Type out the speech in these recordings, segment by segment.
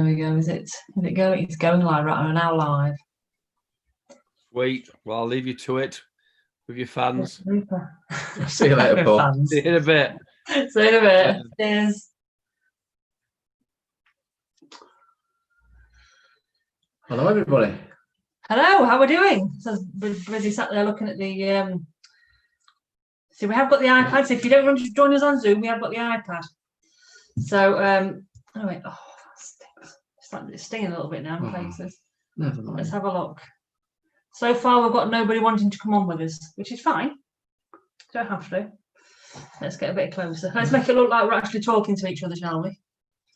There we go. Is it going? It's going live right on now live. Sweet. Well, I'll leave you to it with your fans. See you later, Paul. See you in a bit. See you in a bit. Cheers. Hello, everybody. Hello. How are we doing? So busy sat there looking at the. So we have got the iPad. So if you don't want to join us on Zoom, we have got the iPad. So anyway, that stinks. It's stinging a little bit now in places. Never mind. Let's have a look. So far, we've got nobody wanting to come on with us, which is fine. Don't have to. Let's get a bit closer. Let's make it look like we're actually talking to each other, shall we?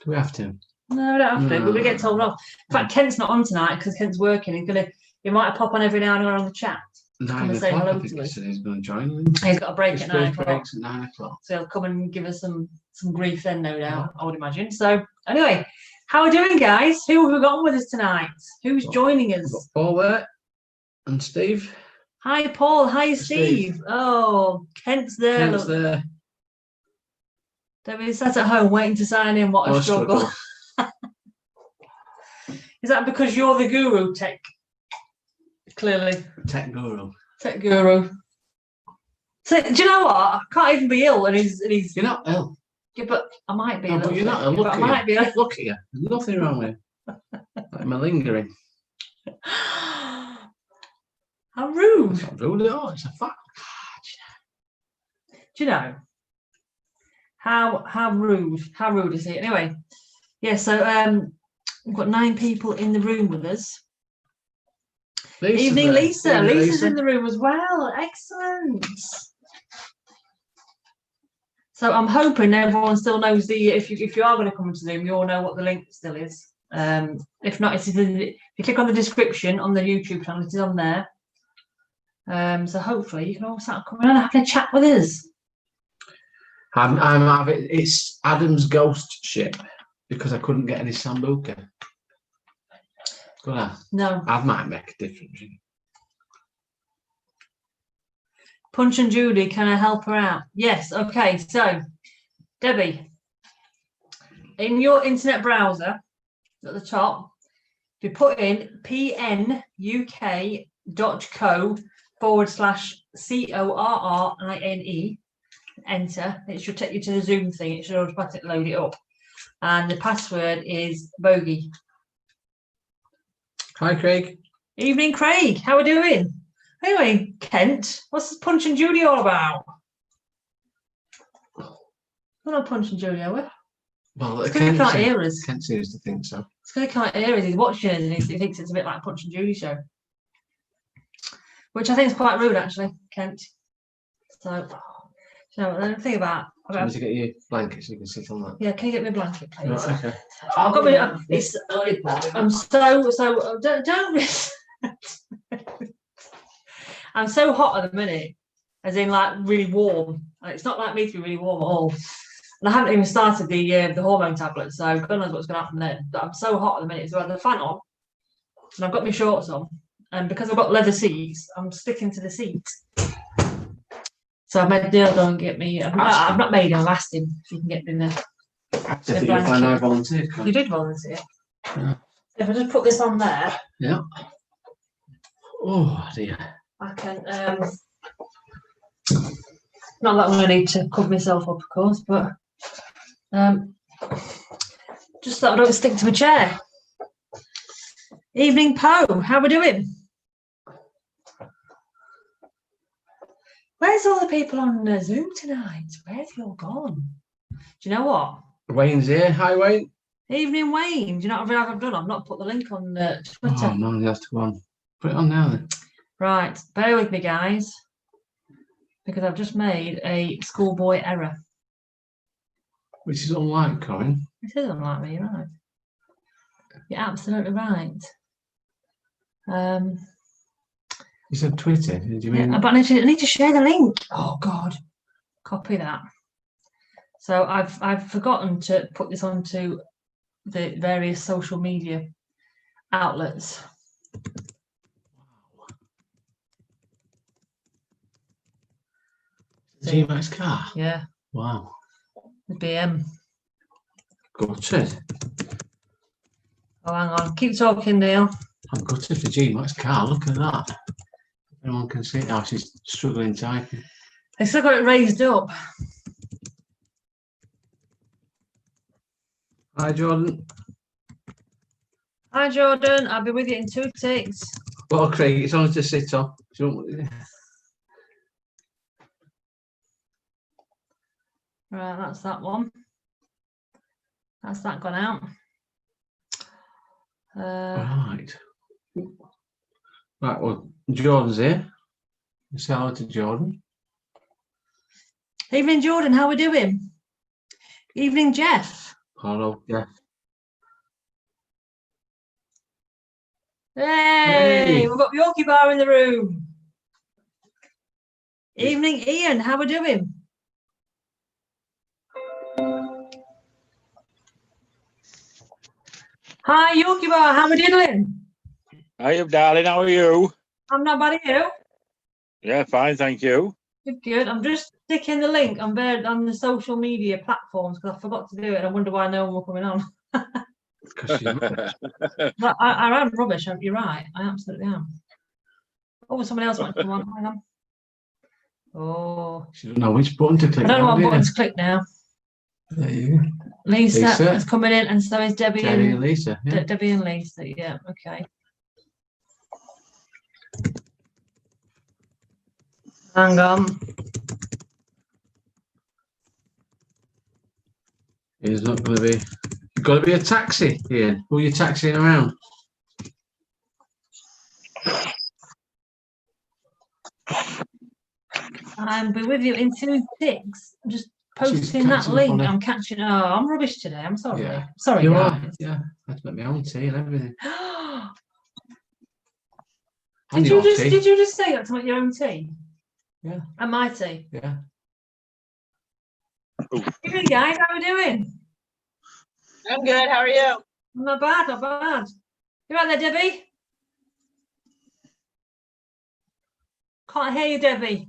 Do we have to? No, we don't have to. We're going to get told off. In fact, Kent's not on tonight because Kent's working. He might pop on every now and then on the chat. 9 o'clock, I think he said he's going to join. He's got a break at 9 o'clock. Breaks at 9 o'clock. So he'll come and give us some grief then, no doubt, I would imagine. So anyway, how are we doing, guys? Who have we got on with us tonight? Who's joining us? We've got Paul there and Steve. Hi, Paul. Hi, Steve. Oh, Kent's there. Kent's there. David sat at home waiting to sign in. What a struggle. Is that because you're the guru, Tech? Clearly. Tech guru. Tech guru. So, do you know what? I can't even be ill, and he's. You're not ill. Yeah, but I might be. No, but you're not ill. Look I might be. Look at you. There's nothing wrong with you. Like malingering. How rude. It's not rude at all. It's a fact. Do you know? How rude? How rude is it? Anyway, yeah. So we've got 9 people in the room with us. Evening, Lisa. Lisa's in the room as well. Excellent. So I'm hoping everyone still knows the. If you are going to come to Zoom, you all know what the link still is. If not, if you click on the description on the YouTube channel, it is on there. So hopefully you can all start coming on and having a chat with us. I'm having it's Adam's ghost ship because I couldn't get any sambuca. Could I? No. I might make a difference. Punch and Judy, can I help her out? Yes. Okay. So, Debbie, in your internet browser at the top, if you put in pnuk.co/CORRINE, enter, it should take you to the Zoom thing. It should automatically load it up. And the password is bogey. Hi, Craig. Evening, Craig. How are we doing? Anyway, Kent, what's this Punch and Judy all about? We're not Punch and Judy, are we? Well, Kent can't hear us. Kent seems to think so. It's because he can't hear us. He's watching us and he thinks it's a bit like Punch and Judy show. Which I think is quite rude, actually, Kent. So, you know, the thing about... Do you want me to get you a blanket so you can sit on that? Yeah, can you get me a blanket, please? Right, okay. I've got me... I'm so... Don't... I'm so hot at the minute, as in like really warm. And it's not like me to be really warm at all. And I haven't even started the hormone tablets, so God knows what's going to happen then. But I'm so hot at the minute. So I have the fan on, and I've got my shorts on, and because I've got leather seats, I'm sticking to the seats. So I've made Dale go and get me. I've not made him. I've asked him if he can get me the I volunteered. You did volunteer. Yeah. If I just put this on there. Yeah. Oh dear. I can. Not that I'm going to need to cover myself up, of course, but just that I don't stick to my chair. Evening, Poe. How are we doing? Where's all the people on Zoom tonight? Where have you all gone? Do you know what? Wayne's here. Hi, Wayne. Evening, Wayne. Do you know what I've done? I've not put the link on Twitter. Oh, man, you have to go on. Put it on now, then. Right. Bear with me, guys, because I've just made a schoolboy error. Which is unlike Corin. It is unlike me, you're right. You're absolutely right. You said Twitter. Did you mean? Yeah, but I need to share the link. Oh God, copy that. So I've forgotten to put this onto the various social media outlets. G-Max car. Yeah. Wow. The BM. Gutted. Oh, hang on. Keep talking, Neil. I'm gutted for Jean. What's Carl? Look at that. If anyone can see it now, she's struggling typing. They still got it raised up. Hi, Jordan. Hi, Jordan. I'll be with you in 2 ticks. Well, Craig, it's only to sit on. Right, that's that one. That's that gone out. Right. Right, well, Jordan's here. Say hello to Jordan. Evening, Jordan. How we doing? Evening, Jeff. Hello, Jeff. Hey, we've got Yorkie Bar in the room. Evening, Ian. How we doing? Hi, Yorkie Bar. How we doing? Hi, darling. How are you? I'm not bad at you. Yeah, fine, thank you. Good. I'm just sticking the link on the social media platforms because I forgot to do it. And I wonder why no one was coming on. Because she's rubbish. But I am rubbish. You're right. I absolutely am. Oh, somebody else might come on. Hang on. Oh, She doesn't know which button to click. I don't know now, what do you? button to click now. There you go. Lisa Lisa. is coming in, and so is Debbie Terry and and Lisa. Yeah. Debbie and Lisa. Yeah. Okay. Hang on. It's not going to be. You've got to be a taxi, Ian. Who are you taxiing around? I'll be with you in 2 ticks. I'm just She's posting that catching up link. on it. I'm catching. Oh, I'm rubbish today. I'm sorry. Yeah. Sorry, You are. guys. Yeah. I had to make my own tea and everything. Did you just say that to make your own tea? Yeah. And my tea? Yeah. Hey guys, how are we doing? I'm good. How are you? Not bad, not bad. You right there, Debbie? Can't hear you, Debbie.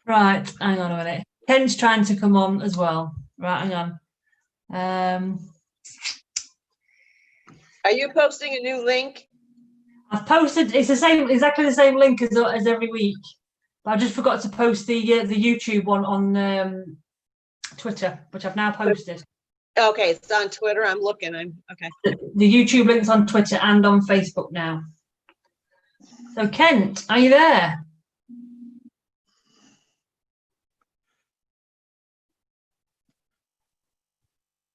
Right, hang on a minute. Ken's trying to come on as well. Right, hang on. Are you posting a new link? I've posted. It's the same, exactly the same link as every week. But I just forgot to post the YouTube one on Twitter, which I've now posted. Okay, it's on Twitter. I'm looking. I'm okay. The YouTube link's on Twitter and on Facebook now. So Kent, are you there?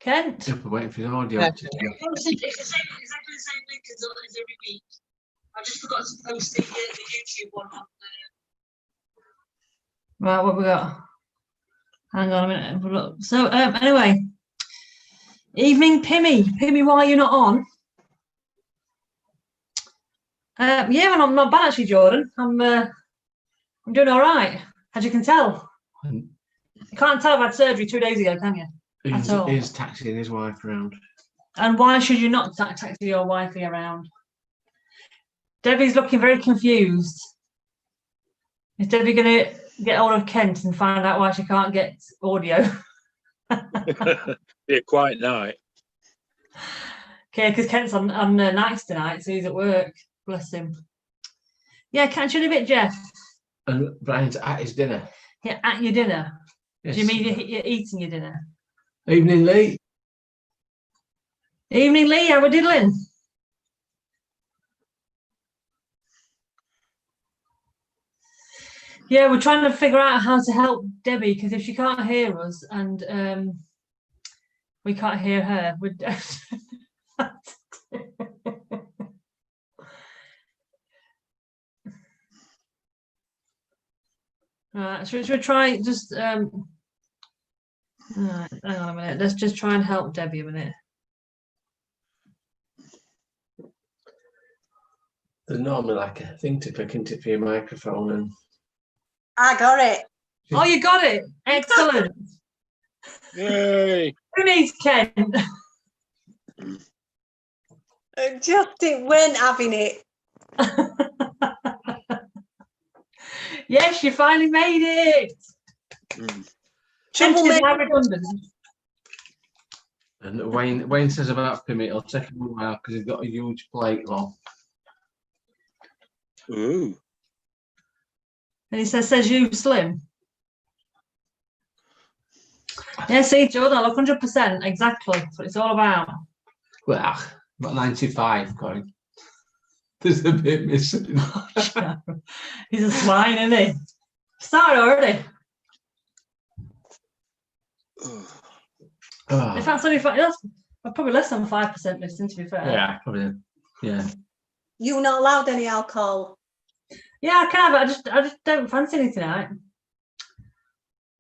Kent? Yep, we're waiting for the audio. Yeah. It's exactly the same link as every week. I just forgot to post the YouTube one on Right, what we got? Hang on a minute. Have a look. So anyway, evening, Pimmy. Pimmy, why are you not on? Yeah, I'm not bad actually, Jordan. I'm doing all right, as you can tell. You can't tell I've had surgery 2 days ago, can you? He's taxiing his wife around. And why should you not taxi your wifey around? Debbie's looking very confused. Is Debbie going to get hold of Kent and find out why she can't get audio? Yeah, quiet night. Okay, because Kent's on nights tonight, so he's at work. Bless him. Yeah, catch you in a bit, Jeff. And Brian's at his dinner. Yeah, at your dinner. Yes. Do you mean you're eating your dinner? Evening, Lee. Evening, Lee. How we diddling? Yeah, we're trying to figure out how to help Debbie, because if she can't hear us and we can't hear her, we're right. Should we try just right, hang on a minute. Let's just try and help Debbie a minute. There's normally like a thing to click into for your microphone, and I got it. Oh, you got it. Excellent. Yay! Who needs Ken? It went having it. Yes, you finally made it. Mm. Trenton is Troublemaker. now redundant. And Wayne says about Pimmy, it'll take him a while because he's got a huge plate long. Ooh. And he says you slim. Yeah, see, Jordan, look, 100%, exactly. That's what it's all about. Well, about 95 going. There's a bit missing. He's a swine, isn't he? Started already. Oh, If that's only that's probably less than 5% missing, to be fair. yeah, probably. Yeah. You not allowed any alcohol? Yeah, I can have it. I just don't fancy anything tonight.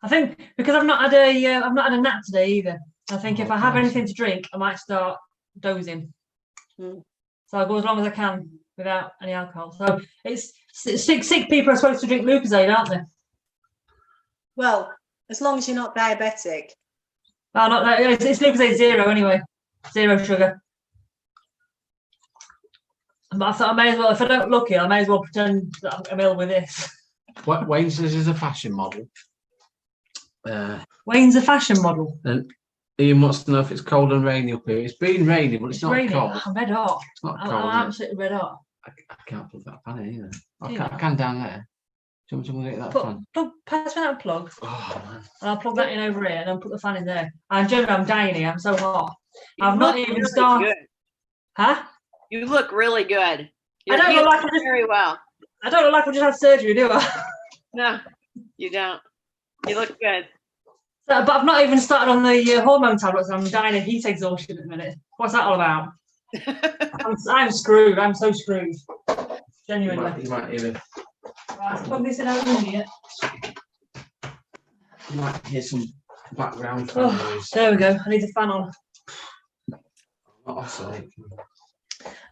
I think because I've not had a nap today either. I think if I have anything to drink, I might start dozing. Hmm. So I'll go as long as I can without any alcohol. So it's sick people are supposed to drink Lucozade, aren't they? Well, as long as you're not diabetic. Oh, not it's Lucozade 0 anyway, 0 sugar. But I thought I may as well, if I don't look it, I may as well pretend that I'm ill with this. What Wayne says is a fashion model. Wayne's a fashion model. And Ian wants to know if it's cold and rainy up here. It's been raining, but it's not raining. cold. I'm red hot. It's not I'm cold. absolutely red hot. I can't plug that fan in either. Do you I not? can down there. Do you want me to get that fan? Pass me that plug. Oh, man. And I'll plug that in over here and then put the fan in there. I'm generally, I'm dying here. I'm so hot. You I've not look even really started. good. Huh? You look really good. I don't look like I'm just, very well. I don't look like I just had surgery, do I? No, you don't. You look good. But I've not even started on the hormone tablets. I'm dying of heat exhaustion at the minute. What's that all about? I'm screwed. I'm so screwed. Genuinely. You might hear Right, plug this in over a minute. You might hear some background fan Oh, noise. there we go. I need the fan on. Not oscillate.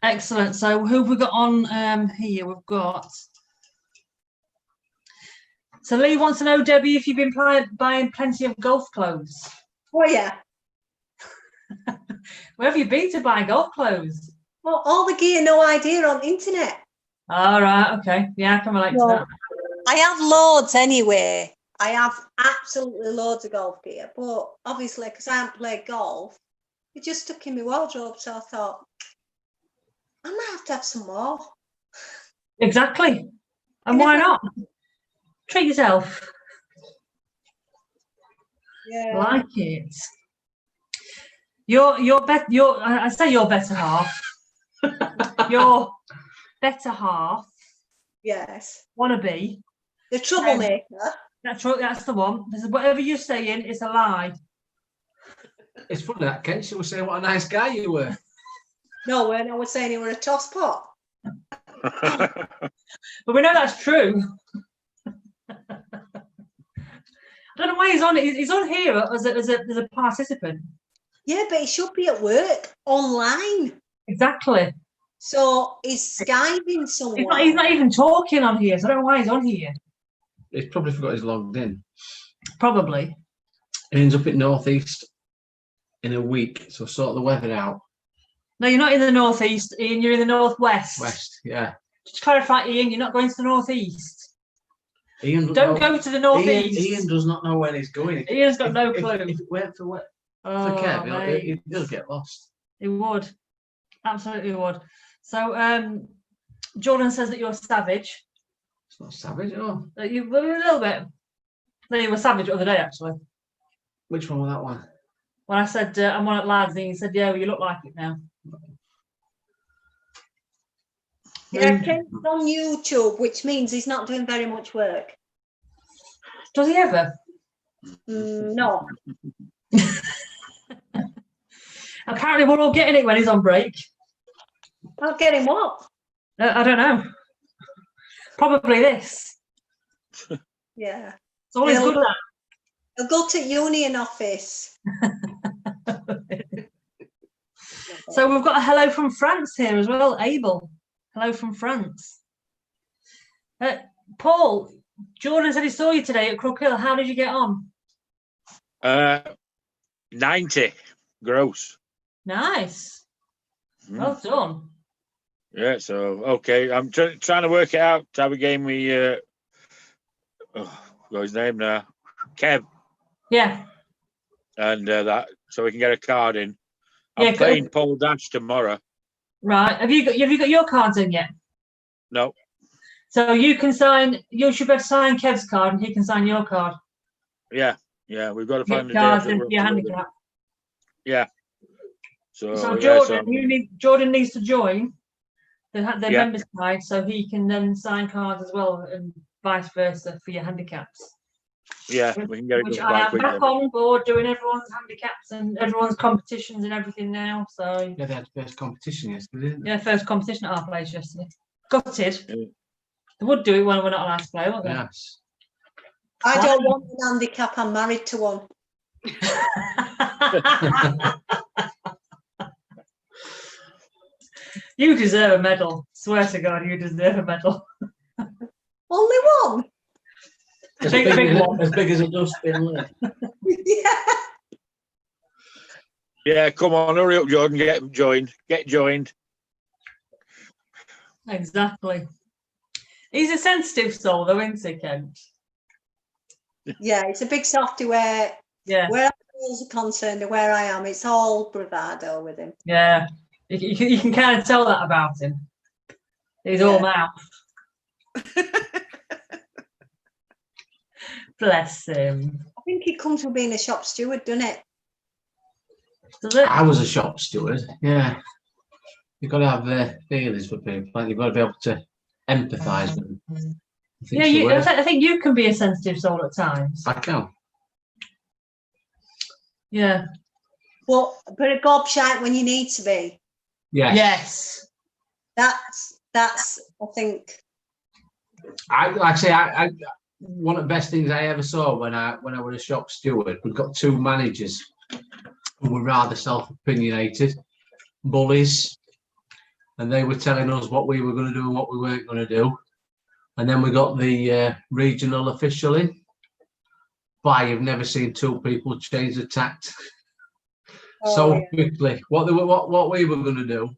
Excellent. So who have we got on here? We've got. So Lee wants to know, Debbie, if you've been buying plenty of golf clothes. Oh yeah. Where have you been to buy golf clothes? Well, all the gear, no idea on the internet. All right. Okay. Yeah, I can relate to that. I have loads anyway. I have absolutely loads of golf gear, but obviously, because I haven't played golf, it just stuck in my wardrobe. So I thought, I might have to have some more. Exactly. And why not? Treat yourself. Yeah. Like it. I say your better half. Your better half. Yes. Wanna be. The troublemaker. That's the one. This is whatever you're saying, it's a lie. It's funny that Kent, she was saying what a nice guy you were. No, when I was saying you were a tosspot. But we know that's true. I don't know why he's on it. He's on here as a participant. Yeah, but he should be at work online. Exactly. So he's Skyping someone. He's not even talking on here, so I don't know why he's on here. He's probably forgot he's logged in. Probably. He ends up in Northeast in a week, so sort the weather out. No, you're not in the northeast, Ian. You're in the northwest. West, yeah. Just clarify, Ian. You're not going to the northeast. Ian, Don't go to the northeast. Ian does not know where he's going. Ian's got no clue. If it weren't for Oh, Kev, mate. he'll get lost. It would. Absolutely would. So Jordan says that you're savage. It's not savage at all. That you a little bit. No, you were savage the other day, actually. Which one was that one? When I said I'm on at lads, and you said, yeah, well, you look like it now. Yeah, Kent's on YouTube, which means he's not doing very much work. Does he ever? No. Apparently we're all getting it when he's on break. I'll get him what? I don't know. Probably this. Yeah. It's all he's good at. I'll go to union office. So we've got a hello from France here as well, Abel. Hello from France. Paul, Jordan said he saw you today at Crook Hill. How did you get on? 90 gross. Nice. Well done. Yeah, so okay. I'm trying to work it out. How we game we got his name now. Kev, Yeah. and that, so we can get a card in. Yeah, I'm good. playing Paul Dash tomorrow. Right. Have you got your cards in yet? No, So you can sign. You should be able to sign Kev's card, and he can sign your card. yeah, we've got to Get find the day cards that in we're for your up with it. handicap. Yeah. So, So yeah, Jordan, Jordan needs to join the Yeah. member side, so he can then sign cards as well, and vice versa for your handicaps. yeah, we can get it Which done I quite am quickly. back on board doing everyone's handicaps and everyone's competitions and everything now. So Yeah, they had the first competition yesterday, didn't they? yeah, first competition at our place yesterday. Gutted. Yeah. They would do it when we're not allowed to play, wouldn't they? Yes. I Why? don't want an handicap. I'm married to one. You deserve a medal. Swear to God, you deserve a medal. Only one. As Big- big, big as, one. as big as a dustbin lid. Yeah. Yeah, come on, hurry up, Jordan. Get joined. Exactly. He's a sensitive soul, though, isn't he, Kent? Yeah, it's a big softy where Yeah, our girls are concerned and where I am, it's all bravado with him. yeah. You can kind of tell that about him. He's all mouth. Bless him. I think it comes from being a shop steward, doesn't it? Does it? I was a shop steward. Yeah. You've got to have feelings for people. Like you've got to be able to empathise with them. Yeah, I think you can be a sensitive soul at times. I can. Yeah. But a gobshite when you need to be. Yes. Yes. That's I think. I one of the best things I ever saw when I was a shop steward, we've got two managers who were rather self-opinionated, bullies, and they were telling us what we were going to do and what we weren't going to do. And then we got the regional official in. But you've never seen two people change the tact so quickly. What we were going to do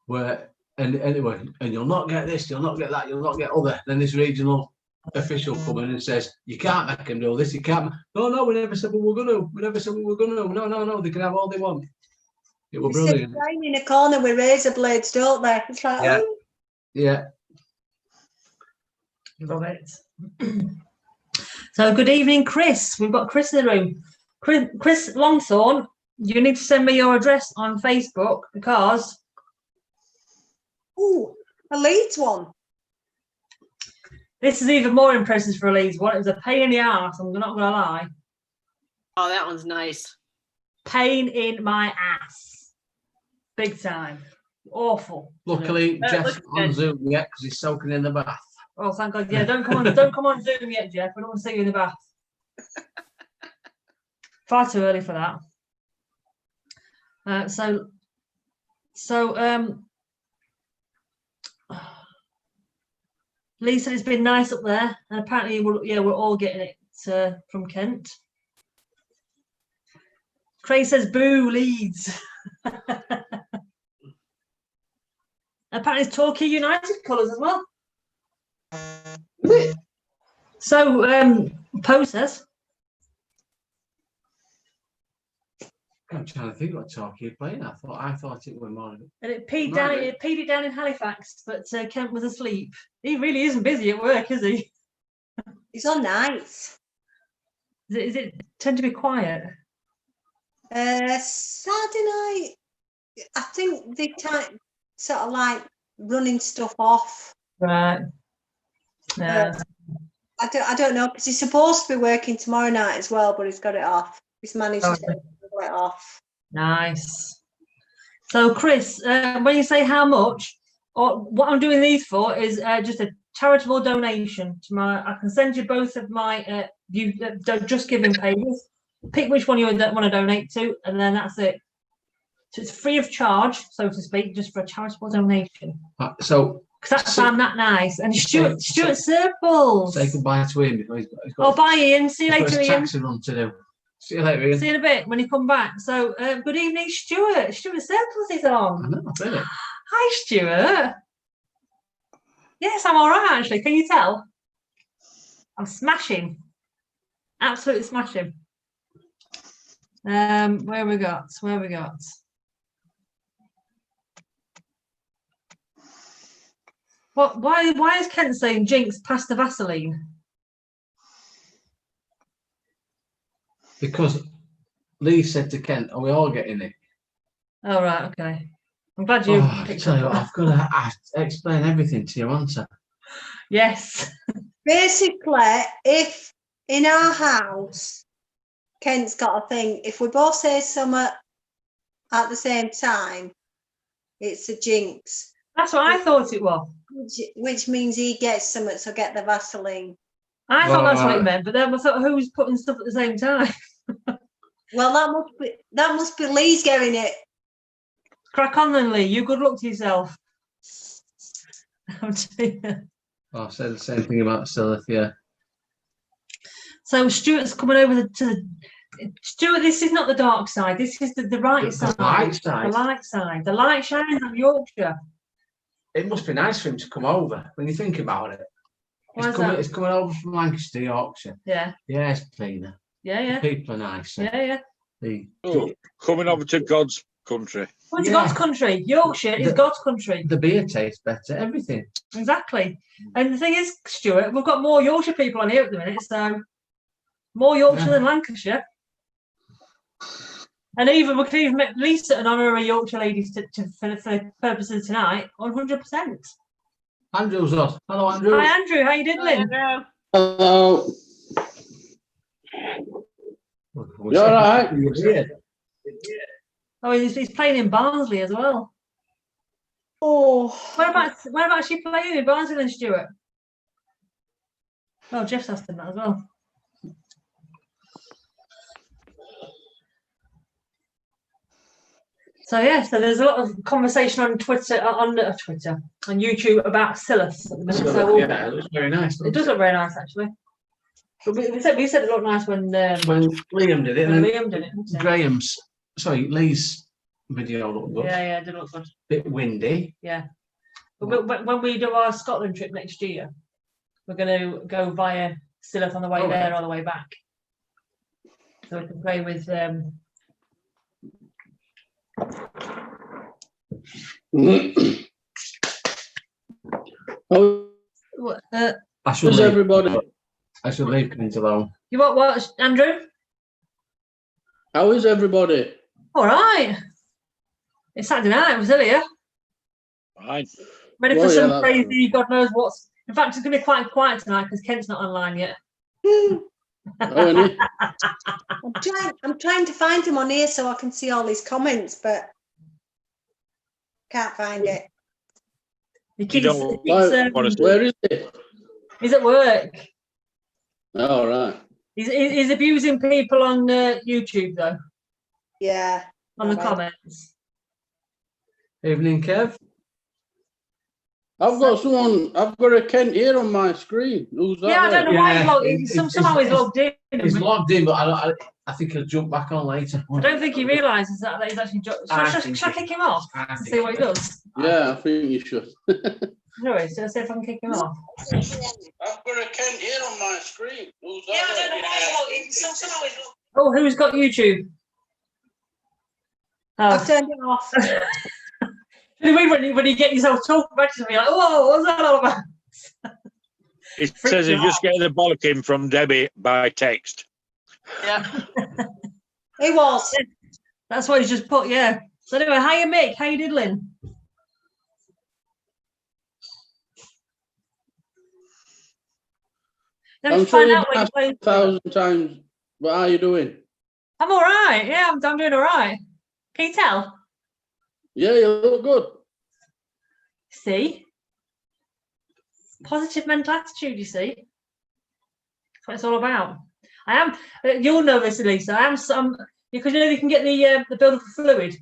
were, and anyway, and you'll not get this, you'll not get that, you'll not get other. Then this regional official come in and says, you can't make them do this, you can't. No, we never said we were going to. We never said we were going to. No, they can have all they want. It was brilliant. They sit in a corner with razor blades, don't they? It's like, Yeah. Yeah. Love it. So good evening, Chris. We've got Chris in the room. Chris Longthorn, you need to send me your address on Facebook because a Leeds one. this is even more impressive for a Leeds one. It was a pain in the arse, I'm not going to lie. Oh, that one's nice. Pain in my ass. Big time. Awful. Luckily, That Jeff's looks on good. Zoom yet because he's soaking in the bath. Oh, thank God. Yeah, don't come on Zoom yet, Jeff. We don't want to see you in the bath. Far too early for that. Lee said it's been nice up there, and apparently we're all getting it from Kent. Craig says boo Leeds. Apparently it's Torquay United colours as well. So Poe says. I'm trying to think what talk you're playing. I thought it was more. And it peed it down in Halifax, but Kent was asleep. He really isn't busy at work, is he? He's on nights. Is it tend to be quiet? Saturday night, I think they sort of like running stuff off. Right. Yeah. I don't know because he's supposed to be working tomorrow night as well, but he's got it off. He's managed to get it off. Nice. So, Chris, when you say how much, or what I'm doing these for is just a charitable donation to my. I can send you both of my Just Giving pages. Pick which one you want to donate to, and then that's it. So it's free of charge, so to speak, just for a charitable donation. So, because that's I'm that nice. And Stuart Circles. say goodbye to him before he's got. Oh, bye, Ian. See you He's got later, his Ian. taxi run to do. See you later, Ian. See you in a bit when you come back. So, good evening, Stuart. Stuart Circles is I on. know, I've heard it. Hi, Stuart. Yes, I'm all right, actually. Can you tell? I'm smashing. Absolutely smashing. Where we got? What? Why is Kent saying Jinx past the Vaseline? Because Lee said to Kent, "Are we all getting it?" Oh right, okay. I'm glad you. Oh, I picked tell you up what, on I've got to explain everything to you, haven't I? that. Yes. Basically, if in our house, Kent's got a thing, if we both say something at the same time, it's a jinx, That's what I thought it was. which means he gets something, so get the Vaseline. I thought that's what it Right. meant, but then I thought, who's putting stuff at the same time? Well, that must be Lee's getting it. Crack on then, Lee. You good luck to yourself. Oh, dear. I said the same thing about Silith, yeah. So Stuart's coming over to the. Stuart, this is not the dark side. This is the right The side. light side. The light side. The light shines on Yorkshire. It must be nice for him to come over when you think about it. Why is that? It's coming over from Lancaster, Yorkshire. Yeah. Yeah, it's cleaner. Yeah, yeah. The people are nicer. Yeah, yeah. Oh, coming over to God's country. Well, it's Yeah. God's country. Yorkshire is God's country. The beer tastes better, everything. Exactly. And the thing is, Stuart, we've got more Yorkshire people on here at the minute, so more Yorkshire than Lancashire. And even we can even make Lisa an honorary Yorkshire lady for the purposes of tonight, 100%. Andrew's us. Hello, Andrew. Hi, Andrew. How you doing? Hello. You all right? Oh, he's playing in Barnsley as well. Oh, Whereabouts she playing in Barnsley then, Stuart? Oh, Jeff's asked him that as well. So yeah, so there's a lot of conversation on Twitter, on YouTube about Silith at the minute. So Yeah, it looks very nice. it does look very nice actually. But we said it looked nice when Liam did it. when And Liam did it. Didn't he? Lee's video looked good. Yeah, it did look good. Bit windy. Yeah. But when we do our Scotland trip next year, we're going to go via Silith on the way there or the way back. So we can play with. How I should is leave. everybody? I should leave Kent alone. You what, Andrew? How is everybody? All right. It's Saturday night. Was earlier. Fine. Ready for Well, yeah, some that's crazy, God knows what's. In fact, it's going to be quite quiet tonight because Kent's not online yet. Oh, any? I'm trying to find him on here so I can see all his comments, but can't find it. He keeps, don't Where is it? he's at work. All right. He's abusing people on YouTube though, Yeah. on the Right. comments. Evening, Kev. I've got a Kent here on my screen. Who's that? Yeah, I don't know why Yeah, somehow he's logged in. He's logged in, but I think he'll jump back on later. I don't think he realises that he's actually. Shall I kick him off and see what he does? Yeah, I think you should. Anyway, so let's see if I can kick him off. I've got a Kent here on my screen. Who's that? Yeah, I don't know why somehow he's logged. Oh, who's got YouTube? I've Oh, turned it off. when you get yourself talking back to me, like, whoa, what's that all about? It says he's just getting the bollocking from Debbie by text. Yeah. It was. That's what he's just put, yeah. So anyway, hiya Mick, how you diddling? Then I'm to find sure out when you've you're asked playing. 1,000 times, but how are you doing? I'm all right. Yeah, I'm doing all right. Can you tell? Yeah, you look good. See? Positive mental attitude, you see? That's what it's all about. I am, you'll know this, Elisa, I am some, because you know you can get the builder fluid.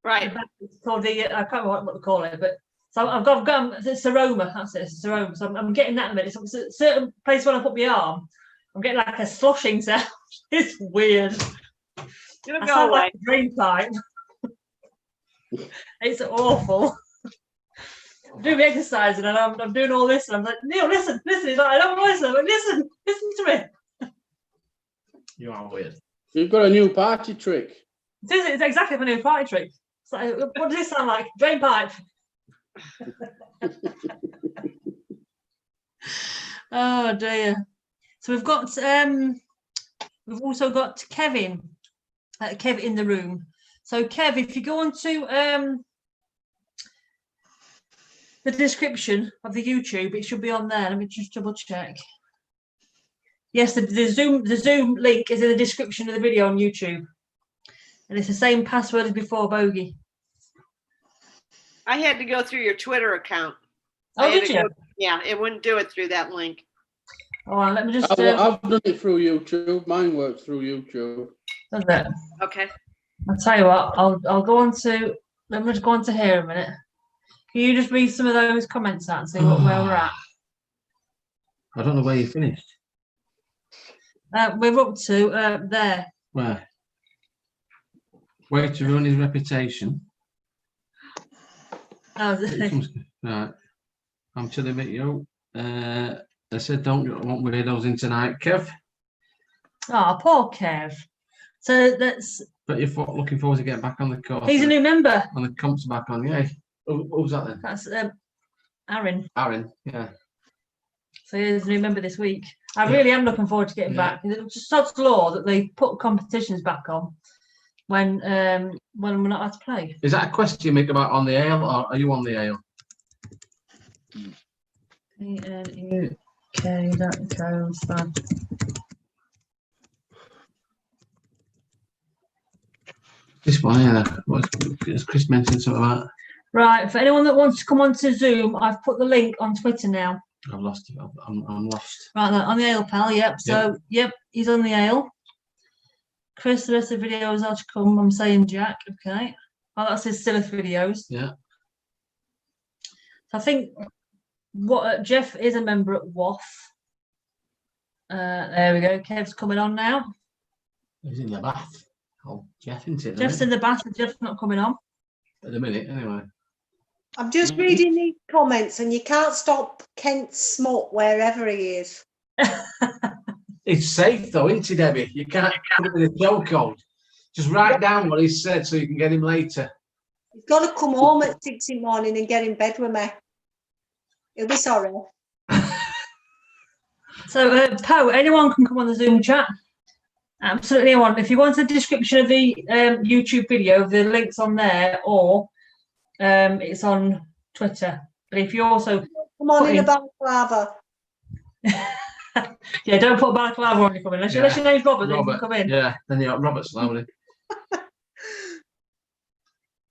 Right. It's called the, I can't remember what they call it, but so I've got it's aroma, that's it, it's aroma. So I'm getting that in a minute. So it's a certain place when I put my arm, I'm getting like a sloshing sound. It's weird. It'll I go sound away. like a drain pipe. It's awful. I'm doing the exercise and I'm doing all this, and I'm like, Neil, listen. He's like, I don't want to listen. I'm like, listen to me. You are weird. You've got a new party trick. It's exactly a new party trick. It's like, what does this sound like? Drain pipe. Oh dear. So we've we've also got Kevin in the room. So Kev, if you go on to the description of the YouTube, it should be on there. Let me just double check. Yes, the Zoom link is in the description of the video on YouTube, and it's the same password as before, Bogey. I had to go through your Twitter account. Oh, did you? Yeah, it wouldn't do it through that link. Oh, well, let me just. I've done it through YouTube. Mine works through YouTube. Does it? Okay. I'll tell you what. I'll go on to. Let me just go on to here a minute. Can you just read some of those comments out and see where we're at? I don't know where you finished. We're up to there. Where? Way to ruin his reputation. Oh, Right. I'm telling you. I said don't want weirdos in tonight, Kev. oh, poor Kev. So that's. But you're looking forward to getting back on the course. He's a new member. And the comp's back on, yeah. Who's that then? That's Aaron. Aaron, yeah. So he's a new member this week. I really am looking forward to getting back. It's just such law that they put competitions back on when we're not allowed to play. Is that a question you make about on the ale, or are you on the ale? This one, yeah. Has Chris mentioned something about? Right, for anyone that wants to come onto Zoom, I've put the link on Twitter now. I've lost it. I'm lost. Right, on the ale, pal. Yep. So, yep, he's on the ale. Chris, the rest of the videos are to come. I'm saying Jack. Okay. Oh, that's his Silith videos. Yeah. So I think what Jeff is a member at WAF. There we go. Kev's coming on now. He's in the bath. Oh, Jeff, isn't it? Jeff's in the bath, and Jeff's not coming on. At the minute, anyway. I'm just reading these comments, and you can't stop Kent Smut wherever he is. It's safe though, isn't it, Debbie? You can't put it in a show code. Just write down what he said so you can get him later. He's got to come home at 6 in the morning and get in bed with me. He'll be sorry. So, Poe, anyone can come on the Zoom chat. Absolutely anyone. If you want the description of the YouTube video, the link's on there, or it's on Twitter. But if you also Come on in a balaclava. yeah, don't put balaclava on when you come in. Unless your name's Robert, then you can come in. Yeah, then you got Robert Slowly.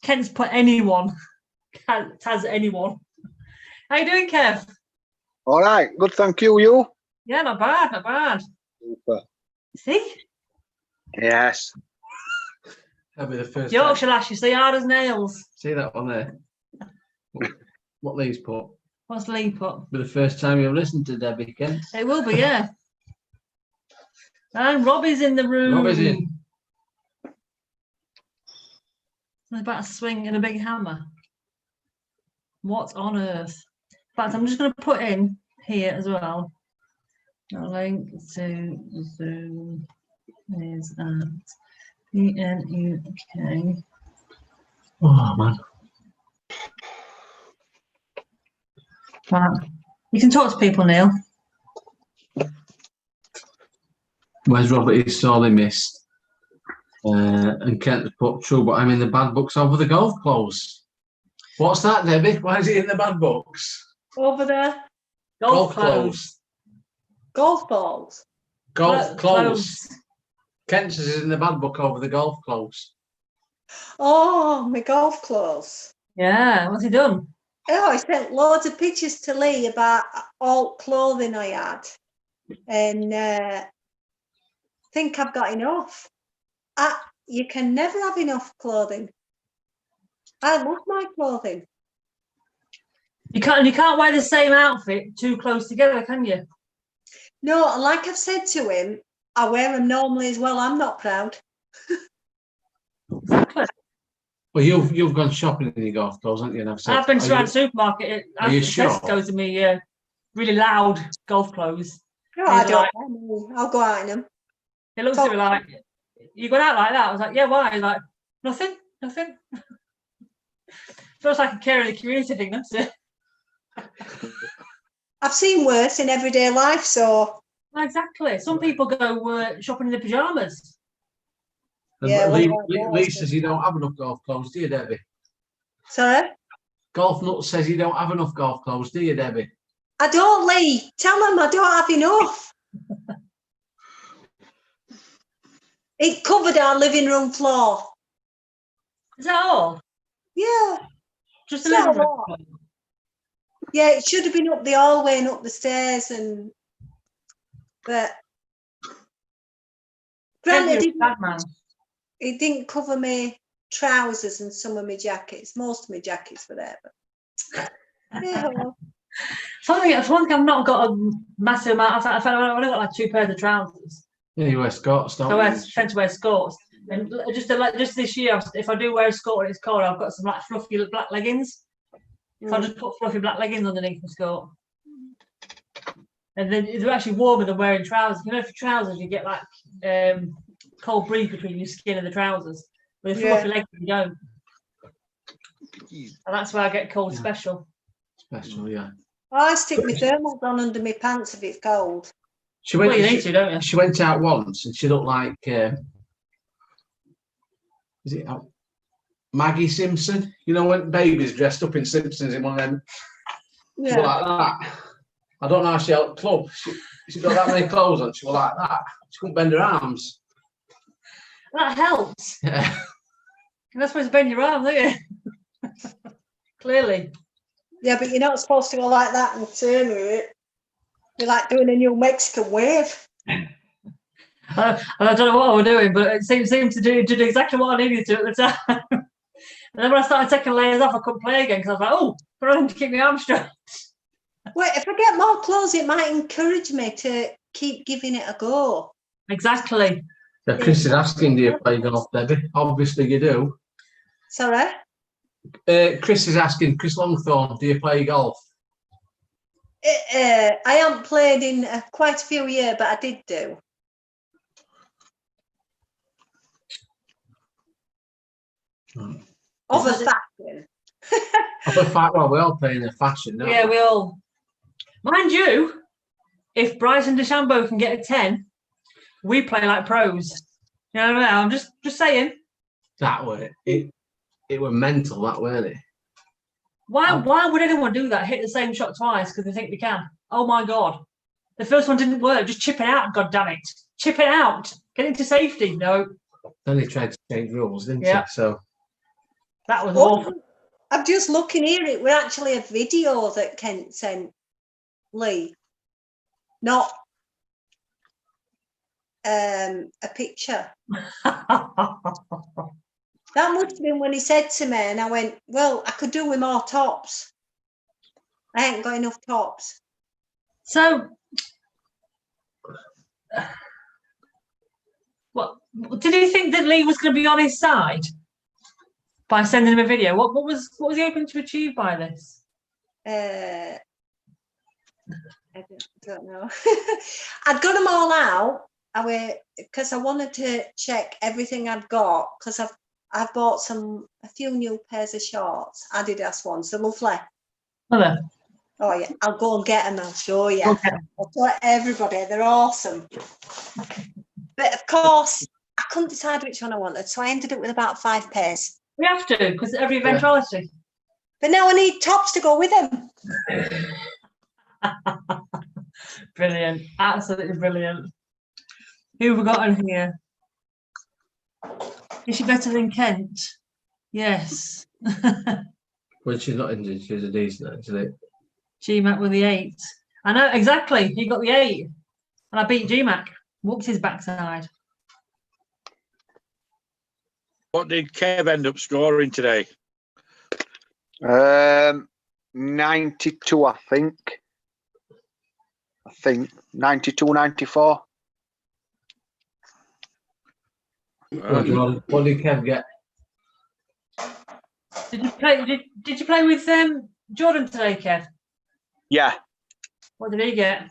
Kent's put anyone. Has anyone. How you doing, Kev? All right, good, thank you. You? Yeah, not bad, not bad. Super. See? Yes. That'll be the first. Yorkshire lash, you see, hard as nails. See that one there? What Lee's put? What's Lee put? Be the first time you've listened to Debbie, Kent. It will be, yeah. And Robbie's in the room. Robbie's in. He's about to swing in a big hammer. What on earth? In fact, I'm just going to put in here as well. A link to Zoom is at PNUK. Oh, man. Right. You can talk to people, Neil. Where's Robert? He's sorely missed. And Kent put true, but I'm in the bad books over the golf clothes. What's that, Debbie? Why is it in the bad books? Over there. Golf clothes. Golf balls. Golf clothes. Kent's is in the bad book over the golf clothes. Oh, my golf clothes. Yeah, what's he done? Oh, I sent loads of pictures to Lee about all clothing I had. And I think I've got enough. You can never have enough clothing. I love my clothing. You can't wear the same outfit too close together, can you? No, and like I've said to him, I wear them normally as well. I'm not proud. Exactly. Well, you've gone shopping in your golf clothes, haven't you? And I've said, I've been are to the you- supermarket. are you sure? Tesco's in me really loud golf clothes. No, And I he's don't. like- I'll go out in them. He looks at me like, "You going out like that?" I was like, "Yeah, why?" He's like, "Nothing, nothing." Feels like a care in the community thing, doesn't it? I've seen worse in everyday life, so Exactly. Some people go shopping in their pajamas. Yeah, Lee, well, Lee, yeah, Lee that's says you don't have enough golf clothes, do you, Debbie? sorry. Golf Nut says you don't have enough golf clothes, do you, Debbie? I don't, Lee. Tell them I don't have enough. It covered our living room floor. Is that all? Yeah, Just a So little what? bit. yeah. It should have been up the hallway and up the stairs, but granted, You're a bad man. it didn't cover my trousers and some of my jackets. Most of my jackets were there, but yeah. Something I've not got a massive amount. I've only got like 2 pairs of trousers. Yeah, you wear skirts, don't So I you? tend to wear skirts. And just this year, if I do wear a skirt and it's cold, I've got some like fluffy black leggings. So I'll just put fluffy black leggings underneath the skirt. And then it's actually warmer than wearing trousers. You know, for trousers, you get like cold breeze between your skin and the trousers. With fluffy leggings, you don't. And that's where I get cold special. Special, yeah. I stick my thermals on under my pants if it's cold. She Well, went. you need to, don't you? She went out once and she looked like. Is it Maggie Simpson? You know when babies dressed up in Simpsons in one of them. She Yeah. was like that. I don't know how she helped club. She got that many clothes on. She was like that. She couldn't bend her arms. That helps. Yeah. You're not supposed to bend your arms, are you? Clearly. Yeah, but you're not supposed to go like that and turn with it. You're like doing a New Mexican wave. I don't know what I was doing, but it seemed to do exactly what I needed to at the time. And then when I started taking layers off, I couldn't play again because I was like, "Oh, but I need to keep my arms straight." Well, if I get more clothes, it might encourage me to keep giving it a go. Exactly. Yeah, Chris is asking, do you play golf, Debbie? Obviously you do. Sorry? Chris is asking, Chris Longthorne, do you play golf? I haven't played in quite a few years, but I did do. Of a fashion. Well, we all play in a fashion, don't Yeah, we? we all. Mind you, if Bryson DeChambeau can get a 10, we play like pros. You know what I mean? I'm just saying. That way. It were mental, that, weren't it? Why would anyone do that? Hit the same shot twice because they think they can. Oh my god. The first one didn't work. Just chip it out, god damn it. Chip it out. Get into safety. No. Then he tried to change rules, didn't Yeah. he? So That was awful. I'm just looking here. It was actually a video that Kent sent Lee, not a picture. That must have been when he said to me, and I went, well, I could do with more tops. I ain't got enough tops. So, what did he think that Lee was going to be on his side by sending him a video? What was he hoping to achieve by this? I don't know. I'd got them all out. Because I wanted to check everything I'd got, because I've bought a few new pairs of shorts, Adidas ones. They're lovely. Hello. Oh yeah, I'll go and get them. I'll show you. Okay. I'll show everybody. They're awesome. But of course, I couldn't decide which one I wanted, so I ended up with about 5 pairs. We have to, because every eventuality. But now I need tops to go with them. Brilliant. Absolutely brilliant. Who have we got in here? Is she better than Kent? Yes. when she's not injured, she's a decent, actually. GMAC with the 8. I know, exactly. He got the 8. And I beat GMAC. Whooped his backside. What did Kev end up scoring today? 92, I think. 92, 94. What did Kev get? Did you play with Jordan today, Kev? Yeah, What did he get?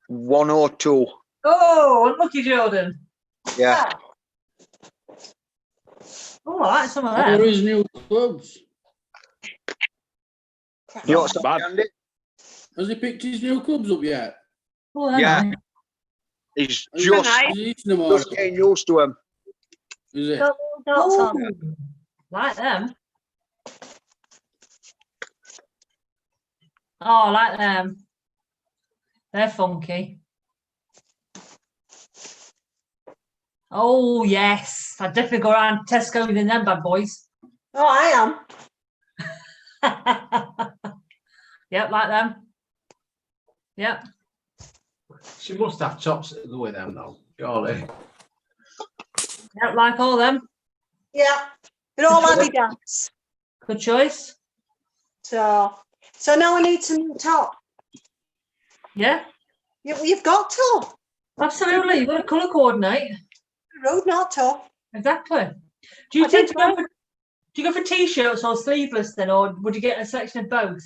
102. Oh, unlucky Jordan. Yeah. Oh, I like some of How are them. his new clubs? You know what's Bad. Andy? Has he picked his new clubs up yet? Oh, they're Yeah. nice. He's Is just, he eating them all? just getting used to him. Is it? Got little dots on. Ooh, like them. Oh, I like them. They're funky. Oh, yes. I'd definitely go around Tesco with them bad boys. Oh, I am. Yep, like them. Yep. She must have tops that go with them, though. Surely. Yep, like all them. Yeah. They're all Adidas. Good choice. So now I need some new top. Yeah, You've got to. absolutely. You've got to colour coordinate. Road not to. Exactly. Do you I tend did to go for, do you go for t-shirts or sleeveless then, or would you get a selection of both?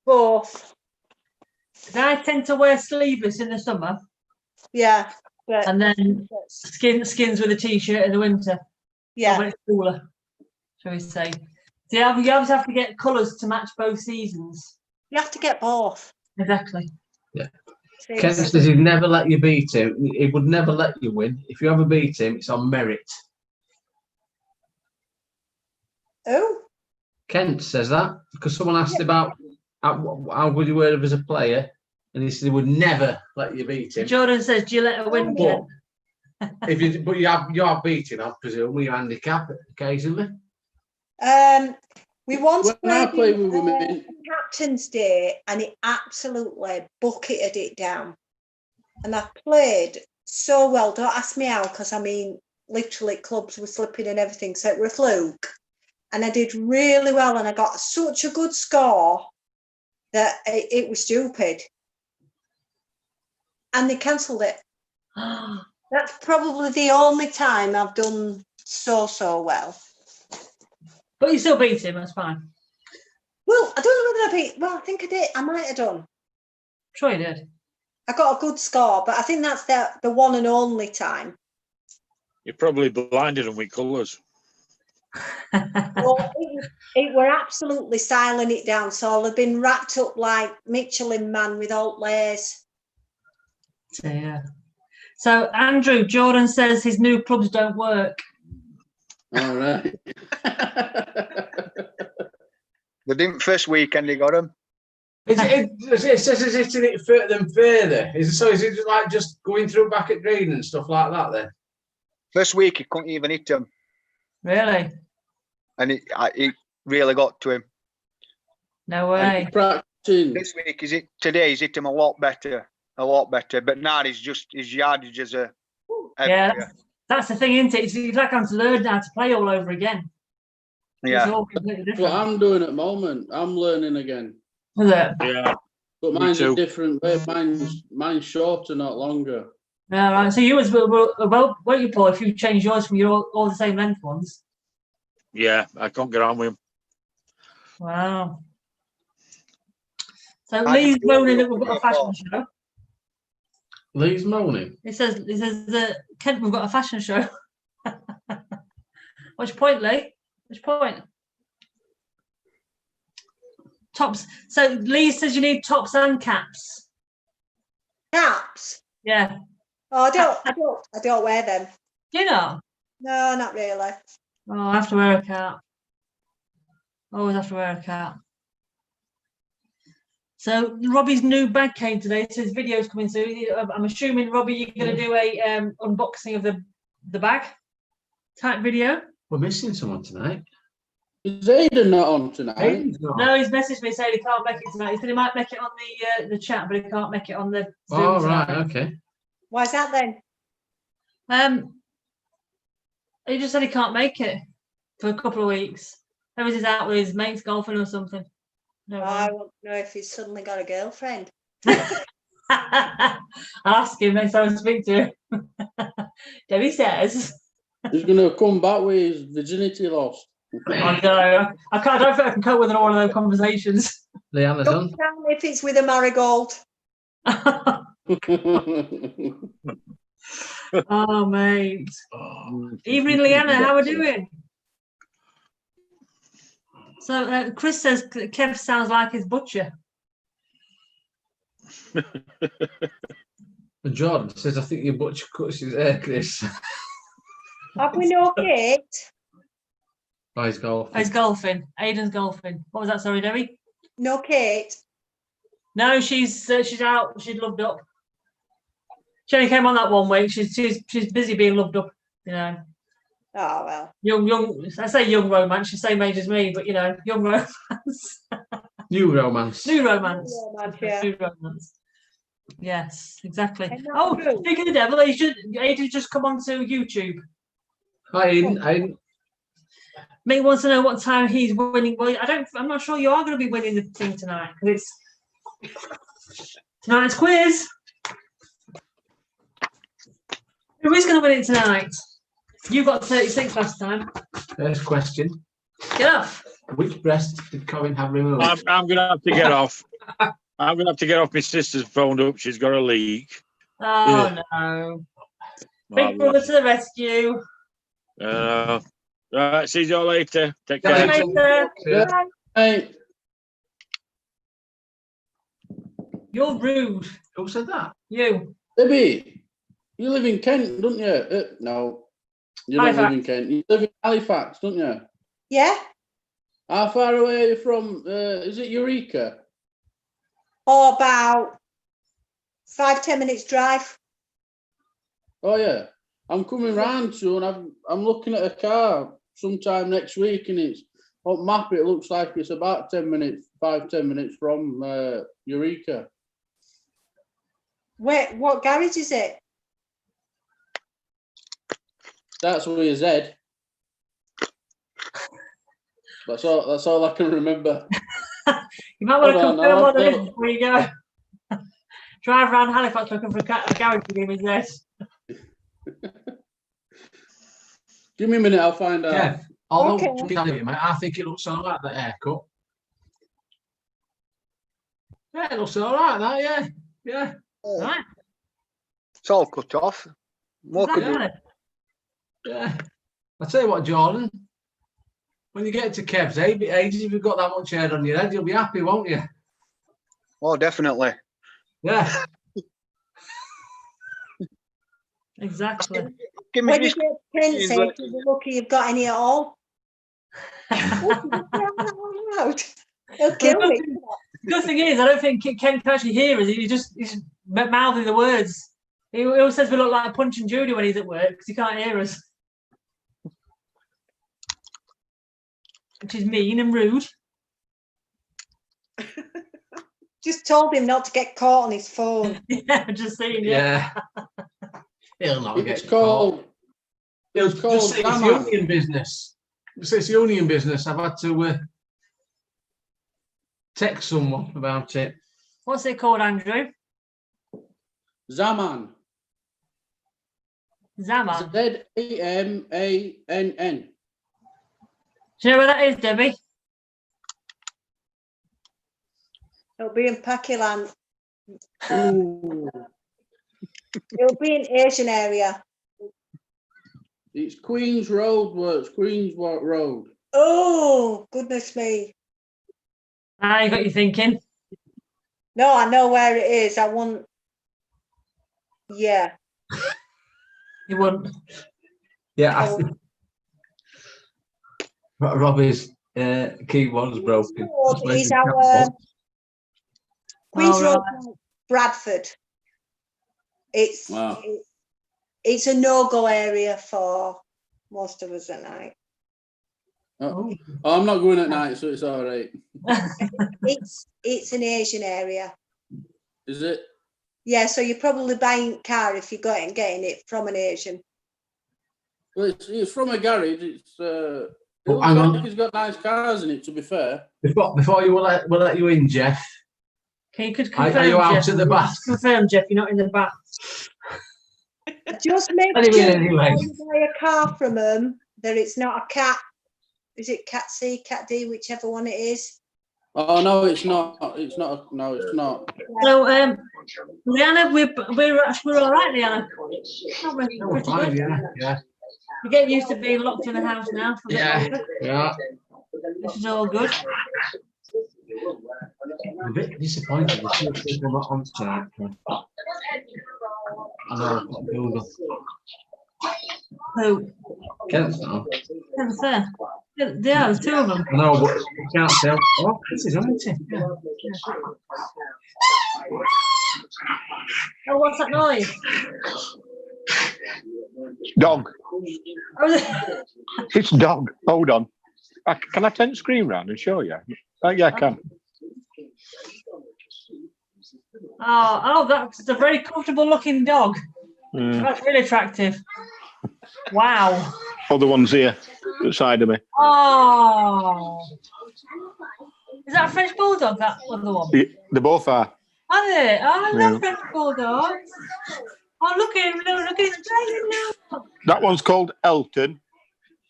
Both. 'Cause I tend to wear sleeveless in the summer Yeah. But and then skins with a t-shirt in the winter. Or yeah. when it's cooler, shall we say. So you always have to get colours to match both seasons. You have to get both. Exactly. Ken says he'd never let you beat him. He would never let you win. If you ever beat him, it's on merit. Oh. Kent says that because someone asked about how good you were as a player, and he said he would never let you beat him. Jordan says, do you let her win, Ken? If you have beaten, I presume, with your handicap occasionally. We once When I played play with women, Captain's Day and it absolutely bucketed it down. And I played so well. Don't ask me how, because I mean, literally clubs were slipping and everything. So it was a fluke. And I did really well and I got such a good score that it was stupid. And they cancelled it. That's probably the only time I've done so well. But you still beat him, that's fine. Well, I don't know whether I beat. Well, I think I did. I might have done. Sure you did. I got a good score, but I think that's the one and only time. You probably blinded them with colours. Well, it were absolutely styling it down, so I'll have been wrapped up like Michelin Man with alt layers. So, yeah. So Andrew, Jordan says his new clubs don't work. all right. They didn't first weekend, they got him. It says he's hitting it further and further. Is it like just going through back at green and stuff like that then? First week, he couldn't even hit him. Really? And it really got to him. No way. Practicing. This week, today, he's hit him a lot better. But now his yardages are Yeah, heavier. that's the thing, isn't it? It's like I'm to learn how to play all over again. It's Yeah. all completely That's what different. I'm doing at the moment. I'm learning again. Is it? Yeah. But Me mine's too. a different way. Mine's shorter, not longer. Yeah, right. So you as well, won't you, Paul, if you change yours from your all the same length ones? Yeah, I can't get on with him. Wow. So I Lee's can do moaning it that we've got a fashion show. Lee's moaning. He says Kent, we've got a fashion show. Which point, Lee? Which point? Tops. So Lee says you need tops and caps. Caps? Yeah. Oh, I don't wear them. Do you know? No, not really. Oh, I have to wear a cap. Always have to wear a cap. So Robbie's new bag came today. So his video's coming soon. I'm assuming, Robbie, you're going to do a unboxing of the bag type video. We're missing someone tonight. Is Aiden not on tonight? Aiden's not. No, he's messaged me saying he can't make it tonight. He said he might make it on the chat, but he can't make it on the Zoom Oh, right, tonight. okay. Why's that then? He just said he can't make it for a couple of weeks. Maybe he's out with his mates golfing or something. Don't I know. want to know if he's suddenly got a girlfriend. I'll ask him next time I speak to him. Debbie says. He's going to come back with his virginity lost. I know. I can't. I don't think I can cope with one of those conversations. Leanna's Don't on. tell me if it's with a marigold. Oh, mate. Evening, Leanna. How are we doing? So Chris says Kev sounds like his butcher. And Jordan says, I think your butcher cuts his hair, Chris. Have we no Kate? Oh, he's golfing. Oh, he's golfing. Aiden's golfing. What was that? Sorry, Debbie. No Kate. No, she's out. She's loved up. She only came on that 1 week. She's busy being loved up. You know. Oh well. Young. I say young romance. She's the same age as me, but you know, young romance. New romance. New romance. New romance, yeah. New romance. Yes, exactly. And that's Oh, true. speaking of the devil, Aiden's just come onto YouTube. Hi, Aidan. Mick wants to know what time he's winning. Well, I'm not sure you are going to be winning the thing tonight because it's tonight's quiz. Who is going to win it tonight? You got 36 last time. First question. Get off. Which breast did Colin have removed? I'm going to have to get off. I'm going to have to get off. My sister's phoned up. She's got a leak. Oh no! Big brother to the rescue. Right, see you all later. Take See you care. later. Yeah. Bye. Hey, You're rude. Who said that? You. Debbie, you live in Kent, don't you? No, you don't live Halifax. in Kent. You live in Halifax, don't you? Yeah. How far away are you from, is it Eureka? Or about 5-10 minutes drive. Oh, yeah. I'm coming round soon. I'm looking at a car sometime next week, and it's on map. It looks like it's about 10 minutes, 5-10 minutes from Eureka. Where? What garage is it? That's where his head. That's all I can remember. You might want to Hold on, confirm I'll what it is tell- before you go. Drive around Halifax looking for a garage to give his this. Give me a minute, I'll find out. Yeah. Although, Okay. to be honest with you, mate, I think it looks all right, that haircut. Yeah, it looks all right, that, yeah. Yeah. Right? It's all cut off. What could you? Exactly. Yeah. I'll tell you what, Jordan. When you get to Kev's age, if you've got that much hair on your head, you'll be happy, won't you? Oh, definitely. Yeah. Exactly. Give me When you this. get to Kent, say, but- you're lucky you've got any at all. He'll kill me. The good thing is, I don't think Ken can actually hear us. He's mouthing the words. He always says we look like Punch and Judy when he's at work because he can't hear us. Which is mean and rude. Just told him not to get caught on his phone. Yeah, I've just seen. Yeah. Yeah. He'll not It's get called, He'll it's called just say it's Zaman. union business. It's union business. I've had to text someone about it. What's it called, Andrew? Zaman. Zaman. Zamann. Do you know where that is, Debbie? It'll be in Pakilan. Ooh, It'll be in Asian area. it's Queen's Road, works. Queen's Road. Oh, goodness me. Ah, you got you thinking. No, I know where it is. I want. Yeah. You wouldn't. Yeah. I want- Robbie's keyboard's broken. Road Just is making our capital. Queen's Oh, Road, right. Bradford. It's Wow. it's a no-go area for most of us at night. Oh, I'm not going at night, so it's all right. It's an Asian area. Is it? Yeah, so you're probably buying a car if you got it and getting it from an Asian. Well, it's from a garage. It's it Oh, looks hang like on. it's got nice cars in it. To be fair, Before we'll let you in, Jeff. Okay, you could Are confirm. you out Jeff. at the bath? Confirm, Jeff. You're not in the bath. Just make Anyway, sure anyway. when you buy a car from them that it's not a cat Is it Cat C, Cat D, whichever one it is? Oh no, it's not. It's not. No, it's not. So, Leanna, we're all right, Leanna. Aren't we? Yeah, we're Pretty fine, good. yeah. We're getting used to being locked in the house now. For a bit Yeah, longer. yeah. This is all good. I'm a bit disappointed. There's still people not on tonight. I know, I've got Google. So, Kent's not on. that's fair. Yeah, there's two of them. I know, but you can't tell. Oh, this is empty. Yeah. Oh, what's that noise? Dog. Oh, It's dog. Hold on. Can I turn the screen round and show you? Yeah, I can. oh, that's a very comfortable looking dog. Mm. That's really attractive. Wow. Other one's here, beside of me. Oh. Is that a French bulldog, that other one? They both are. Are they? Oh, I love Yeah. French bulldogs. Oh, look at him, look, he's playing now. That one's called Elton,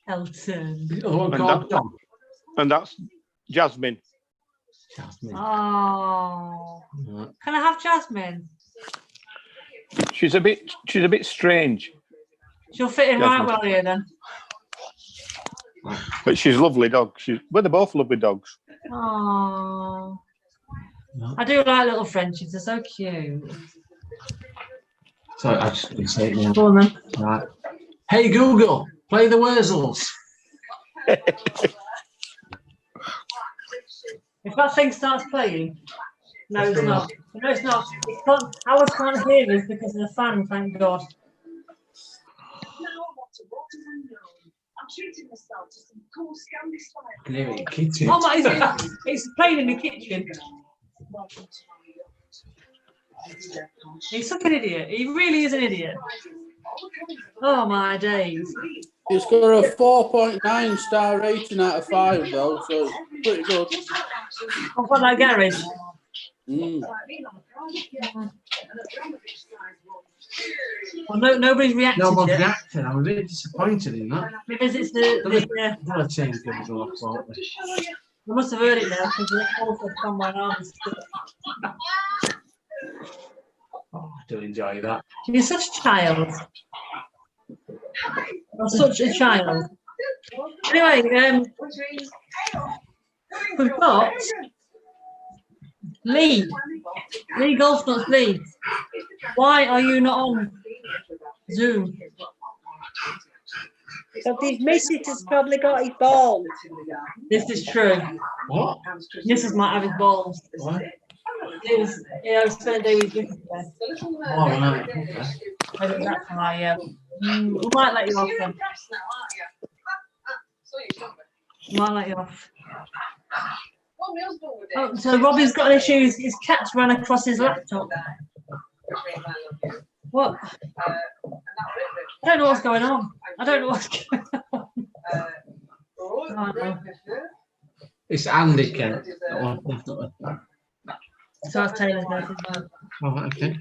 Elton. The other one And called that- John. and that's Jasmine. Jasmine. Oh. Right. Can I have Jasmine? She's a bit strange, She'll fit in right Jasmine. well here then. but she's a lovely dog. Well, they're both lovely dogs. Oh. No. I do like little Frenchies, they're so cute. So I just want to say it now. Go on then. Right. Hey Google, play the Wurzels. If that thing starts playing, no, it's not. No, it's not. It can't, ours can't hear us because of the fan, thank God. I can hear it in the kitchen. Oh my, it's playing in the kitchen. He's such an idiot. He really is an idiot. Oh my days. It's got a 4.9 star rating out of 5 though, so it's pretty good. I've got that garage. Mm. Well, nobody's reacted No one's yet. reacting. I'm a bit disappointed in that. Because it's the I've got to change Google off, won't we? I must have heard it now because the also from my arms. Oh, I do enjoy that. You're such a child. You're such a child. Anyway, we've got Lee. Lee Goldsnuts Lee. Why are you not on Zoom? But his missus has probably got his balls. This is true. What? Mrs. might have his balls. What? It was, I spent a day with Mrs. today. Oh, right. Okay. I think that's why, we might let you off then. We might let you off. Oh, so Robbie's got an issue. His cat's run across his laptop. What? I don't know what's going on. I don't know what's going on. Oh, no. It's Andy Kent. That one, definitely. So that's Taylor's note as well. Oh, right, okay.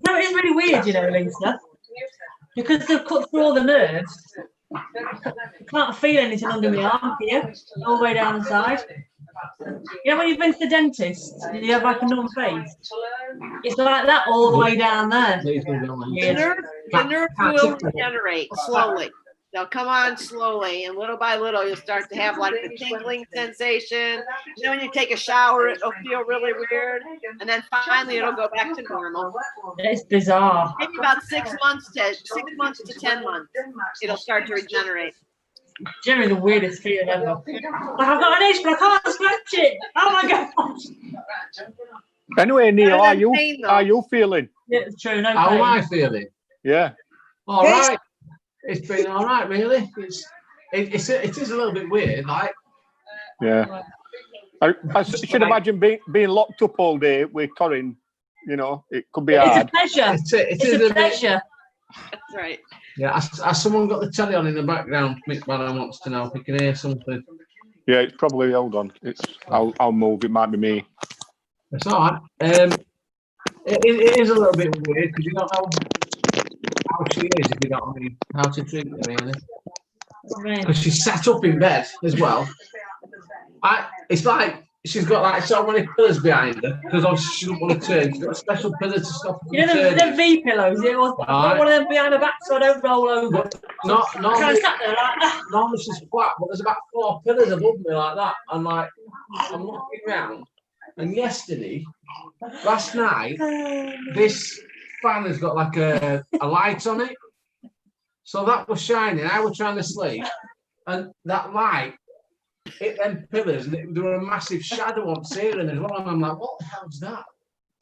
No, it is really weird, you know, Lisa. Because they've cut through all the nerves. I can't feel anything under my arm here, all the way down the side. You know when you've been to the dentist and you have like a numb face? It's like that all the way down there. Please don't go on. Yeah. The nerves will regenerate slowly. They'll come on slowly, and little by little, you'll start to have like the tingling sensation. You know, when you take a shower, it'll feel really weird, and then finally, it'll go back to normal. It's bizarre. Maybe about 6 months to 10 months, it'll start to regenerate. Generally the weirdest feeling ever. Like I've got an itch, but I can't scratch it. Oh my gosh. Anyway, Neil, Better how than pain, though. you feeling? Yeah, it's true. No How am pain. I feeling? Yeah. All Yes. right. It's been all right, really. It is a little bit weird, like. Yeah. I should imagine being locked up all day with Corinne. You know, it could be It's a hard. pleasure. It's It's a bit. pleasure. That's right. Yeah. Has someone got the telly on in the background? Mick Bannon wants to know if he can hear something. Yeah, it's probably, hold on. I'll move. It might be me. It's all right. It is a little bit weird because you don't know how she is if you don't know how to treat her, really. because she's sat up in bed as well. It's like she's got like so many pillars behind her because obviously she doesn't want to turn. She's got a special pillar to stop her You know turning. them V pillows. It was. I've got one of them behind my back so I don't roll over. But not I kind normally, of sat there like that. normally she's flat, but there's about 4 pillars above me like that. And like I'm looking around, and last night, this fan has got like a light on it. So that was shining. I was trying to sleep, and that light hit them pillars, and there were a massive shadow on ceiling as well. And I'm like, what the hell's that?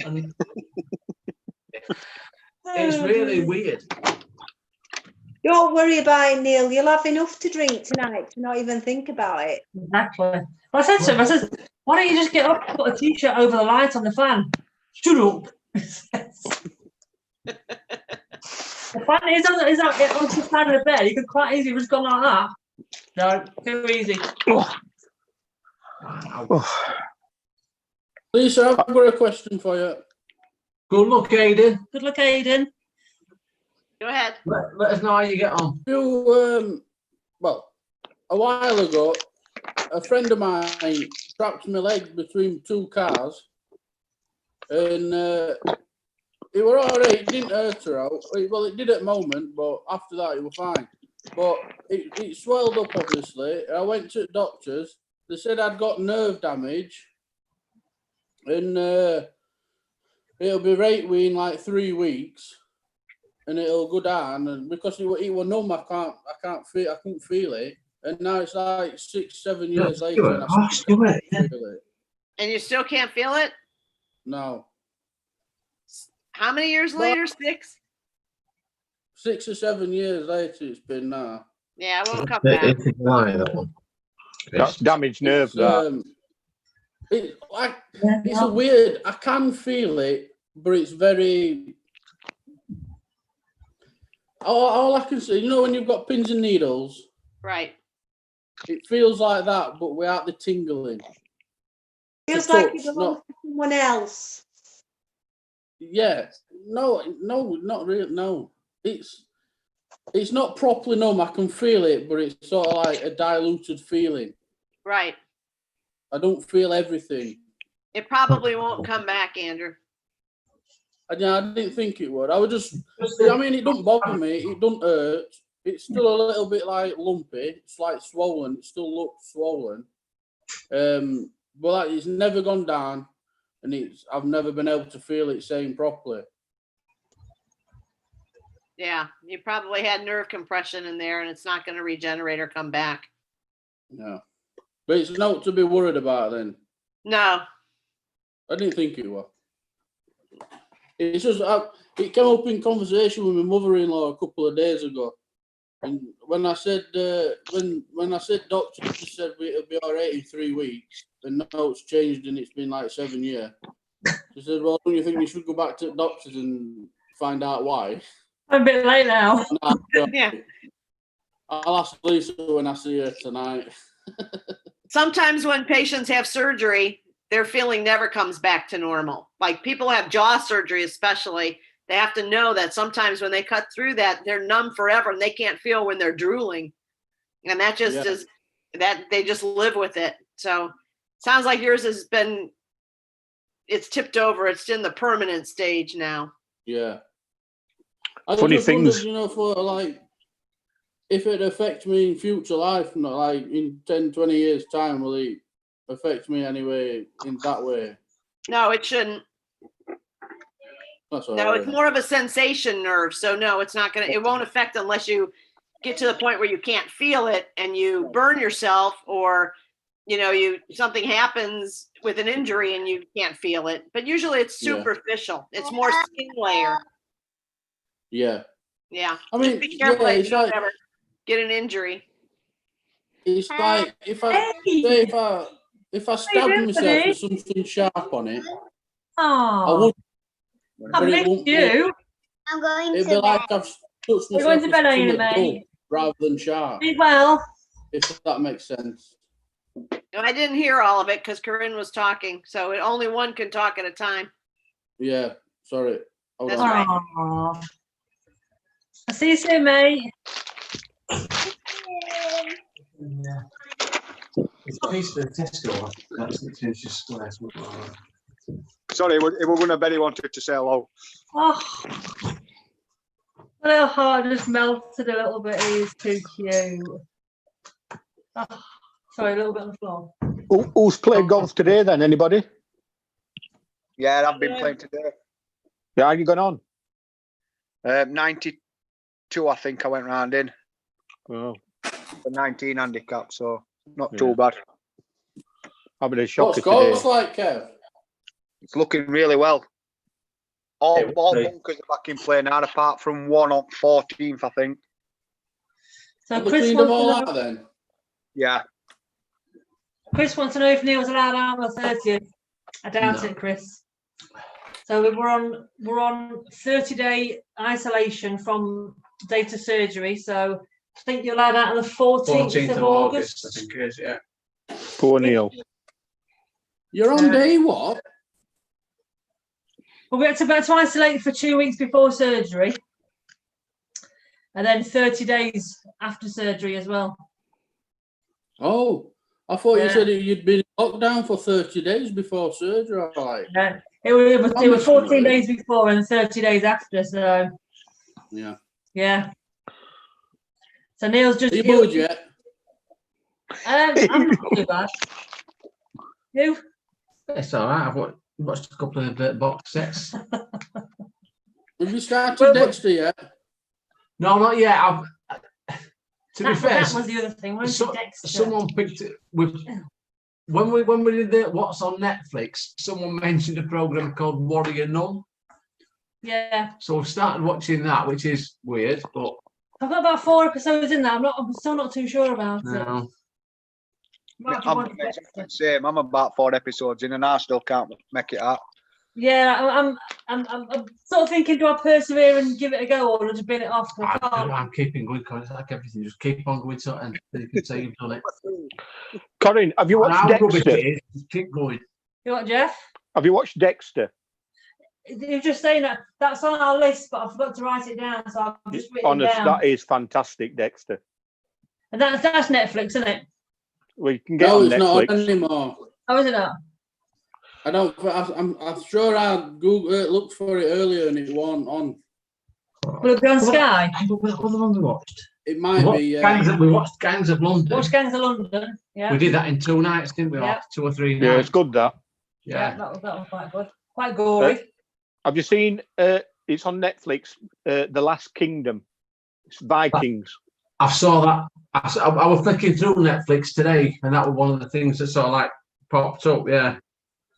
And it's really weird. Don't worry about it, Neil. You'll have enough to drink tonight to not even think about it. Exactly. Well, I said to him, I said, why don't you just get up and put a t-shirt over the light on the fan? Shut up. The fan is on the side of the bed. You could quite easily just go like that. No, too easy. Lisa, I've got a question for you. Good luck, Aidan. Good luck, Aidan. Go ahead. Let us know how you get on. Well, a while ago, a friend of mine trapped my leg between 2 cars, and it were all right. It didn't hurt her out. Well, it did at the moment, but after that, it was fine. But it swelled up, obviously. I went to the doctors. They said I'd got nerve damage, and it'll be right within like 3 weeks, and it'll go down. And because it was numb, I couldn't feel it. And now it's like 6-7 years later, and I still can't feel it. And you still can't feel it? No. How many years later? 6? 6 or 7 years later, it's been now. Yeah, it won't come back. That's damaged nerve. It's a weird. I can feel it, but it's very. All I can say, you know, when you've got pins and needles, Right. it feels like that, but without the tingling. Feels The like touch, you belong to someone else. Yeah, no, not really. No, it's not properly numb. I can feel it, but it's sort of like a diluted feeling. Right. I don't feel everything. It probably won't come back, Andrew. I didn't think it would. I would just. I mean, it don't bother me. It don't hurt. It's still a little bit like lumpy. It's like swollen. It still looks swollen. But like, it's never gone down, and I've never been able to feel it saying properly. Yeah, you probably had nerve compression in there, and it's not going to regenerate or come back. Yeah, but it's not to be worried about then. No. I didn't think it was. It's just it came up in conversation with my mother-in-law a couple of days ago, and when I said when I said doctor just said it'll be all right in 3 weeks, and now it's changed and it's been like 7 years. She said, "Well, don't you think you should go back to the doctors and find out why?" I'm a bit late now. Yeah. I'll ask Lisa when I see her tonight. Sometimes when patients have surgery, their feeling never comes back to normal. Like people have jaw surgery, especially, they have to know that sometimes when they cut through that, they're numb forever and they can't feel when they're drooling. And that just is that they just live with it. So sounds like yours has been, it's tipped over. It's in the permanent stage now. Yeah. I Funny just things. wondered, you know, for like, if it affects me in future life, not like in 10, 20 years time, will it affect me anyway in that way? No, it shouldn't. That's all No, right. it's more of a sensation nerve. So no, it's not going to, it won't affect unless you get to the point where you can't feel it and you burn yourself, or, you know, something happens with an injury and you can't feel it. But usually it's superficial. It's more skin layer. Yeah. Yeah. I mean, just be careful that it's you don't like, ever get an injury. it's like if I stabbed myself with something sharp on it, I Oh, would. I But it missed won't be. you. I'm going It'd be like I've touched We're going myself to with bed, are you, something dull mate? rather than sharp. Sleep well. If that makes sense. No, I didn't hear all of it because Corinne was talking. So only one can talk at a time. Yeah. Sorry. Hold That's on. right. Aw. I'll see you soon, mate. It's a piece of the Tesco. That's 6 inches square. Sorry, it was one of Betty wanted to say hello. Oh, my little heart just melted a little bit. He's too cute. Oh, sorry, a little bit on the floor. Who's played golf today then? Anybody? Yeah, I've been playing today. Yeah, how you gone on? 92, I think I went round in. Oh, The 19 handicap, so not too bad. I've been a shocker What's golf today. like, Kev? It's looking really well. All It will be. bunkers are back in play now, apart from one on 14th, I think. So Have they Chris cleaned them wants, all to out know, then? Yeah. Chris wants to know if Neil's allowed out on the 30th. I doubt No. it, Chris. So we're on 30-day isolation from date of surgery. So I think you're allowed out on the 14th of August. I think it is, yeah. Poor Neil. You're on day what? Well, we had to isolate for 2 weeks before surgery, and then 30 days after surgery as well. Oh, I thought Yeah. you said you'd been in lockdown for 30 days before surgery. Right. Yeah, it was 14 days before and 30 days after. So Yeah. yeah. So Neil's just. Are you bored yet? I'm not too bad. You? It's all right. I've watched a couple of box sets. Have you started Well, Dexter yet? No, not yet. To be fair, that was the other thing. so- someone picked it with when we did the what's on Netflix. Someone mentioned a program called Warrior Nun, Yeah, so we started watching that, which is weird, but I've got about 4 episodes in there. I'm still not too sure about it. no. Might have to I'm watch it. the same. I'm about 4 episodes in, and I still can't make it out. Yeah, I'm sort of thinking, do I persevere and give it a go, or just bin it off? I can't. I'm keeping good because it's like everything. Just keep on going, so and you can say you've done it. Corinne, have you And watched how rubbish Dexter? it is, just keep going. You know what, Jeff? Have you watched Dexter? You're just saying that's on our list, but I forgot to write it down, so I've just written it Honest, down. that is fantastic, Dexter. And that's Netflix, isn't it? Well, you can get No, on it's not Netflix. on anymore. Oh, is it not? I don't. I'm sure I Google looked for it earlier and it wasn't on. Will it be on Sky? What the one we watched? It might be. We watched Gangs of London. Watch Gangs of London. Yeah. We did that in 2 nights, didn't we? Yeah. Or 2 or 3 Yeah, nights. it's good that. Yeah, that was quite good. Quite gory. Have you seen? It's on Netflix. The Last Kingdom. It's Vikings. I saw that. I was flicking through Netflix today, and that was one of the things that sort of like popped up. Yeah.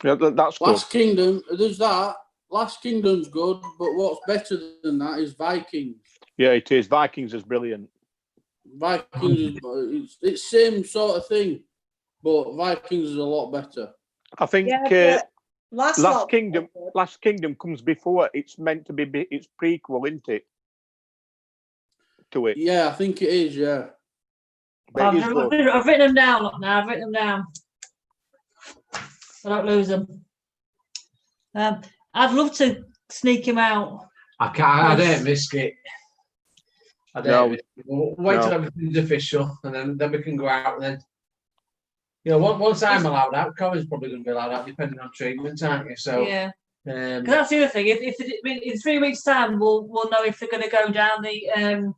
Yeah, that's good. Last Kingdom. There's that. Last Kingdom's good, but what's better than that is Vikings. Yeah, it is. Vikings is brilliant. Vikings. It's same sort of thing, but Vikings is a lot better. I think Yeah, but Last Kingdom comes before. It's meant to be. It's prequel, isn't it? To it. Yeah, I think it is. Yeah. But it is good. I've written them down. Look now, I've written them down. So I don't lose them. I'd love to sneak him out. I can't. I don't risk it. I don't. No. We'll wait till No. everything's official, and then we can go out. And then, once I'm allowed out, Colin's probably going to be allowed out, depending on treatment, aren't you? So, Yeah. um, 'Cause that's the other thing. If in 3 weeks' time, we'll know if they're going to go down the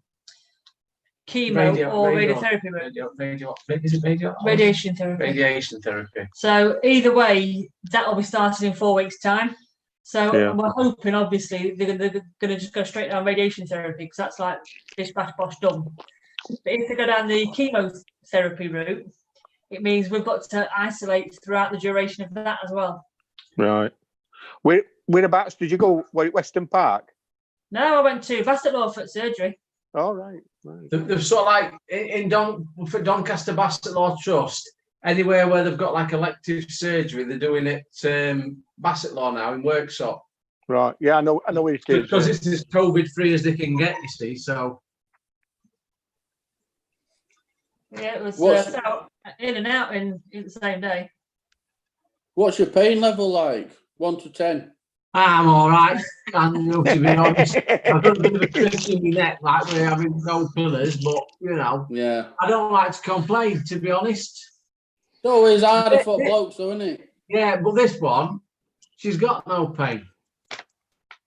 chemo or radiotherapy route. Is it radio? Radiation therapy. Radiation therapy. So either way, that'll be started in 4 weeks' time. So Yeah. we're hoping, obviously, they're going to just go straight down radiation therapy because that's like bish bash bosh done. But if they go down the chemotherapy route, it means we've got to isolate throughout the duration of that as well. Right. Whereabouts did you go? Western Park? No, I went to Bassett Law for surgery. All right. They've sort of like for Doncaster Bassett Law Trust, anywhere where they've got like elective surgery, they're doing it Bassett Law now in Worksop. Right. Yeah, I know where it is. Because it's as COVID-free as they can get, you see. So Yeah, it was What's- in and out in the same day. What's your pain level like? 1 to 10. I'm all right. And to be honest, I've got a bit of a twist in my neck, like we're having no pillars, but Yeah. I don't like to complain, to be honest. It's always harder for blokes, though, isn't it? Yeah, but this one, she's got no pain.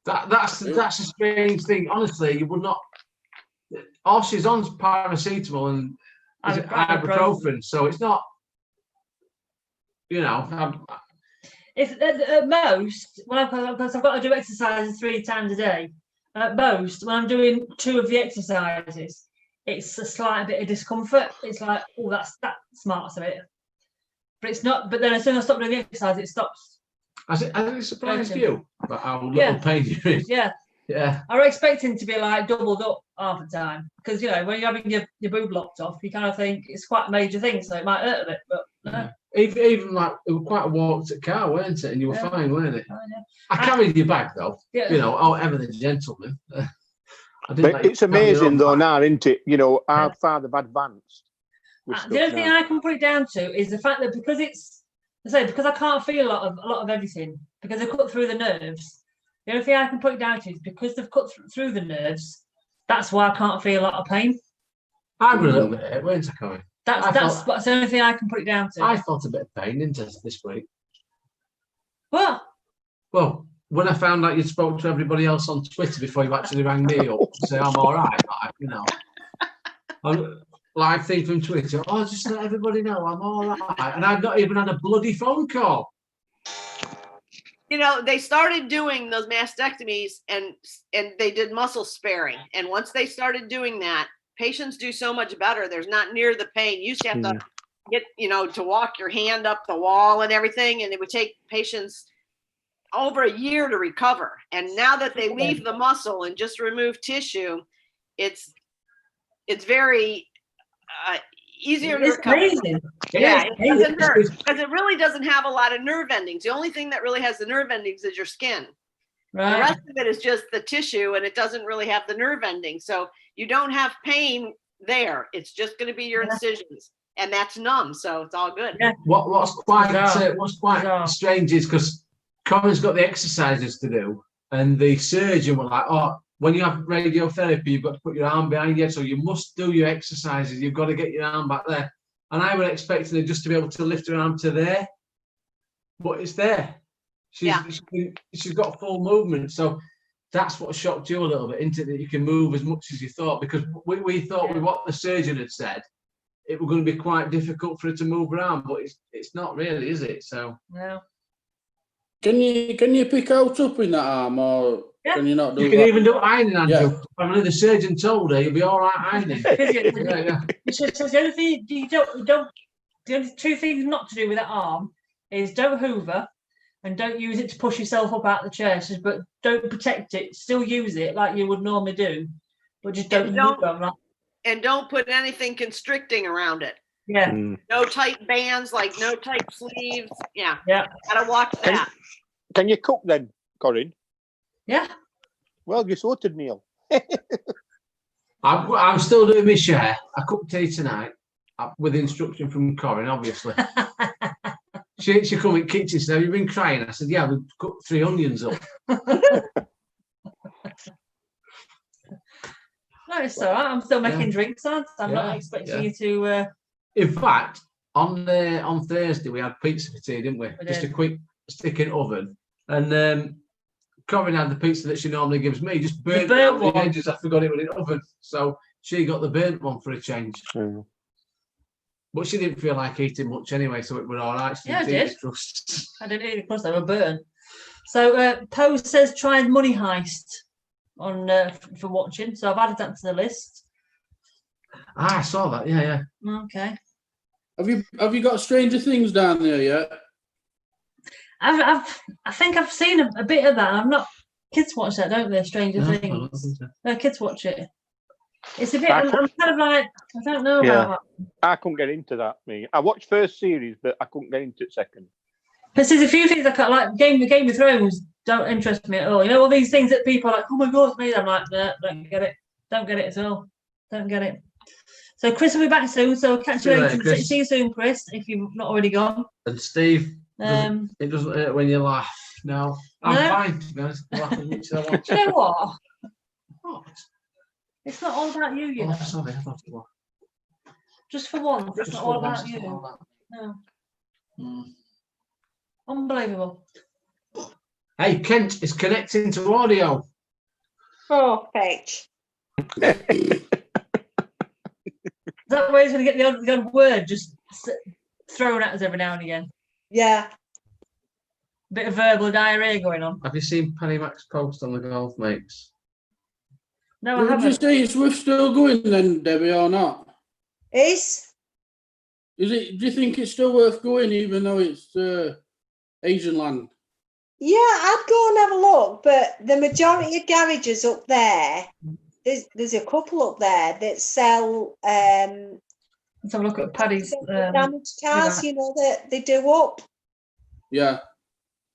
That's a strange thing. Honestly, you would not. All she's on is paracetamol and ibuprofen, so it's not. You know, If at most, because I've got to do exercises 3 times a day. At most, when I'm doing 2 of the exercises, it's a slight bit of discomfort. It's like, oh, that's smart of it. But it's not. But then as soon as I stop doing the exercise, it stops. Has it surprised you about how little pain you're in? Yeah. Yeah. I was expecting to be like doubled up half the time because when you're having your boob locked off, you kind of think it's quite a major thing, so it might hurt a bit. But no. Even like it was quite a walk to the car, weren't it? And you were fine, weren't it? Oh, yeah. I carried your bag though. Yeah. You know, ever the gentleman. But it's amazing though now, isn't it? You know, how far they've advanced. The only thing I can put it down to is the fact that because because I can't feel a lot of everything because they cut through the nerves. The only thing I can put it down to is because they've cut through the nerves. That's why I can't feel a lot of pain. I was a little bit, weren't I, Corey? That's the only thing I can put it down to. I felt a bit of pain, didn't I, this week? What? Well, when I found out you spoke to everybody else on Twitter before you actually rang me up to say I'm all right, like, you know. Live thing from Twitter. Oh, just let everybody know I'm all right. And I've not even had a bloody phone call. You know, they started doing those mastectomies and they did muscle sparing. And once they started doing that, patients do so much better. There's not near the pain. You used to have to get, to walk your hand up the wall and everything. And it would take patients over a year to recover. And now that they leave the muscle and just remove tissue, it's very easier to recover. Amazing. Yeah, it doesn't hurt because it really doesn't have a lot of nerve endings. The only thing that really has the nerve endings is your skin. Right. The rest of it is just the tissue, and it doesn't really have the nerve endings. So you don't have pain there. It's just going to be your incisions, and that's numb. So it's all good. Yeah. What's quite strange is because Corin's got the exercises to do, and the surgeon was like, "Oh, when you have radiotherapy, you've got to put your arm behind you, so you must do your exercises. You've got to get your arm back there." And I was expecting her just to be able to lift her arm to there, but it's there. She's got full movement, so that's what shocked you a little bit, isn't it? That you can move as much as you thought, because we thought with what the surgeon had said, it was going to be quite difficult for her to move around, but it's not really, is it? So no. Can you pick out up in that arm, or can you not do? You can that? even do ironing, Andrew. I mean, the surgeon told her you'll be all right ironing. So the only thing the only 2 things not to do with that arm is don't hoover and don't use it to push yourself up out the chair. But don't protect it. Still use it like you would normally do, but just don't hoover. And don't put anything constricting around it. Yeah. No tight bands, like no tight sleeves. Yeah. Yeah. Gotta watch that. Can you cook then, Corinne? Yeah. Well, you sorted, Neil. I'm still doing my share. I cooked tea tonight with instruction from Corinne, obviously. she come in the kitchen and said, "Have you been crying?" I said, "Yeah, we cooked 3 onions up." No, it's all right. I'm still making drinks, aren't I? I'm not expecting you to. In fact, on Thursday we had pizza for tea, didn't we? Just a quick stick in oven, and Corinne had the pizza that she normally gives me, just burnt the edges. I forgot it was in oven, so she got the burnt one for a change. But she didn't feel like eating much anyway, so it was all right. I did. I didn't eat the crust; they were burnt. So Poe says try Money Heist on for watching. So I've added that to the list. I saw that. Yeah. Okay. Have you got Stranger Things down there yet? I think I've seen a bit of that. I'm not. Kids watch that, don't they? Stranger Things. No, kids watch it. It's a bit. I'm kind of like I don't know about that. I couldn't get into that. Me, I watched first series, but I couldn't get into it second. But there's a few things I can't like. Game of Thrones don't interest me at all. You know all these things that people are like, oh my god, it's me. I'm like, nah, don't get it. Don't get it at all. Don't get it. So Chris will be back soon. So catch you later. See you soon, Chris. If you've not already gone. And Steve, it doesn't hurt when you laugh. No, I'm fine. To be honest, laugh as much as I want. Do you know what? What? It's not all about you, know. Sorry, I thought it was. Just for once, it's not all about you. No. Unbelievable. Hey, Kent is connecting to audio. Oh, fetch. Is that where he's going to get the odd word just thrown at us every now and again? Yeah. Bit of verbal diarrhea going on. Have you seen Penny Mac's post on the golf mates? No, I Would you haven't. say it's worth still going then, Debbie, or not? Is? Do you think it's still worth going even though it's Asian land? Yeah, I'd go and have a look, but the majority of garages up there, there's a couple up there that sell Let's have a look at Paddy's. damaged cars, you know, that they do up Yeah.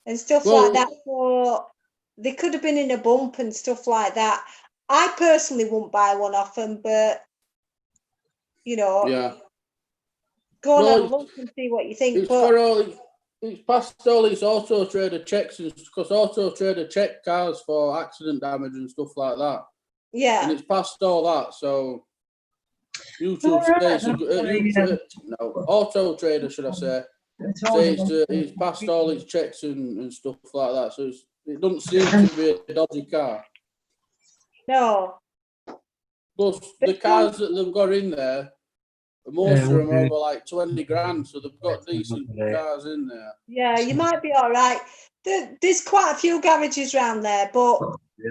and stuff like that. So they could have been in a bump and stuff like that. I personally wouldn't buy one off them, but you know, Yeah. go and have a look and see what you think. It's for all. It's past all its auto trader checks, because auto trader check cars for accident damage and stuff like that. Yeah. And it's past all that, so YouTube says auto trader, should I say? It's past all its checks and stuff like that. So it doesn't seem to be a dodgy car. No. Plus the cars that they've got in there, most of them are over like 20 grand, so they've got decent cars in there. Yeah, you might be all right. There's quite a few garages around there, but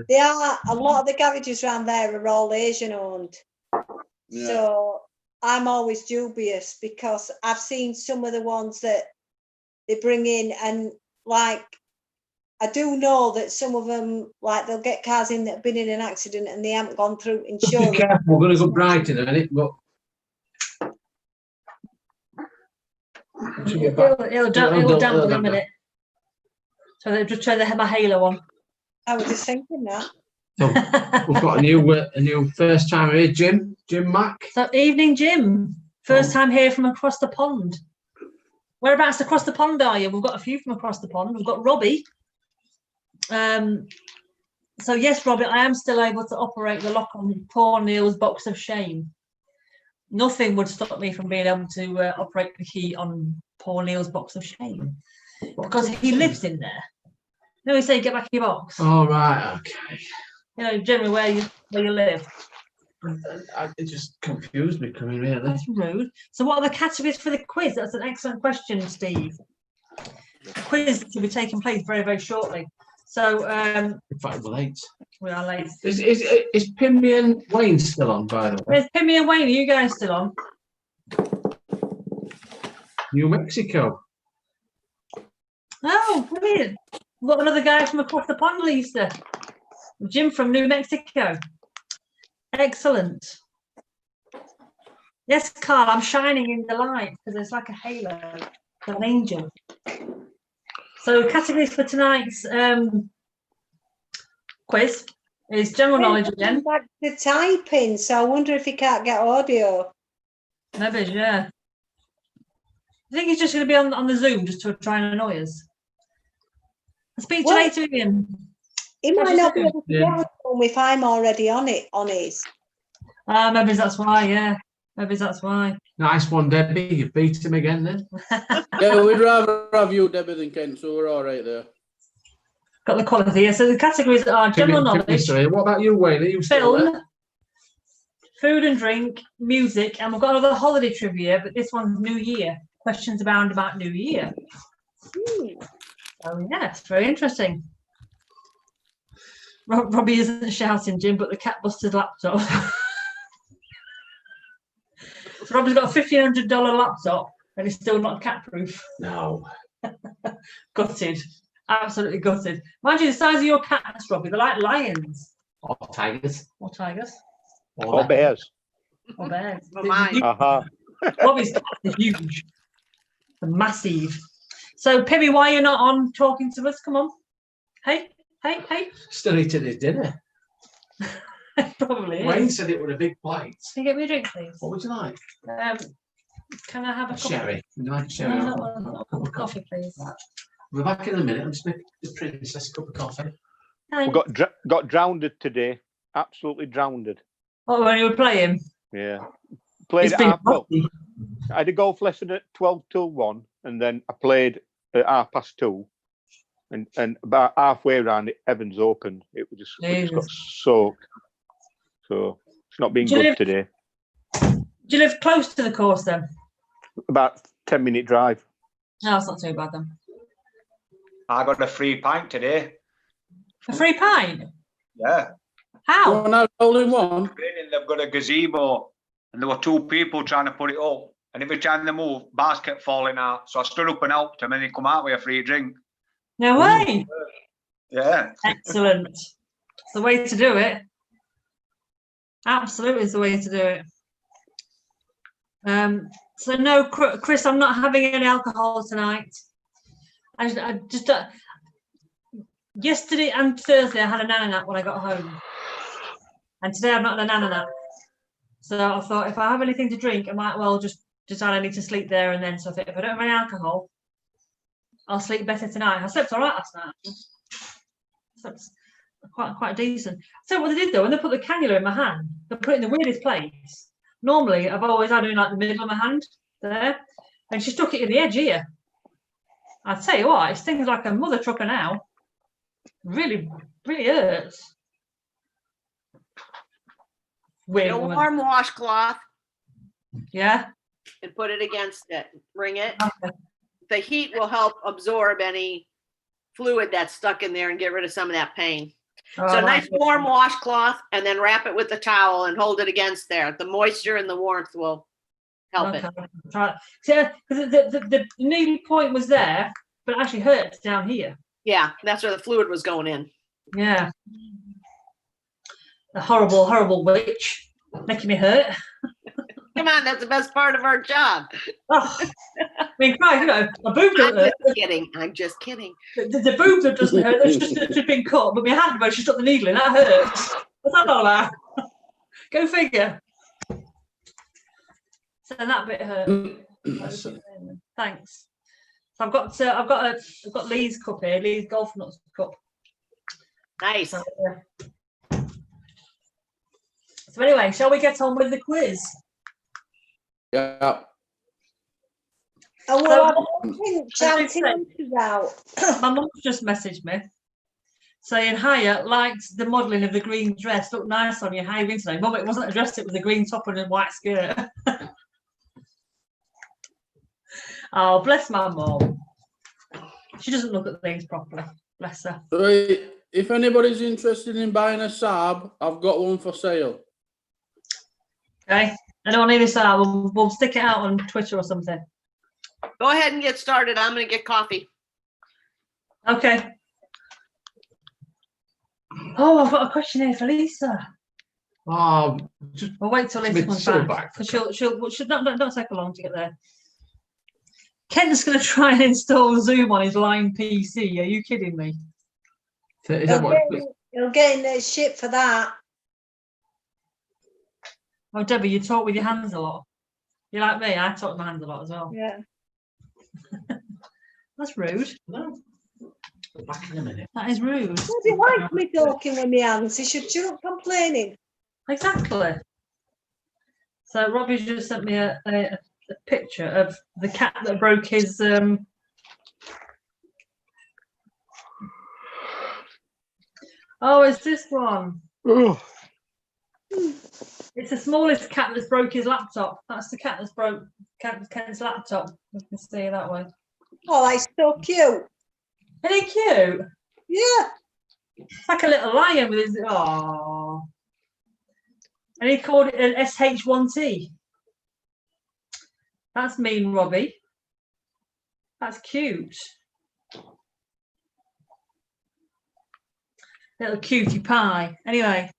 a lot of the garages around there are all Asian owned. Yeah. So I'm always dubious because I've seen some of the ones that they bring in, and like I do know that some of them, like they'll get cars in that have been in an accident and they haven't gone through insurance. Be careful, we're going to go Brighton in a minute, but it'll dampen in a minute. So they'll just try to have my halo on. I was just thinking that. So we've got a new first time here, Jim Mack. So evening, Jim. First time here from across the pond. Whereabouts across the pond are you? We've got a few from across the pond. We've got Robbie. So yes, Robbie, I am still able to operate the lock on poor Neil's box of shame. Nothing would stop me from being able to operate the key on poor Neil's box of shame because he lives in there. No, we say get back in your box. Oh right, okay. You know, generally where you live. It just confused me coming really. That's rude. So what are the categories for the quiz? That's an excellent question, Steve. The quiz will be taking place very, very shortly. So in fact, we're late. We are late. Is Pimmy and Wayne still on, by the way? Is Pimmy and Wayne, are you guys still on? New Mexico. Oh, brilliant. We've got another guy from across the pond, Lisa. Jim from New Mexico. Excellent. Yes, Carl, I'm shining in the light because it's like a halo, an angel. So categories for tonight's quiz is general knowledge again. Back to typing, so I wonder if he can't get audio. Maybe, yeah. I think he's just going to be on the Zoom just to try and annoy us. I'll speak to you later, Ian. He might not be able to get home if I'm already on his. Maybe that's why, yeah. Maybe that's why. Nice one, Debbie. You beat him again then. Yeah, we'd rather have you, Debbie, than Kent, so we're all right there. Got the quality here. So the categories are general knowledge. What about you, Wayne? Are you film, food and drink, music, and we've got another holiday trivia, but this one's New Year. Questions about New Year. So yeah, it's very interesting. Robbie isn't shouting, Jim, but the cat busted laptop. So Robbie's got a $1,500 laptop and it's still not cat proof. No. Gutted. Absolutely gutted. Mind you, the size of your cats, Robbie, they're like lions. Or tigers. Or tigers. Or bears. Or bears. Robbie's cats are huge. They're massive. So, Pimmy, why are you not on talking to us? Come on. Hey. Still eating his dinner. Probably is. Wayne said it was a big plate. Can you get me a drink, please? What would you like? Can I have a sherry? Would you like a sherry? A cup of coffee, please. Right. We're back in a minute. I'm just making the princess a cup of coffee. We got drowned today. Absolutely drowned. Oh, when you were playing? Yeah. Played at half. I had a golf lesson at 12 till 1, and then I played at 2:30, and about halfway around it, Evans opened. We just got soaked. So it's not been good today. Do you live close to the course then? About 10-minute drive. No, it's not too bad then. I got a free pint today. A free pint? Yeah. How? Only one. They've got a gazebo, and there were 2 people trying to put it up. And every time they moved, bars kept falling out. So I stood up and helped them, and they come out with a free drink. No way. Yeah. Excellent. It's the way to do it. Absolutely, is the way to do it. So no, Chris, I'm not having any alcohol tonight. I just yesterday and Thursday I had a nana nap when I got home, and today I'm not had a nana nap. So I thought if I have anything to drink, I might well just decide I need to sleep there and then. So if I don't have any alcohol, I'll sleep better tonight. I slept all right last night. Slept quite decent. So what they did though, when they put the cannula in my hand, they put it in the weirdest place. Normally, I've always had it in like the middle of my hand there, and she stuck it in the edge here. I tell you what, it stings like a mother trucker now. Really, really hurts. Weird. Get a woman. warm washcloth Yeah. and put it against it. Wring it. Okay. The heat will help absorb any fluid that's stuck in there and get rid of some of that pain. Oh, So a right. nice warm washcloth, and then wrap it with the towel and hold it against there. The moisture and the warmth will help it. Try it. So, the needle point was there, but it actually hurts down here. Yeah, that's where the fluid was going in. Yeah. The horrible witch making me hurt. Come on, that's the best part of our job. Oh, I mean, Christ, you know, my boobs don't hurt. I'm just kidding. The boobs that doesn't hurt. They've just been cut, but my hand, when she stuck the needle in, that hurts. What's that all about? Go figure. So that bit hurt. Thanks. So I've got Lee's cup here, Lee's golf nuts cup. Nice. So anyway, shall we get on with the quiz? Yeah. Oh, well, I'm shouting out. My mum's just messaged me saying, hiya, liked the modelling of the green dress. Looked nice on you. How you been today? Mum, it wasn't a dress, it was a green top and a white skirt. Oh, bless my mum. She doesn't look at things properly. Bless her. So if anybody's interested in buying a Saab, I've got one for sale. Okay. Anyone need a Saab? We'll stick it out on Twitter or something. Go ahead and get started. I'm going to get coffee. Okay. Oh, I've got a question here for Lisa. Oh, We'll wait till Lisa Smith comes still back. back. She'll don't take her long to get there. Ken's going to try and install Zoom on his line PC. Are you kidding me? Is that what? You'll get in their shit for that. Oh, Debbie, you talk with your hands a lot. You like me? I talk with my hands a lot as well. Yeah. That's rude. No. Back in a minute. That is rude. Nobody likes me talking with my hands. He should shut up complaining. Exactly. So Robbie just sent me a picture of the cat that broke his Oh, it's this one. It's the smallest cat that's broke his laptop. That's the cat that's broke Ken's laptop. You can see it that way. Oh, that's so cute. Isn't he cute? Yeah. It's like a little lion with his oh. And he called it an SH1T. That's mean, Robbie. That's cute. Little cutie pie. Anyway.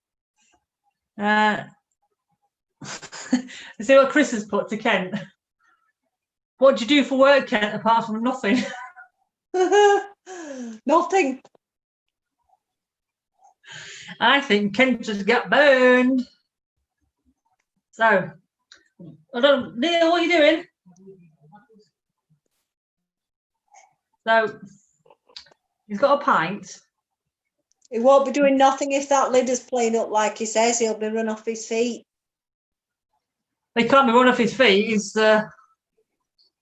See what Chris has put to Kent. What do you do for work, Kent, apart from nothing? Nothing. I think Kent just got burned. So, Neil, what are you doing? So, he's got a pint. He won't be doing nothing if that lid is playing up like he says. He'll be run off his feet. He can't be run off his feet. He's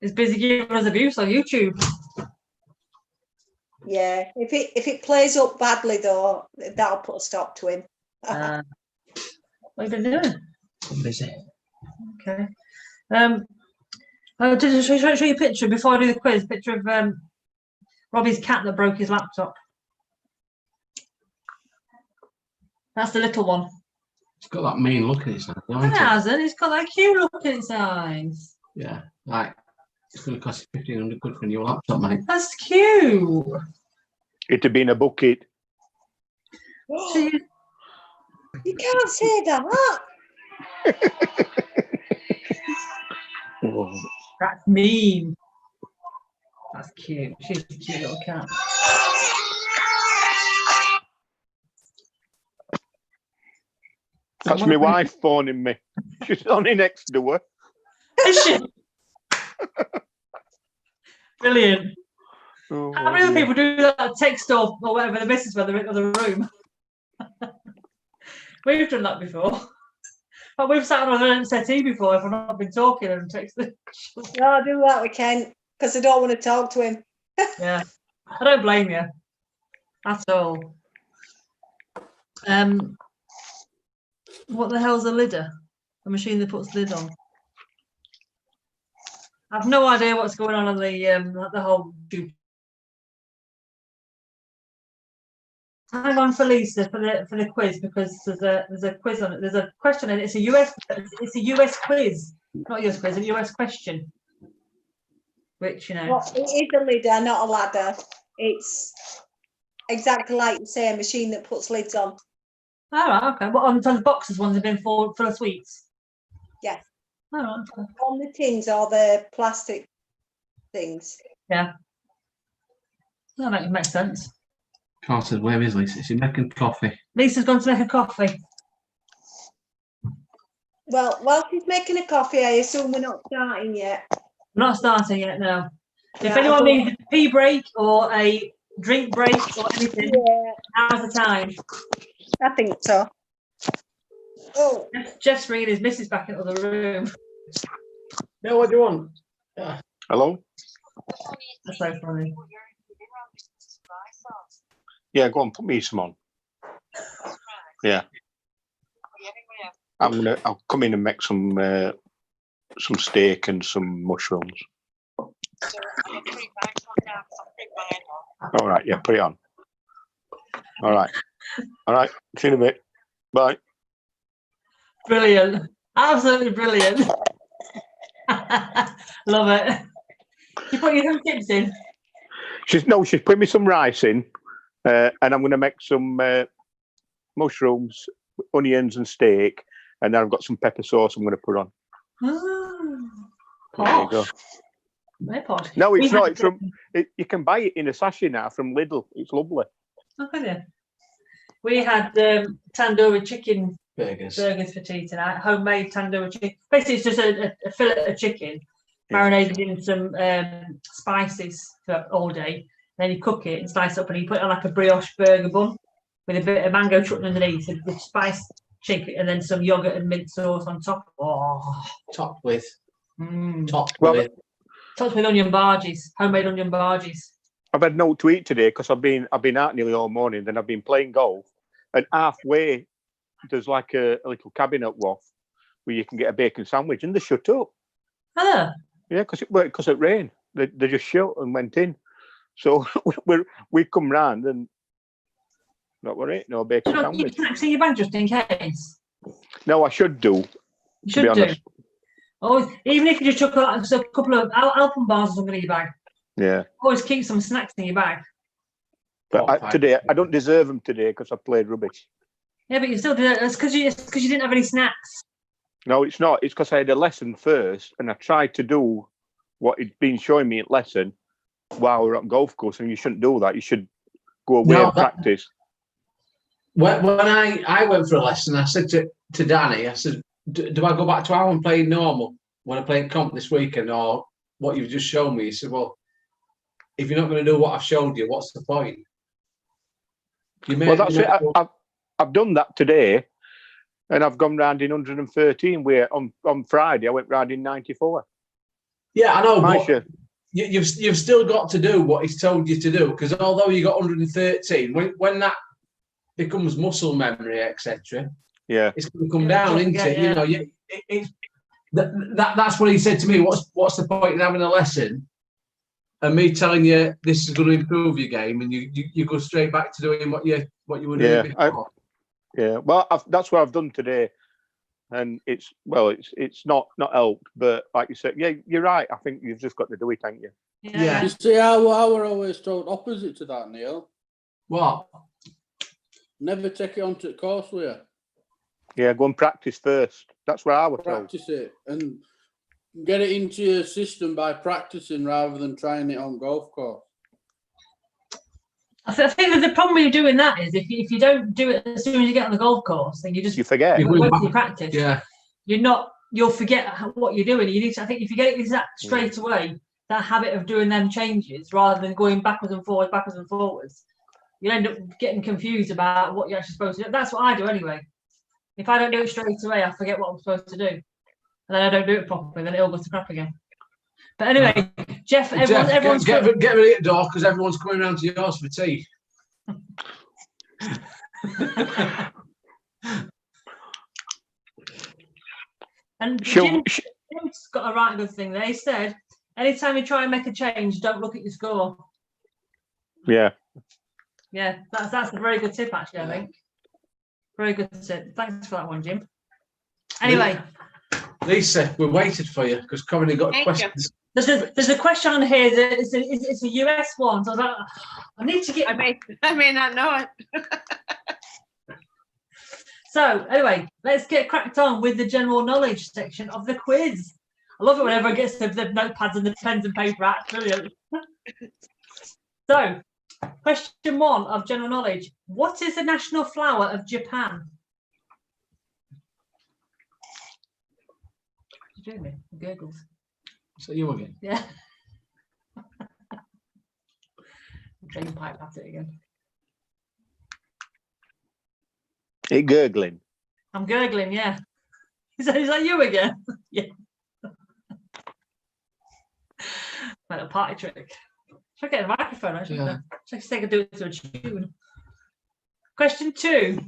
He's busy giving us abuse on YouTube. Yeah, if it plays up badly though, that'll put a stop to him. What have you been doing? I'm busy. Okay. Show you a picture before I do the quiz. Picture of Robbie's cat that broke his laptop. That's the little one. It's got that mean look in its eyes, No, hasn't it it? hasn't. It's got that cute look in its eyes. Yeah, like it's going to cost you 1,500 quid for a new laptop, mate. That's cute. It'd have been a bucket. She- You can't say that. Oh, That's mean. That's cute. She's a cute little cat. that's my wife phoning me. She's only next door. Is she? Brilliant. Oh, How many other people do that? Text or whatever the missus when they're in the other room. We've done that before. But we've sat on a settee before if I've not been talking and texted. No, I do that with Ken because I don't want to talk to him. Yeah, I don't blame you at all. What the hell's a lidder? A machine that puts lid on. I've no idea what's going on the whole. Hang on for Lisa for the quiz because there's a quiz on it. There's a question and it's a US quiz, not a US quiz, a US question. Which Well, it is a lidder, not a ladder. It's exactly like you say, a machine that puts lids on. All right, okay. What on the boxes ones have been full of sweets? Yes. All right, okay. On the tins or the plastic things. Yeah. That makes sense. Carl says, where is Lisa? She's making coffee. Lisa's gone to make a coffee. Well, while she's making a coffee, I assume we're not starting yet. We're not starting yet now. If Yeah, anyone needs a pee break or a drink break or anything, now's the time. I think so. Oh, Jeff's ringing his missus back into the room. No, what do you want? Yeah. hello? That's so funny. Yeah, go on, put me some on. Yeah. I'll come in and make some steak and some mushrooms. All right, yeah, put it on. All right. See you in a bit. Bye. Brilliant. Absolutely brilliant. Love it. You put your tips in? She's put me some rice in, and I'm going to make some mushrooms, onions, and steak, and then I've got some pepper sauce I'm going to put on. There you go. Very posh. No, it's not. It's you can buy it in a sachet now from Lidl. It's lovely. Oh, can you? We had tandoori chicken Burgers. for tea tonight. Homemade tandoori chicken. Basically, it's just a fillet of chicken marinated in some spices for all day. Then you cook it and slice it up, and you put it on like a brioche burger bun with a bit of mango chutney underneath, and with spiced chicken, and then some yogurt and mint sauce on top. Oh, Topped with onion barges, homemade onion barges. I've had no to eat today because I've been out nearly all morning. Then I've been playing golf, and halfway there's like a little cabinet WAF where you can get a bacon sandwich, and they shut up. Oh. Yeah, because it rained. They just shut and went in. So we come round and not worry, no bacon sandwich. You snacks in your bag just in case. No, I should do. You should do. Always, even if you just took a couple of Alpen bars or something in your bag. Yeah. Always keep some snacks in your bag. But today I don't deserve them today because I played rubbish. Yeah, but you still did it. It's because you didn't have any snacks. No, it's not. It's because I had a lesson first, and I tried to do what he'd been showing me at lesson while we're on golf course, and you shouldn't do that. You should go away and practice. When I went for a lesson, I said to Danny, I said, do I go back to how I'm playing normal when I play comp this weekend, or what you've just shown me? He said, well, if you're not going to do what I've showed you, what's the point? Well, that's it. I've done that today, and I've gone round in 113. Where on Friday I went round in 94. Yeah, I know, My but shirt. you've still got to do what he's told you to do, because although you got 113, when that becomes muscle memory, etc., Yeah. it's going to come Yeah, down, don't isn't forget, it? You know, that's what he said to me. What's the point in having a lesson and me telling you this is going to improve your game, and you go straight back to doing what you were doing before? Well, that's what I've done today, and it's not helped, but like you said, yeah, you're right. I think you've just got to do it, haven't you? Yeah. You see, I were always told opposite to that, Neil. What? Never take it onto the course with you. Yeah, go and practice first. That's what I was told. Practice it and get it into your system by practicing rather than trying it on golf course. I think that the problem with doing that is if you don't do it as soon as you get on the golf course, then you forget. Once you practice, Yeah. You'll forget what you're doing. You need to. I think if you get it exact straight away, that habit of doing them changes rather than going backwards and forwards, you end up getting confused about what you're actually supposed to do. That's what I do anyway. If I don't do it straight away, I forget what I'm supposed to do, and then I don't do it properly. Then it all goes to crap again. But anyway, Jeff, everyone's get rid of the door, because everyone's coming around to yours for tea. And Jim's got a right good thing there. He said, anytime you try and make a change, don't look at your score. Yeah. Yeah, that's a very good tip, actually, I think. Very good tip. Thanks for that one, Jim. Anyway. Lisa, we waited for you because Corinne got questions. There's a question on here that it's a US one. So I was like, I need to get. I may not know it. So anyway, let's get cracked on with the general knowledge section of the quiz. I love it when everyone gets the notepads and the pens and paper out. Brilliant. So, question 1 of general knowledge: what is the national flower of Japan? What are you doing there? Gurgles. So you again? Yeah. Drain pipe at it again. It gurgling. I'm gurgling, yeah. Is that you again? Yeah. Like a party trick. Should I get a microphone? Actually, yeah. Should I think I do it to a tune? Question 2.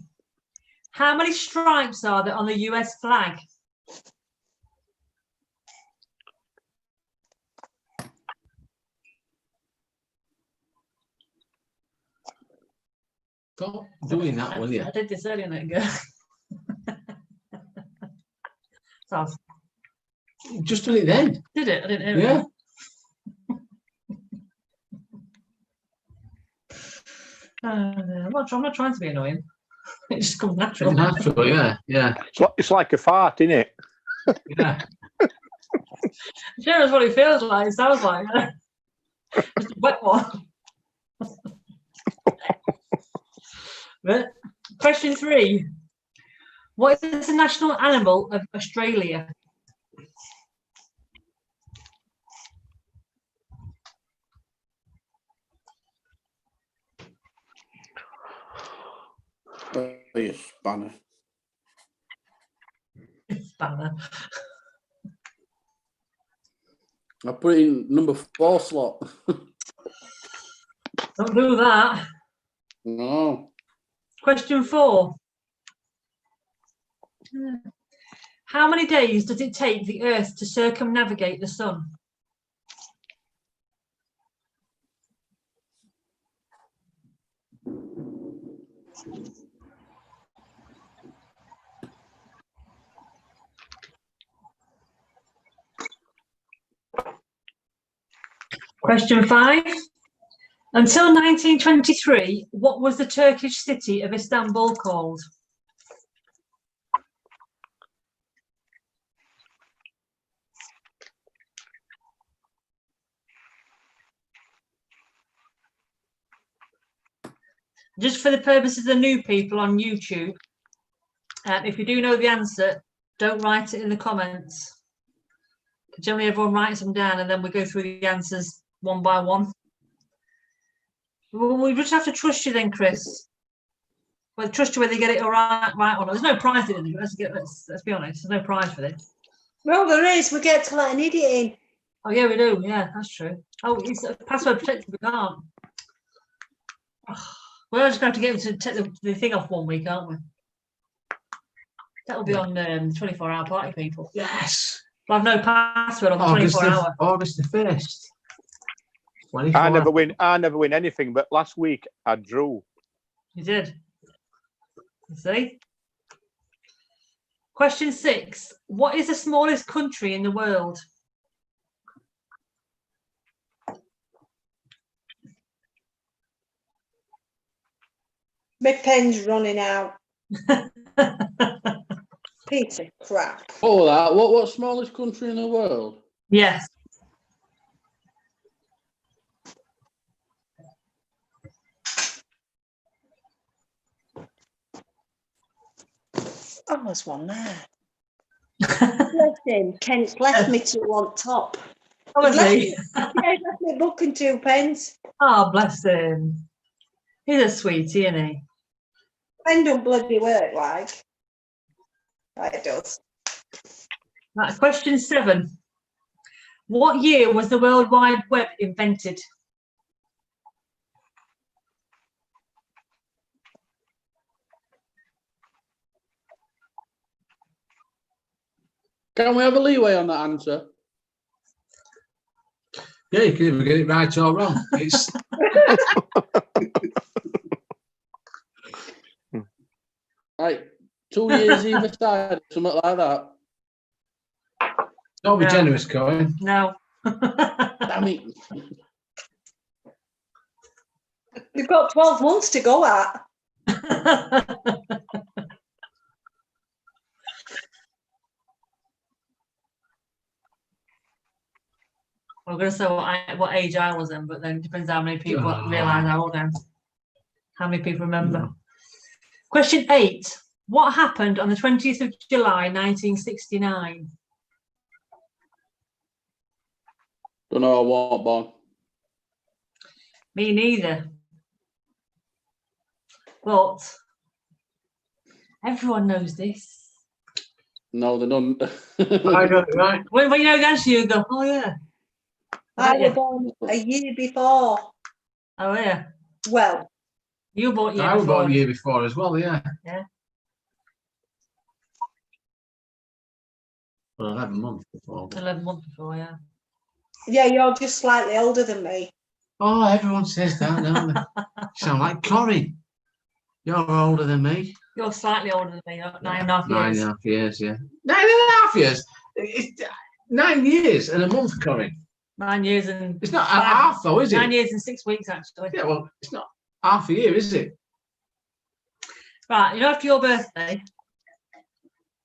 How many stripes are there on the US flag? Stop doing that, will you? I did this earlier and then go. So just done it then. Did it? I didn't hear it. I'm not trying to be annoying. It just comes naturally. Natural, yeah. It's like a fart, isn't it? Yeah. Sure, that's what it feels like. It sounds like just a wet one. But question 3. What is the national animal of Australia? You spanner. Spanner. I put it in number 4 slot. Don't do that. No. Question 4. How many days does it take the Earth to circumnavigate the Sun? Question 5. Until 1923, what was the Turkish city of Istanbul called? Just for the purposes of the new people on YouTube, if you do know the answer, don't write it in the comments. Generally, everyone writes them down and then we go through the answers one by one. Well, we just have to trust you then, Chris. Well, trust you whether you get it all right or not. There's no prize in it. Let's be honest. There's no prize for this. Well, there is. We get to let an idiot in. Oh yeah, we do. Yeah, that's true. Oh, it's password protected. We can't. We're just going to have to get him to take the thing off 1 week, aren't we? That'll be on 24-hour party, people. Yes. We'll have no password on the 24-hour. August the 1st. I never win anything, but last week I drew. You did. You see? Question 6. What is the smallest country in the world? My pen's running out. Piece of crap. Oh, that. What smallest country in the world? Yes. Oh, there's one there. Bless him. Kent's left me two on top. Oh, is he? Yeah, he's left me a book and 2 pens. Oh, bless him. He's a sweetie, isn't he? Pen don't bloody work, like. Right, it does. Right, question 7. What year was the World Wide Web invented? Can we have a leeway on that answer? Yeah, you can either get it right or wrong. It's Like 2 years either side, something like that. don't be No. generous, Cohen. No. Damn it. We've got 12 months to go at. I'm going to say what age I was in, but then it depends how many people realise how old I am. How many people remember? No. Question 8. What happened on the 20th of July, 1969? Don't know, I wasn't born. Me neither. But everyone knows this. No, they don't. I got it right. When you know the answer, you go, oh yeah. I Yeah. was born a year before. Oh yeah. Well, You bought year I was before. born a year before as well, yeah. Yeah. Well, 11 months before. 11 months before, yeah. yeah, you're just slightly older than me. Oh, everyone says that, don't they? You sound like Corrie. You're older than me. You're slightly older than me, 9.5 years. 9.5 years, yeah. 9.5 years? It's 9 years and a month, Corrie. 9 years and It's not half, though, is it? 9 years and 6 weeks, actually. Yeah, well, it's not half a year, is it? Right, you know, after your birthday,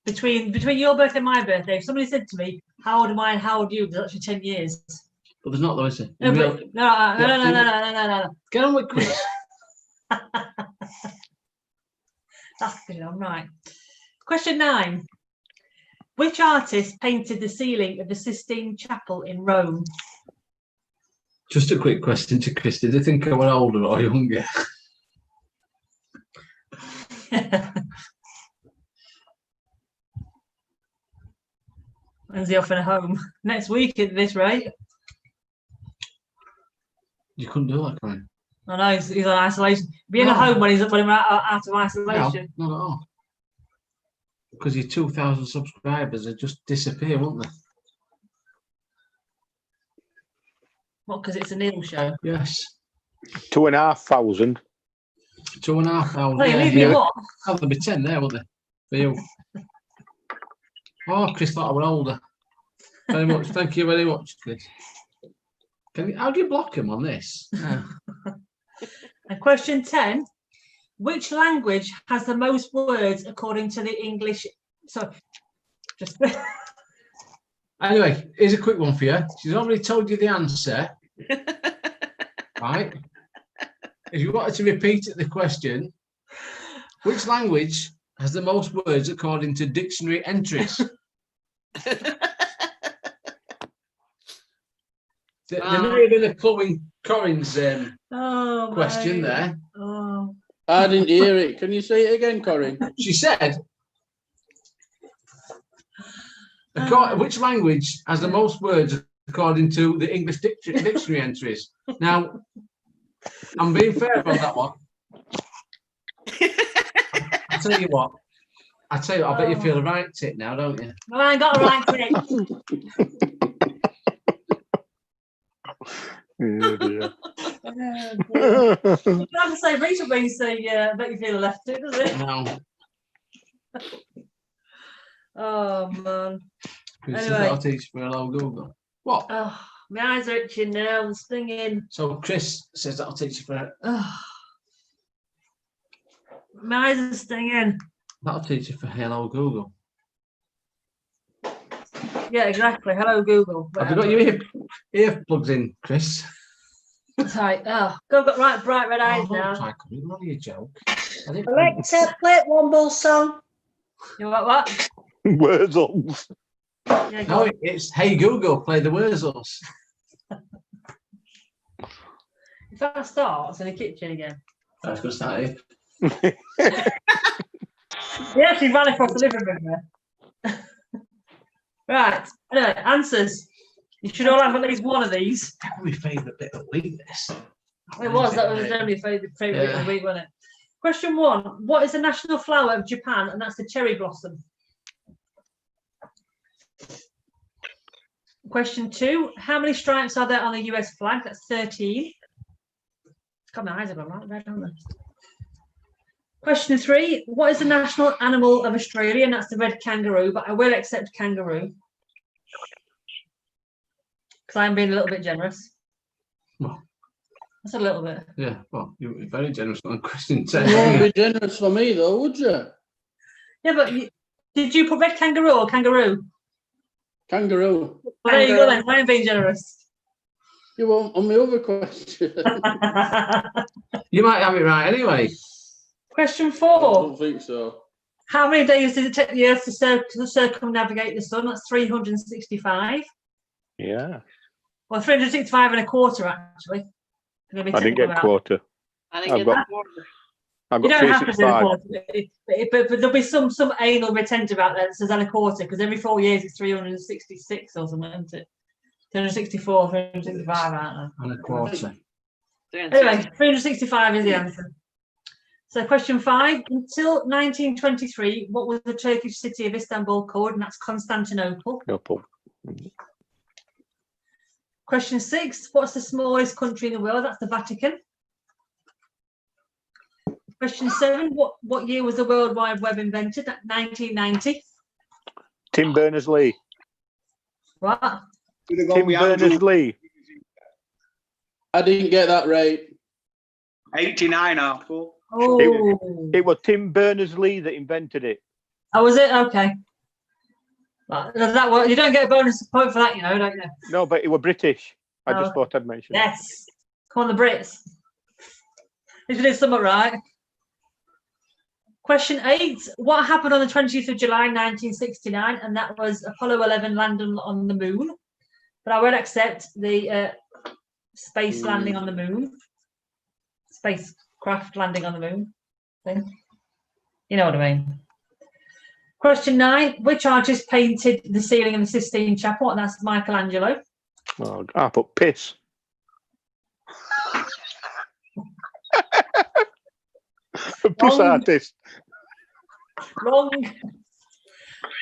between your birthday and my birthday, if somebody said to me, how old am I and how old are you? There's actually 10 years. But there's not, though, is there? No, Real- but, no. Get on with quiz. That's good, I'm right. Question 9. Which artist painted the ceiling of the Sistine Chapel in Rome? Just a quick question to Chris. Did they think I were older or younger? When's he off in a home? Next week at this rate. You couldn't do that, can I know, he's on isolation. Be in a No. home when he's out of you? isolation. No, not at all. Because your 2,000 subscribers would just disappear, wouldn't they? What, because it's a Neil show? Yes. 2,500. 2,500. Hey, leave me what? Oh, there'll be 10 there, won't there? For you. Oh, Chris thought I were older. Very much. Thank you very much, Chris. How do you block him on this? And question 10. Which language has the most words according to the English? So, just Anyway, here's a quick one for you. She's already told you the answer. Right? If you wanted to repeat it, the question, which language has the most words according to dictionary entries? There may have been a Corin's question mate. there. Oh. I didn't hear it. Can you say it again, Corinne? She said, which language has the most words according to the English dictionary entries. Now, I'm being fair on that one. I tell you what, I bet you feel the right tit now, don't you? No, I ain't got a right tit. Oh, dear. You can have the same reason when you say, I bet you feel the left tit, does it? No. Oh, man. Chris, Anyway. I'll teach you for hello Google. What? Oh, my eyes are itching now. I'm stinging. So Chris says that'll teach you for. Oh, my eyes are stinging. That'll teach you for hello Google. Yeah, exactly. Hello, Google. Have you got your earplugs in, Chris? That's right. Oh, I've got right bright red eyes Oh, now. try coming. Only a joke. Alexa, play Womble song. You want what? Wurzels. Yeah, go No, on. it's Hey Google, play the Wurzels. If I start, it's in the kitchen again. That's going to start here. He actually ran across the living room there. Right. Anyway, answers. You should all have at least one of these. That was my favourite bit of the week, this. It was. That was generally favourite week of the week, wasn't it? Question 1. What is the national flower of Japan? And that's the cherry blossom. Question 2. How many stripes are there on the US flag? That's 13. God, my eyes are right red, aren't they? Question 3. What is the national animal of Australia? And that's the red kangaroo, but I will accept kangaroo. Because I'm being a little bit generous. Well, that's a little bit. Yeah, well, you're very generous on question You 10. won't be generous for me though, would you? Yeah, but did you put red kangaroo or kangaroo? Kangaroo. Well, there you go then. I am being generous. You won't on my other question. You might have it right anyway. Question I 4. don't think so. How many days did it take the Earth to circumnavigate the Sun? That's 365. Yeah. Well, 365 and a quarter, actually. I didn't get quarter. I didn't get quarter. I've You got don't have to do a 365. quarter, but therell be some anal retentive out there that says and a quarter, because every 4 years it's 366 or something, isn't it? 364, 365, aren't there? And a quarter. Anyway, 365 is the answer. So question 5, until 1923, what was the Turkish city of Istanbul called? And that's Constantinople. Question 6, what's the smallest country in the world? That's the Vatican. Question 7, what year was the World Wide Web invented? That's 1990. Tim Berners-Lee. What? Tim Berners-Lee. I didn't get that right. 89, I thought. Oh. It was Tim Berners-Lee that invented it. Oh, was it? Okay. Well, you don't get a bonus point for that, you know, don't you? No, but it was British. I just Oh. thought I'd mention it. Yes. Come on, the Brits. If you did something right. Question 8. What happened on the 20th of July 1969? And that was Apollo 11 landing on the moon. But I won't accept the space landing on the moon. Spacecraft landing on the moon thing. You know what I mean. Question 9. Which artist painted the ceiling of the Sistine Chapel? And that's Michelangelo. Oh, I put piss. Piss artist. Wrong.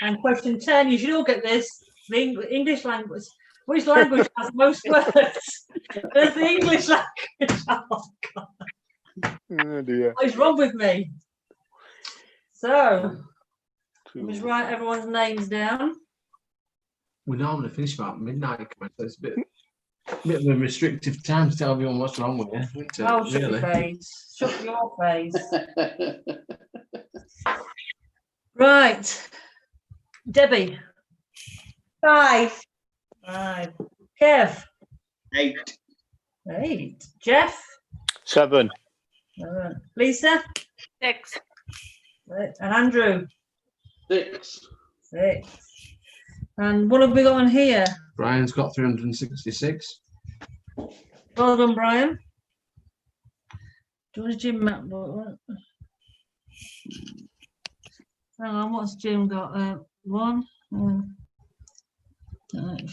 And question 10. You should all get this. The English language. Which language has most words? There's the English language. Oh, God. Oh, dear. What is wrong with me? So, just write everyone's names down. We normally finish about midnight, so it's a bit of a restrictive time to tell everyone what's wrong with you. Oh, shut your face. Shut your face. Right. Debbie. 5. 5. Kev. 8. 8. Jeff. 7. Lisa. 6. And Andrew. 6. 6. And what have we got on here? Brian's got 366. Well done, Brian. Do you want a gym map? Hang on, what's Jim got? 1,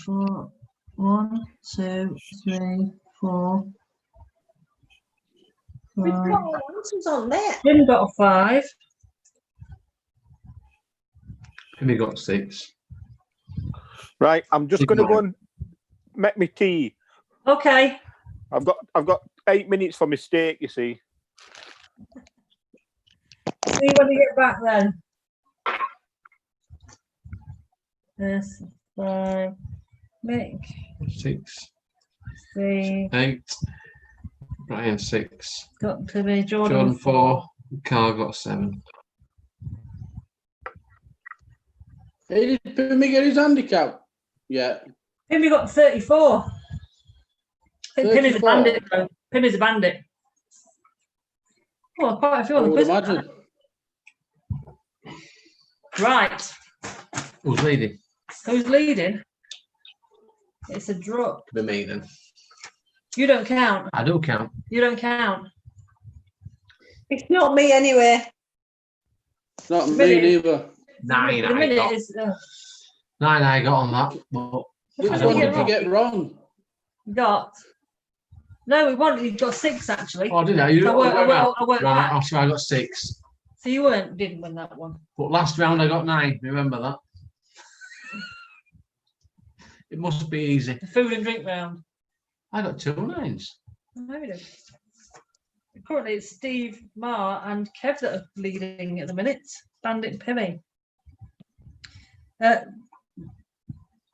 4, 1, 2, 3, 4. We've 5. got all answers on there. Jim got a 5. Jimmy got 6. Right, I'm just going to go and make me tea. Okay. I've got 8 minutes for my steak, you see. See you when you get back then. Yes, 5. Mick, 6. 3. 8. Brian 6. Got to be Jordan 4. Carl got 7. Hey, did Pimmy get his handicap? Yeah. Pimmy got 34. I think Pimmy's a 34. bandit though. Pimmy's a bandit. Oh, quite a few I on the would quiz. imagine. Right. Who's leading? Who's leading? It's a draw. The me then. You don't count. I do count. You don't count. It's not me anyway. It's not me Minute. neither. 9 The I minute got. is 9 I got on that. But Which I one don't did know. you get wrong? got. No, we wanted. You got 6 actually. Oh, did I? You So I worked right, back. so I got 6. So you didn't win that one. But last round I got 9. Remember that? It must be easy. The food and drink round. I got 2 9s. No, we did. Currently, it's Steve, Marr, and Kev that are leading at the minute. Bandit Pimmy.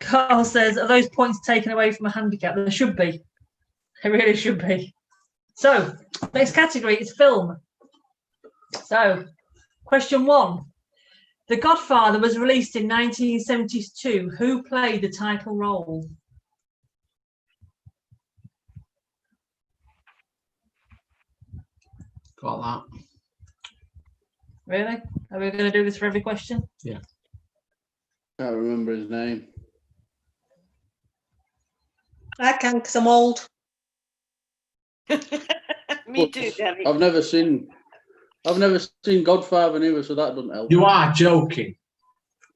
Carl says, "Are those points taken away from a handicap?" There should be. It really should be. So, next category is film. So, question 1. The Godfather was released in 1972. Who played the title role? Got that. Really? Are we going to do this for every question? Yeah. Can't remember his name. I can because I'm old. Me too, Debbie. I've never seen Godfather neither, so that doesn't help. You are joking.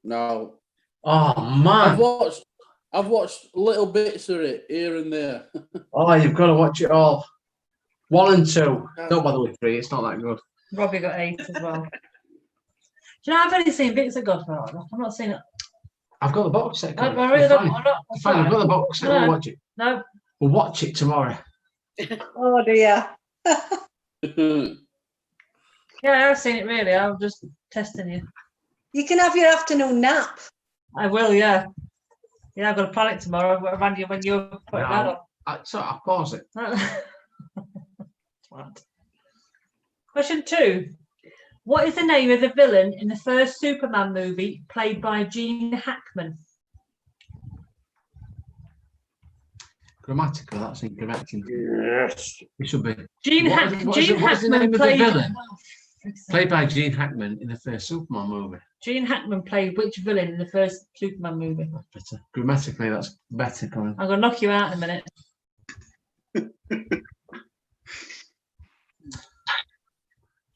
No. Oh man. I've watched little bits of it here and there. Oh, you've got to watch it all. 1 and 2. Don't bother with 3. It's not that good. Robbie got 8 as well. Do you know, I've only seen bits of Godfather. I've not seen it. I've got the box set. I really don't. I'm not. Fine, I've got the box set. No. We'll watch it. No. We'll watch it tomorrow. Oh dear. Yeah, I've seen it really. I'm just testing you. You can have your afternoon nap. I will, yeah. Yeah, I've got to plan it tomorrow. When you're putting that on. So I'll pause it. Right. Question 2. What is the name of the villain in the first Superman movie played by Gene Hackman? Grammatically, that's incorrect. Yes. It should be. Gene What's the Hackman name of the played. villain? Played by Gene Hackman in the first Superman movie. Gene Hackman played which villain in the first Superman movie? That's better. Grammatically, that's better, Colin. I'm going to knock you out in a minute.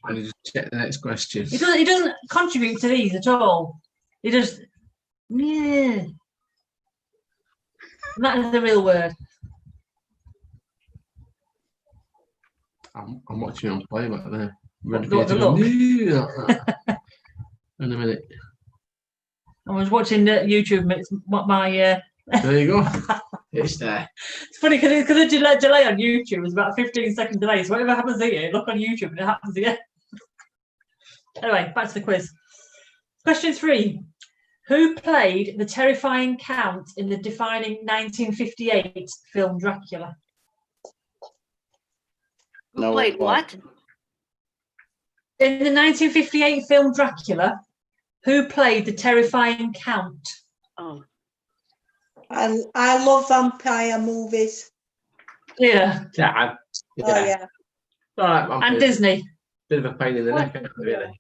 And you just check the next question. He doesn't contribute to these at all. He just, yeah. And that is the real word. I'm watching on play back there. Ready What, for the you to go, in a minute. I was watching YouTube. It's my There you go. It's there. It's funny because the delay on YouTube is about 15-second delay. So whatever happens here, look on YouTube and it happens again. Anyway, back to the quiz. Question 3. Who played the terrifying Count in the defining 1958 film Dracula? Who played what? In the 1958 film Dracula, who played the terrifying Count? Oh. I love vampire movies. Yeah. Yeah. Oh yeah. All right, And Disney. Bit of a pain in the neck, really.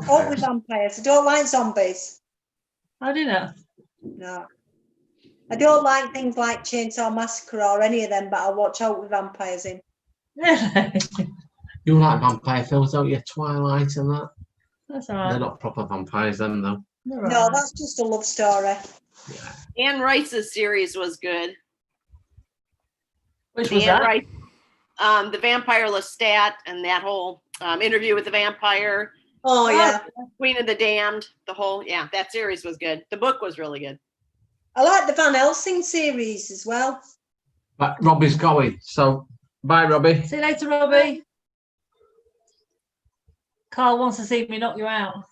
All with vampires. I don't like zombies. I do know. No. I don't like things like Chainsaw Massacre or any of them, but I watch out with vampires in. You like vampire films, don't you? Twilight and that. That's all right. They're not proper vampires, then, though. No, that's just a love story. Yeah. Anne Rice's series was good. Which was that? Right. The Vampire Lestat and that whole interview with the vampire. Oh yeah. Queen of the Damned. The whole that series was good. The book was really good. I like the Van Helsing series as well. But Robbie's going, so bye, Robbie. See you later, Robbie. Carl wants to see me knock you out.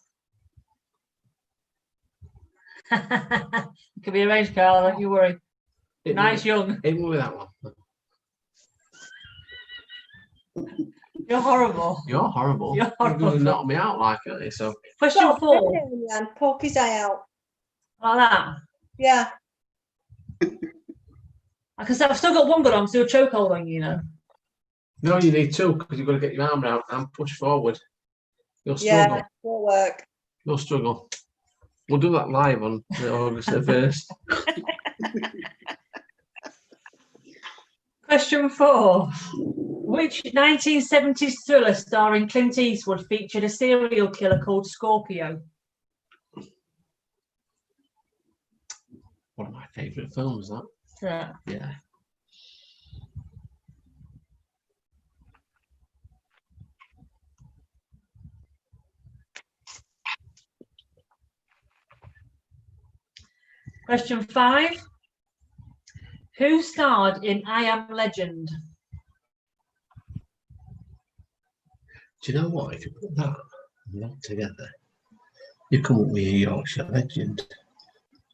It could be arranged, Carl. Don't you worry. Nice young. It will be that one. You're horrible. You're horrible. You're horrible. You're going to knock me out like that. So Question 4. And poke his eye out. Like that. Yeah. Because I've still got one good arm, still a chokehold on you, know. no, you need two because you've got to get your arm out and push forward. You'll struggle. Yeah, won't work. You'll struggle. We'll do that live on August the 1st. Question 4. Which 1970s thriller starring Clint Eastwood featured a serial killer called Scorpio? One of my favourite films, that. Yeah. Yeah. Question 5. Who starred in I Am Legend? Do you know what? If you put that and that together, you come up with a Yorkshire legend.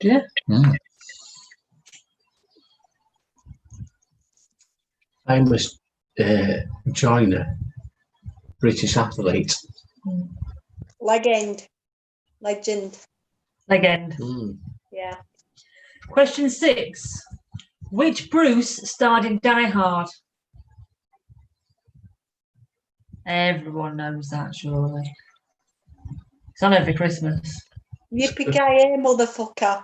Yeah. Mm. Famous joiner, British athlete. Legend. Legend. Mm. Yeah. Question 6. Which Bruce starred in Die Hard? Everyone knows that, surely. It's on every Christmas. Yippee-ki-yay, motherfucker.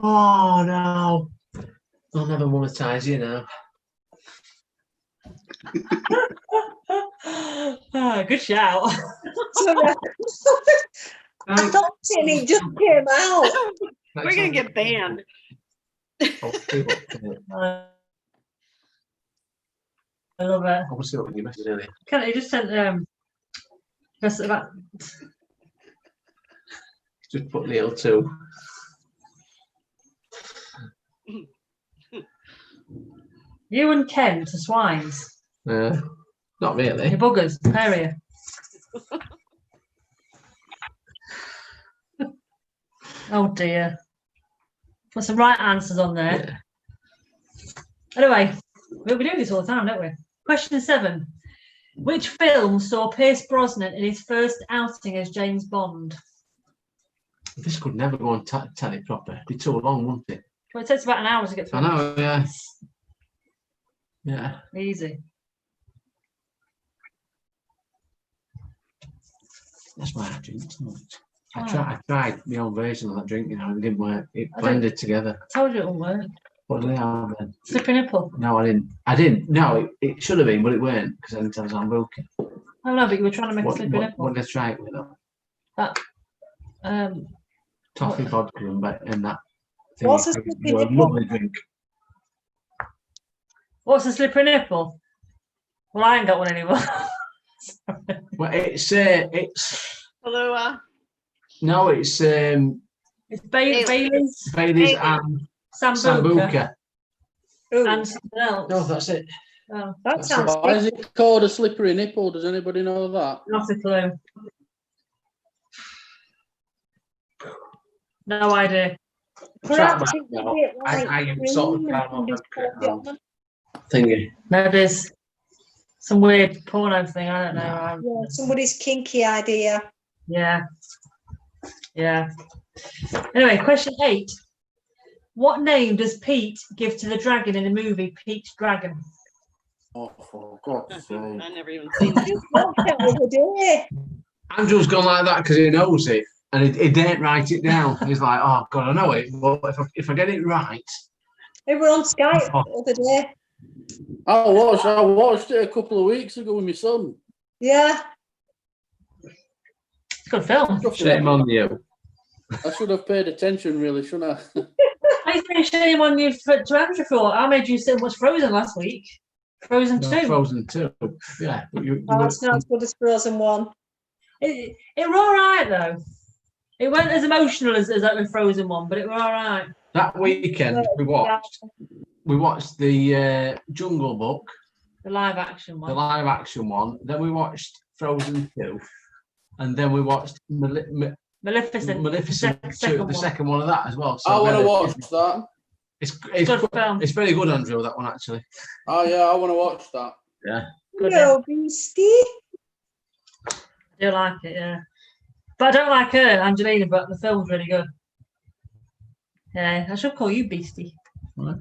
Oh no! I'll never monetize you now. Good shout. Sorry. I thought it just came out. We're gonna get banned. I love it. I want to see what you message earlier. Can't you just sent just about Just put Neil too. you and Ken to swines? Not really. You buggers, pair of you. Oh dear. Put some right answers on there. Yeah. Anyway, we'll be doing this all the time, don't we? Question 7. Which film saw Pierce Brosnan in his first outing as James Bond? This could never go on telly proper. It'd be too long, wouldn't it? Well, it takes about an hour to get through. I know, yeah. Yeah. Easy. That's why I drink so much. I tried my own version of that drink, you know, it didn't work. It I blended together. I told you it wouldn't work. What do they have then? Slippery nipple. No, I didn't. No, it should have been, but it weren't because I didn't tell us I'm broken. Oh no, but you were trying to make a slippery nipple. What did I try it with? That Toffee vodka and that thing. What's a slippery A nipple? lovely drink. What's a slippery nipple? Well, I ain't got one anymore. Well, it's Kahlua. no, it's Bailey's Bailey's and Sambuca Ooh, and something else. no, that's it. Oh, that sounds Why is it called a slippery nipple? Does anybody know that? not a clue. No idea. perhaps it No, would be like I sort of green found and out just that put it thingy. Maybe it's some weird porno thing. I don't know. on. Yeah, somebody's kinky idea. Yeah. Anyway, question 8. What name does Pete give to the dragon in the movie Pete's Dragon? Oh, for God's sake. I never even seen that. Just watched that the other day. Andrew's gone like that because he knows it and he didn't write it down. He's like, oh God, I know it, but if I get it right. They were on Skype the other day. I watched it a couple of weeks ago with my son. Yeah. It's a good film. Shame on you. I should have paid attention, really, shouldn't I? Why are you saying shame on you to Andrew for? I made you so much Frozen last week. Frozen 2. Frozen 2. Yeah. But Oh, it's not as good as Frozen 1. It were all right though. It wasn't as emotional as that with Frozen 1, but it were all right. that weekend we watched the Jungle Book, The live action the one. live action one. Then we watched Frozen 2, and then we watched Maleficent. Maleficent the 2, the second one of that as well. So I want to really, watch that. It's good film. It's very good, Andrew. That one actually. Oh yeah, I want to watch that. Yeah. Good, No, Beastie. I do like it, yeah. But I don't like her, Angelina, but the film's really good. Yeah, I should call you Beastie. Right.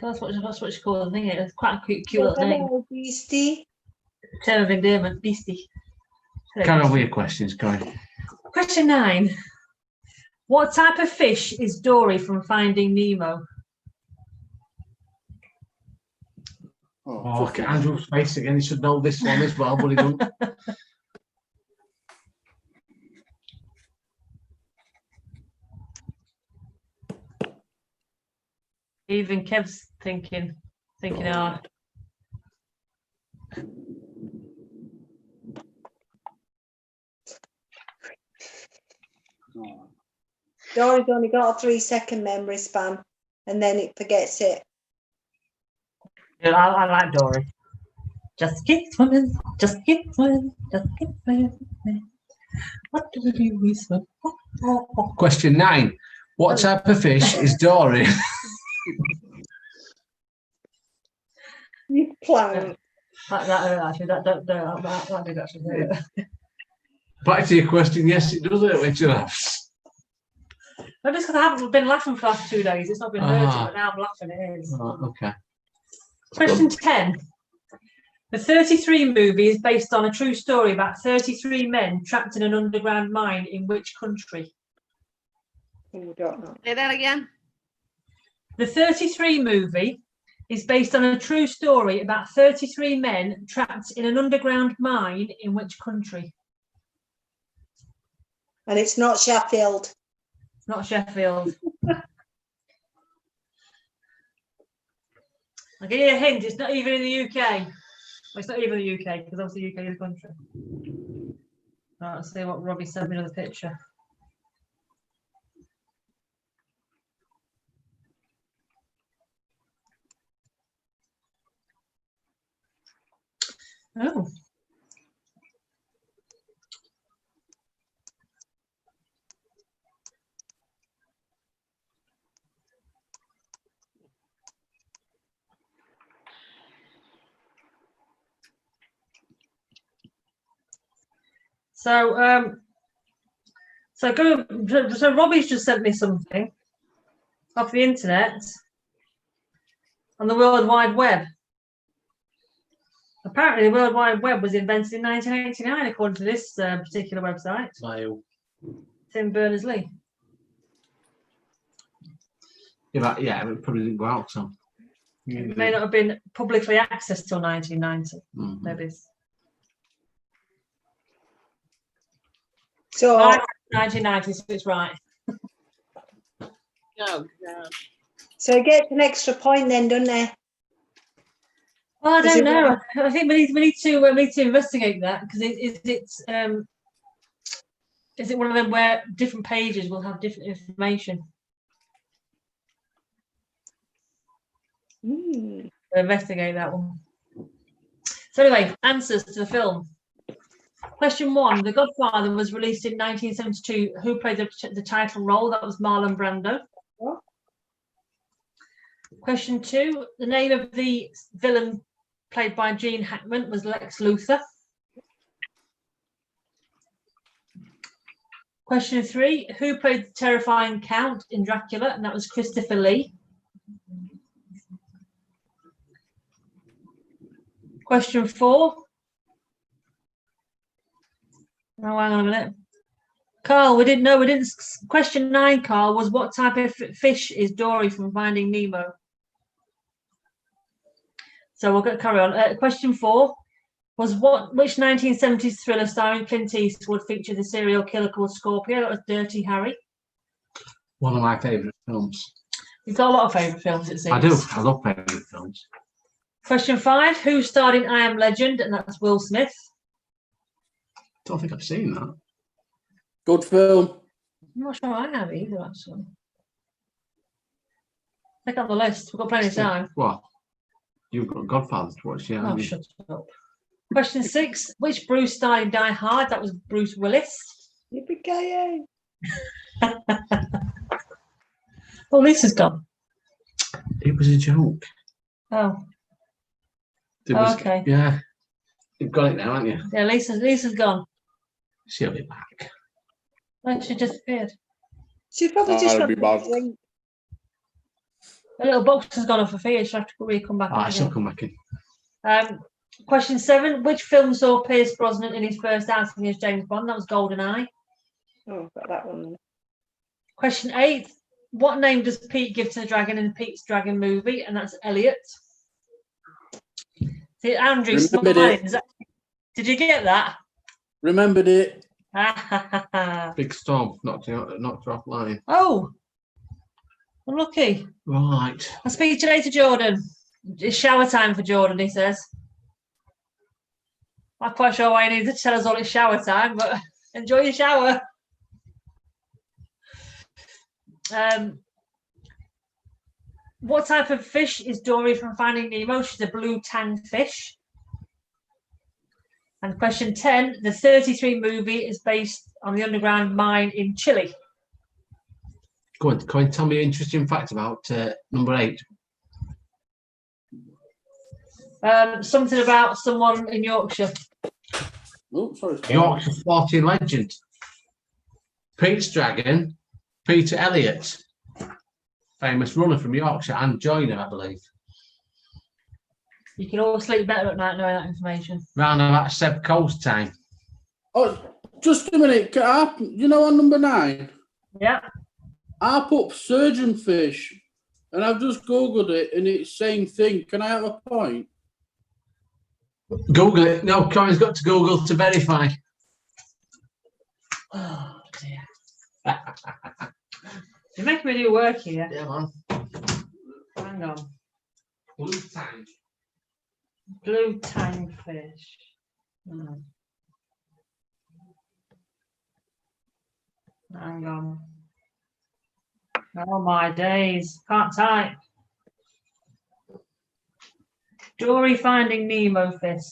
That's what she calls the thing. It's quite a cute little name. Hello, Beastie. Term of endearment, Beastie. Carry on with your questions, Corey. Question 9. What type of fish is Dory from Finding Nemo? Oh, look at Andrew's face again. He should know this one as well, but he don't. Even Kev's thinking hard. Dory's only got a 3-second memory span, and then it forgets it. Yeah, I like Dory. Just keep swimming, just keep swimming, just keep swimming. What do we do? We swim. Question 9. What type of fish is Dory? You clown. That did actually hurt. Back to your question. Yes, it does hurt when you laugh. Maybe it's because I haven't been laughing for the last 2 days. It's not been hurting, Ah. but now I'm laughing. It is. Oh, okay. Question 10. The 33 movie is based on a true story about 33 men trapped in an underground mine in which country? Oh, don't know. Say that again. The 33 movie is based on a true story about 33 men trapped in an underground mine in which country? And it's not Sheffield. It's not Sheffield. I'll give you a hint. It's not even in the UK. Well, it's not even the UK because obviously the UK is a country. Right, let's see what Robbie sent me another picture. Oh. So Robbie's just sent me something off the internet on the World Wide Web. Apparently, the World Wide Web was invented in 1989, according to this particular website. Tim Berners-Lee. Yeah, it probably didn't go out, so. It may not have been publicly accessed till 1990. Mm-hmm. Maybe. So 1990, so it's right. Oh, God. So it gets an extra point then, doesn't it? Well, I Is don't it know. right? I think we need to investigate that because is it one of them where different pages will have different information? Mm. We'll investigate that one. So anyway, answers to the film. Question 1: The Godfather was released in 1972. Who played the title role? That was Marlon Brando. What? Question 2: The name of the villain played by Gene Hackman was Lex Luthor. Question 3: Who played the terrifying Count in Dracula? And that was Christopher Lee. Question 4. Oh, hang on a minute. Carl, we didn't. Question 9, Carl, was what type of fish is Dory from Finding Nemo? So we'll carry on. Question 4 was which 1970s thriller starring Clint Eastwood featured the serial killer called Scorpio? That was Dirty Harry. One of my favourite films. You've got a lot of favourite films, it seems. I do. I love favourite films. Question 5. Who starred in I Am Legend? And that's Will Smith. Don't think I've seen that. Good film. I'm not sure I have either, actually. Pick up the list. We've got plenty of time. What? You've got Godfather to watch, yeah. Oh, shut up. Question 6. Which Bruce starred in Die Hard? That was Bruce Willis. Yippee-ki-yay. Oh, Lisa's gone. It was a joke. Oh. There was, Okay. Yeah. You've got it now, haven't you? Yeah, Lisa's gone. She'll be back. Well, she disappeared. She's probably just I'll got be a back. drink. The little box has gone off for fear. She'll have to come back. Ah, in she'll again. come back in. Question 7. Which film saw Pierce Brosnan in his first outing as James Bond? That was GoldenEye. Oh, got that one. Question 8. What name does Pete give to the dragon in Pete's Dragon movie? And that's Elliot. See, Andrew, Remembered it. Did you get that? Remembered it. Big storm knocked her off line. Oh, unlucky. Right. I'll speak to you later, Jordan. It's shower time for Jordan, he says. I'm not quite sure why he needs to tell us all it's shower time, but enjoy your shower. What type of fish is Dory from Finding Nemo? She's a blue tang fish. And question 10, the 33 movie is based on the underground mine in Chile. Go on, tell me an interesting fact about number 8. Something about someone in Yorkshire. Oh, sorry. Yorkshire 40 legend. Pete's Dragon, Peter Elliott. Famous runner from Yorkshire and joiner, I believe. You can all sleep better at night knowing that information. Round about Seb Coast time. Oh, just a minute. You know, on number 9, Yeah. I put surgeon fish, and I've just googled it, and it's same thing. Can I have a point? Google it. No, Corin's got to Google to verify. Oh, dear. You're making me do work here. Yeah, man. Hang on. Blue tang. Blue tang fish. Hmm. Hang on. Oh my days. Can't type. Dory Finding Nemo fish.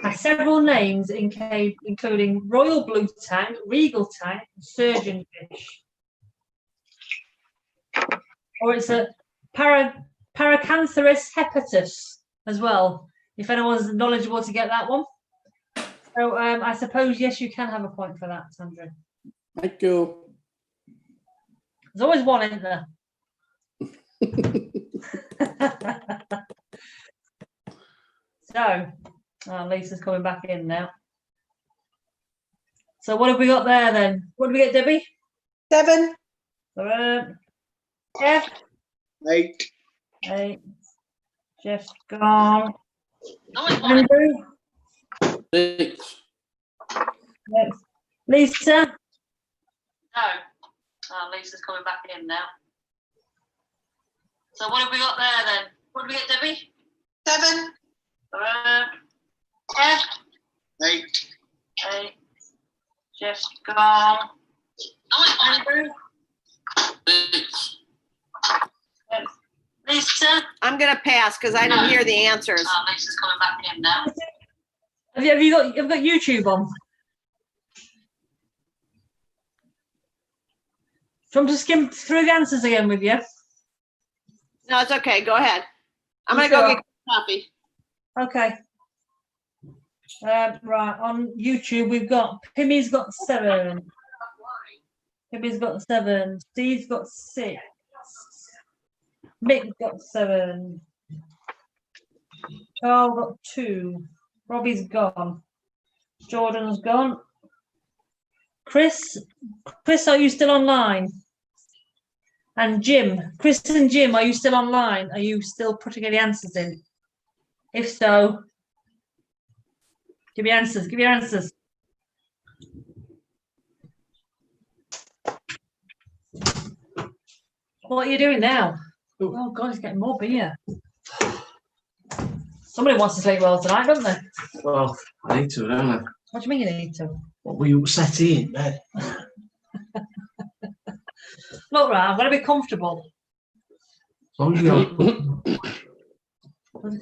Has several names including Royal Blue Tang, Regal Tang, Surgeon Fish. Or it's a Paracantherus hepatus as well, if anyone's knowledgeable to get that one. So I suppose, yes, you can have a point for that, Sandra. Thank you. There's always one, isn't there? So, Lisa's coming back in now. So what have we got there then? What do we get, Debbie? 7. Jeff? 8. 8. Jeff's gone. Andrew? 6. Yes. Lisa? No. Lisa's coming back in now. So what have we got there then? What do we get, Debbie? 7. Jeff? 8. 8. Jeff's gone. Andrew? 6. Yes. Lisa? I'm gonna pass because I didn't hear the answers. Lisa's coming back in now. Have you got YouTube on? Do you want to skim through the answers again with you? No, it's okay. Go ahead. I'm gonna go get coffee. Okay. Right, on YouTube we've got Pimmy's got 7. Pimmy's got 7. Steve's got 6. Mick got 7. Carl got 2. Robbie's gone. Jordan's gone. Chris, are you still online? And Jim, Chris and Jim, are you still online? Are you still putting any answers in? If so, give me answers. Give your answers. What are you doing now? Oh God, it's getting more beer. Somebody wants to sleep well tonight, don't they? Well, I need to, don't I? What do you mean you need to? What were you upset in bed? Look, right, I'm going to be comfortable. As long as you're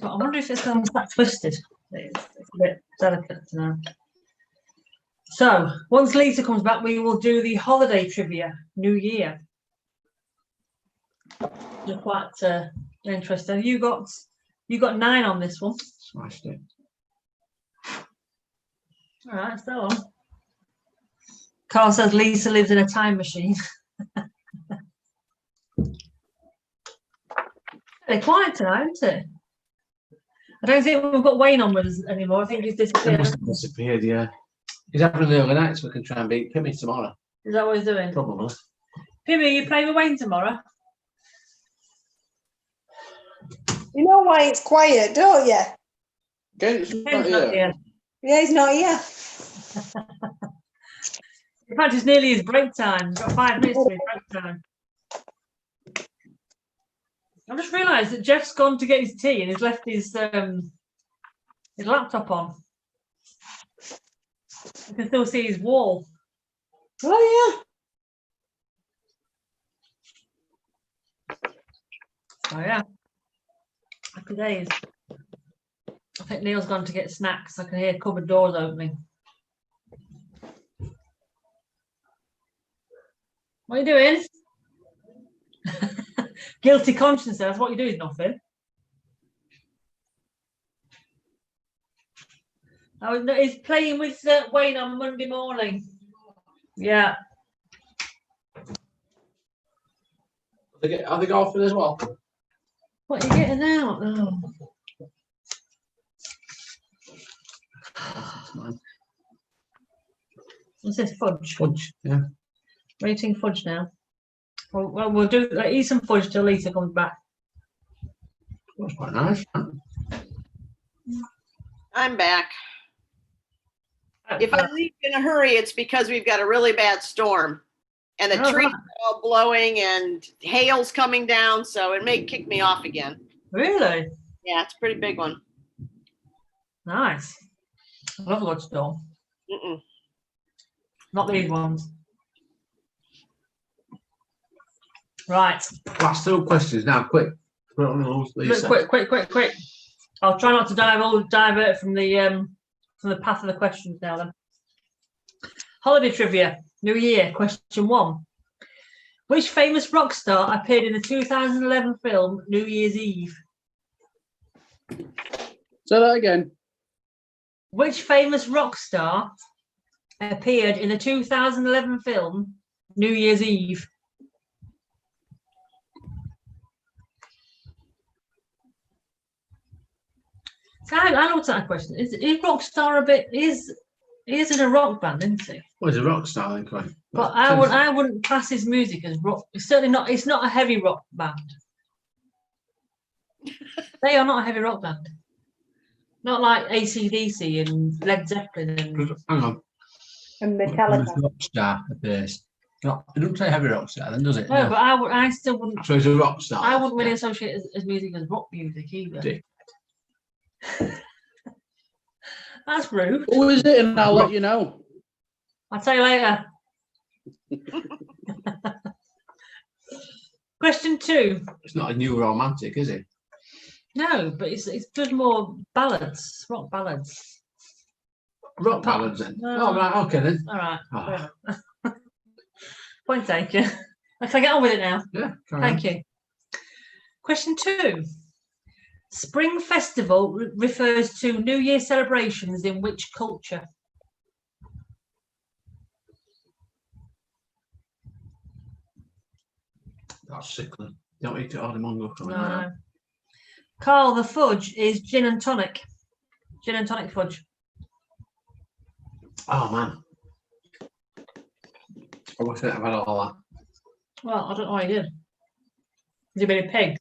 I wonder if it's going to get twisted. It's a bit delicate to know. So, once Lisa comes back, we will do the holiday trivia, New Year. They're quite interesting. You got 9 on this one. smashed it. All right, so on. Carl says Lisa lives in a time machine. They're quiet tonight, isn't it? I don't think we've got Wayne on with us anymore. I think he's He disappeared. must have disappeared, yeah. He's having an early night so we can try and beat Pimmy tomorrow. Is that what he's doing? Probably. Pimmy, you playing with Wayne tomorrow? You know why it's quiet, don't you? Kent's Pim's not not here. here. Yeah, he's not here. In fact, it's nearly his break time. He's got 5 minutes to his break time. I just realised that Jeff's gone to get his tea and he's left his laptop on. You can still see his wall. Oh Oh yeah. Happy days. I think Neil's gone to get snacks. I can hear cupboard doors opening. What are you doing? Guilty conscience, that's what you do is nothing. Oh, no, he's playing with Wayne on Monday morning. Yeah. Are they golfing as well? What are you getting out? Oh. What's this, fudge? Fudge, yeah. We're eating fudge now. Well, we'll do eat some fudge till Lisa comes back. That's quite nice. Huh? I'm back. If I leave in a hurry, it's because we've got a really bad storm and the Oh, trees right. are all blowing and hail's coming down, so it may kick me off again. Really? Yeah, it's a pretty big one. Nice. I love a good storm. Mm-mm. Not these ones. Right. Last 2 questions now, quick. Lisa. Quick. I'll try not to divert from the path of the questions now then. Holiday trivia, New Year, question 1. Which famous rock star appeared in the 2011 film New Year's Eve? Say that again. Which famous rock star appeared in the 2011 film New Year's Eve? So I know what's that question. Is Rockstar a bit? He is in a rock band, isn't he? Well, he's a rock star, then, quite. But I wouldn't class his music as rock. It's certainly not. It's not a heavy rock band. They are not a heavy rock band. Not like AC/DC and Led Zeppelin and. Hang on. And Metallica. Rock star appears. No, it doesn't say heavy rock star, then does it? No, but I still wouldn't. So he's a rock star. I wouldn't really associate his music as rock music either. Dick. That's rude. Who is it? And I'll let you know. I'll tell you later. Question 2. It's not a new romantic, is it? No, but it's just more ballads, rock ballads. Rock ballads then. No. Oh, right, okay then. All right. Oh. Point taken. I can get on with it now. Yeah, Thank you. Question 2. Spring Festival refers to New Year celebrations in which culture? That's sickly. Don't eat it all the mongo coming No, out. no. Carl, the fudge is gin and tonic. Gin and tonic fudge. Oh, man. I wish I'd have had all that. Well, I don't know what he did. Has he been a pig?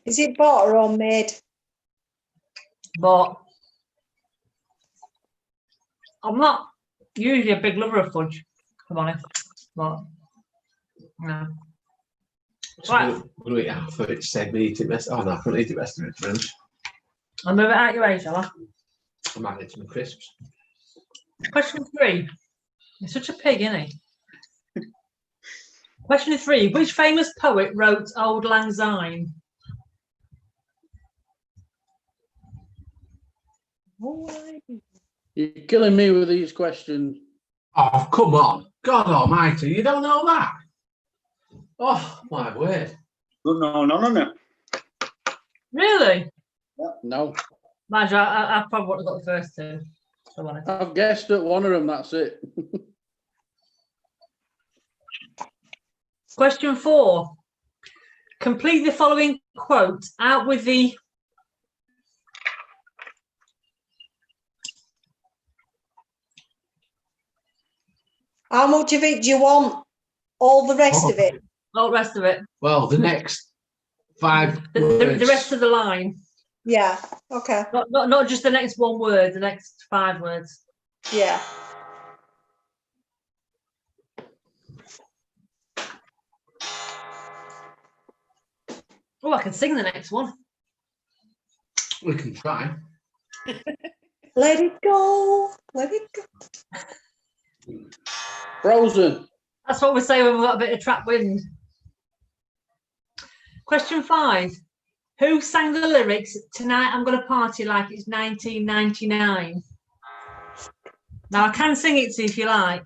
Is it bought or homemade? But I'm not usually a big lover of fudge, if I'm honest. But No. So Right. we'll eat half of it, save me eat it rest. Oh no, I can't eat the rest of it, French. I'll move it out your way, shall I? I'm adding some crisps. Question 3. You're such a pig, isn't he? Question 3. Which famous poet wrote Auld Lang Syne? You're killing me with these questions. Oh, come on. God almighty, you don't know that? Oh, my word. Good no, none of it. Really? No, Mind you, I probably would have got the first two. if I'm honest. I've guessed at one of them. That's it. Question 4. Complete the following quote out with the How much of it do you want? All the rest of it? all the rest of it. Well, the next 5 The words. rest of the line. Yeah, okay, Not just the next one word, the next 5 words. yeah. Oh, I can sing the next one. We can try. Let it go, let it go. Frozen. That's what we say when we've got a bit of trap wind. Question 5. Who sang the lyrics, "Tonight I'm going to party like it's 1999"? Now, I can sing it to you if you like.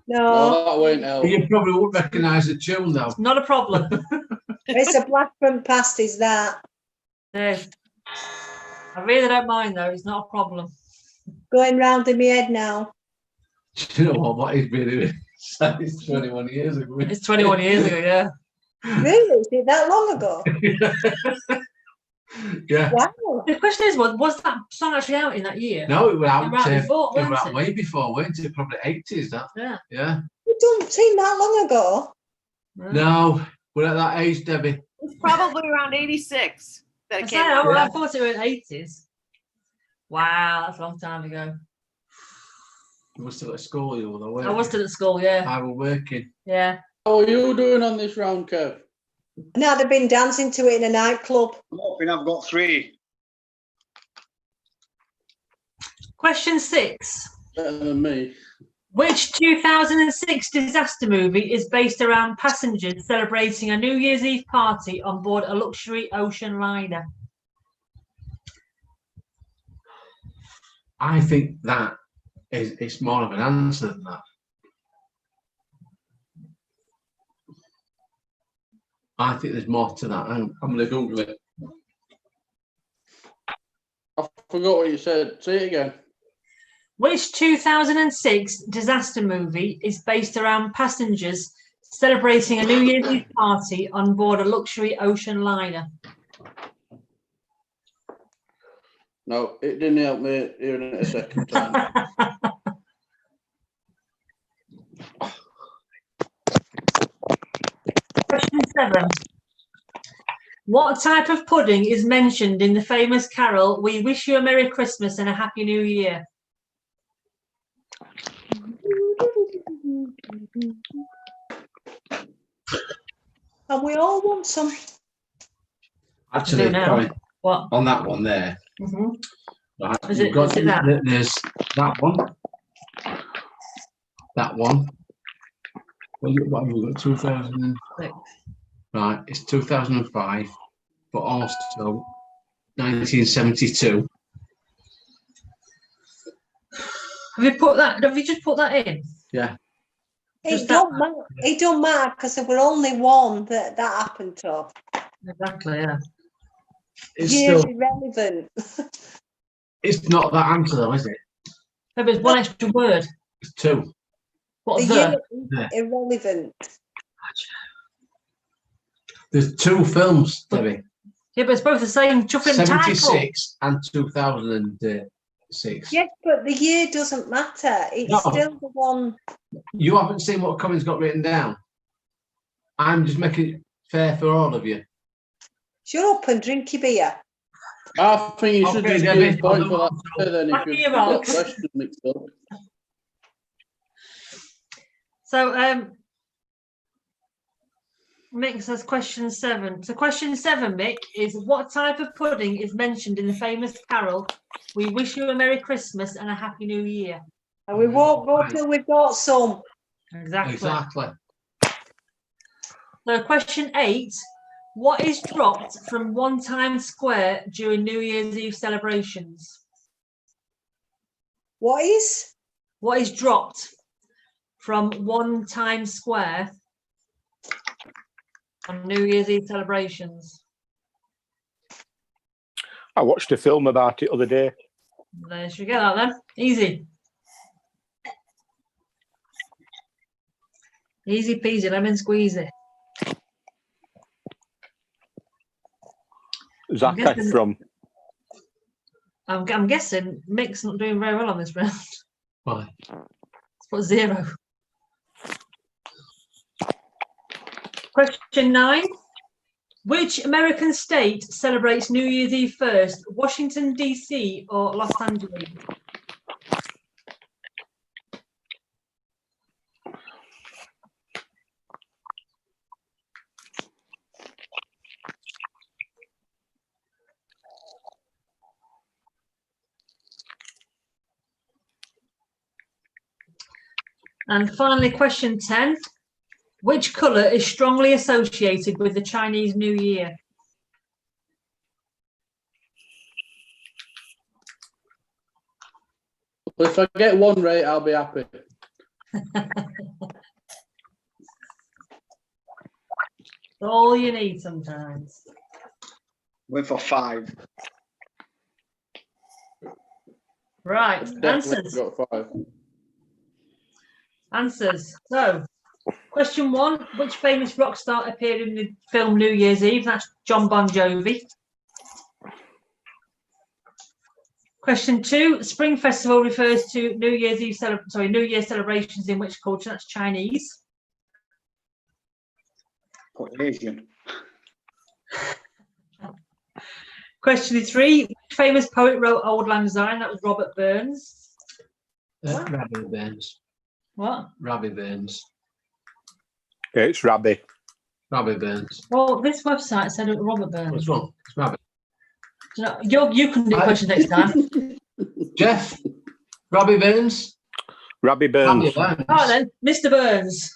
No, No, that won't help. You probably won't recognise the tune, though. Not a problem. it's a black front past, is that? No. I really don't mind, though. It's not a problem. Going round in my head now. Do you know what is really sad? It's 21 years ago. It's 21 years ago, yeah. Really? Is it that long ago? Yeah. Wow. The question is, was that song actually out in that year? No, it was out, It was out before, it was weren't out it? way before, weren't it? Probably 80s, that. Yeah. Yeah. It don't seem that long ago. No, we're at that age, Debbie. It's probably around 86 that it I, came out. I thought it was 80s. Wow, that's a long time ago. You were still at school, you were, though, weren't I was you? still at school, yeah. I was working. Yeah. How are you doing on this round, Kev? Now they've been dancing to it in a nightclub. I'm hoping I've got 3. Question 6. Better than me. Which 2006 disaster movie is based around passengers celebrating a New Year's Eve party on board a luxury ocean liner? I think that it's more of an answer than that. I think there's more to that. I'm going to Google it. I forgot what you said. Say it again. Which 2006 disaster movie is based around passengers celebrating a New Year's Eve party on board a luxury ocean liner? No, it didn't help me hearing it a second time. Question 7. What type of pudding is mentioned in the famous carol, "We wish you a Merry Christmas and a Happy New Year"? And we all want some. Actually, now. sorry, What? on that one there. Mhm. Right, Is you've it- got is it that? There's that one. That one. Well, what have we got? 2000. Right, it's 2005, but also 1972. Have you put that? Have you just put that in? Yeah. Just It don't matter. It don't matter because there were only one that happened to. Exactly. Yeah. It's Years still. irrelevant. It's not that answer though, is it? No, but it's one extra word. It's 2. What The the? year Yeah. is irrelevant. There's 2 films, Debbie. Yeah, but it's both the same chuffing title. 76 and 2006. Yes, but the year doesn't matter. It's No. still the one. You haven't seen what Colin's got written down. I'm just making it fair for all of you. Shut up and drink your beer. I think you should Okay, just Debbie, give a point for I'll that then Back if to you your get box. questions mixed up. So Mick says question 7. So question 7, Mick, is what type of pudding is mentioned in the famous carol, "We wish you a Merry Christmas and a Happy New Year"? And we won't go till we've got some. Exactly. Exactly. So question 8, what is dropped from 1 Times Square during New Year's Eve celebrations? What is? What is dropped from 1 Times Square on New Year's Eve celebrations? I watched a film about it the other day. There you go, that then. Easy. Easy peasy, lemon squeezy. Zach had from. I'm guessing Mick's not doing very well on this round. Why? Let's put 0. Question 9. Which American state celebrates New Year's Eve first? Washington, D.C. or Los Angeles? And finally, question 10. Which colour is strongly associated with the Chinese New Year? If I get 1 right, I'll be happy. All you need sometimes. Went for 5. Right, Definitely answers. got 5. Answers. So, question 1, which famous rock star appeared in the film New Year's Eve? That's John Bon Jovi. Question 2, Spring Festival refers to New Year's Eve New Year celebrations in which culture? That's Chinese. Asian. Question 3, which famous poet wrote Auld Lang Syne? That was Robert Burns. Rabbit Burns. What? Rabbit Burns. Yeah, it's Rabbi. Rabbit Burns. Well, this website said it was Robert Burns. What's wrong? It's Rabbit. You can do questions next time. Jeff. Robbie Burns. Rabbi Burns. Robbie Burns. Oh, then, Mr. Burns.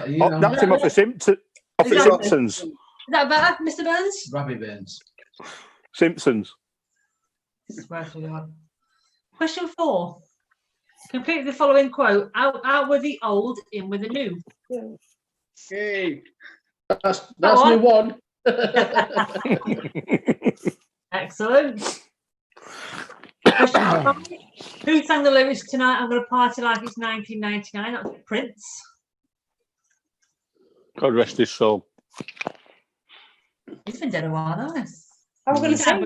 You know, That's him off the Simpsons. Is that better, Mr. Burns? Robbie Burns. Simpsons. Swear to God. Question 4. Complete the following quote. Out with the old, in with the new. Hey. That's me 1. Excellent. Question 5. Who sang the lyrics "Tonight I'm Gonna Party Like It's 1999"? That was Prince. God rest his soul. He's been dead a while, hasn't he? I was going to say.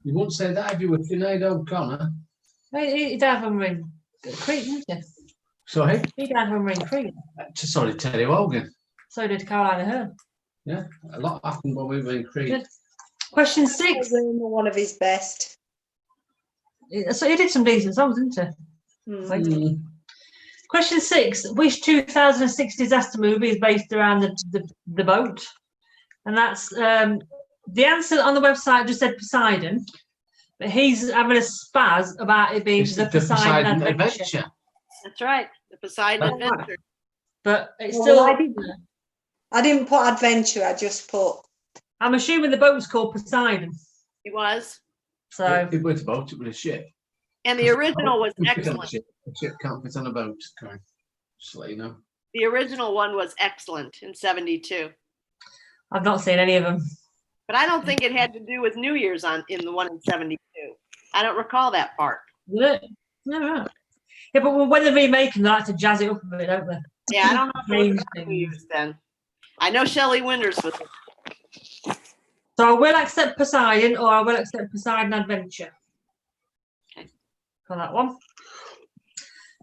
You wouldn't say that if you were Sinead O'Connor. He died from Ring Creek, didn't he? Sorry? He died from Ring Creek. Sorry, Terry Wogan. So did Caroline Aherne. Yeah, a lot happened when we were in Creek. Good. Question 6. One of his best. So he did some decent songs, didn't he? Mm. Question 6. Which 2006 disaster movie is based around the boat? And that's the answer on the website just said Poseidon, but he's having a spaz about it being the Poseidon Adventure. That's right, the Poseidon Adventure. But it's Well, still. I didn't put adventure. I just put. I'm assuming the boat was called Poseidon. It was. So. It was a boat, it was a ship. And the original was A excellent. ship can't fit on a boat. Correct. Just to let you know. The original one was excellent in 72. I've not seen any of them. But I don't think it had to do with New Year's in the one in 72. I don't recall that part. Did it? No, right. Yeah, but when they're remaking, they like to jazz it up a bit, don't they? Yeah, I don't know if it was New Year's then. I know Shelley Winters was. So I will accept Poseidon, or I will accept Poseidon Adventure. Okay. For that one.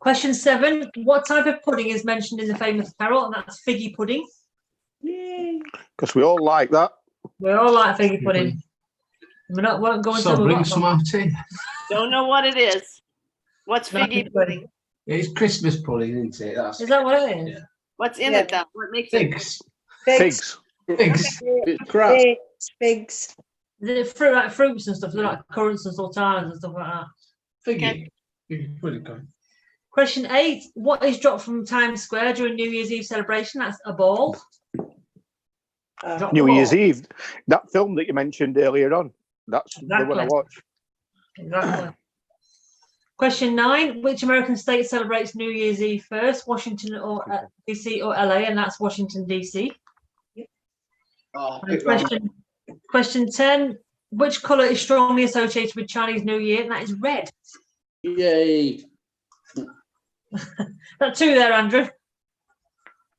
Question 7. What type of pudding is mentioned in the famous carol? And that's figgy pudding. Yay. Because we all like that. We all like figgy pudding. Won't go into So the bring lot some of- out tea. Don't know what it is. What's figgy pudding? It's Christmas pudding, isn't it? Is that what it is? Yeah. What's in Yeah. it though? What makes it? Figs. Figs. Figs. It's crap. Figs. The fruit, like fruits and stuff, they're like currants and sultanas and stuff like that. Figgy. Where'd it go? Question 8. What is dropped from Times Square during New Year's Eve celebration? That's a ball. Drop New the Year's ball. Eve. That film that you mentioned earlier on. That's the one I Exactly. watched. Exactly. Question 9. Which American state celebrates New Year's Eve first? Washington or DC or LA? And that's Washington, DC. Oh, And question 10. Which colour is strongly associated with Chinese New Year? And that is red. Yay. That 2 there, Andrew.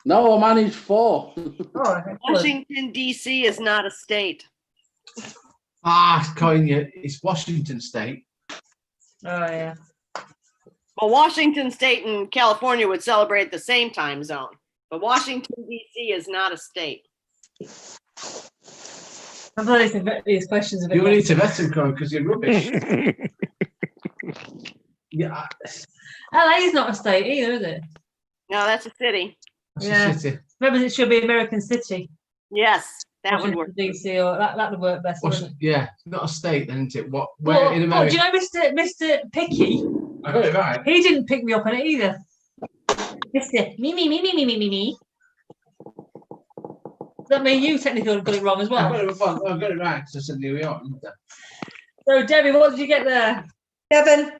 No, I managed 4. Oh, Washington D.C. is not a state. Colin, it's Washington State. Oh, yeah. Well, Washington State and California would celebrate the same time zone, but Washington D.C. is not a state. I'm planning to vet these questions a bit You more. need to vet them, Colin, because you're rubbish. Yeah, LA is not a state either, is it? No, that's a city. that's Yeah. a city. Maybe it should be American City. Yes, that would work. Washington, DC, or that would work best, wouldn't it? Yeah, not a state, then, isn't it? What? Where Well, in well, do America? you know Mr. Picky? I got it right. He didn't pick me up on it either. Mr. Me. Does that mean you technically got it wrong as I well? got it right because I said New York. Didn't I? So, Debbie, what did you get there? 7.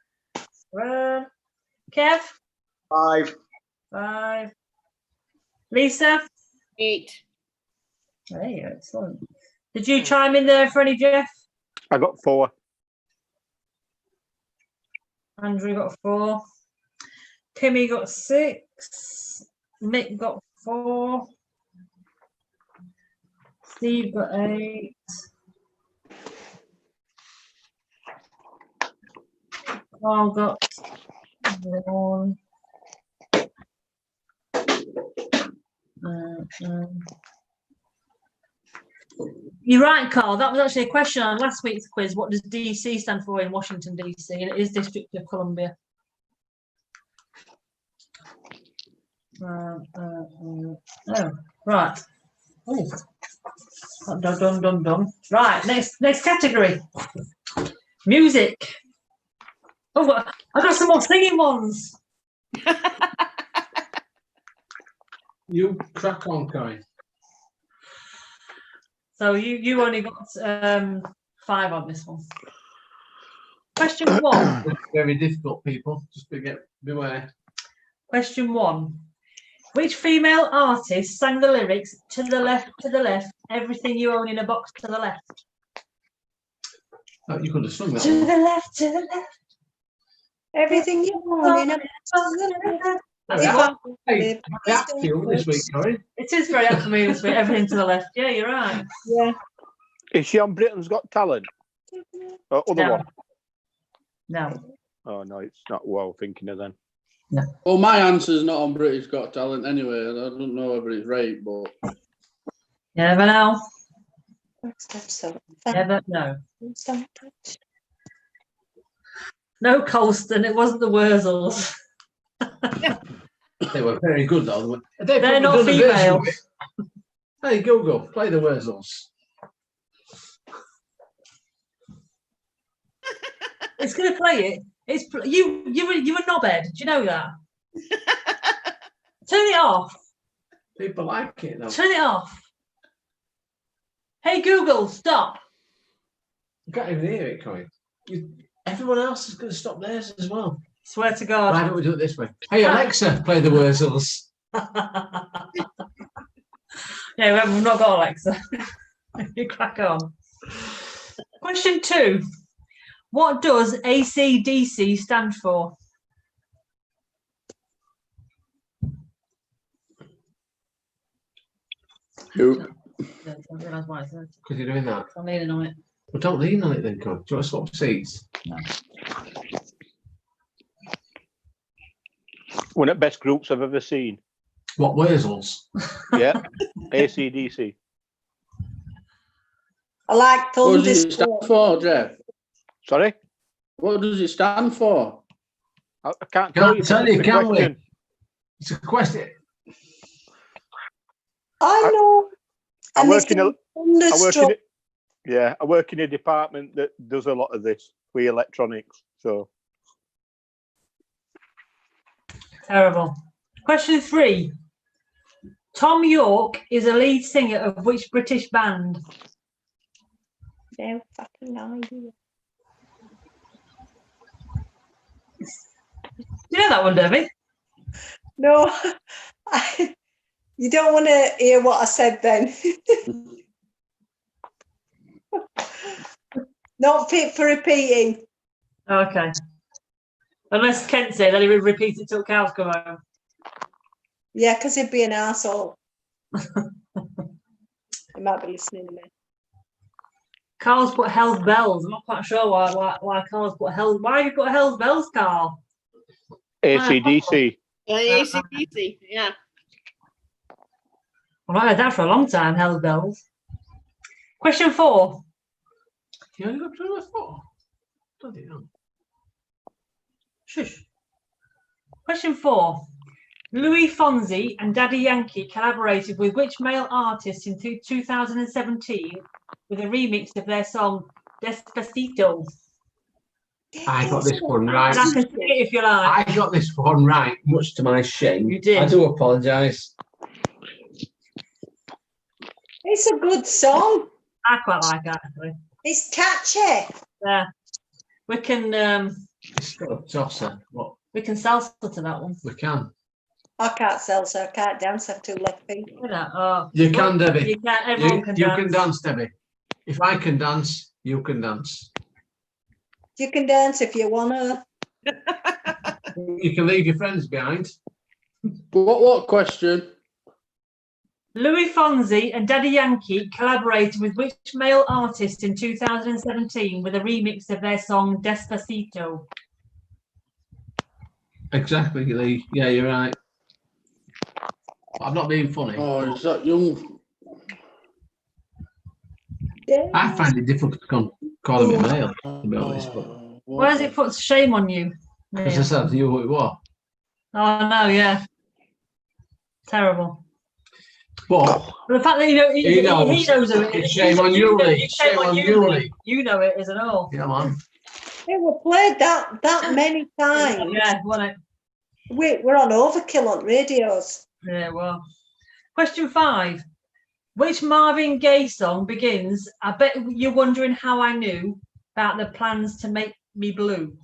Kev? 5. 5. Lisa? 8. Hey, excellent. Did you chime in there for any, Jeff? I got 4. Andrew got 4. Timmy got 6. Mick got 4. Steve got 8. Carl got 1. You're right, Carl. That was actually a question on last week's quiz. What does DC stand for in Washington, DC? And it is District of Columbia. Oh, right. Oh, done. Right, next category. Music. Oh, I got some more singing ones. You crack on, Colin. So you only got 5 on this one. Question 1. Very difficult, people. Just beware. Question 1. Which female artist sang the lyrics "To the left, everything you own in a box to the left"? Oh, you could have sung that To one. the left, Everything you want in a That's what, Hey, that feel this week, Colin. it is very up for me this week. Everything to the left. Yeah, you're right. Yeah. Is she on Britain's Got Talent? Or other No. one? No. Oh no, it's not well thinking of then. Well, my answer's not on British Got Talent anyway. I don't know whether it's right, but You never know. So Never know. No, Colston. It wasn't the Wurzels. They were very good, though. They're not female. Hey, Google, play the Wurzels. It's going to play it. It's you were a knobhead. Do you know that? Turn it off. People like it, though. Turn it off. Hey Google, stop. You can't even hear it, Colin. Everyone else is going to stop theirs as well. Swear to God. Why don't we do it this way? Hey, Alexa, play the Wurzels. Yeah, we've not got Alexa. You crack on. Question 2. What does AC/DC stand for? who? I realise why it's there. Because you're doing that. I'm leaning on it. Well, don't lean on it then, Colin. Do you want to swap seats? No. One of the best groups I've ever seen. What, Wurzels? Yeah. AC/DC. I like What Thunder does it stand for, Jeff? Sorry? What does it stand for? I can't Can't tell you. tell you, It's a can we? question. It's a question. I know. I And work they in a, can thunderstruck. I work in a department that does a lot of this with electronics. So Terrible. Question 3. Tom York is a lead singer of which British band? No fucking idea. You know that one, Debbie? No, you don't want to hear what I said then. Not fit for repeating. Okay. Unless Kent said, then he would repeat it till cows come home. Yeah, because he'd be an arsehole. He might be listening to me. Carl's put Hell's Bells. I'm not quite sure why Carl's put Hell's. Why have you put Hell's Bells, Carl? AC/DC. AC/DC, yeah. Well, I had that for a long time, Hell's Bells. Question 4. You only got to 4. Bloody hell. Shush. Question 4. Louis Fonsi and Daddy Yankee collaborated with which male artist in 2017 with a remix of their song Despacito? I got this one right. And I can sing it if you like. I got this one right, much to my shame. You did. I do apologise. It's a good song. I quite like it, actually. It's catchy. Yeah. We can It's got a tosser. What? we can salsa to that one. We can. I can't salsa. I can't dance. I have 2 left feet. You know, oh, You can, Debbie. you can, everyone can You dance. can dance, Debbie. If I can dance, you can dance. You can dance if you want to. You can leave your friends behind. What question? Louis Fonsi and Daddy Yankee collaborated with which male artist in 2017 with a remix of their song Despacito? Exactly, Lee. Yeah, you're right. I'm not being funny. Oh, is that young? Yeah. I find it difficult to call him a male, to be honest. But Why does it put shame on you? as I said to you, what it was. Oh no, yeah. Terrible. But But the fact that he knows who it is. Shame on you, Lee. Shame on you, Lee. You know it, isn't it all? Yeah, man. It was played that many times. Yeah, wasn't it? We're on overkill on radios. Yeah, well. Question 5. Which Marvin Gaye song begins, I bet you're wondering how I knew about the plans to make me blue?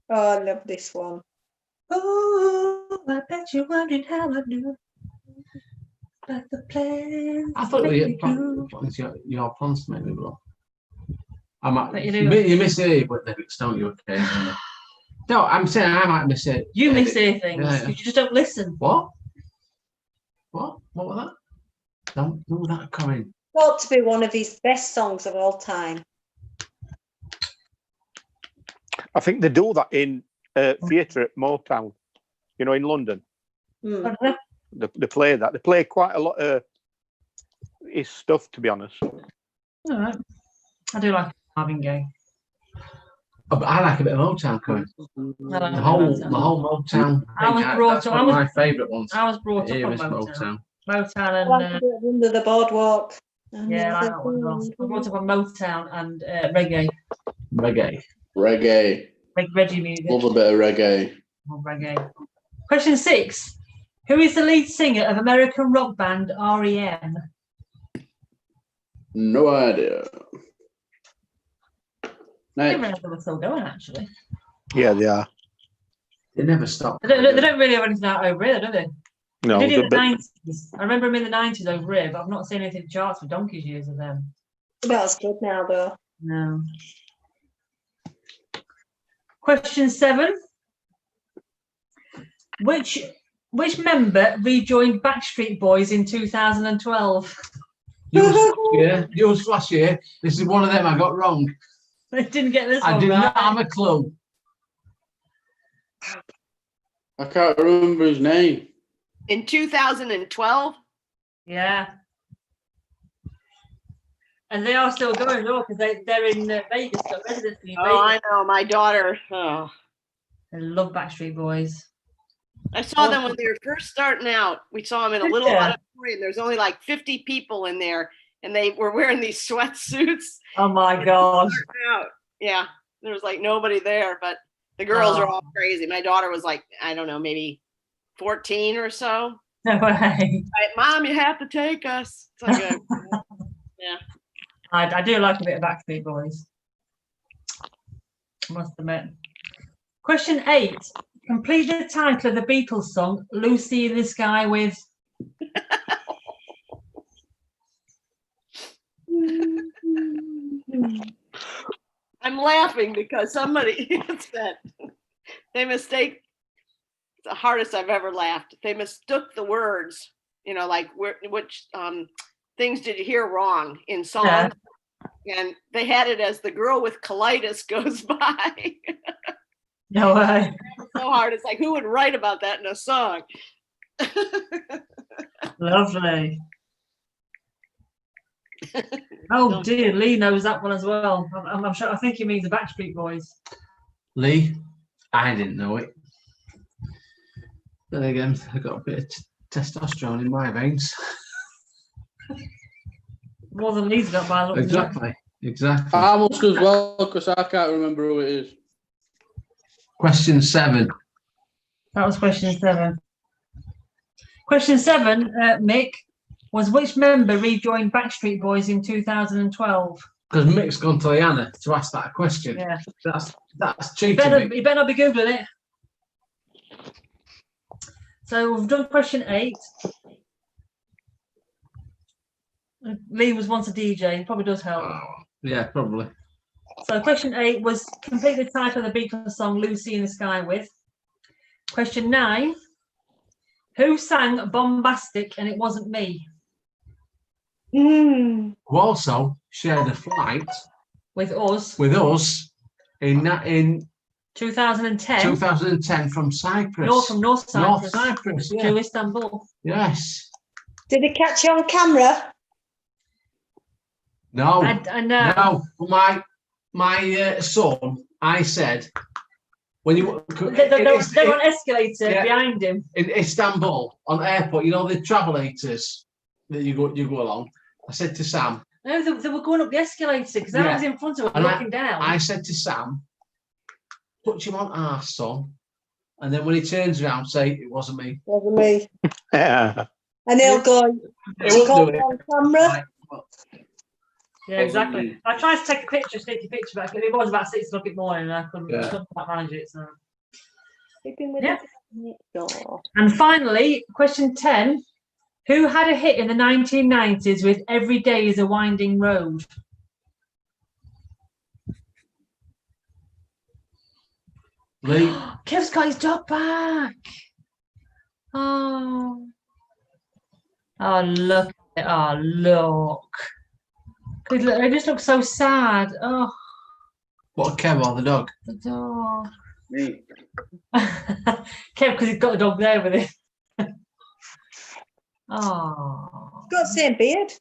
Oh, I love this one. Oh, I bet you're wondering how I knew about the plans. I thought to we make me blue. your plans to make me blow. I might. But you do. You miss it, but lyrics, don't you? Occasionally. No, I'm saying I might miss it. You mishear things. Yeah. You just don't listen. What? What? What was that? Don't do that, Corinne. Thought to be one of his best songs of all time. I think they do that in theatre at Motown, you know, in London. Mm. They play that. They play quite a lot of his stuff, to be honest. All right. I do like Marvin Gaye. Oh, but I like a bit of Motown, Corinne. I like The whole Motown. Motown. I was thing, brought that's up- one I of was- my favourite ones. I was brought up Here on is Motown. Motown. Motown I and like a bit of Under the Boardwalk. yeah, I like that one as well. I was brought up on Motown and reggae, Reggae. Reggae. Reggae music. Love a bit of reggae. Oh, reggae. Question 6. Who is the lead singer of American rock band REM? No idea. I didn't Next. realise they were still going, actually. Yeah, they are. They never stop. They don't really have anything out over here, do they? No, They did in the but 90s. I remember them in the 90s over here, but I've not seen anything charts for donkey's years of them. That's good now, though. No. Question 7. Which member rejoined Backstreet Boys in 2012? Yours last year. This is one of them I got wrong. I didn't get this I one did right. not have a clue. I can't remember his name. In 2012, Yeah. And they are still going, though, because they're in Vegas, got residency in oh, I Vegas. know my daughter. Oh, I love Backstreet Boys. I saw them when they were first starting out. We saw them in a little auditorium. There's only like 50 people in there, and they were wearing these sweatsuits. Oh my God. Yeah, there was like nobody there, but the girls are all crazy. My daughter was like, I don't know, maybe 14 or so. No way. Like, Mom, you have to take us. It's like yeah. I do like a bit of Backstreet Boys. I must admit. Question 8. Complete the title of the Beatles song, Lucy in the Sky with... I'm laughing because somebody said they mistake. It's the hardest I've ever laughed. They mistook the words, you know, like which things did you hear wrong in song? And they had it as the girl with colitis goes by. No way. So hard. It's like, who would write about that in a song? Lovely. Oh dear, Lee knows that one as well. I'm sure. I think he means the Backstreet Boys. Lee, I didn't know it. Then again, I got a bit of testosterone in my veins. More than Lee's got by looking. Exactly. I must as well, because I can't remember who it is. Question 7. That was question 7. Question 7, Mick, was which member rejoined Backstreet Boys in 2012? Because Mick's gone to Leanna to ask that question. Yeah. That's cheating. You better not be Googling it. So we've done question 8. Lee was once a DJ. It probably does help. Yeah, probably. So question 8 was complete the title of the Beatles song Lucy in the Sky with. Question 9, who sang Bombastic and It Wasn't Me? Who also shared a flight with us in 2010. 2010 from Cyprus. From North Cyprus. North Cyprus, yeah. To Istanbul. Yes. Did he catch you on camera? No. I know. No. My son, I said, when you they're on escalator behind him in Istanbul on airport, you know the travelators that you go along. I said to Sam. No, they were going up the escalator because I was in front of him looking down. I said to Sam, touch him on arse, son. And then when he turns around, say it wasn't me. Wasn't me. Yeah. And he'll go, It won't do it. on camera. Yeah, exactly. I tried to take a picture, sneaky picture, but it was about 6 o'clock in the morning and I couldn't quite manage it. So. Yeah. And finally, question 10. Who had a hit in the 1990s with Every Day is a Winding Road? Lee. Kev's got his dog back. Oh, look. Oh, look. It just looks so sad. Oh. What, Kev or the dog? The dog. Me. Kev, because he's got the dog there with him. Oh. Got the same beard.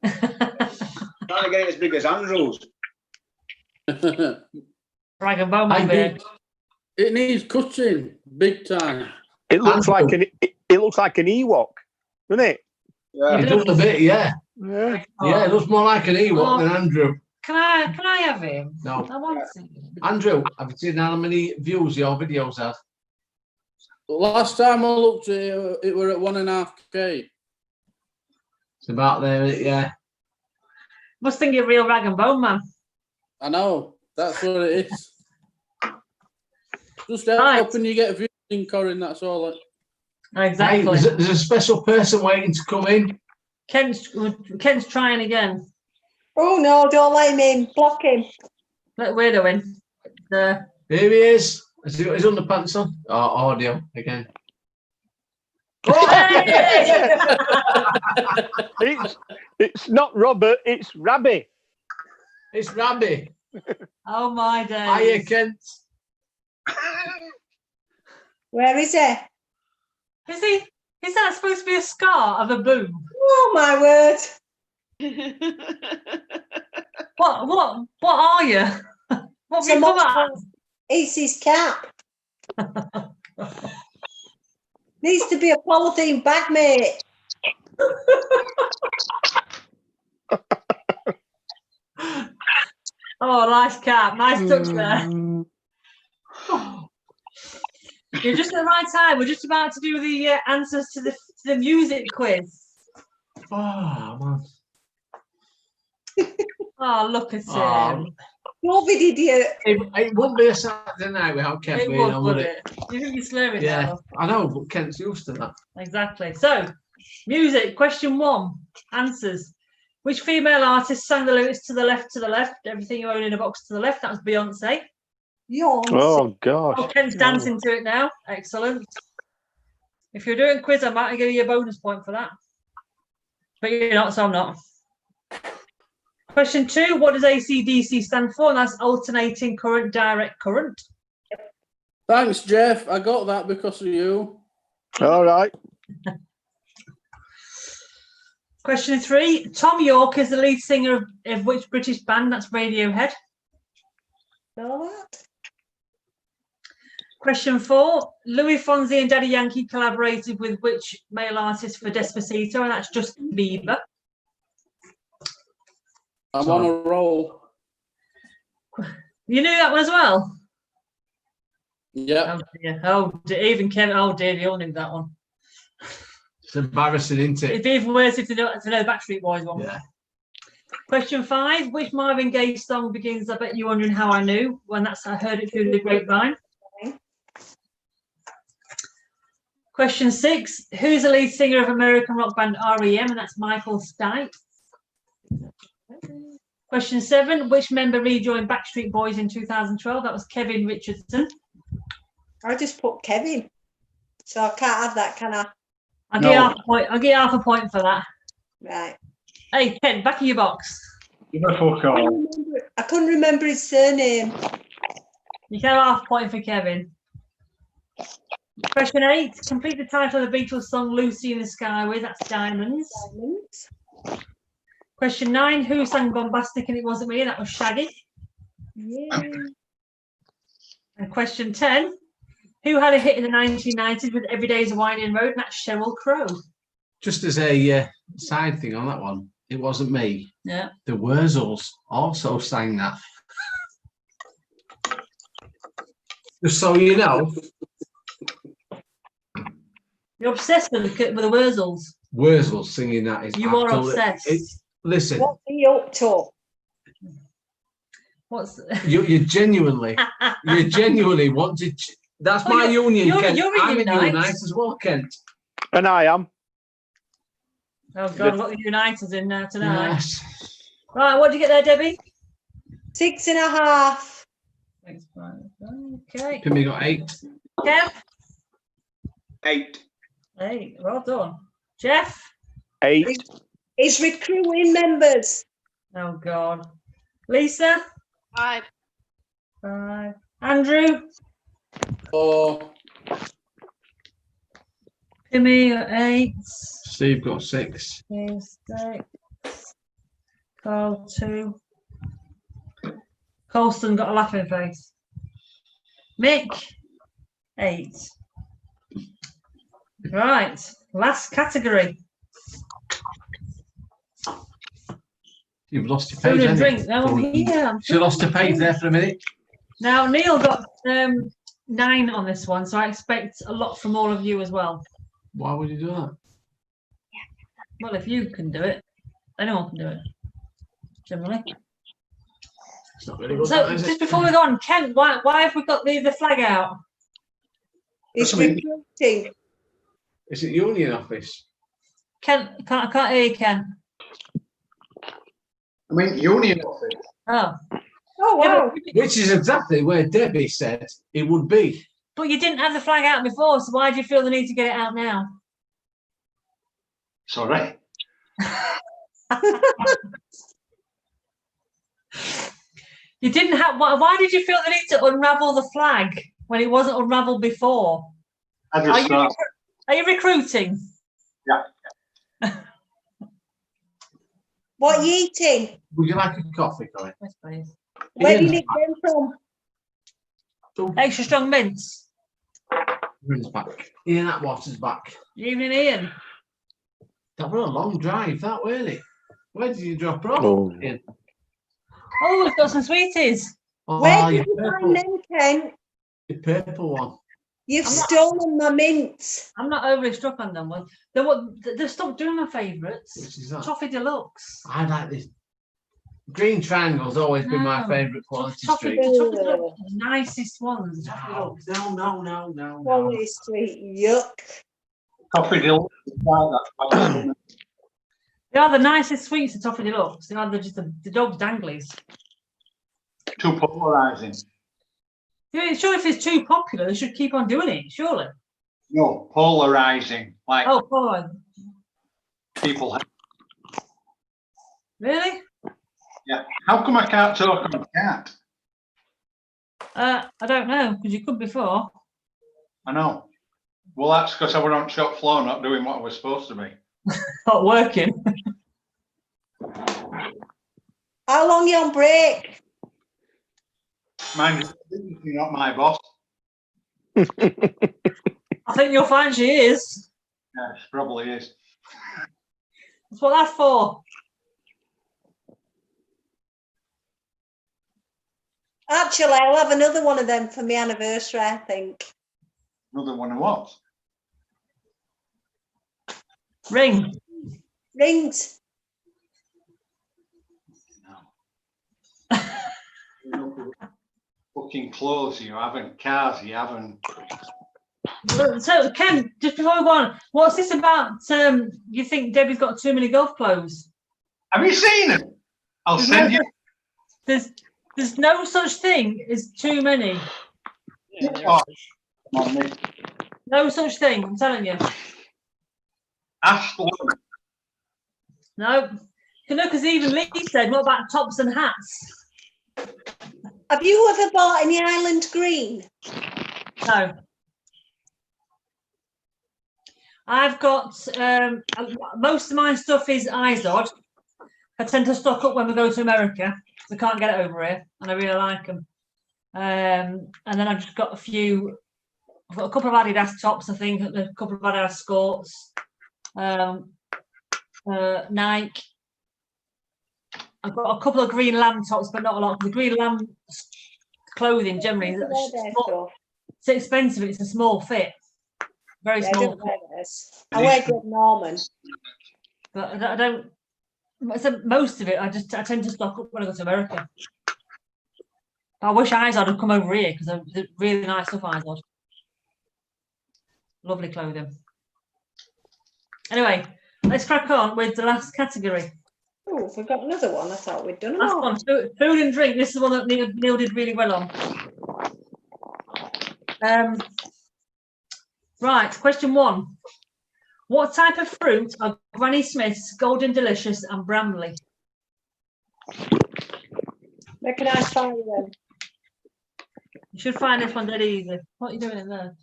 Trying to get it as big as Andrew's. Rag and bone beard. It needs cutting big time. It looks like an Ewok, doesn't it? Yeah. It does a bit, yeah. Yeah. Yeah, it looks more like an Ewok than Andrew. Can I have him? No. I want to. Andrew, have you seen how many views your videos have? Last time I looked at it, it were at 1.5K. It's about there, yeah. Must think you're a real rag and bone man. I know, that's what it is. Just hoping you get views in Corin, that's all. Exactly. Hey, there's a special person waiting to come in. Ken's trying again. Oh no, don't let him in. Block him. Look, we're doing. Here he is. Has he got his underpants on? Oh, audio again. It's not Robert, it's Rabbi. It's Rabbi. Oh my days. Hiya, Kent. Where is he? Is he? Is that supposed to be a scar of a boom? Oh my word. What are you? What have you come at? It's his cap. Needs to be a polythene bag, mate. Oh, nice cap. Nice touch there. You're just at the right time. We're just about to do the answers to the music quiz. Oh, man. Oh, look at Oh. him. COVID idiot. It wouldn't be a Saturday night without Kent It being would, on, would would it? You think you're slurring Yeah, now? I know, but Kent's used to that. Exactly. So, music, question 1. Answers. Which female artist sang the lyrics to the left, everything you own in a box to the left? That was Beyonce. Yawn. Oh gosh. Oh, Kent's dancing to it now. Excellent. If you're doing quiz, I might give you a bonus point for that. But you're not, so I'm not. Question 2. What does AC/DC stand for? And that's alternating current, direct current. Thanks, Jeff. I got that because of you. All right. Question 3. Tom York is the lead singer of which British band? That's Radiohead. Know that? Question 4. Louis Fonsi and Daddy Yankee collaborated with which male artist for Despacito? And that's Justin Bieber. I'm on a roll. You knew that one as well? Yeah. Oh, dear. Oh, dear. Even Kevin. Oh, dear. They all knew that one. It's embarrassing, isn't it? It'd be even worse if they know the Backstreet Boys one. Yeah. Question 5. Which Marvin Gaye song begins, I bet you're wondering how I knew? When that's I heard it through the grapevine. Question 6. Who's the lead singer of American rock band REM? And that's Michael Stipe. Question 7. Which member rejoined Backstreet Boys in 2012? That was Kevin Richardson. I just put Kevin. So I can't have that, can I? I'll give you half a point for that. Right. Hey, Ken, back of your box. I couldn't remember his surname. You can have half a point for Kevin. Question 8. Complete the title of the Beatles song Lucy in the Sky with. That's Diamonds. Question 9. Who sang Bombastic and It Wasn't Me? That was Shaggy. Yeah. And question 10. Who had a hit in the 1990s with Every Day's a Winding Road? And that's Sheryl Crow. Just as a side thing on that one, it wasn't me. Yeah. The Wurzels also sang that. Just so you know. You're obsessed with the Wurzels. Wurzels singing that is You are absolute- obsessed. Listen, What's he up to? What's you genuinely want to. That's my union, Kent. I'm in Unite as well, Kent. And I am. Oh God, I've got the Uniteds in there tonight. Yes. Right, what did you get there, Debbie? 6.5. Thanks, Brian. Okay. Pimmy got 8. Kev? 8. 8. Well done. Jeff? 8. He's recruiting members. Oh God. Lisa? 5. 5. Andrew? 4. Timmy got 8. Steve got 6. Steve 6. Carl 2. Colston got a laughing face. Mick 8. Right. Last category. You've lost your Food page. and haven't drink. you? No, I'm here. She lost her page there for a minute. Now Neil got 9 on this one, so I expect a lot from all of you as well. Why would you do that? Well, if you can do it, anyone can do it. Generally. It's not really good. So is it? just before we go on, Ken, why have we got the flag out? He's That's what I mean. recruiting. Is it union office? Ken, I can't hear you, Ken. I mean union office. Oh. Oh, Yeah, wow. Which is exactly where Debbie said it would be. but you didn't have the flag out before, so why do you feel the need to get it out now? Sorry. You didn't have. Why did you feel the need to unravel the flag when it wasn't unraveled before? Are you recruiting? Yeah. What are you eating? Would you like a coffee, Colin? Yes, please. Where did it come from? Extra strong mints. Everyone's back. Ian Atwater's back. Evening, Ian. That was a long drive, that wasn't it? Where did you drop her off? Oh. Ian? Oh, we've got some sweeties. Oh, Where your did you purple, find them, Ken? your purple one. You've I'm not- stolen my mints. I'm not overly struck on them ones. They've stopped doing my favourites. Which is that? Toffee Deluxe. I like this. Green Triangle's always been my No. favourite quality Toffee street. Deluxe, the nicest ones. Toffee No, Deluxe. no. Quality street, yuck. Coffee Deluxe. They are the nicest sweets, the Toffee Deluxe. They are just the dog's danglies. Too polarizing. Yeah, sure, if it's too popular, they should keep on doing it, surely. No, polarizing. Like Oh, God. people. Really? Yeah. How come I can't talk on cat? I don't know, because you could before. I know. Well, that's because I was on shop floor, not doing what I was supposed to be. Not working. How long you on break? Mind you, you're not my boss. I think you'll find she is. Yes, probably is. That's what that's for. Actually, I'll have another one of them for my anniversary, I think. Another one of what? Ring. Rings. Fucking clothes you haven't, cars you haven't. So, Ken, just before we go on, what's this about? You think Debbie's got too many golf clothes? Have you seen them? I'll send you. There's no such thing as too many. Oh, come on, Nick. No such thing, I'm telling you. Ask them. No. You know, because even Lee said, what about tops and hats? Have you ever bought any Island Green? No. I've got, most of my stuff is Izod. I tend to stock up when we go to America. I can't get it over here, and I really like them. And then I've just got a few. I've got a couple of Adidas tops, I think, a couple of Adidas skirts, Nike. I've got a couple of Green Lamb tops, but not a lot. The Green Lamb clothing generally it's expensive. It's a small fit, very Yeah, small. I wear Good Norman. But I don't. So most of it, I tend to stock up when I go to America. I wish Izod had come over here because they're really nice stuff, Izod. Lovely clothing. Anyway, let's crack on with the last category. Oh, we've got another one. I thought we'd done Last all. one, food and drink. This is the one that Neil did really well on. Right, question 1. What type of fruit are Granny Smith's, Golden Delicious and Bramley? Where can I find them? You should find this one dead easy. What are you doing in there?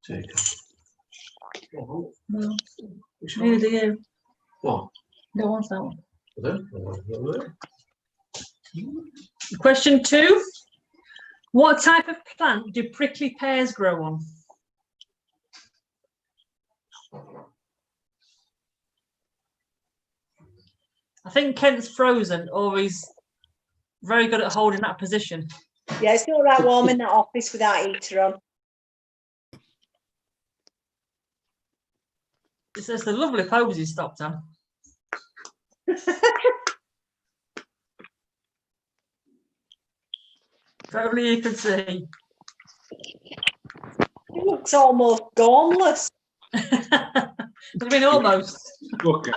Take it. Oh, No, which neither one? do you. What? Don't want that one. There? Question 2. What type of plant do prickly pears grow on? I think Kent's frozen, or he's very good at holding that position. Yeah, it's not right warm in that office without heater on. It's just a lovely pose he stopped on. If only you could see. It looks almost gormless. I mean, almost. Okay.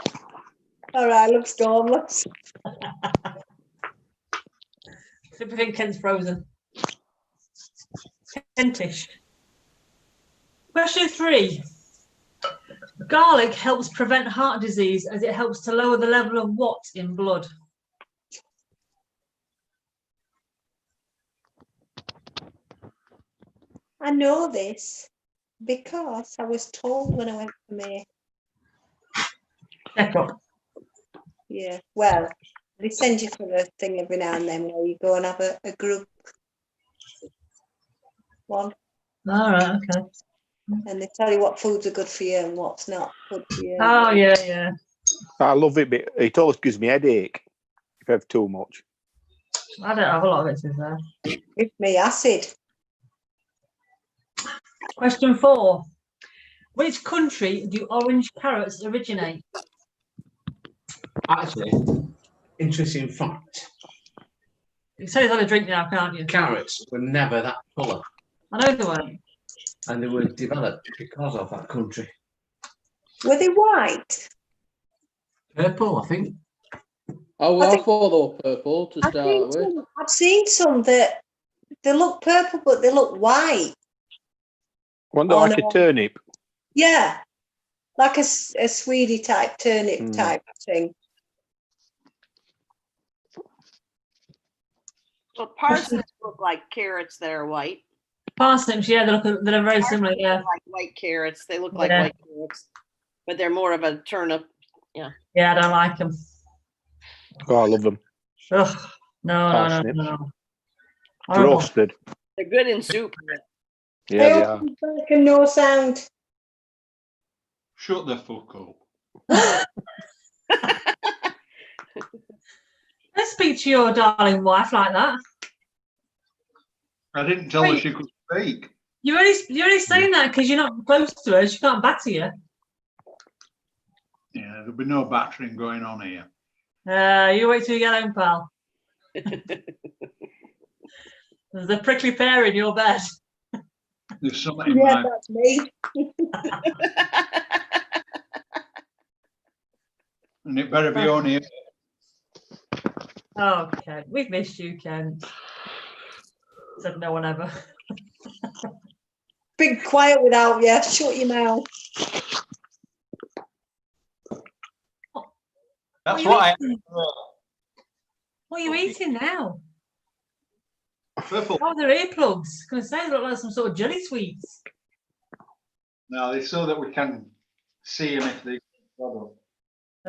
All right, looks gormless. I think Kent's frozen. Kentish. Question 3. Garlic helps prevent heart disease as it helps to lower the level of what in blood? I know this because I was told when I went to May. Check up. Yeah, well, they send you for a thing every now and then where you go and have a group. one. All right, okay. And they tell you what foods are good for you and what's not good for you. Oh, yeah, yeah. I love it, but it always gives me a headache if I have too much. I don't have a lot of it, to be fair. Give me acid. Question 4. Which country do orange carrots originate? Actually, interesting fact. You say it's on a drink now, can't you? Carrots were never that colour, I know they weren't. and they were developed because of that country. Were they white? Purple, I think. Oh, I well, I think- thought they were purple to start with. I've seen some that they look purple, but they look white. Wonder Oh, like no. a turnip. Yeah, like a Swede type turnip type thing. Well, parsnips look like carrots that are white. Parsnips, yeah, they're very similar, Parsnips yeah. look like white carrots. They look like Yeah. white carrots, but they're more of a turnip. Yeah. Yeah, I don't like them. Oh, I love them. Ugh, no. Parsnips. Horrible. Roasted. They're good in soup. Yeah, they are. Back and no sound. Shut the fuck up. Don't speak to your darling wife like that. I didn't tell her she could speak. You're only saying that because you're not close to her. She can't batter you. Yeah, there'll be no battering going on here. You wait till you get home, pal. There's a prickly pear in your bed. There's something in Yeah, my... that's me. And it better be on here. Oh, Ken, we've missed you, Ken. Said no one ever. Big quiet without you. Shut your mouth. That's What what I. What are you eating now? Purple. Oh, they're earplugs. I was going to say they look like some sort of jelly sweets. No, it's so that we can see them if they... Oh,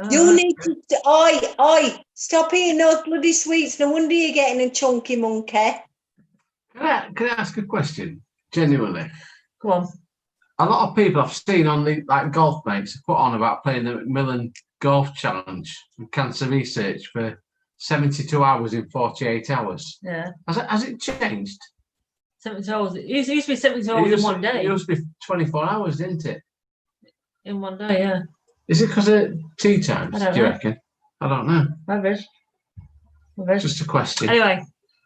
You need to. Oi, stop eating those bloody sweets. No wonder you're getting a chunky monkey. Can I ask a question? Genuinely. Go on. A lot of people I've seen on the golf mates have put on about playing the Macmillan Golf Challenge and cancer research for 72 hours in 48 hours. Yeah. Has it changed? 72 hours. It used to be 72 hours in one day. It used to be 24 hours, didn't it? In one day, yeah. Is it because of tea times, I don't do you know. reckon? I don't know. Rubbish. Just a question. Anyway,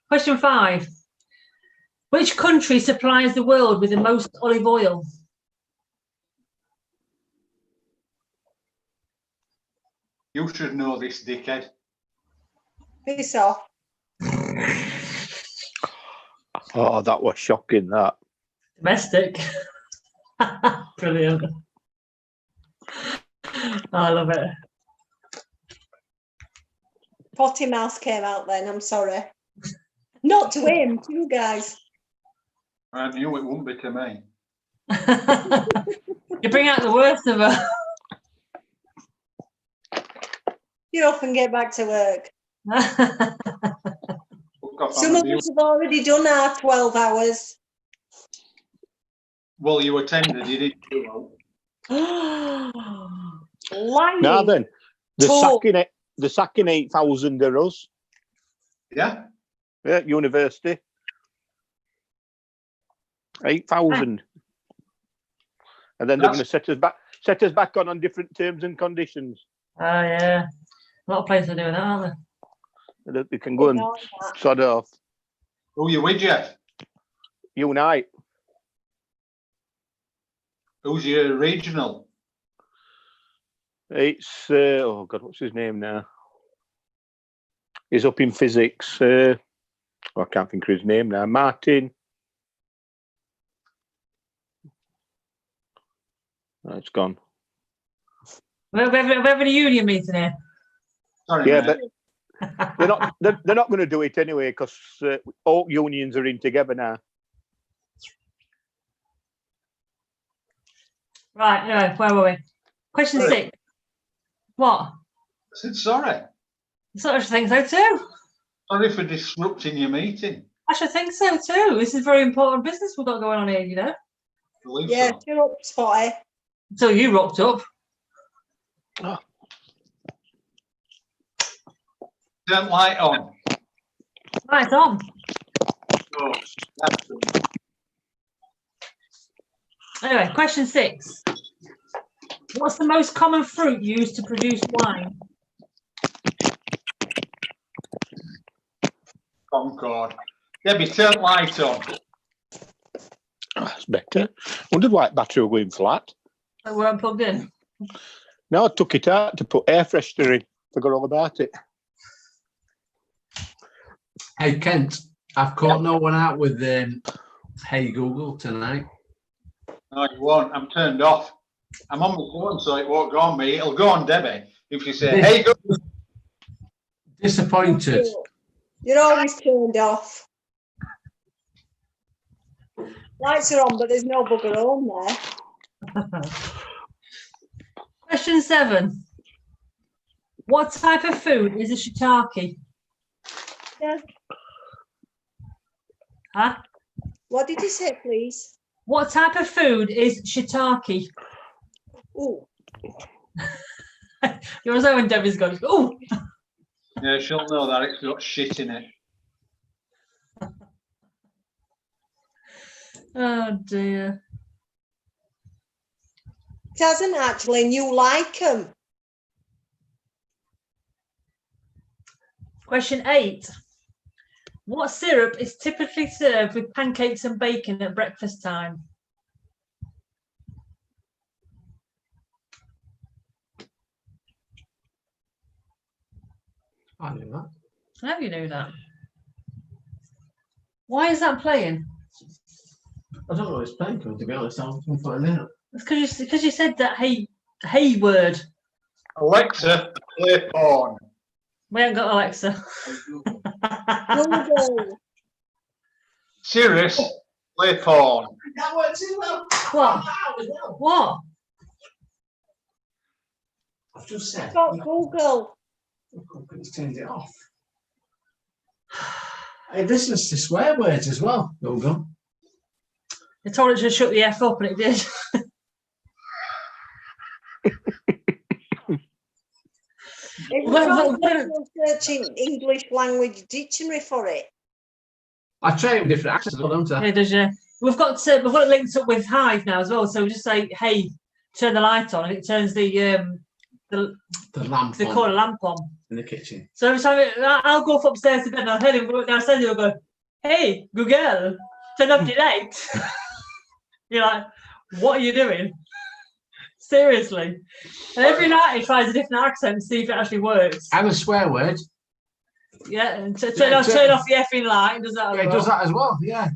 question 5. Which country supplies the world with the most olive oil? You should know this, dickhead. Piss off. Oh, that was shocking, that. Domestic. Brilliant. I love it. Potty Mouse came out then. I'm sorry. Not to him, to you guys. I knew it wouldn't be to me. You bring out the worst of her. Get off and get back to work. Fuck off, Some I'm of a us have already done our 12 hours. Well, you attended, you didn't do Lying. Now then, the Talk. sacking 8,000 of us. Yeah? Yeah, university. 8,000. And then they're going to set us back on different terms and conditions. Oh, yeah. A lot of places are doing that, aren't they? They can go and sod off. Who you with, Jeff? Unite. Who's your regional? It's, oh God, what's his name now? He's up in physics. I can't think of his name now. Martin. Oh, it's gone. We're having a union meeting here. Sorry, Yeah, mate. but they're not going to do it anyway because all unions are in together now. Right, anyway, where were we? Question Sorry. 6. What? I said sorry. I sort of think so too. Sorry for disrupting your meeting. I should think so too. This is very important business we've got going on here, you know. Believe Yeah, so. cheer up, Spotty. Until you rocked up. Turn light on. Right on. Oh, that's good. Anyway, question 6. What's the most common fruit used to produce wine? Concord. Debbie, turn light on. That's better. Wondered why battery were going flat. That weren't plugged in. No, I took it out to put air freshener in. Forgot all about it. Hey Kent, I've caught no one out with Hey Google tonight. No, you won't. I'm turned off. I'm on my phone, so it won't go on me. It'll go on Debbie if you say, "Hey, go." Disappointed. You're always turned off. Lights are on, but there's no bugger on there. Question 7. What type of food is a shiitake? Yeah. Huh? What did you say, please? What type of food is shiitake? Oh, You're so when Debbie's going, oh. Yeah, she'll know that it's got shit in it. Oh dear. it hasn't actually, and you like them. Question 8. What syrup is typically served with pancakes and bacon at breakfast time? I knew that. I know you knew that. Why is that playing? I don't know what it's playing for, to be honest. I'm finding out. It's because you said that hey word. Alexa, play porn. We haven't got Alexa. Google. Serious, play porn. That works as well. What? What? I've just said. Got Google. It's turned it off. It listens to swear words as well, Google. I told it to shut the F up and it did. Searching English language dictionary for it. I try with different accents, don't I? Yeah, does you? We've got it linked up with Hive now as well. So we just say, "Hey, turn the light on," and it turns the lamp. They call a lamp on in the kitchen. So every time I'll go up upstairs to bed and I'll hear him go downstairs. He'll go, "Hey, Google, turn off the light." You're like, "What are you doing?" Seriously. And every night he tries a different accent to see if it actually works. And a swear word. Yeah, and turn off the effing light. Does that? It does that as well. Yeah.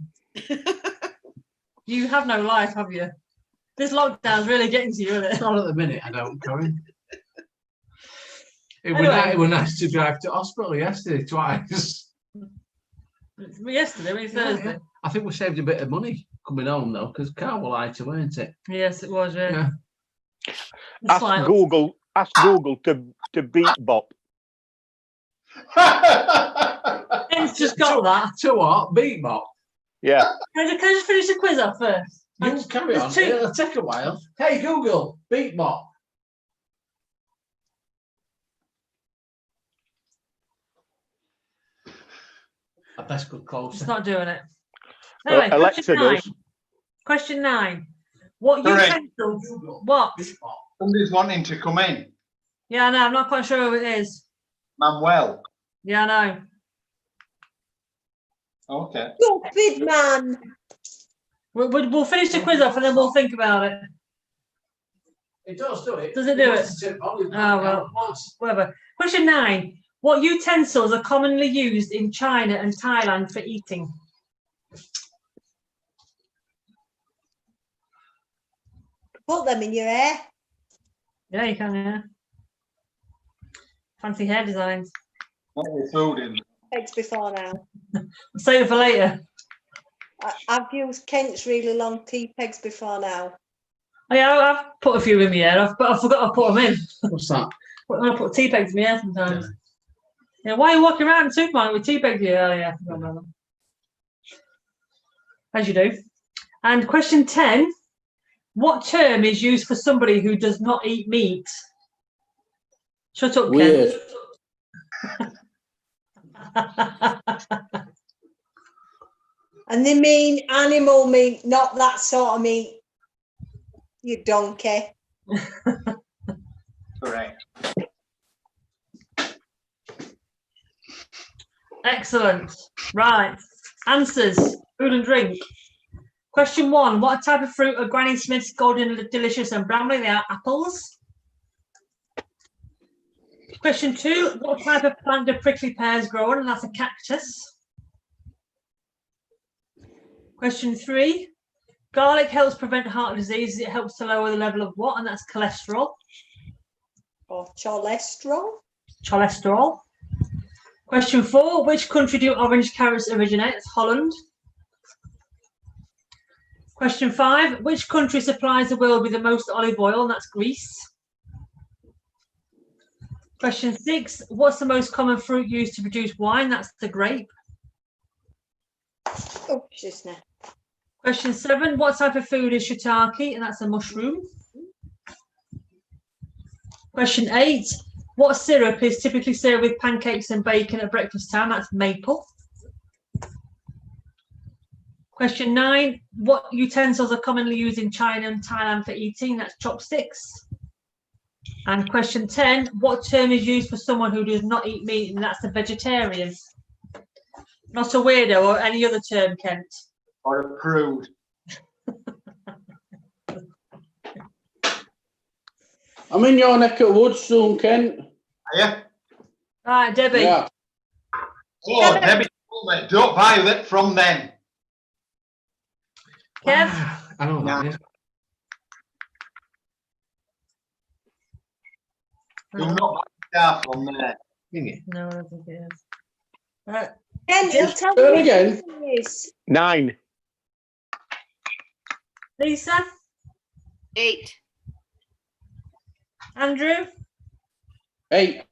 You have no life, have you? This lockdown's really getting to you, isn't it? Not at the minute. I don't, Corinne. It was nice to drive to hospital yesterday twice. Yesterday, Thursday. Yeah. I think we saved a bit of money coming home though, because car were lighter, weren't it? Yes, it was. Yeah. Ask Google to beat Bop. It's just got that. To what? Beat Bop? Yeah. Can I just finish the quiz off first? You carry on. It'll take a while. Hey Google, beat Bop. I best go closer. It's not doing it. Anyway, Alexa does. Question 9. What utensils? What? Somebody's wanting to come in. Yeah, I know. I'm not quite sure who it is. Manuel. Yeah, I know. Okay. Stupid man. We'll finish the quiz off and then we'll think about it. It does do it. Does it do it? Oh, well, whatever. Question 9. What utensils are commonly used in China and Thailand for eating? Put them in your hair. Yeah, you can, yeah. Fancy hair designs. What are we food in? Eggs before now. Save it for later. I've used Kent's really long tea pegs before now. Oh, yeah, I've put a few in my hair, but I forgot to put them in. What's that? I put tea pegs in my hair sometimes. Yeah, why are you walking around in the supermarket with tea pegs in your hair? Yeah, I don't know. as you do. And question 10, what term is used for somebody who does not eat meat? Shut up, Weird. Ken. And they mean animal meat, not that sort of meat. You donkey. Correct. Excellent. Right. Answers. Food and drink. Question 1. What type of fruit are Granny Smith's Golden Delicious and Bramley? They are apples. Question 2. What type of plant do prickly pears grow on? And that's a cactus. Question 3. Garlic helps prevent heart disease. It helps to lower the level of what? And that's cholesterol. Or cholesterol. Cholesterol. Question 4. Which country do orange carrots originate? It's Holland. Question 5. Which country supplies the world with the most olive oil? And that's Greece. Question 6. What's the most common fruit used to produce wine? That's the grape. Oh, she's not. Question 7. What type of food is shiitake? And that's a mushroom. Question 8. What syrup is typically served with pancakes and bacon at breakfast time? That's maple. Question 9. What utensils are commonly used in China and Thailand for eating? That's chopsticks. And question 10. What term is used for someone who does not eat meat? And that's the vegetarian. Not a weirdo or any other term, Kent. Or a prude. I'm in your neck of the woods soon, Kent. Are you? Right, Debbie. Yeah. Oh, Debbie, don't buy it from them. Kev? I know that is. Do not buy stuff from there. No, I don't think it is. Ken, he'll tell Say it me again. what it is. 9. Lisa? 8. Andrew? 8.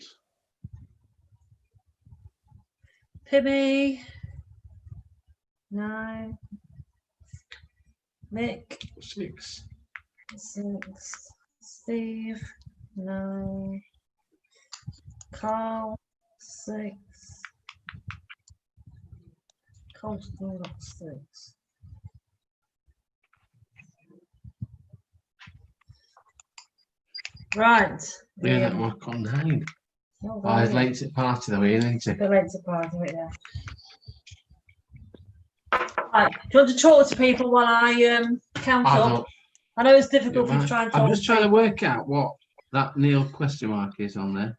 Pibby? 9. Mick? 6. 6. Steve? 9. Carl? 6. Carl's still not 6. Right. Yeah, that one on 9. Oh, Oh, he's late to the party though, isn't he? They're late to party, yeah. Right. Do you want to talk to people while I count I up? don't. I know it's difficult for you to try and talk. I'm just trying to work out what that Neil question mark is on there.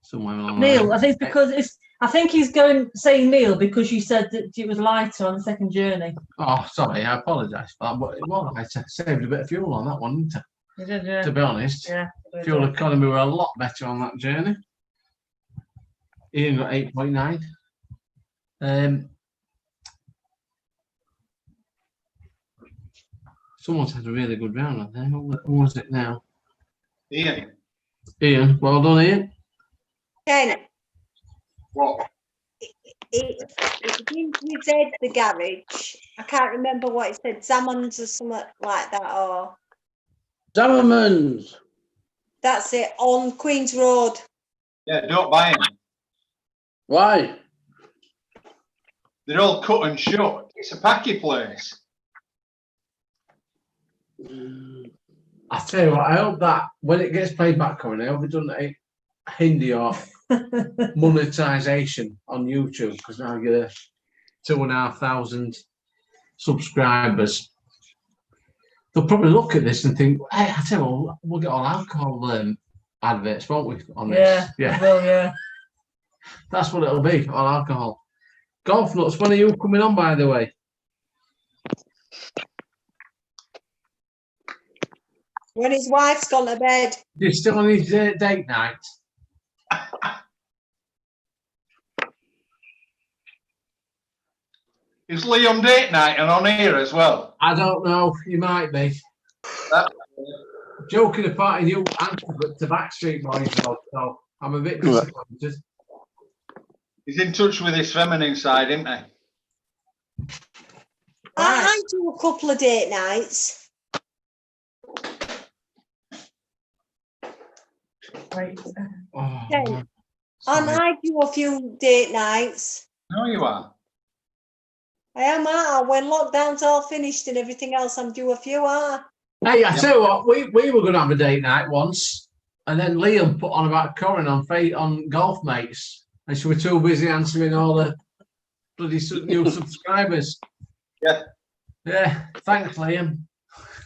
Somewhere along Neil, there. I think it's because it's. I think he's saying Neil because you said that it was lighter on the second journey. Oh, sorry, I apologise for that. But well, I saved a bit of fuel on that one, didn't I? You did, yeah. To be honest, Yeah. fuel economy were a lot better on that journey. Ian got 8.9. Someone's had a really good round on there. Who was it now? Ian. Ian, well done, Ian. Ken, What? it begins with Z, the garage. I can't remember what it said. Zammons or something like that. Or Zammerman's. that's it, on Queen's Road. Yeah, don't buy them. Why? They're all cut and shut. It's a packy place. I tell you what, I hope that when it gets played back on, I hope it doesn't hinder your monetization on YouTube because now you're 2,500 subscribers. They'll probably look at this and think, hey, I tell you what, we'll get all alcohol adverts, won't we, on this? Yeah. Well, yeah. That's what it'll be, all alcohol. Golf Nuts, when are you coming on, by the way? When his wife's gone to bed. You're still on his date night? Is Lee on date night and on here as well? I don't know, you might be. Joking apart, and you answered to Backstreet Boys, though, so I'm a bit disappointed. He's in touch with his feminine side, isn't he? I do a couple of date nights. Right. Oh, Okay. man. And Sorry. I do a few date nights. No, you are. I am, when lockdown's all finished and everything else, I'm due a few, Hey, I tell you what, we were going to have a date night once, and then Liam put on about Corin on Golf Mates, and she was too busy answering all the bloody new subscribers. Yeah. Yeah, thanks, Liam.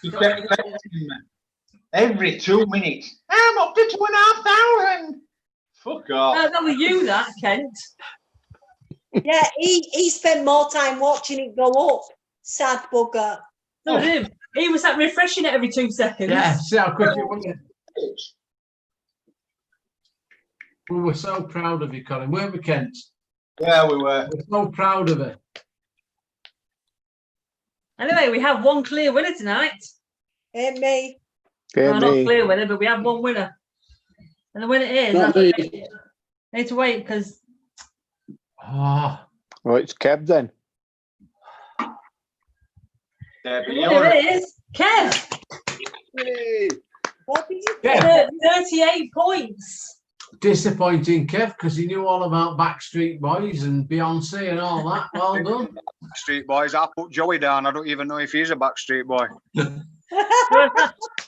He kept texting me every 2 minutes. I'm up to 2,500. Fuck off. That was you, that, Kent. Yeah, he spent more time watching it go up. Sad bugger. That was him. He was like refreshing it every 2 seconds. Yeah, see how quick it went. We were so proud of you, Colin, weren't we, Kent? Yeah, we were. We're so proud of her. Anyway, we have one clear winner tonight. Ain't me. Well, not clear winner, but we have one winner. And the winner is. Not I me. need to wait because. Oh, Well, it's Kev then. Debbie, The winner is Kev. What did you Kev. 38 points. disappointing, Kev, because he knew all about Backstreet Boys and Beyonce and all that. Well done. Backstreet Boys. I put Joey down. I don't even know if he's a Backstreet Boy.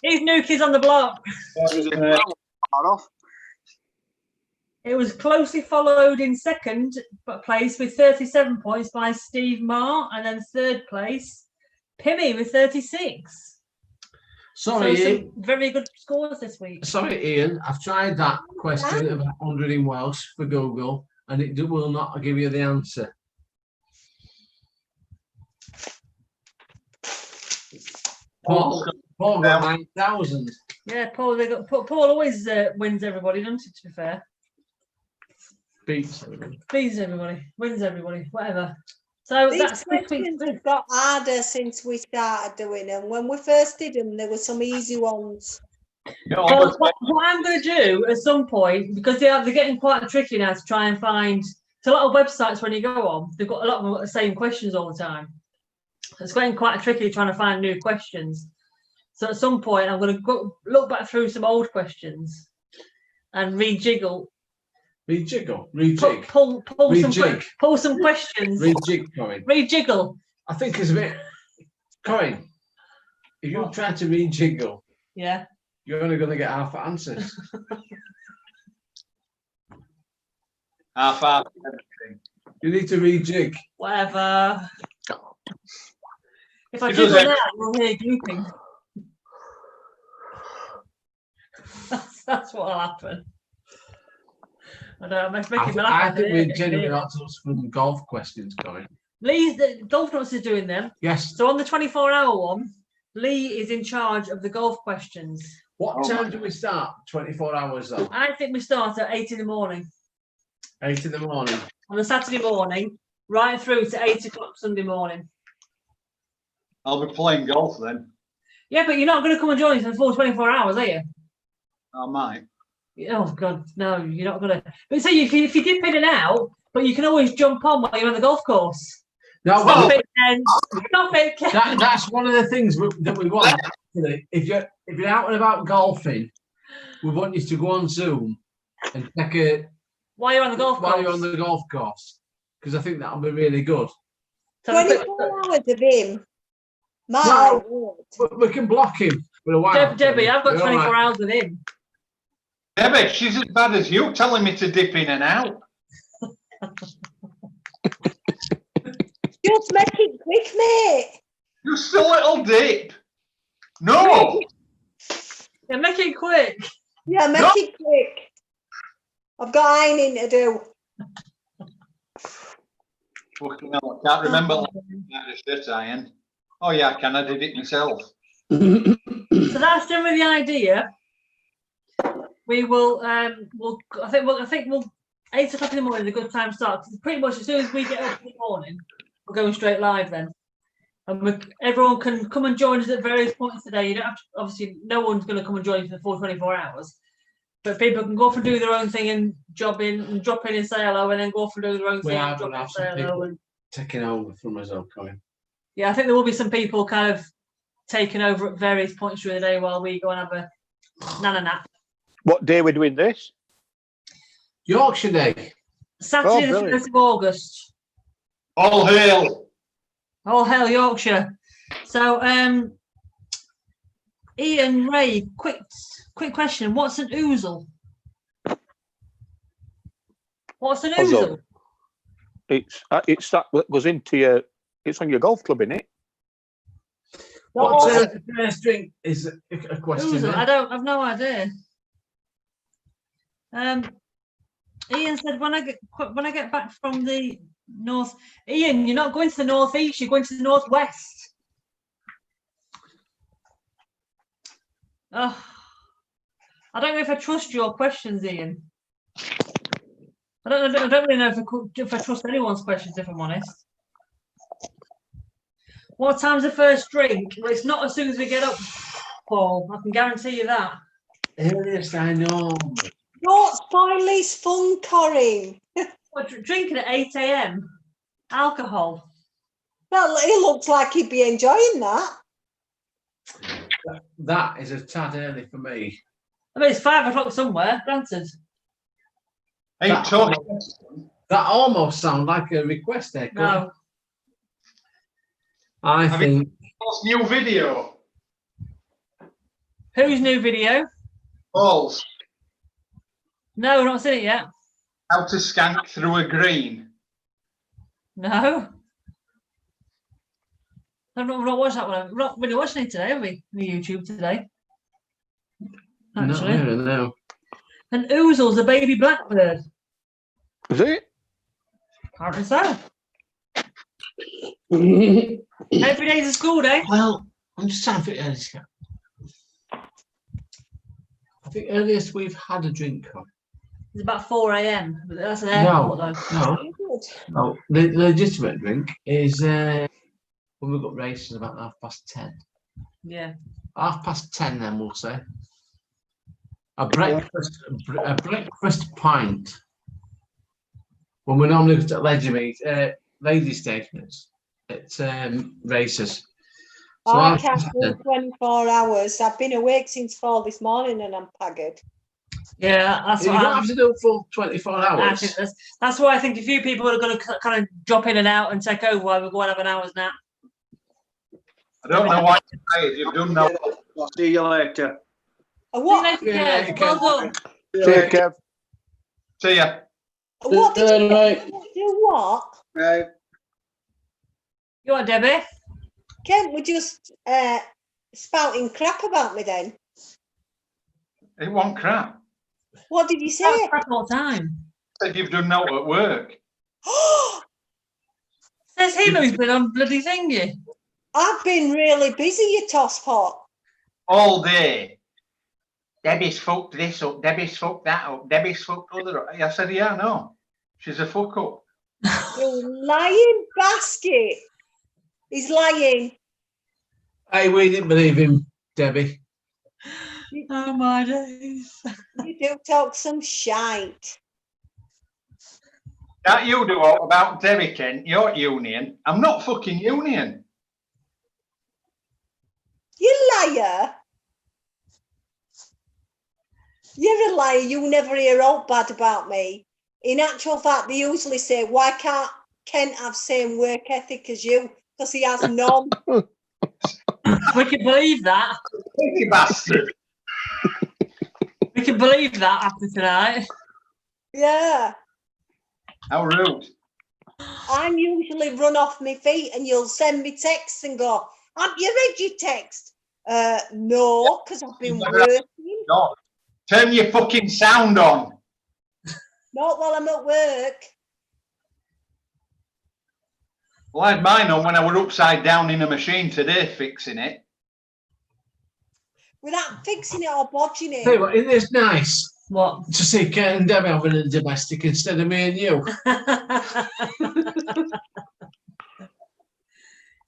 He's new kids on the block. Far off. It was closely followed in second place with 37 points by Steve Marr, and then third place, Pimmy with 36. Sorry, so Ian. some very good scores this week. Sorry, Ian. I've tried that question of 100 in Welsh for Google, and it will not give you the answer. Paul got 9,000. Yeah, Paul. Paul always wins everybody, doesn't he? To be fair, Beats everybody. beats everybody, wins everybody, whatever. So These that's this week's questions have got harder since we started doing them. When we first did them, there were some easy ones. Well, what I'm going to do at some point, because they're getting quite tricky now to try and find. So a lot of websites, when you go on, they've got a lot of them got the same questions all the time. It's getting quite tricky trying to find new questions. So at some point, I'm going to go look back through some old questions and rejiggle. Rejiggle, rejig. Pull Rejig. some questions. Rejig, Corin. Rejiggle. I think it's a bit. Corin, if you try to rejiggle, yeah, you're only going to get half answers. half. You need to rejig. Whatever. If I It jiggle does that, you'll hear grouping. That's what'll happen. I don't know, it's making me laugh. I think we genuinely ought to ask some golf questions, Corin. Lee's the Golf Nuts is doing them. Yes. So on the 24-hour one, Lee is in charge of the golf questions. What time do we start? 24 hours though. I think we start at 8 in the morning. 8 in the morning. On a Saturday morning, right through to 8 o'clock Sunday morning. I'll be playing golf then. Yeah, but you're not going to come and join us for the full 24 hours, are you? I might. Oh God, no, you're not going to. But say if you dip in and out, but you can always jump on while you're on the golf course. No, Stop it, Ken. Stop it, Ken. That's one of the things that we want. Actually. If you're out and about golfing, we want you to go on Zoom and take a while you're on the golf course. While you're on the golf course, because I think that'll be really good. 24 hours of him. No, we can block him for a while. Debbie, I've got You're 24 right. hours with him. Debbie, she's as bad as you telling me to dip in and out. Just make it quick, mate. Just a little dip. No. Yeah, make it quick. Yeah, make it quick. I've got ironing to do. Fucking hell, I can't remember that shirt iron. Oh yeah, I can. I did it myself. So that's generally the idea. We will. I think we'll 8 o'clock in the morning is a good time to start. Pretty much as soon as we get up in the morning, we're going straight live then. And everyone can come and join us at various points today. You don't have to, obviously, no one's going to come and join you for the full 24 hours. But people can go off and do their own thing and job in and drop in and say hello, and then go off and do their own thing and drop in and say hello. Taking over from us, Corin. Yeah, I think there will be some people kind of taking over at various points during the day while we go and have a nana nap. What day are we doing this? Yorkshire Day. Saturday, the brilliant. 1st of August. All hail. All hail Yorkshire. So, Ian, Ray, quick question. What's an ousel? What's an Ousel. ousel? It's that goes into your. It's on your golf club, innit? What's the first drink is a question. Ousel, I've no idea. Ian said when I get back from the north. Ian, you're not going to the northeast. You're going to the northwest. Oh, I don't know if I trust your questions, Ian. I don't really know if I trust anyone's questions, if I'm honest. What time's the first drink? Well, it's not as soon as we get up, Paul. I can guarantee you that. Earliest I know. Don't spoil his fun, Corinne. Drinking at 8 a.m. Alcohol. Well, he looks like he'd be enjoying that. That is a tad early for me. I mean, it's 5 o'clock somewhere, granted. That almost sounds like a request there. No. I think. Paul's new video. Whose new video? Paul's. No, not seen it yet. How to skank through a green. No. I've not watched that one. We're not really watching it today, are we? On YouTube today. Actually. No. An ouzel's a baby blackbird. Is it? Apparently so. Every day's a school day. Well, I'm just trying to think. I think earliest we've had a drink on. It's about 4 a.m. But that's an airport, though. No. The legitimate drink is when we've got races about 10:30. Yeah. 10:30, then we'll say. A breakfast pint. When we normally go to ladies' stations at races. So I can't do 24 hours. I've been awake since 4 this morning and I'm pagged. Yeah, that's you what don't have to do full 24 hours. That's why I think a few people are going to kind of drop in and out and take over while we go and have an hour's nap. I don't know why you say it. You've done no. I'll see you later. What? Yeah, well done. Take care. See ya. What did you do? What? Right. You want Debbie? Kent were just spouting crap about me then. It wasn't crap. What did you say? Crap all the time. Said you've done no at work. Says him who's been on bloody thingy. I've been really busy, you tosspot. All day. Debbie's fucked this up. Debbie's fucked that up. Debbie's fucked other up. I said, yeah, no. She's a fuck up. You lying basket. He's lying. Hey, we didn't believe him, Debbie. Oh my days. You do talk some shite. That you do all about Debbie, Kent. You're union. I'm not fucking union. You liar. You're a liar. You never hear all bad about me. In actual fact, they usually say, why can't Kent have same work ethic as you? Because he has none. We can believe that. You bastard. We can believe that after tonight. Yeah. How rude. I'm usually run off my feet and you'll send me texts and go, haven't you read your text? No, because I've been working. No. Turn your fucking sound on. Not while I'm at work. Well, I had mine on when I were upside down in a machine today fixing it. Without fixing it or bodging it. Hey, what, isn't this nice? What? To see Kent and Debbie having a domestic instead of me and you.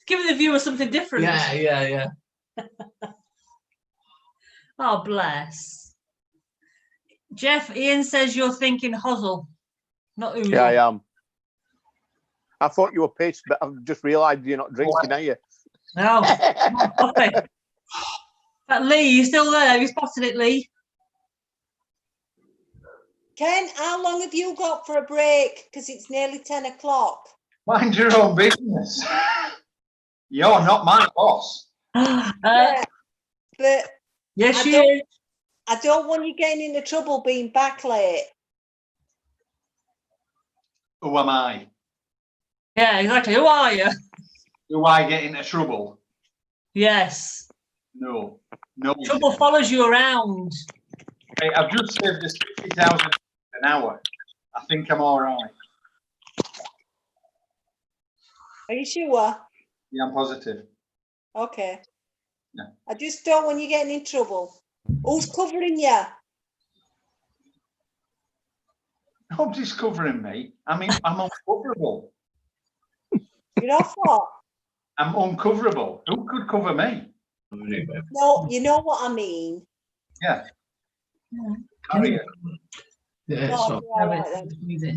Giving the viewer something different. Yeah. Oh, bless. Jeff, Ian says you're thinking hosel, not oozle. Yeah, I am. I thought you were pissed, but I've just realised you're not drinking, are you? No. Coffee. Lee, you still there? Have you spotted it, Lee? Ken, how long have you got for a break? Because it's nearly 10 o'clock. Mind your own business. You're not my boss. Yeah, but Yes, I she don't- is. I don't want you getting into trouble being back late. Who am I? Yeah, exactly. Who are you? Do I get into trouble? Yes. No. No. Trouble follows you around. Hey, I've just saved this 50,000 an hour. I think I'm all right. Are you sure? Yeah, I'm positive. Okay. Yeah. I just don't want you getting in trouble. Who's covering you? Nobody's covering me. I mean, I'm uncoverable. You're off what? I'm uncoverable. Who could cover me? No, you know what I mean. Yeah. Yeah. Carry it. Yeah, No, so you're all right then. Squeeze it.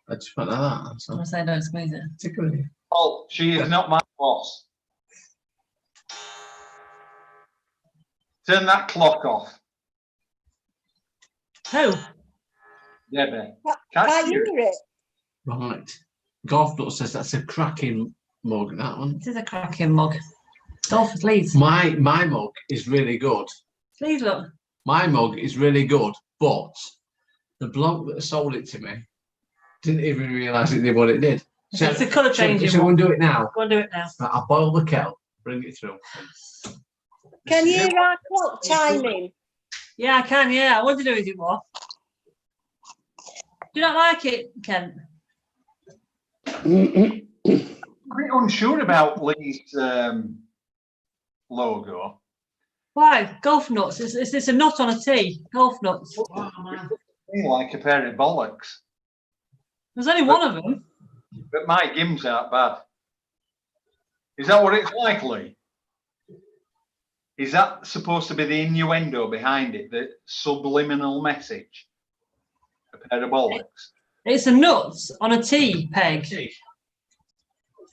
I just went like that. That's I'm all. gonna say don't squeeze it. Tickling. Oh, she is not my boss. Turn that clock off. Who? Debbie. Can't you hear it? Right. Golf Nut says that's a cracking mug, that one. This is a cracking mug. Golf with Leeds. My mug is really good. Please look. My mug is really good, but the bloke that sold it to me didn't even realise it did what it did. So, It's a colour changing so one. we'll do it now. Go and do it now. Right, I'll boil the kettle, bring it through. Can you hear our clock timing? Yeah, I can. Yeah, I want to do it more. Do you not like it, Kent? I'm a bit unsure about Lee's logo. Why? Golf nuts. It's a nut on a tee. Golf nuts. I feel like a pair of bollocks. There's only one of them. But my gims aren't bad. Is that what it's like, Lee? Is that supposed to be the innuendo behind it, the subliminal message? A pair of bollocks. It's a nuts on a tee peg.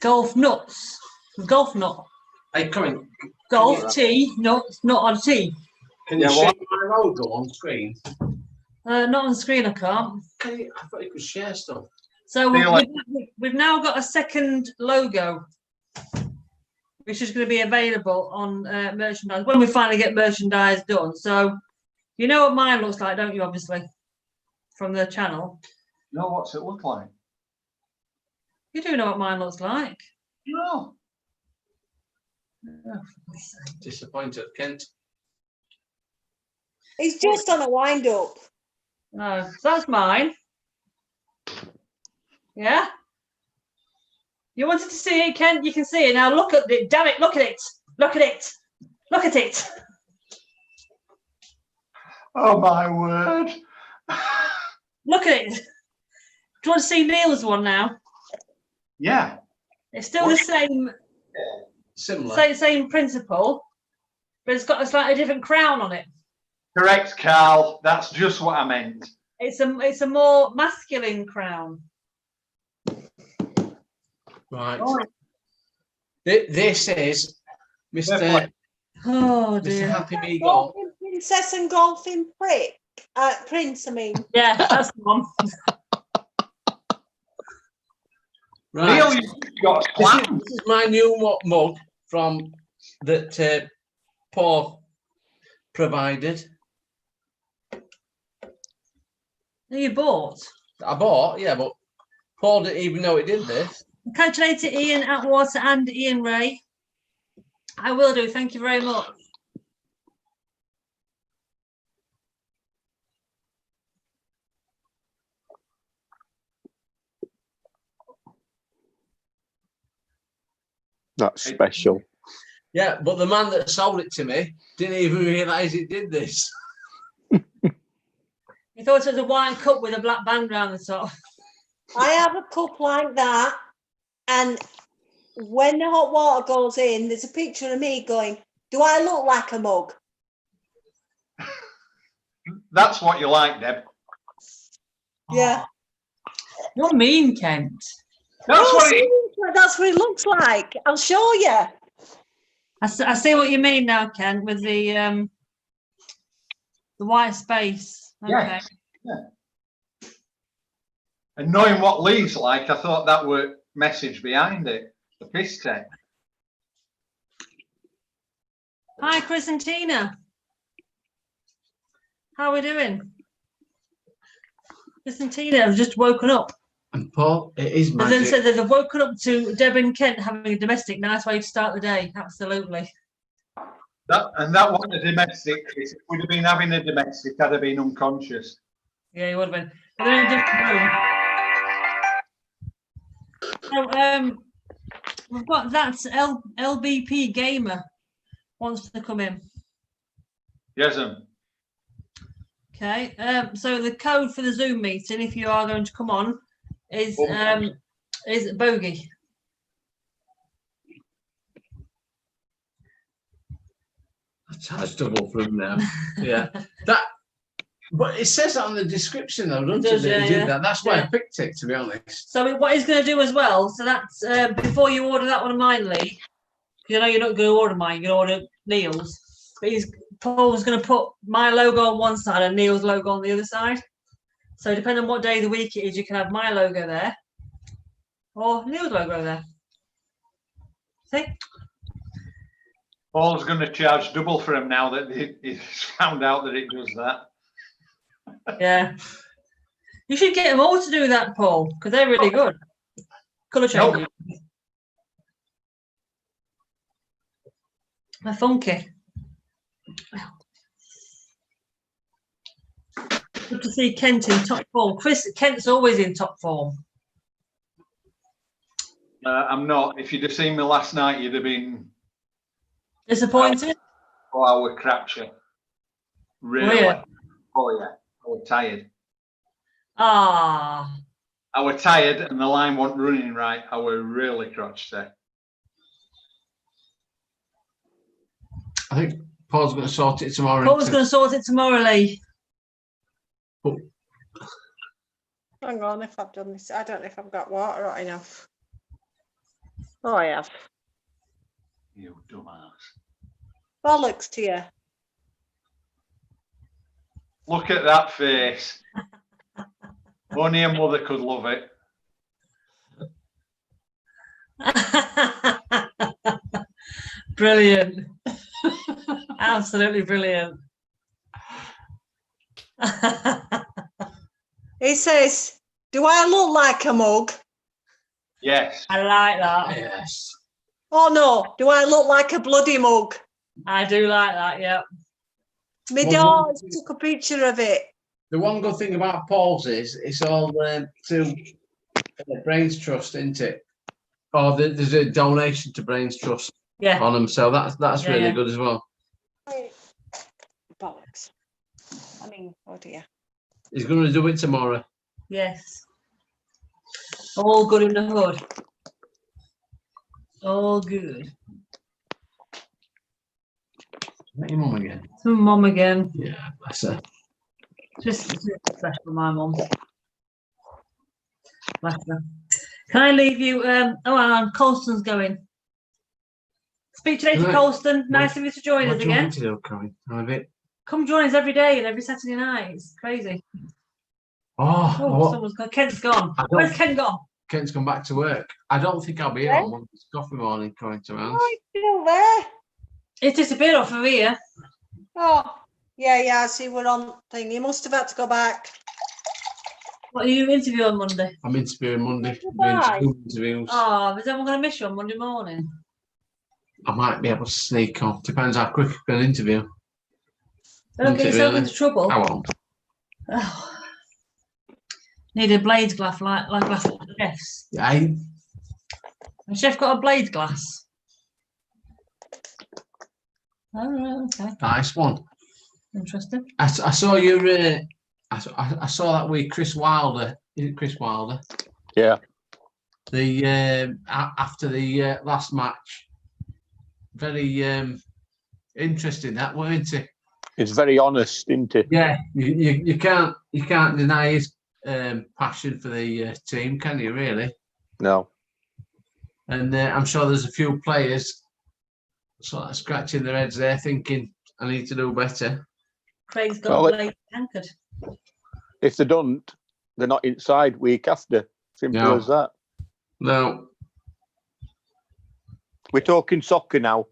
Golf nuts. Golf nut. Hey, come in. Golf tee nuts, not on a tee. Can you Yeah, share what? my logo on screen? Not on screen, I can't. Can you, I thought you could share stuff. So Feel like- we've now got a second logo, which is going to be available on merchandise when we finally get merchandise done. So you know what mine looks like, don't you? Obviously, from the channel. No, what's it look like? You do know what mine looks like. No. Disappointed, Kent. It's just on a wind up. No, so that's mine. Yeah. You wanted to see it, Kent? You can see it now. Look at it. Damn it! Look at it. Look at it. Look at it. Oh my word. Look at it. Do you want to see Neil's one now? Yeah. It's still the same. Similar. Same principle, but it's got a slightly different crown on it. Correct, Carl. That's just what I meant. It's a more masculine crown. Right. Oh. This is Mr. Oh Mr. dear. Happy Me Golf. Golfing Princess and Golfing Prince, I mean. Yeah, that's the one. Right. Neil, you've got a plan. This is my new mug from that Paul provided. You bought. I bought, yeah, but Paul didn't even know it did this. Congratulate Ian Atwater and Ian Ray. I will do. Thank you very much. That's special. Yeah, but the man that sold it to me didn't even realise it did this. You thought it was a white cup with a black band round the top. I have a cup like that, and when the hot water goes in, there's a picture of me going, do I look like a mug? That's what you like, Deb. Yeah. You're mean, Kent. That's what it That's what it looks like. I'll show you. I see what you mean now, Ken, with the white space. Okay. Yes. Yeah. And knowing what Lee's like, I thought that were message behind it. The piss take. Hi, Chris and Tina. How are we doing? Chris and Tina have just woken up. And Paul, it is And then magic. said they've woken up to Deb and Kent having a domestic. Nice way to start the day. Absolutely. That wasn't a domestic, Chris. If we'd have been having a domestic, I'd have been unconscious. Yeah, you would have been. But they're in a different room. So, we've got that's LBP Gamer wants to come in. Yes, Okay. So the code for the Zoom meeting, if you are going to come on, is bogey. That's double from now. Yeah. But it says that on the description though, doesn't It does, it? yeah, It did yeah. that. That's why I picked it, to be honest. So what he's going to do as well, so that's before you order that one of mine, Lee, you know you're not going to order mine, you're going to order Neil's. But Paul's going to put my logo on one side and Neil's logo on the other side. So depending on what day of the week it is, you can have my logo there or Neil's logo there. See? Paul's going to charge double for him now that he's found out that it does that. Yeah. You should get them all to do that, Paul, because they're really good. Colour changing. They're funky. Good to see Kent in top form. Kent's always in top form. I'm not. If you'd have seen me last night, you'd have been Disappointed? Oh, I was crapshoot. Really? Yeah. Oh yeah. I was tired. Ah. I was tired and the line wasn't running right. I was really crotchety. I think Paul's going to sort it tomorrow. Paul's going to sort it tomorrow, Lee. Oh. Hang on, if I've done this, I don't know if I've got water hot enough. Oh, I have. You dumbass. Bollocks to you. Look at that face. Only a mother could love it. Brilliant. Absolutely brilliant. He says, do I look like a mug? Yes. I like that. Yes. Oh no, do I look like a bloody mug? I do like that, yeah. My Well, daughter took a picture of it. The one good thing about Paul's is it's all to Brains Trust, isn't it? Or there's a donation to Brains Trust on them, so that's really good as well. Bollocks. I mean, oh dear. He's going to do it tomorrow. Yes. All good in the hood. All good. Is that your mum again? It's my mum again. Yeah, bless her. Just special for my mum. Bless her. Can I leave you? And Colston's going. Speak to you later, Right. Colston. Nice of you to join What us do you again. want to do, Corinne? Have a bit. Come join us every day and every Saturday night. It's crazy. Oh, Someone's gone. Kent's gone. I don't- Where's Ken gone? Kent's gone back to work. I don't think I'll be here Yeah. on Monday's coffee morning, Corinne, to be honest. Oh, he's still there. It's disappeared off of here. Oh, yeah, I see we're on thing. He must have had to go back. What are you interviewing on Monday? I'm interviewing Monday. Goodbye. Doing 2 interviews. Oh, is everyone going to miss you on Monday morning? I might be able to sneak on. Depends how quick I can interview. Don't get yourself into trouble. I won't. Oh. Need a blade glass like glass for the chefs. I Has chef got a blade glass? Oh, right, okay. nice one. Interesting. I saw your. I saw that with Chris Wilder. Is it Chris Wilder? Yeah. The after the last match. Very interesting, that, weren't it? It's very honest, isn't it? Yeah, you can't deny his passion for the team, can you? Really? No. And I'm sure there's a few players sort of scratching their heads there thinking, I need to do better. Craig's got Blake anchored. If they don't, they're not inside week after. Simple as that. No. We're talking soccer now.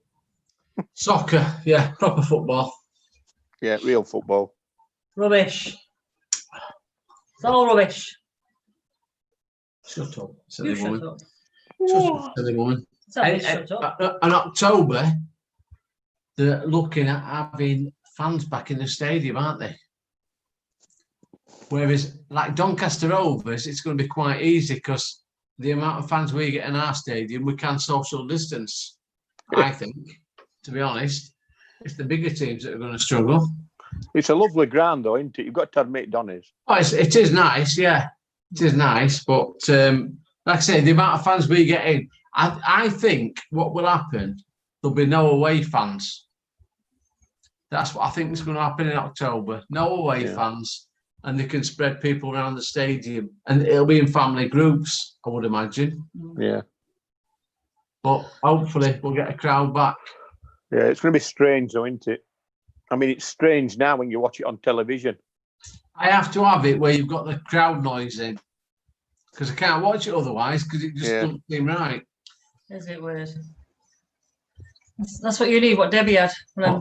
Soccer, yeah, proper football. Yeah, real football. Rubbish. It's all rubbish. Shut up, silly You woman. shut up. Shut up, silly woman. Shut up. In October, they're looking at having fans back in the stadium, aren't they? Whereas, like Doncaster Rovers, it's going to be quite easy because the amount of fans we get in our stadium, we can social distance, I think, to be honest. It's the bigger teams that are going to struggle. It's a lovely ground, though, isn't it? You've got to admit, Donny's. Oh, it is nice, yeah. It is nice, but like I say, the amount of fans we get in, I think what will happen, there'll be no away fans. That's what I think is going to happen in October. No away fans, and they can spread people around the stadium, and it'll be in family groups, I would imagine. Yeah. But hopefully we'll get a crowd back. Yeah, it's going to be strange, though, isn't it? I mean, it's strange now when you watch it on television. I have to have it where you've got the crowd noise in, because I can't watch it otherwise because it just doesn't seem right. Is it weird? That's what you need. What Debbie had,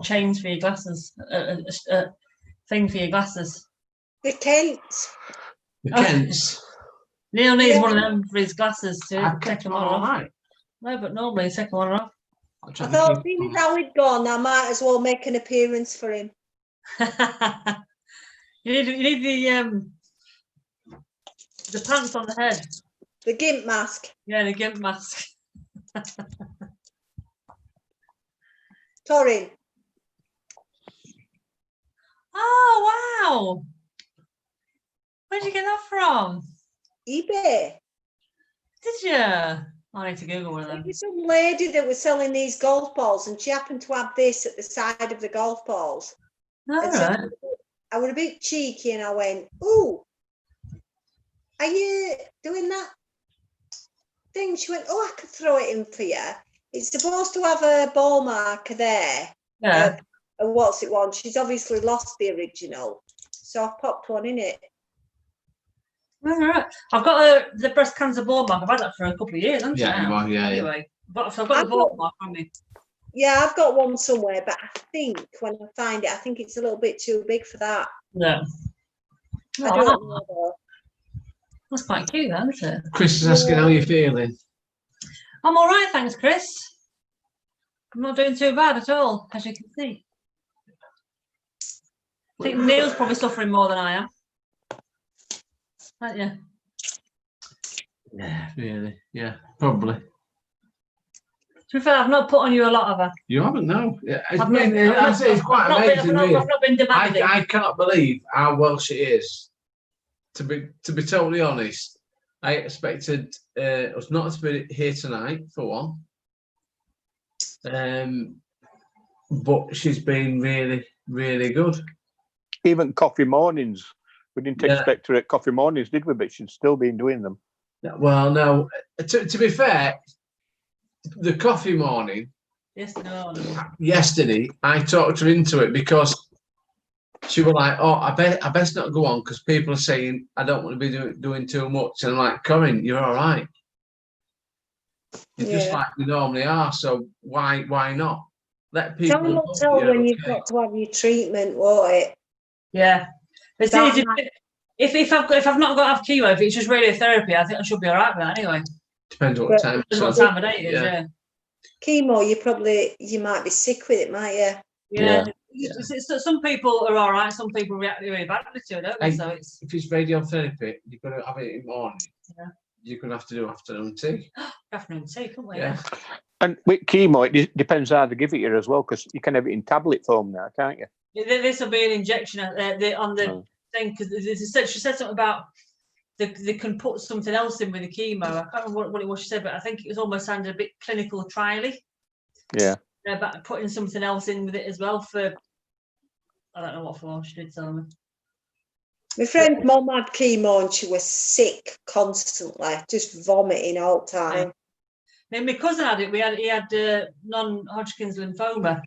chains for your glasses, thing for your glasses. The Kents. The Kents. Neil needs one of them for his glasses to I've take kept them them on all off. right. No, but normally he's taking one off. I thought, seeing how he'd gone, I might as well make an appearance for him. You need the pants on the head. The gimp mask. Yeah, the gimp mask. Torin. Oh wow! Where'd you get that from? eBay. Did you? I need to Google one of them. There was some lady that was selling these golf balls, and she happened to have this at the side of the golf balls. All right. I was a bit cheeky, and I went, "Ooh, are you doing that thing?" She went, "Oh, I could throw it in for you. It's supposed to have a ball marker there." Yeah. And what's it want? She's obviously lost the original, so I've popped one in it. All right. I've got the breast cancer ball mark. I've had that for a couple of years, haven't Yeah, you are, yeah. Anyway, so I've got the ball mark on me. Yeah, I've got one somewhere, but I think when I find it, I think it's a little bit too big for that. Yeah. I don't know though. That's quite cute, isn't it? Chris is asking how you're feeling. I'm all right, thanks, Chris. I'm not doing too bad at all, as you can see. I think Neil's probably suffering more than I am. Aren't you? Yeah, really. Yeah, probably. To be fair, I've not put on you a lot, have I? You haven't, no. Yeah, I I've mean, not- I say it's quite I've not been- amazing. I've not been demanding. I cannot believe how well she is. To be totally honest, I expected us not to be here tonight for one. But she's been really, really good. Even coffee mornings. We didn't expect her at coffee mornings, did we? But she's still been doing them. Well, no. To be fair, the coffee morning yesterday, I talked her into it because she was like, "Oh, I best not go on because people are saying I don't want to be doing too much." And I'm like, "Corinne, you're all right. You're just like you normally are. So why not? Let people know tell you're when you've okay." got to have your treatment, won't it? Yeah. It's easy. If I've not got to have chemo, if it's just radiotherapy, I think I should be all right with that anyway. Depends what time. Depends what time of day it is, yeah. Chemo, you might be sick with it, might you? Yeah. Some people are all right. Some people react really badly to it, don't they? So it's if it's radiotherapy, you've got to have it in the morning. Yeah. You're going to have to do afternoon tea. Afternoon tea, can't we? Yeah. And with chemo, it depends how they give it you as well, because you can have it in tablet form now, can't you? This will be an injection on the thing, because she said something about they can put something else in with the chemo. I can't remember what it was she said, but I think it was almost sounded a bit clinical trial-y. Yeah. About putting something else in with it as well for, I don't know what for, she did tell me. My friend's mum had chemo and she was sick constantly, just vomiting all the time. And my cousin had it. He had non-Hodgkin's lymphoma,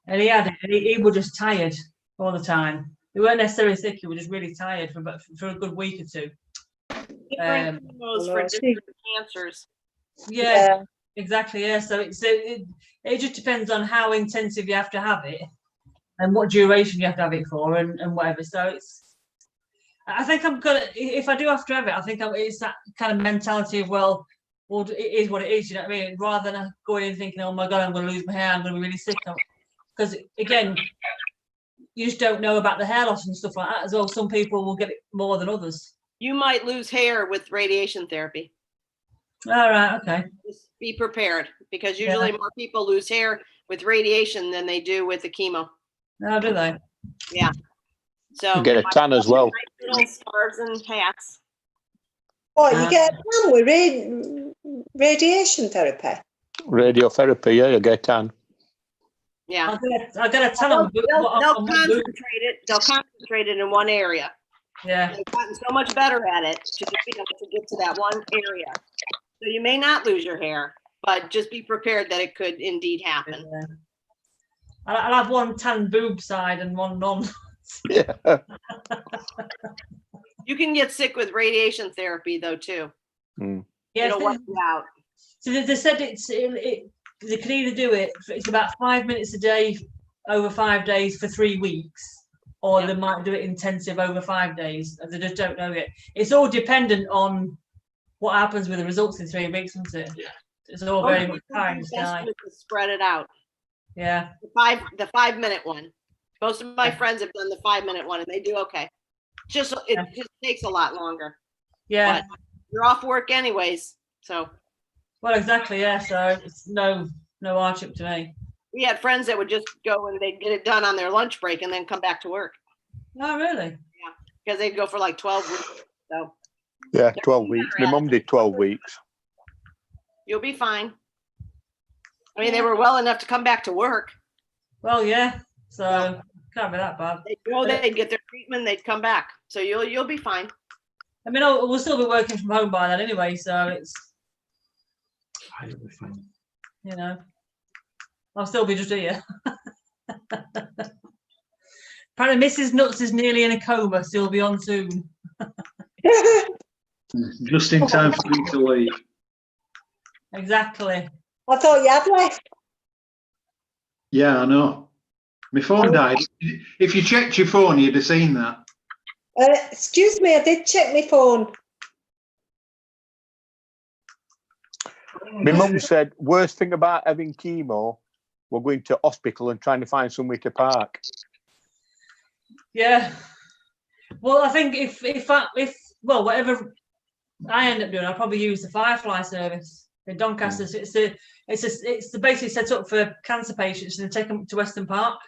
and he had it. And he was just tired all the time. He weren't necessarily sick. He was just really tired for a good week or two. Different chemos for different cancers. Yeah, exactly. Yeah, so it just depends on how intensive you have to have it, and what duration you have to have it for, and whatever. So I think I'm gonna, if I do have to have it, I think it's that kind of mentality of, well, it is what it is. You know what I mean? Rather than going in thinking, oh my God, I'm going to lose my hair, I'm going to be really sick. Because again, you just don't know about the hair loss and stuff like that as well. Some people will get it more than others. You might lose hair with radiation therapy. All right, okay. Just be prepared, because usually more people lose hair with radiation than they do with the chemo. Oh, do they? Yeah. So You get a tan as well. little scarves and hats. What, you get a tan with radiation therapy? Radiotherapy, yeah, you get a tan. Yeah. I got a tan on. They'll concentrate it. They'll concentrate it in one area. Yeah. They've gotten so much better at it to be able to get to that one area. So you may not lose your hair, but just be prepared that it could indeed happen. Yeah. I'll have one tan boob side and one non. Yeah. You can get sick with radiation therapy though too. Mm. It'll wipe you out. So they said they can either do it. It's about 5 minutes a day over 5 days for 3 weeks, or they might do it intensive over 5 days. They just don't know yet. It's all dependent on what happens with the results in 3 weeks, isn't it? Yeah. It's all very much pie in the sky. To spread it out. Yeah. The 5 minute one. Most of my friends have done the 5 minute one and they do okay. It just takes a lot longer. Yeah. But you're off work anyways, so. Well, exactly. Yeah. So it's no hardship to me. We had friends that would just go and they'd get it done on their lunch break and then come back to work. Oh, really? Yeah, because they'd go for like 12 weeks. So. Yeah, 12 weeks. My mum did 12 weeks. You'll be fine. I mean, they were well enough to come back to work. Well, yeah. So can't be that bad. They'd go, they'd get their treatment, they'd come back. So you'll be fine. I mean, we'll still be working from home by then anyway, so it's. I'll be fine. You know, I'll still be just here. Apparently, Mrs. Nuts is nearly in a coma. So she'll be on soon. Just in time for me to leave. Exactly. I thought you had left. Yeah, I know. My phone died. If you checked your phone, you'd have seen that. Excuse me, I did check my phone. My mum said, worst thing about having chemo, we're going to hospital and trying to find somewhere to park. Yeah. Well, I think if whatever I end up doing, I'll probably use the Firefly service in Doncaster. It's basically set up for cancer patients, and they take them to Weston Park.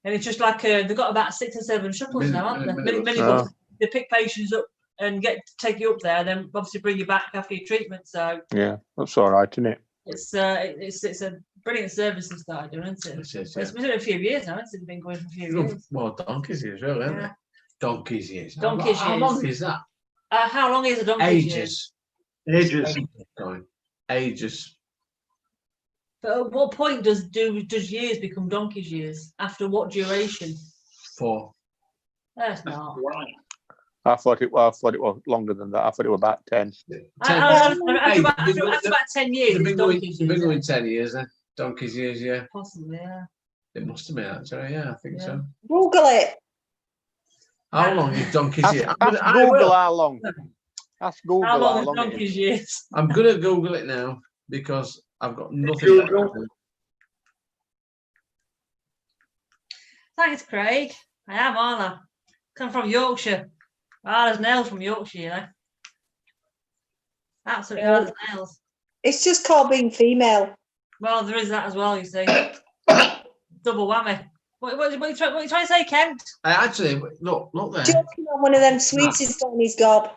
And it's just like they've got about 6 or 7 shuttles now, aren't they? Minibus. They pick patients up and take you up there, and then obviously bring you back after your treatment. So yeah, that's all right, isn't it? It's a brilliant service to start doing, isn't it? It's been a few years now. It's been going for a few years. Well, donkey's years, really, isn't it? Donkey's years. Donkey's years. How long is that? How long is a donkey's years? Ages. Ages. But at what point does years become donkey's years? After what duration? 4. That's not. I thought it was longer than that. I thought it was about 10. After about 10 years, They've been going 10 years then. Donkey's years, yeah. Possibly, yeah. It must have been actually, yeah, I think so. Google it. How long is donkey's years? Ask Google how long. Ask Google how long is it donkey's is. years? I'm gonna Google it now because I've got nothing better to do. Thanks, Craig. I am, aren't I? Come from Yorkshire. Hard as nails from Yorkshire, you know. Absolutely hard as nails. It's just called being female. Well, there is that as well, you see. Double whammy. What are you trying to say, Kent? I actually look there. Joking on one of them sweets he's got in his gob.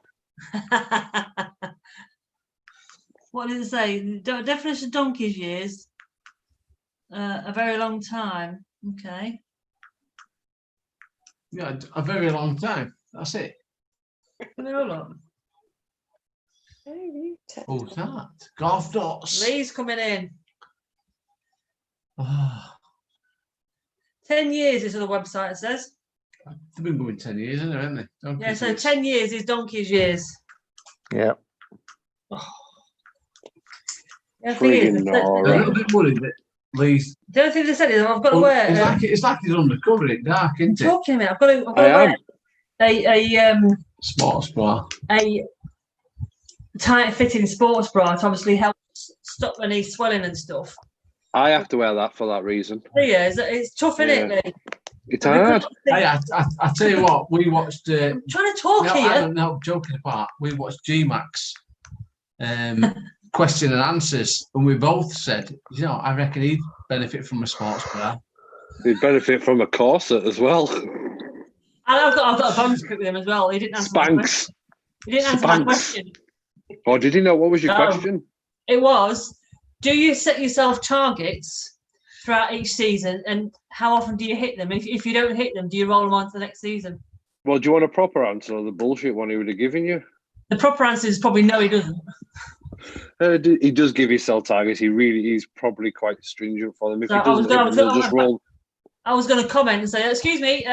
What did it say? Definition of donkey's years. A very long time. Okay. Yeah, a very long time. That's it. Let me have a look. Who's that? Golf dots. Lee's coming in. Oh, 10 years is on the website, it says. they've been going 10 years, haven't they? Don't Yeah, you so think? 10 years is donkey's years. Yeah. Yeah, the thing is, Friggin' A Nora. little bit worried that Lee's. the only thing they said is I've got to wear. It's like he's undercover in dark, isn't it? Talking to me, I've got to I wear am. Sports bra. a tight fitting sports bra to obviously help stop any swelling and stuff. I have to wear that for that reason. Yeah, it's tough, isn't it, Lee? It's hard. I tell you what, we watched. I'm trying to talk here. No, joking apart, we watched GMAX question and answers, and we both said, you know, I reckon he'd benefit from a sports bra. He'd benefit from a corset as well. And I've got a bonus pick with him as well. He didn't answer my Spanks. question. He didn't answer my Spanks. question. Or did he know? What was your No. question? It was, do you set yourself targets throughout each season, and how often do you hit them? If you don't hit them, do you roll them on to the next season? Well, do you want a proper answer or the bullshit one he would have given you? The proper answer is probably no, he doesn't. He does give himself targets. He's probably quite stringent for them. If So he doesn't, he'll just roll. I was going to comment and say, excuse me,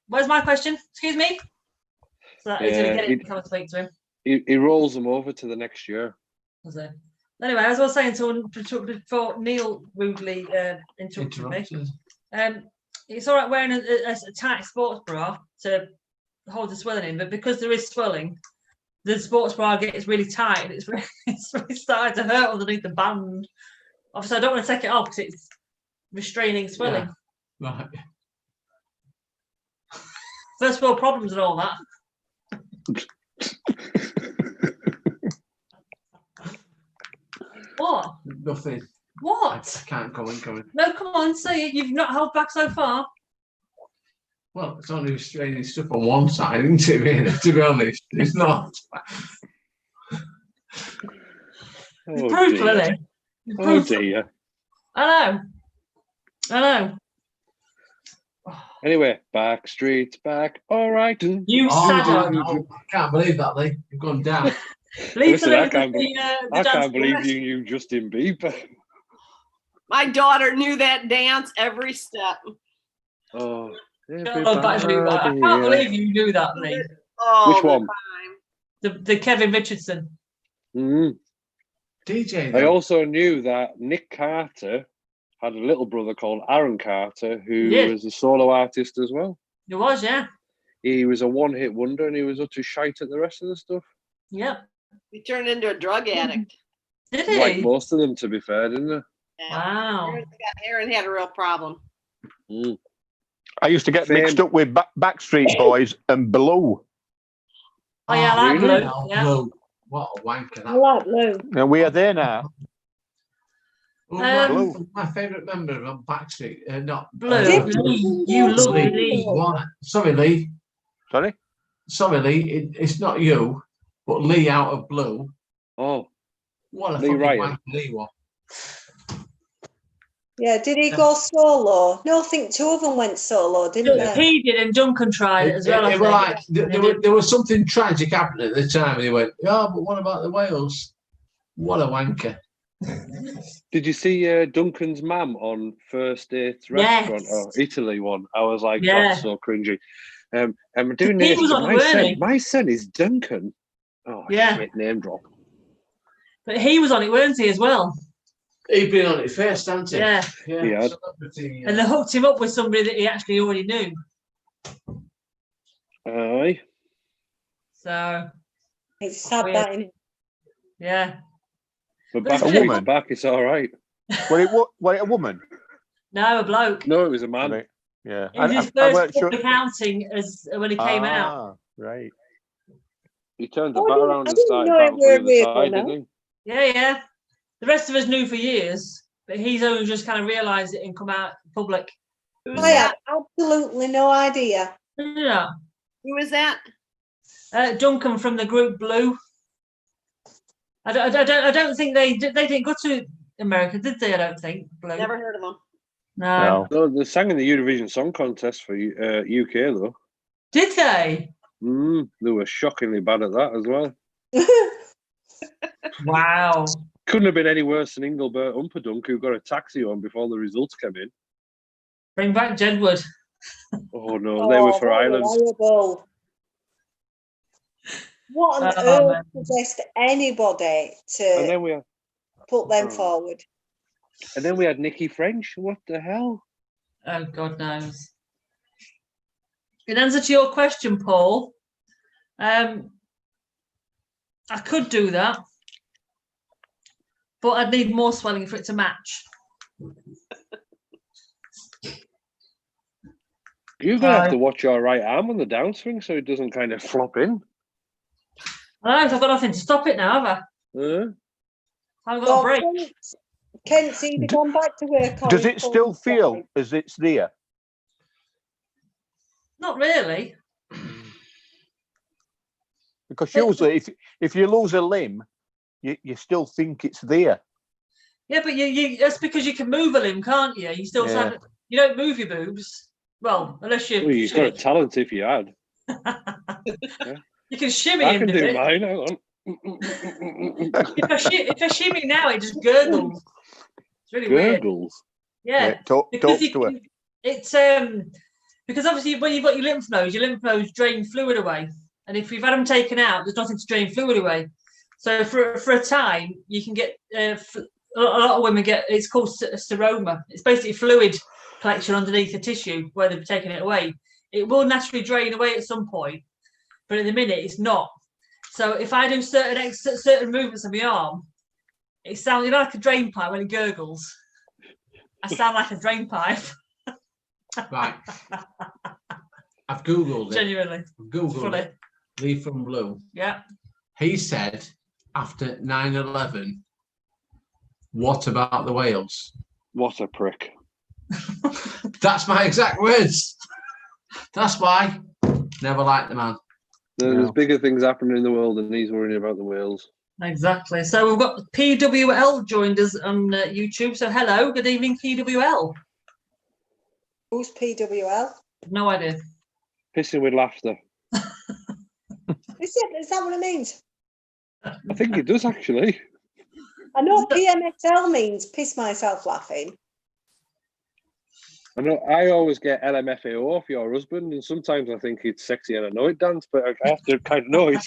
where's my question? Excuse me? So that he's going to get it and come and speak to him. He rolls them over to the next year. Was it? Anyway, as I was saying before Neil rudely interrupted me, it's all right wearing a tight sports bra to hold the swelling in, but because there is swelling, the sports bra gets really tight and it's really starting to hurt underneath the band. Obviously, I don't want to take it off because it's restraining swelling. Yeah. Right. First world problems and all that. What? Nothing. What? I can't comment. No, come on, say it. You've not held back so far. Well, it's only restraining stuff on one side, isn't it, really? To be honest, it's not. It's brutal, dear. isn't it? It's Oh brutal. dear. I know. Anyway, back streets back. All right. You Oh, sad no, I can't believe that, Lee. You've gone down. Listen, I can't dance believe you knew Justin Bieber. My daughter knew that dance every step. Oh, I can't believe you knew that, Lee. Oh, Which one? The Kevin Richardson. Mm. DJ. I also knew that Nick Carter had a little brother called Aaron Carter, who was a solo artist as well. It was, yeah. He was a one-hit wonder, and he was utter shite at the rest of the stuff. Yep. He turned into a drug addict. Did he? Like most of them, to be fair, didn't they? Wow. Aaron had a real problem. Mm. I used to get mixed up with Backstreet Boys and Blue. Oh, yeah, I like really? Blue. Oh, Yeah. Blue. What a wanker I that. like Lou. And we are there now. Oh, my favourite member of Backstreet, not Blue. Lee. You love Lee. Lee. What? Sorry, Lee. Sorry? Sorry, Lee. It's not you, but Lee out of Blue. Oh, what a Lee fucking Ryan. wanker Lee was. Yeah, did he go solo? No, I think two of them went solo, didn't they? He did, and Duncan tried it as well. I It were think. like, there was something tragic happening at the time, and he went, "Yeah, but what about the Wales? What a wanker!" did you see Duncan's mum on First Dates Restaurant? Yes. Oh, Italy one. I was like, Yeah. that's so cringy. I'm doing He this. was to on my it, son. weren't he? My son is Duncan. Oh, Yeah. shit, name drop. But he was on it, weren't he, as well? He'd been on it first, hadn't he? Yeah. He had. Celebrity, And they hooked him up with somebody that he actually already knew. Aye. So, It's sad Weird. that, innit? yeah. But But it's back, a woman. back, it's all right. Was it a woman? No, a bloke. No, it was a man. Right. Yeah. It was his I first weren't sure. public outing as when he came out. Ah, right. He turned the Oh, bat I around and didn't started know it back on were the other real side, now. didn't Yeah, yeah. The rest of us knew for years, but he's only just kind of realised it and come out public. Who's I had that? absolutely no idea. Yeah. Who is that? Duncan from the group Blue. I don't think they didn't go to America, did they? I don't think Blue. Never heard of him. No. he? No, they sang in the Eurovision Song Contest for UK, though. Did they? They were shockingly bad at that as well. Wow. Couldn't have been any worse than Engelbert Humperdinck, who got a taxi on before the results came in. Bring back Jedward. Oh no, they were for Ireland. Reliable. What on earth possessed anybody And to then we had, put them forward? and then we had Nicky French. What the hell? Oh, God knows. In answer to your question, Paul, I could do that, but I'd need more swelling for it to match. You're going to have to watch your right arm on the downswing so it doesn't kind of flop in. I know, I've got nothing to stop it now, have I? I've got a break. Kent's either gone back to work or Does it still feel as it's there? Not really. Because usually if you lose a limb, you still think it's there. Yeah, but you that's because you can move a limb, can't you? You still you don't move your boobs. Well, unless you. Well, you've got a talent if you had. You can shimmy. I can into do it. mine. Hang on. If I shimmy now, it just gurgles. It's really Gurgles. weird. Yeah, talk because to her. it's because obviously when you've got your lymph nodes drain fluid away, and if you've had them taken out, there's nothing to drain fluid away. So for a time, you can get a lot of women get it's called seroma. It's basically fluid collection underneath the tissue where they've taken it away. It will naturally drain away at some point, but at the minute it's not. So if I do certain movements of my arm, it sounds like a drain pipe when it gurgles. I sound like a drain pipe. Right. I've Googled it. Genuinely. I've Googled it. Lee from Blue. Yeah. He said after 9/11, what about the whales? What a prick. That's my exact words. That's why. Never liked the man. There's bigger things happening in the world than he's worrying about the whales. Exactly. So we've got PWL joined us on YouTube. So hello, good evening, PWL. Who's PWL? No idea. Pissing with laughter. Is that what it means? I think it does actually. I know PMSL means piss myself laughing. I know I always get LMFAO for your husband, and sometimes I think it's sexy and I know it dance, but I have to kind of know it.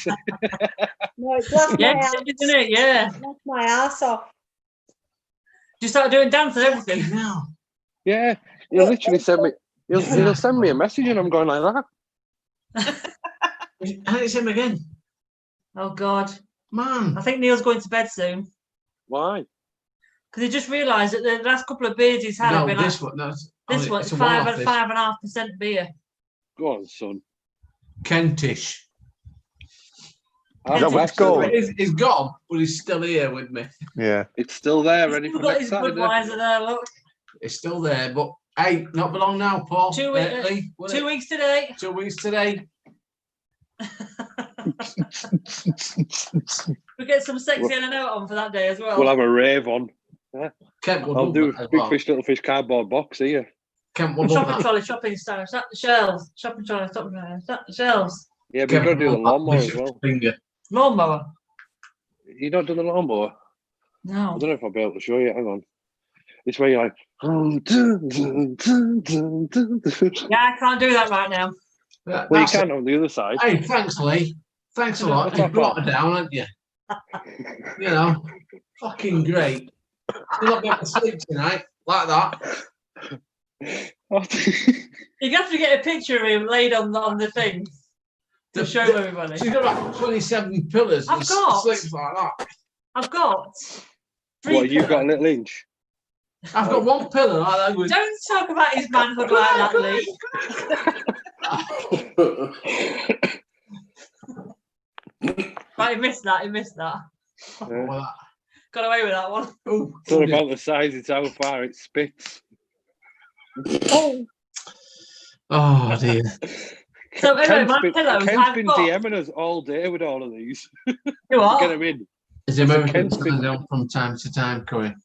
No, it's laughed my ass. Isn't it? Yeah. Laughed my ass off. You start doing dance and everything now. Yeah, he'll literally send me. He'll send me a message, and I'm going like that. And it's him again. Oh God, man! I think Neil's going to bed soon. Why? Because he just realised that the last couple of beers he's had have been this like, one. No, this one's it's a 5.5% beer. Go on, son. Kentish. He's gone, but he's still here with me. Yeah, it's still there, ready He's for got next his Saturday. Budweiser there. Look, it's still there, but hey, not belong now, Paul. 2 weeks today. 2 weeks today. We get some sexy and a note on for that day as well. We'll have a rave on. Yeah. Kent will I'll do that as big well. fish, little fish cardboard box here. Kent will shopping trolley, shopping stand, shelves, shopping trolley, shelves. Yeah, but you've got to do the lawnmower as well. Lawnmower? You don't do the lawnmower? No. I don't know if I'll be able to show you. Hang on. It's where you're like... Yeah, I can't do that right now. Well, you can on the other side. Hey, thanks, Lee. Thanks a lot. You brought her down, haven't you? You know, fucking great. You're not going to sleep tonight like that. You have to get a picture of him laid on the thing to show everybody. She's got about 27 pillars. I've got. Sleeps like that. I've got. What, you've got a little inch? I've got one pillar like that. Don't talk about his manhood like that, Lee. Right, he missed that. Yeah. Got away with that one. It's not about the size, it's how far it spits. Oh dear. So anyway, my pillows. Ken's been DMing us all day with all of these. You what? Get him in. Is American on from time to time, Corey?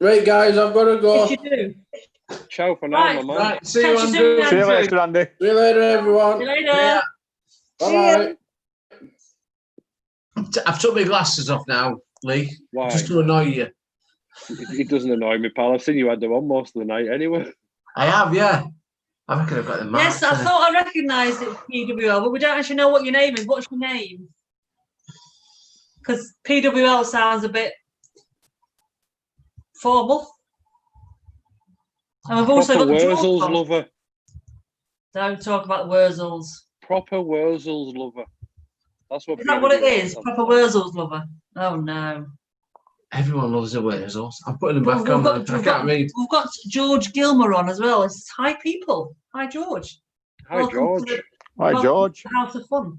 Right, guys, I've got to go. Yes, you do. Ciao for now, my man. Right, see you, Andrew. See you later, Andy. See you later, everyone. See you later. Bye-bye. I've took my glasses off now, Lee. Why? Just to annoy you. It doesn't annoy me, pal. I've seen you had them on most of the night anyway. I have, yeah. I reckon I've got them. Yes, I thought I recognised it as PWL, but we don't actually know what your name is. What's your name? Because PWL sounds a bit formal. And we've also got the Wurzels lover. Don't talk about the Wurzels. Proper Wurzels lover. That's what. Is that what it is? Proper Wurzels lover. Oh no. Everyone loves the Wurzels. I'm putting them back on. I can't read. We've got George Gilmer on as well. It's hi people. Hi George. Hi George. Hi George. House of Fun.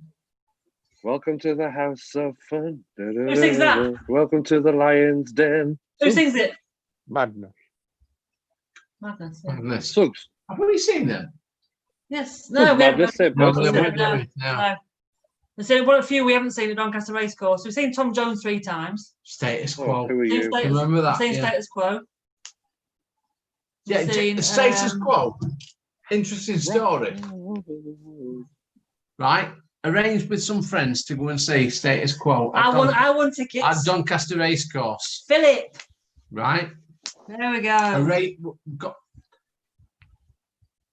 Welcome to the House of Fun. Who sings that? Welcome to the Lion's Den. Who sings it? Madness. Madness. Yeah. Madness. Suggs. Have we seen them? Yes. No, we haven't. No. There's only one few we haven't seen at Doncaster Racecourse. We've seen Tom Jones 3 times. Status Quo. Who are you? Remember that? Seen Status Quo. Yeah, Seen, Status Quo. Interesting story. Right? Arranged with some friends to go and see Status Quo. I won tickets. At Doncaster Racecourse. Philip. Right? There we go.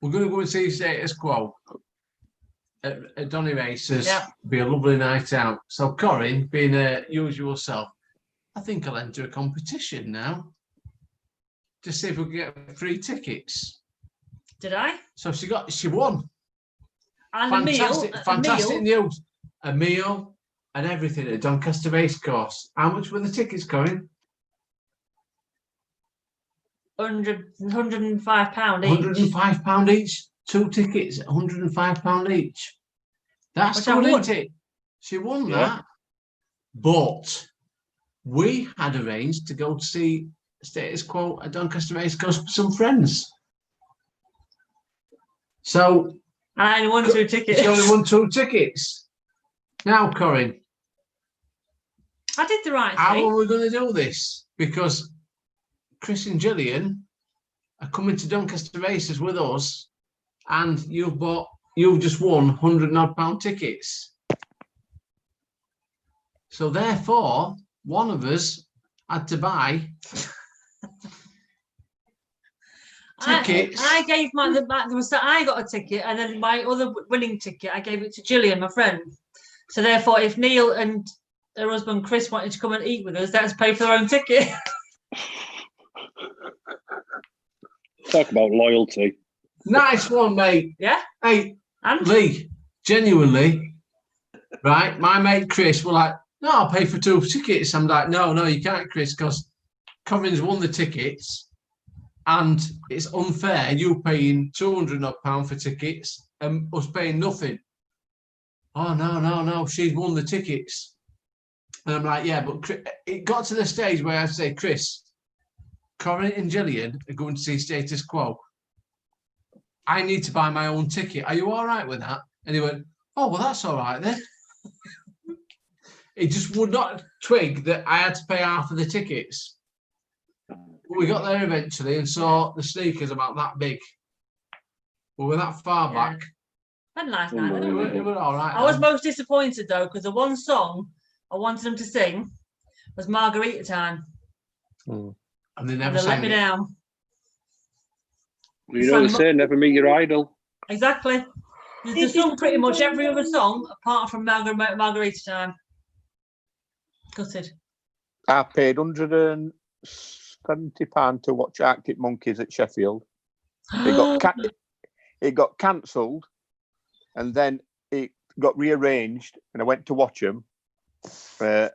We're going to go and see Status Quo at Donny Races. Yeah. Be a lovely night out. So Corinne, being her usual self, I think I'll enter a competition now to see if we can get free tickets. Did I? So she won. And fantastic news. A meal and everything at Doncaster Racecourse. How much were the tickets, Corinne? £105 each. £105 each. 2 tickets, £105 each. That's Which good, I won. isn't it? She won that. But we had arranged to go to see Status Quo at Doncaster Racecourse with some friends. So I only won 2 tickets. she only won 2 tickets. Now, Corinne, I did the right how thing. are we going to do this? Because Chris and Gillian are coming to Doncaster Races with us, and you've just won £100 tickets. So therefore, one of us had to buy tickets. I gave I got a ticket, and then my other winning ticket, I gave it to Gillian, my friend. So therefore, if Neil and her husband Chris wanted to come and eat with us, they had to pay for their own ticket. Talk about loyalty. Nice one, mate. Yeah. Hey, and Lee, genuinely, right? My mate Chris were like, no, I'll pay for 2 tickets. I'm like, no, you can't, Chris, because Corinne's won the tickets, and it's unfair. You paying £200 for tickets and us paying nothing. Oh no, she's won the tickets. And I'm like, yeah, but Chris, it got to the stage where I say, Chris, Corinne and Gillian are going to see Status Quo. I need to buy my own ticket. Are you all right with that? And he went, oh, well, that's all right then. He just would not twig that I had to pay half of the tickets. But we got there eventually and saw the sneakers about that big. We were that far back. Had a nice night. It was all right. I was most disappointed though, because the one song I wanted them to sing was Margarita Time. And they never And they let sang me it. down. You know what they say, never meet your idol. Exactly. They sung pretty much every other song apart from Margarita Time. Gutted. I paid £170 to watch Arctic Monkeys at Sheffield. It got cancelled, and then it got rearranged, and I went to watch them. And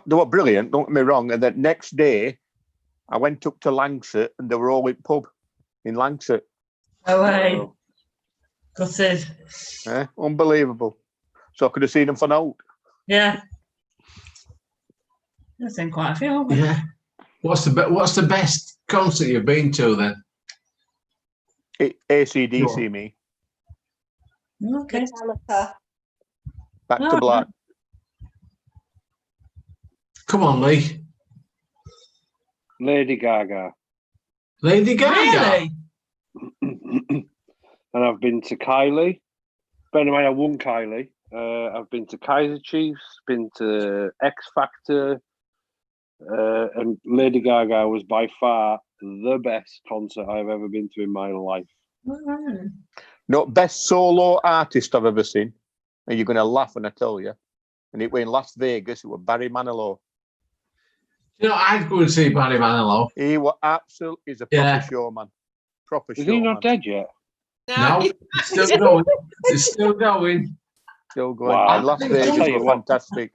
they were brilliant, don't get me wrong. And then next day, I went up to Langsett, and they were all in pub in Langsett. No way. Gutted. Unbelievable. So I could have seen them for naught. Yeah. I've seen quite a few, haven't we? Yeah. What's the best concert you've been to then? AC/DC, me. Okay. Metallica. Back to Black. Come on, Lee. Lady Gaga. Lady Gaga. Really? And I've been to Kylie. Bear in mind, I won Kylie. I've been to Kaiser Chiefs, been to X Factor, and Lady Gaga was by far the best concert I've ever been to in my life. No, best solo artist I've ever seen. And you're going to laugh when I tell you. And it was in Las Vegas. It was Barry Manilow. You know, I'd go and see Barry Manilow. He was absolute. He's a proper showman. Proper Is showman. he not dead yet? No, it's still going. It's still going. Still going. Wow. And Las Vegas Tell you was what. fantastic.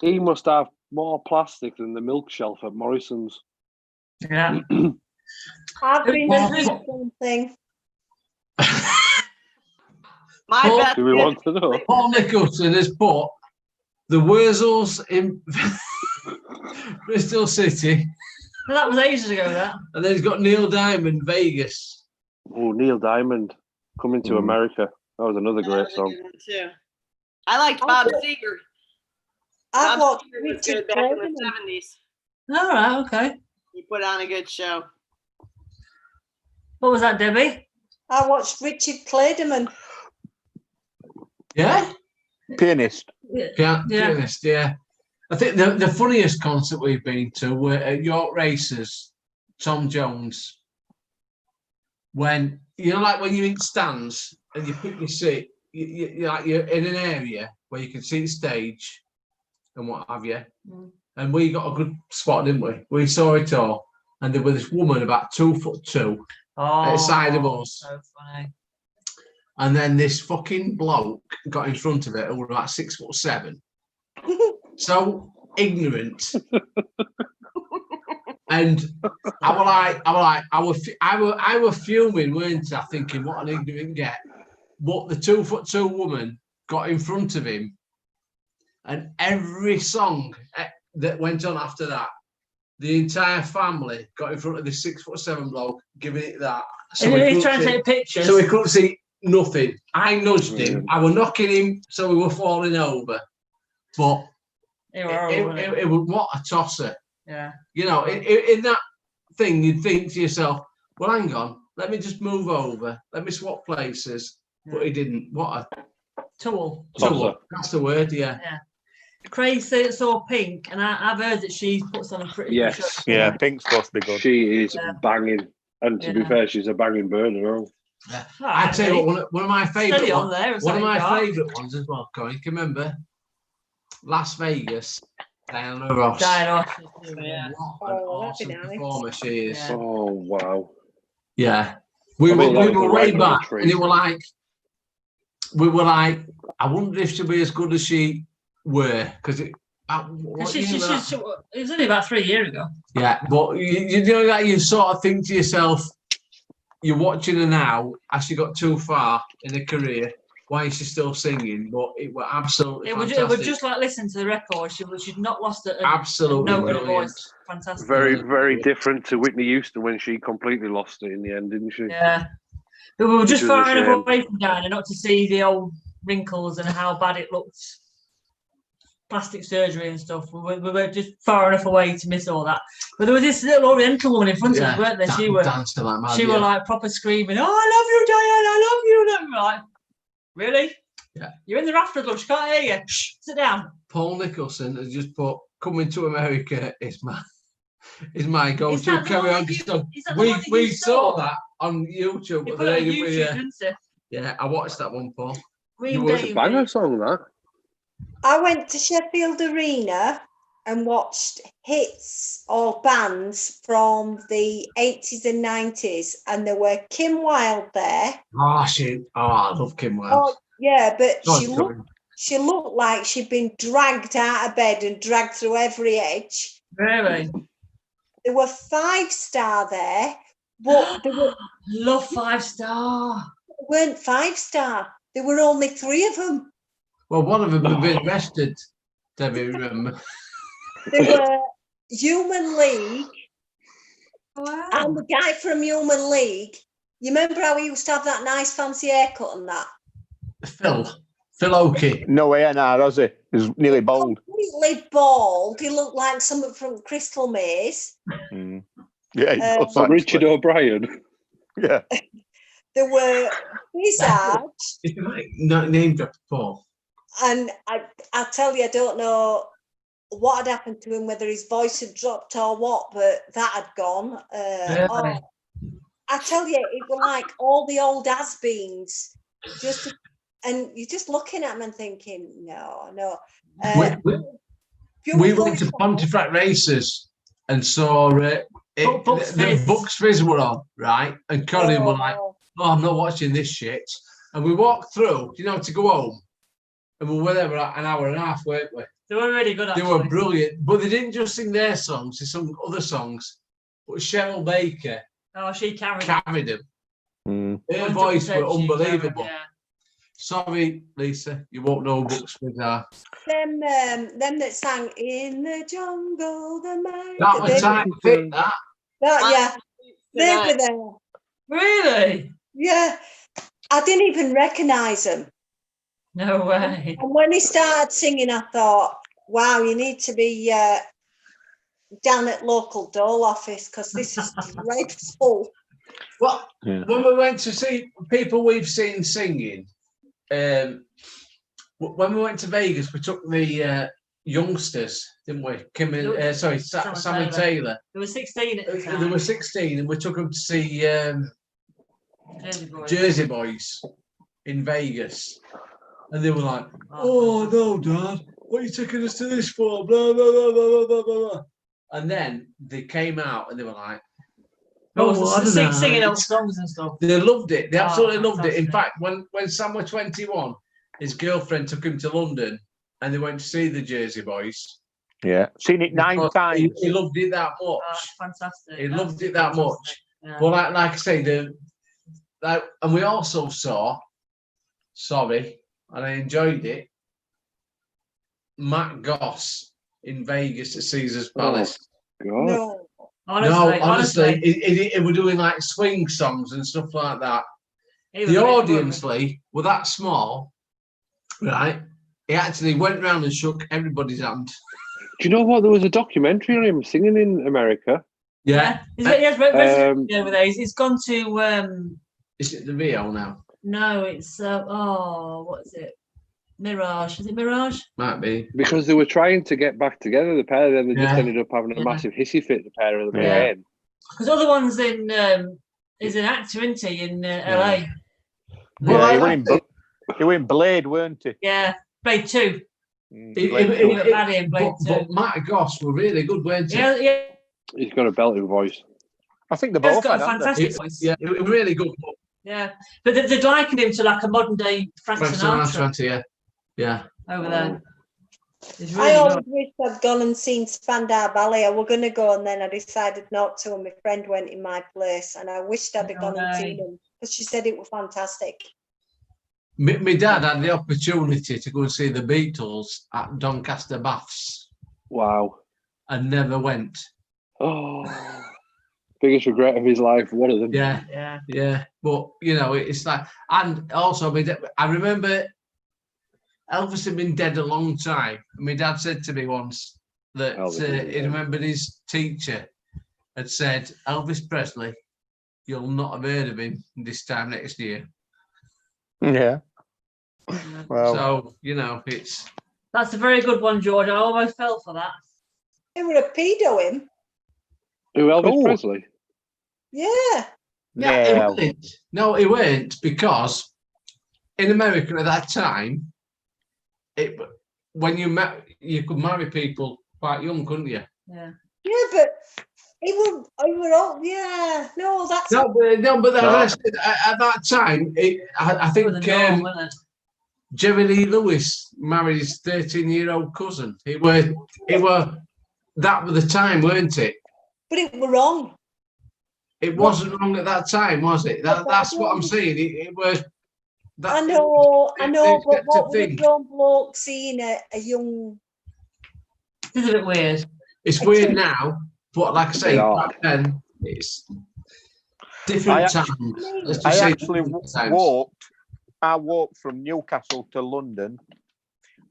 He must have more plastic than the milk shelf at Morrison's. Yeah. I've been through something. My Paul, best Do we want to know? Paul Nicholson has put the Wurzels in Bristol City, Well, that was ages ago, that. and then he's got Neil Diamond, Vegas. Oh, Neil Diamond coming to America. That was another great was a song. good one, too. I liked Bob Seger. I've Bob watched Seger was Richard good back in Clayton. the 70s. All right, okay. He put on a good show. What was that, Debbie? I watched Richard Clayderman. Yeah, Pianist. pianist. Yeah, I think the funniest concert we've been to were at York Racers, Tom Jones. When you know, like when you're in stands and you pick your seat, you're in an area where you can see the stage and what have you. And we got a good spot, didn't we? We saw it all, and there was this woman about 2'2" at the side of us. So funny. And then this fucking bloke got in front of it who was about 6'7". So ignorant. And I were fuming, weren't I? Thinking, what an ignorant get. But the 2'2" woman got in front of him, and every song that went on after that, the entire family got in front of the 6'7" bloke, giving it that. So he was trying to take pictures. So we couldn't see nothing. I nudged him. I was knocking him, so we were falling over. But it was what a tosser. Yeah. You know, in that thing, you'd think to yourself, well, hang on, let me just move over. Let me swap places. Yeah. But he didn't. What a tool. Tool. That's the word, yeah. Yeah. Craig saw Pink, and I've heard that she puts on a pretty good show. Yeah, Pink's supposed to be good. She is banging. And to be fair, she's a banging bird as well. Yeah. I'd say one of my favourite ones. One of my favourite ones as well, Colin. You can remember Las Vegas, Diana Ross. Yeah. What an awesome performer she is. Yeah. Oh, wow. Yeah. We were way back, and we were like, I wonder if she'll be as good as she were, because it was only about 3 years ago. Yeah, but you know that you sort of think to yourself, you're watching her now, has she got too far in her career? Why is she still singing? But it was absolutely fantastic. It was just like listening to the record. She'd not lost it. Absolutely no good voice. Fantastic. Very, very different to Whitney Houston when she completely lost it in the end, didn't she? Yeah. But we were just far enough away from Diana not to see the old wrinkles and how bad it looked. Plastic surgery and stuff. We were just far enough away to miss all that. But there was this little Oriental woman in front of us, weren't there? She was like proper screaming, "Oh, I love you, Diana! I love you!" And we're like, really? Yeah. You're in the rafters, love. She can't hear you. Shh, sit down. Paul Nicholson has just put, "Coming to America is my go-to karaoke song." We saw that on YouTube. You put it on YouTube, didn't you? Yeah, I watched that one, Paul. It was a banger song, that. I went to Sheffield Arena and watched hits or bands from the 80s and 90s, and there were Kim Wilde there. I love Kim Wilde. Oh, yeah, but she looked like she'd been dragged out of bed and dragged through every edge. Really? There were 5-star there, but there were love 5-star. Weren't 5-star. There were only 3 of them. Well, one of them had been arrested, Debbie, remember? There were Human League. Wow. And the guy from Human League. You remember how he used to have that nice fancy haircut and that? Phil Oakey. No way, does he? He's nearly bald. Completely bald. He looked like someone from Crystal Maze. Mm. Yeah, like Richard O'Brien. Yeah. There were Visage. Name drop, Paul. And I tell you, I don't know what had happened to him, whether his voice had dropped or what, but that had gone. Really? Oh, I tell you, it was like all the old has-beens, and you're just looking at them and thinking, no. We went to Pontefract races and saw the Bucks Fizz were on, right? And Colin were like, "Oh, I'm not watching this shit." And we walked through, to go home, and we were there for an hour and a half, weren't we? They were really good. They were brilliant, but they didn't just sing their songs; they sung other songs. But Cheryl Baker, she carried them. Her voice was unbelievable. Sorry, Lisa, you won't know Bucks Fizz are. Them that sang "In the Jungle," That was time fit. Yeah, they were there. Really? Yeah, I didn't even recognise them. No way. And when he started singing, I thought, wow, you need to be down at local dole office because this is dreadful. Well, when we went to see people we've seen singing, when we went to Vegas, we took the youngsters, didn't we? Sam and Taylor. They were 16 at the time. They were 16, and we took them to see Jersey Boys in Vegas. And they were like, "Oh no, Dad, what are you taking us to this for?" Blah blah blah blah blah blah blah. And then they came out and they were like, singing old songs and stuff. They loved it. They absolutely loved it. In fact, when Sam was 21, his girlfriend took him to London and they went to see the Jersey Boys. Yeah, seen it 9 times. He loved it that much. Fantastic. He loved it that much. Yeah. Well, like I say, and we also saw, and I enjoyed it, Matt Goss in Vegas at Caesar's Palace. God. No, honestly, it were doing like swing songs and stuff like that. The audience, Lee, were that small, right? He actually went round and shook everybody's hand. Do you know what? There was a documentary on him singing in America. Yeah. He's gone to. Is it the Rio now? No, it's what is it? Mirage. Is it Mirage? Might be. Because they were trying to get back together, the pair of them. They just ended up having a massive hissy fit, the pair of them again. Because other one's in is an actor, isn't he, in LA? Well, he were in Blade, weren't he? Yeah, Blade 2. But Matt Goss were really good, weren't he? Yeah. He's got a belting voice. I think they're both got a fantastic voice. Yeah, really good. Yeah, but they're liking him to like a modern day Frank Sinatra. Yeah. Over there. I always wish I'd gone and seen Spandau Ballet. I was going to go and then I decided not to, and my friend went in my place, and I wished I'd have gone and seen them because she said it was fantastic. My dad had the opportunity to go and see the Beatles at Doncaster Baths. Wow. And never went. Oh, biggest regret of his life, one of them. Yeah. But, it's like, and also, I remember Elvis had been dead a long time. And my dad said to me once that he remembered his teacher had said, "Elvis Presley, you'll not have heard of him this time next year." Yeah. Well, so, it's... That's a very good one, George. I almost fell for that. He would have pedo him. Who, Elvis Presley? Yeah. Yeah. No, he weren't, because in America at that time, when you could marry people quite young, couldn't you? Yeah. Yeah, but he would all. Yeah. No, that's no, but at that time, I think Jerry Lee Lewis married his 13-year-old cousin. It were that was the time, weren't it? But it were wrong. It wasn't wrong at that time, was it? That's what I'm saying. It was. I know, but what would a grown bloke seeing a young? It's a bit weird. It's weird now, but like I say, back then it's different times. I actually walked. I walked from Newcastle to London.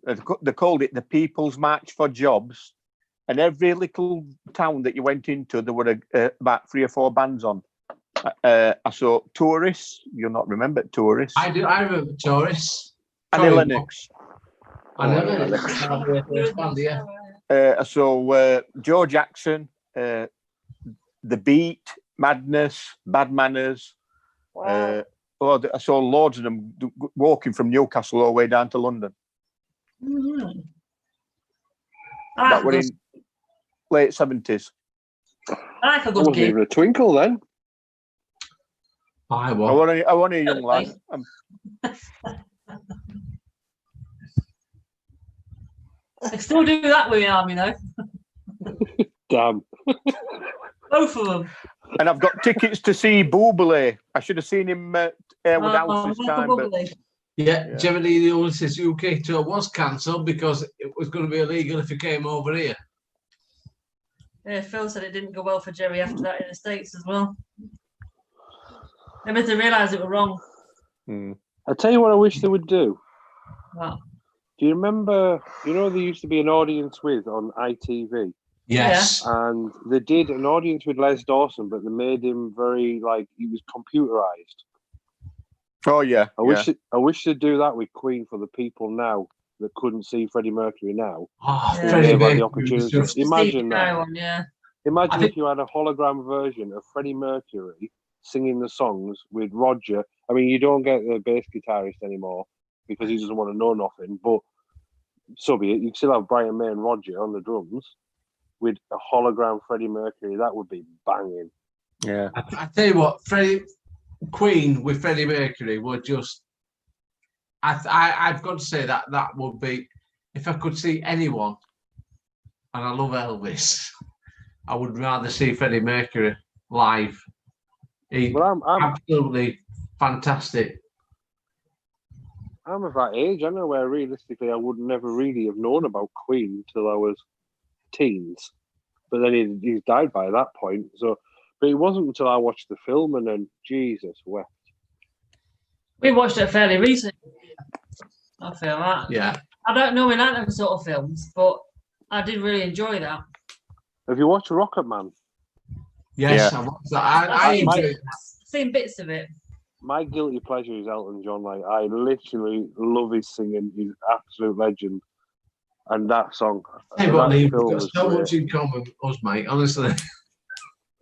They called it the People's March for Jobs, and every little town that you went into, there were about 3 or 4 bands on. I saw Tourists. You'll not remember Tourists. I do. I remember Tourists. Annie Lennox. I know. Oh, It's yeah. hard work for a band, yeah. So Joe Jackson, The Beat, Madness, Bad Manners. Wow. I saw loads of them walking from Newcastle all the way down to London. Mhm. That were in late 70s. I like a I good wasn't gig. even a twinkle then. I I was. want a young lad. They still do that with the army, though. Damn. Both of them. And I've got tickets to see Bublé. I should have seen him at Airwood House this Michael time, but Bublé. Yeah, Jeremy the only says UK tour was cancelled because it was going to be illegal if he came over here. Yeah, Phil said it didn't go well for Jerry after that in the States as well. They made to realise it were wrong. I tell you what I wish they would do. What? Do you remember, there used to be an audience with on ITV? Yes. And they did an audience with Les Dawson, but they made him very, he was computerized. oh yeah, I wish they'd do that with Queen for the people now that couldn't see Freddie Mercury now. Oh, Yeah. Freddie They've had the Mercury opportunity. was just- Imagine Stevie that. One, yeah. Imagine I think- if you had a hologram version of Freddie Mercury singing the songs with Roger. I mean, you don't get the bass guitarist anymore because he doesn't want to know nothing, but so be it. You still have Brian May and Roger on the drums with a hologram Freddie Mercury. That would be banging. yeah. I tell you what, Queen with Freddie Mercury were just. I've got to say that would be, if I could see anyone, and I love Elvis, I would rather see Freddie Mercury live. Well, I'm Absolutely fantastic. of that age. I know where realistically I would never really have known about Queen until I was teens. But then he's died by that point. So, but it wasn't until I watched the film and then Jesus wept. We watched it fairly recently. I feel that. Yeah. I don't normally like them sort of films, but I did really enjoy that. Have you watched Rocket Man? Yes, Yeah. I watched that. I I've enjoyed seen bits of it. My guilty pleasure is Elton John. I literally love his singing. He's an absolute legend. And that song, Hey, that but Lee, we've film got was so great. much in common with us, mate. Honestly.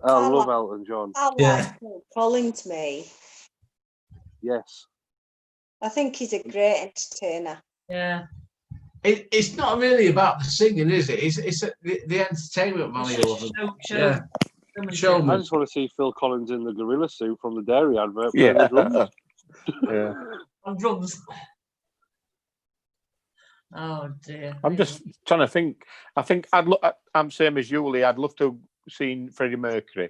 I love Elton John. I Yeah. like Phil Collins, me. Yes. I think he's a great entertainer. Yeah. It's not really about the singing, is it? It's the entertainment value of them. Yeah. I Showman. just want to see Phil Collins in the gorilla suit from the dairy advert. Yeah. playing the drums. Yeah. On drums. Oh dear. I'm just trying to think. I think I'm same as you, Lee. I'd love to have seen Freddie Mercury.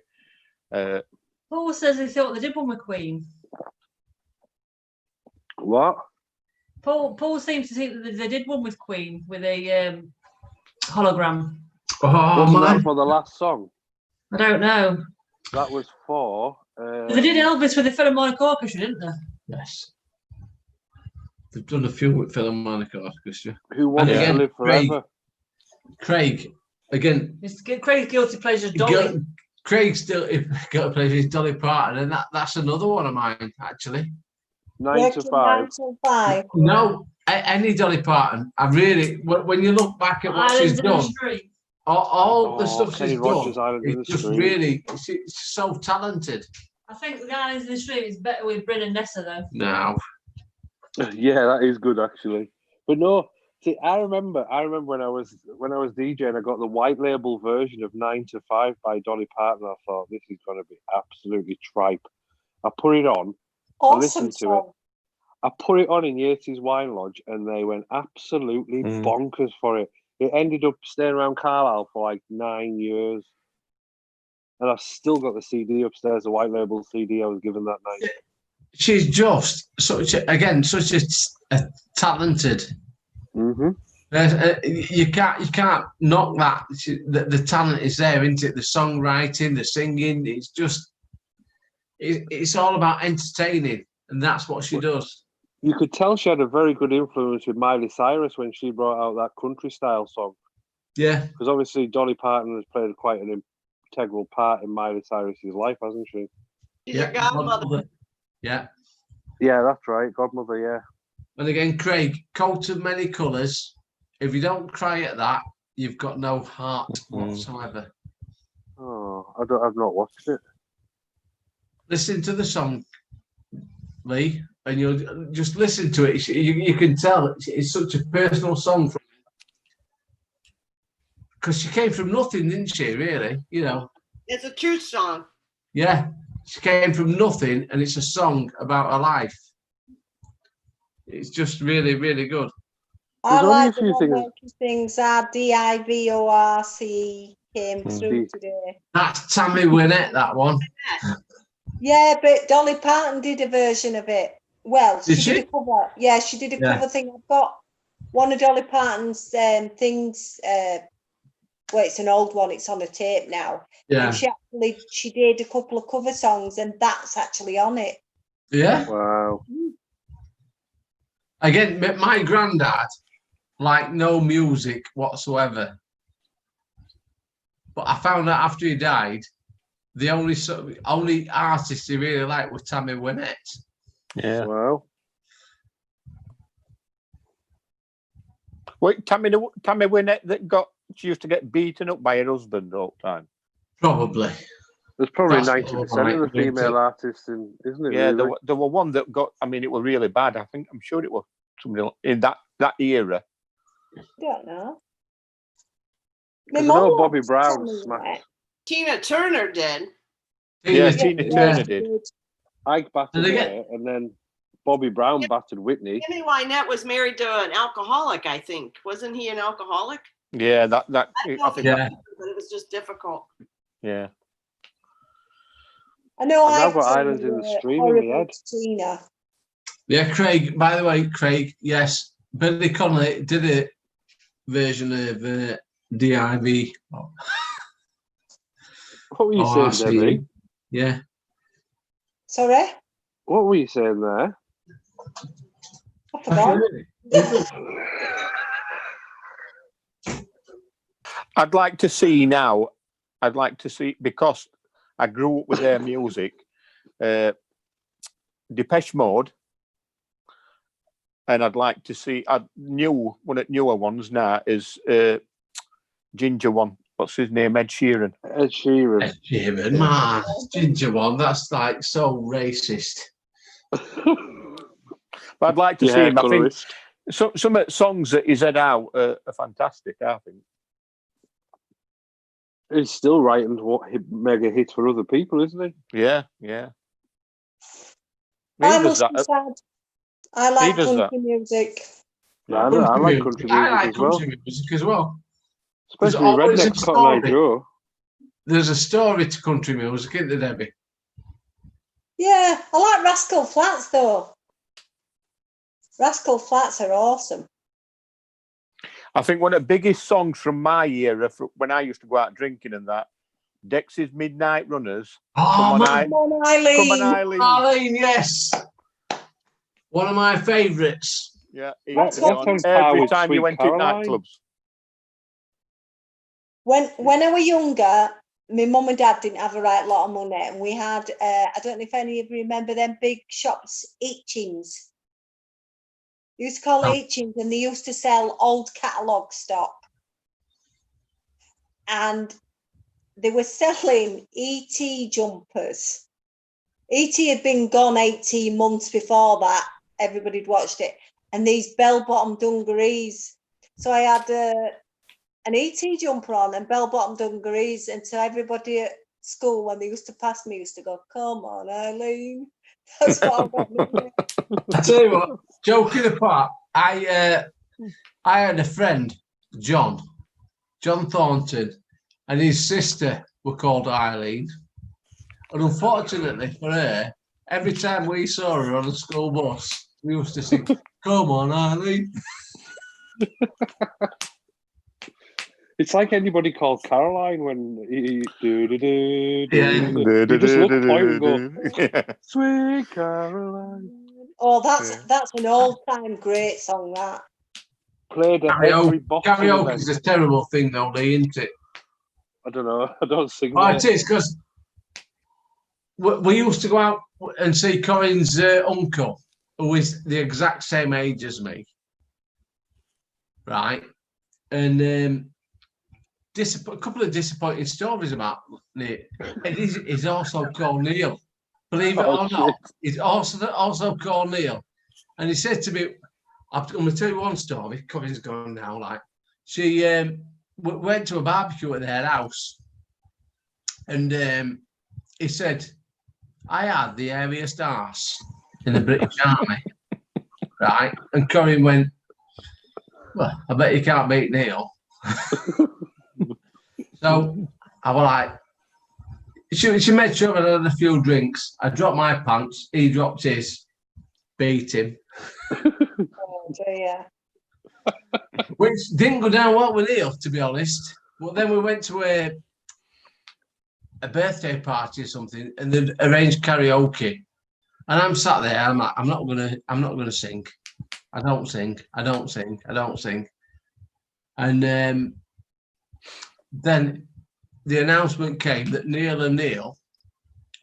Paul says he thought they did one with Queen. What? Paul seems to think that they did one with Queen with a hologram. Oh, Wasn't that man. for the last song? I don't know. That was for. They did Elvis with the Philharmonic Orchestra, didn't they? Yes. They've done a few with Philharmonic Orchestra. Who Wants And to again, Live Forever? Craig, again, It's Craig's guilty pleasure, Dolly. Craig still got to play his Dolly Parton, and that's another one of mine, actually. 9 to 5. 9 to 5. No, any Dolly Parton. I really, when you look back at what Islands she's in the done, Street. all the stuff Kenny she's Rogers, done, Island in the it's just Street. really, it's so talented. I think the Islands in the Street is better with Bryn and Nessa though. No. Yeah, that is good actually. But no, see, I remember when I was DJing, I got the white label version of 9 to 5 by Dolly Parton. I thought this is going to be absolutely tripe. I put it on. I Awesome listened to it. song. I put it on in Yates's Wine Lodge, and they went absolutely bonkers for it. It ended up staying around Carlisle for like 9 years. And I've still got the CD upstairs, the white label CD I was given that night. She's just such a talented. Mm-hmm. You can't knock that. The talent is there, isn't it? The songwriting, the singing. It's just it's all about entertaining, and that's what she does. You could tell she had a very good influence with Miley Cyrus when she brought out that country style song. Yeah, because obviously Dolly Parton has played quite an integral part in Miley Cyrus's life, hasn't she? She's your godmother. Yeah. Yeah, that's right, godmother. Yeah. And again, Craig, coat of many colours. If you don't cry at that, you've got no heart whatsoever. Oh, I've not watched it. Listen to the song, Lee, and you'll just listen to it. You can tell it's such a personal song because she came from nothing, didn't she? Really, you know. It's a truth song. Yeah, she came from nothing, and it's a song about her life. It's just really, really good. I There's only like a few the one where she sings DIVORC came through today. That's Tammy Wynette, that one. Yeah, but Dolly Parton did a version of it. Well, Did she did she? a cover. Yeah, she did a Yeah. cover thing. I've got one of Dolly Parton's things. Well, it's an old one. It's on a tape now. Yeah. And she did a couple of cover songs, and that's actually on it. Yeah. Wow. Again, my granddad liked no music whatsoever. But I found out after he died, the only artist he really liked was Tammy Wynette. Yeah. Wow. Wait, Tammy Wynette she used to get beaten up by her husband all the time. Probably. There's probably That's 90% of the right, female artists, isn't it? Yeah, really? there were one that got. I mean, it was really bad. I'm sure it was somebody in that era. I don't know. I know Bobby Brown smacked. Tina Turner did. Yeah, Tina Turner did. Ike battered her, and then Bobby Brown battered Whitney. Jimmy Wynette was married to an alcoholic, I think. Wasn't he an alcoholic? Yeah, I don't know I think. but it was just difficult. Yeah. I know. I've got Islands in the Stream in my head. Tina. Yeah, Craig. By the way, Craig. Yes, Billy Connolly did a version of DIV. What were you saying, Debbie? Yeah. Sorry? What were you saying there? I forgot. I'd like to see because I grew up with their music, Depeche Mode, and I'd like to see. One of the newer ones now is Ginger one. What's his name? Ed Sheeran. Ed Sheeran. Ed Sheeran, man, Ginger one. That's like so racist. But I'd like to see him. I think some of the songs that he's had out are fantastic. I think he's still writing mega hits for other people, isn't he? Yeah, yeah. I must be sad. I like country music. Yeah, I like country music as well. Especially Redneck Cotton Eye Joe. There's a story to country music, isn't there, Debbie? Yeah, I like Rascal Flatts though. Rascal Flatts are awesome. I think one of the biggest songs from my era, when I used to go out drinking and that, Dexys Midnight Runners. Oh, Come on, Eileen. Come on, Eileen. Eileen, yes. One of my favourites. Yeah, every time you went to nightclubs. When I was younger, my mum and dad didn't have a right lot of money, and we had I don't know if any of you remember them big shops, Hitchings. They used to call it Hitchings, and they used to sell old catalogue stock. And they were selling E.T. jumpers. E.T. had been gone 18 months before that. Everybody'd watched it. And these bell-bottom dungarees. So I had an E.T. jumper on and bell-bottom dungarees. And so everybody at school, when they used to pass me, used to go, "Come on, Eileen." That's what I got. I tell you what, joking apart, I had a friend, John Thornton, and his sister were called Eileen. And unfortunately for her, every time we saw her on a school bus, we used to sing, "Come on, Eileen." It's like anybody called Caroline when you Yeah. just look point and go, "Sweet Caroline." Oh, that's an all-time great song, that. Played at every boxing Karaoke event. is a terrible thing, though, Lee, isn't it? I don't know. I don't sing. Oh, it is, because we used to go out and see Corinne's uncle, who is the exact same age as me, right? And a couple of disappointing stories about Neil. And he's also called Neil. Believe it or not, he's also called Neil. And he said to me, I'm going to tell you one story. Corin's gone now. Like, she went to a barbecue at their house, and he said, I had the airiest arse in the British Army, right? And Corin went, well, I bet you can't beat Neil. So I was like, she made sure I had a few drinks. I dropped my pants, he dropped his, beat him. Oh dear. Which didn't go down well with Neil, to be honest. But then we went to a birthday party or something, and they arranged karaoke. And I'm sat there, I'm like, I'm not gonna sing. I don't sing. And then the announcement came that Neil and Neil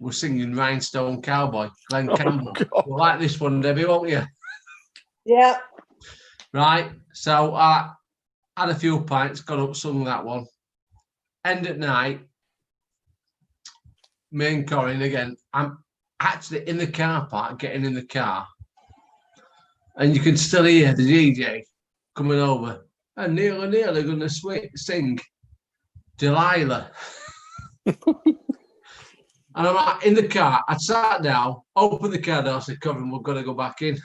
were singing Rhinestone Cowboy, Glenn Campbell. You'll like this one, Debbie, won't you? Yeah. Right. So I had a few pints, got up, sung that one. End at night, me and Corin again. I'm actually in the car park, getting in the car, and you can still hear the DJ coming over. And Neil are going to sing Delilah. And I'm like, in the car. I sat down, opened the car door, said, Corin, we're going to go back in.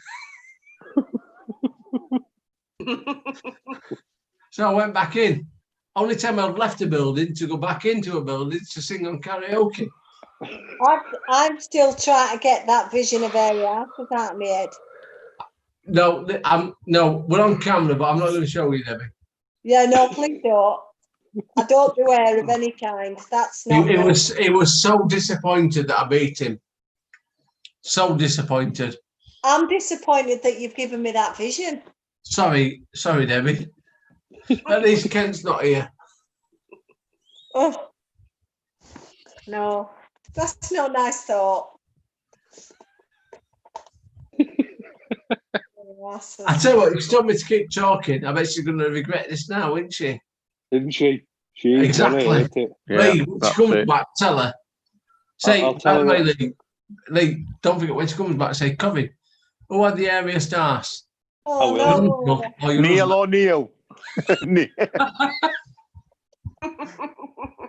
So I went back in. Only time I'd left the building to go back into a building to sing on karaoke. I'm still trying to get that vision of area out of my head. No, we're on camera, but I'm not going to show you, Debbie. Yeah, no, please don't. I don't do hair of any kind. That's not. He was so disappointed that I beat him. So disappointed. I'm disappointed that you've given me that vision. Sorry, Debbie. At least Kent's not here. Oh no, that's no nice thought. I tell you what, you told me to keep talking. I bet she's going to regret this now, isn't she? Didn't she? She exactly. Lee, when she comes back, tell her. Say, I'll tell her Lee, don't forget when she comes back, say, Corin, who had the airiest arse? Oh, no. Neil O'Neill.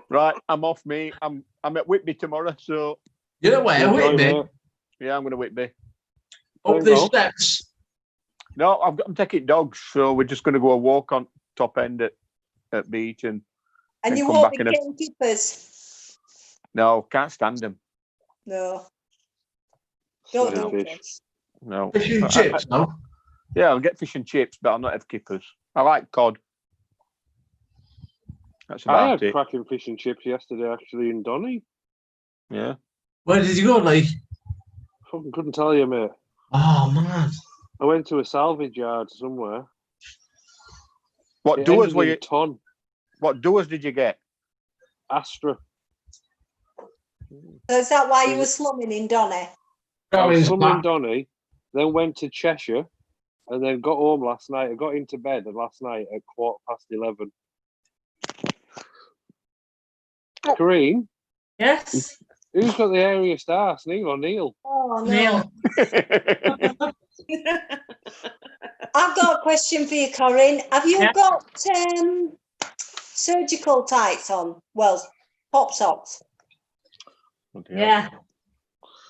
Right, I'm off, me. I'm at Whitby tomorrow, so. You're away, Whitby? Yeah, I'm going to Whitby. Up the steps? No, I'm taking dogs, so we're just going to go a walk on top end at beach and you come won't back be in a. getting kippers. No, can't stand them. No. Don't do fish. this. No. Fish and chips, no? Yeah, I'll get fish and chips, but I'll not have kippers. I like cod. That's about I had it. cracking fish and chips yesterday, actually, in Donny. Yeah. Where did you go, Lee? Fucking couldn't tell you, mate. Oh, man. I went to a salvage yard somewhere. What doors were you? Ton. What doors did you get? Astra. So is that why you were slumming in Donny? I was slumming in Donny, then went to Cheshire, and then got home last night. I got into bed last night at 11:15. Kareem? Yes? Who's got the airiest arse, Neil or Neil? Oh, no. Neil. I've got a question for you, Corin. Have you Yeah. got surgical tights on? Well, pop socks. Yeah.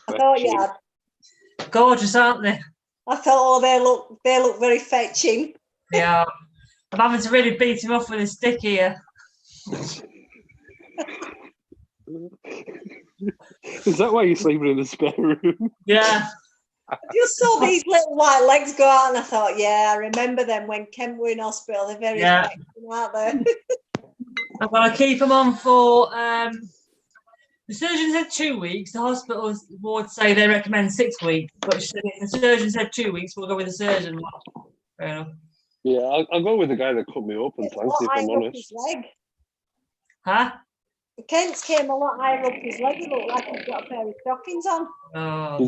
I thought you had. Gorgeous, aren't they? I thought, oh, they look very fetching. Yeah. I'm having to really beat him off with a stick here. Is that why you're sleeping in the spare room? Yeah. I just saw these little white legs go out and I thought, yeah, I remember them when Kent were in hospital. They're very fetching, aren't they? I'm going to keep them on for... the surgeon said 2 weeks. The hospital would say they recommend 6 weeks. But if the surgeon said 2 weeks, we'll go with the surgeon. Fair enough. Yeah, I'll go with the guy that cut me open, thanks, if I'm honest. His leg. Huh? Kent's came a lot higher up his leg. He looked like he's got a pair of stockings on. Oh,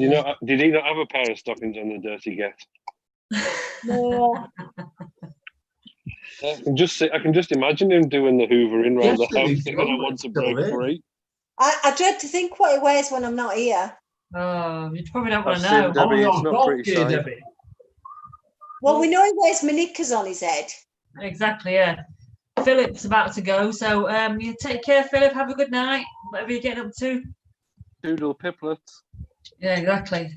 Did he not have a pair of stockings on, the dirty get? No. I can just imagine him doing the hoovering around the Yes, house, he's thinking, I done, want to still break there. free. I dread to think what he wears when I'm not here. Oh, you probably don't want I've to seen know. Debbie, Oh, it's no, not pretty here, sight. Debbie. Well, we know he wears my knickers on his head. Exactly, yeah. Philip's about to go, so you take care, Philip. Have a good night. Whatever you're getting up to. Doodle piplets. Yeah, exactly.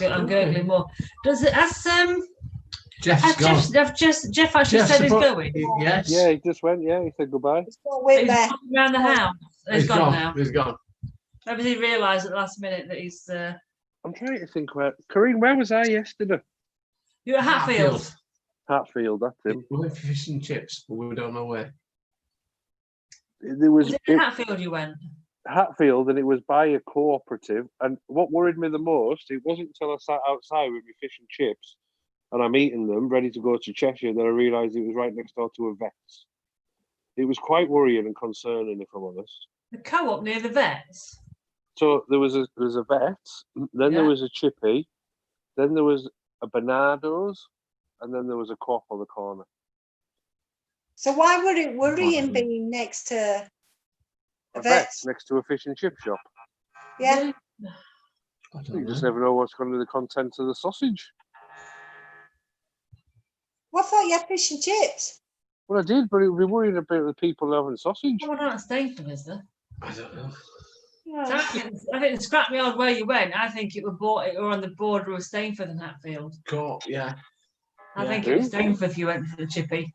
I'm gurgling more. Does it? Has Jeff's gone. Jeff actually Jeff's said he's supposed- going? Yes. Yeah, he just went. Yeah, he said goodbye. He's got with He's me. gone around the house. He's gone now. He's gone. Maybe he realised at the last minute that he's. I'm trying to think where. Corinne, where was I yesterday? You're at Hatfield. Hatfield, that's him. We went for fish and chips, but we don't know where. There was Was it in Hatfield you went? Hatfield, and it was by a cooperative. And what worried me the most, it wasn't until I sat outside with my fish and chips, and I'm eating them, ready to go to Cheshire, that I realised it was right next door to a vet's. It was quite worrying and concerning, if I'm honest. The co-op near the vets. So there was a vet, then there Yeah. was a chippy, then there was a Bernardo's, and then there was a co-op on the corner. So why would it worry him being next to A a vet vet? next to a fish and chip shop. Yeah. I don't You know. just never know what's going to be the contents of the sausage. Well, I thought you had fish and chips. Well, I did, but it would be worrying about the people having sausage. Oh, we're not staying for this, though. I don't know. So I think the scrapyard where you went, I think it was bought it or on the border of Stainforth and Hatfield. Cool. Yeah. I Yeah. think it was Stainforth if you went for the chippy.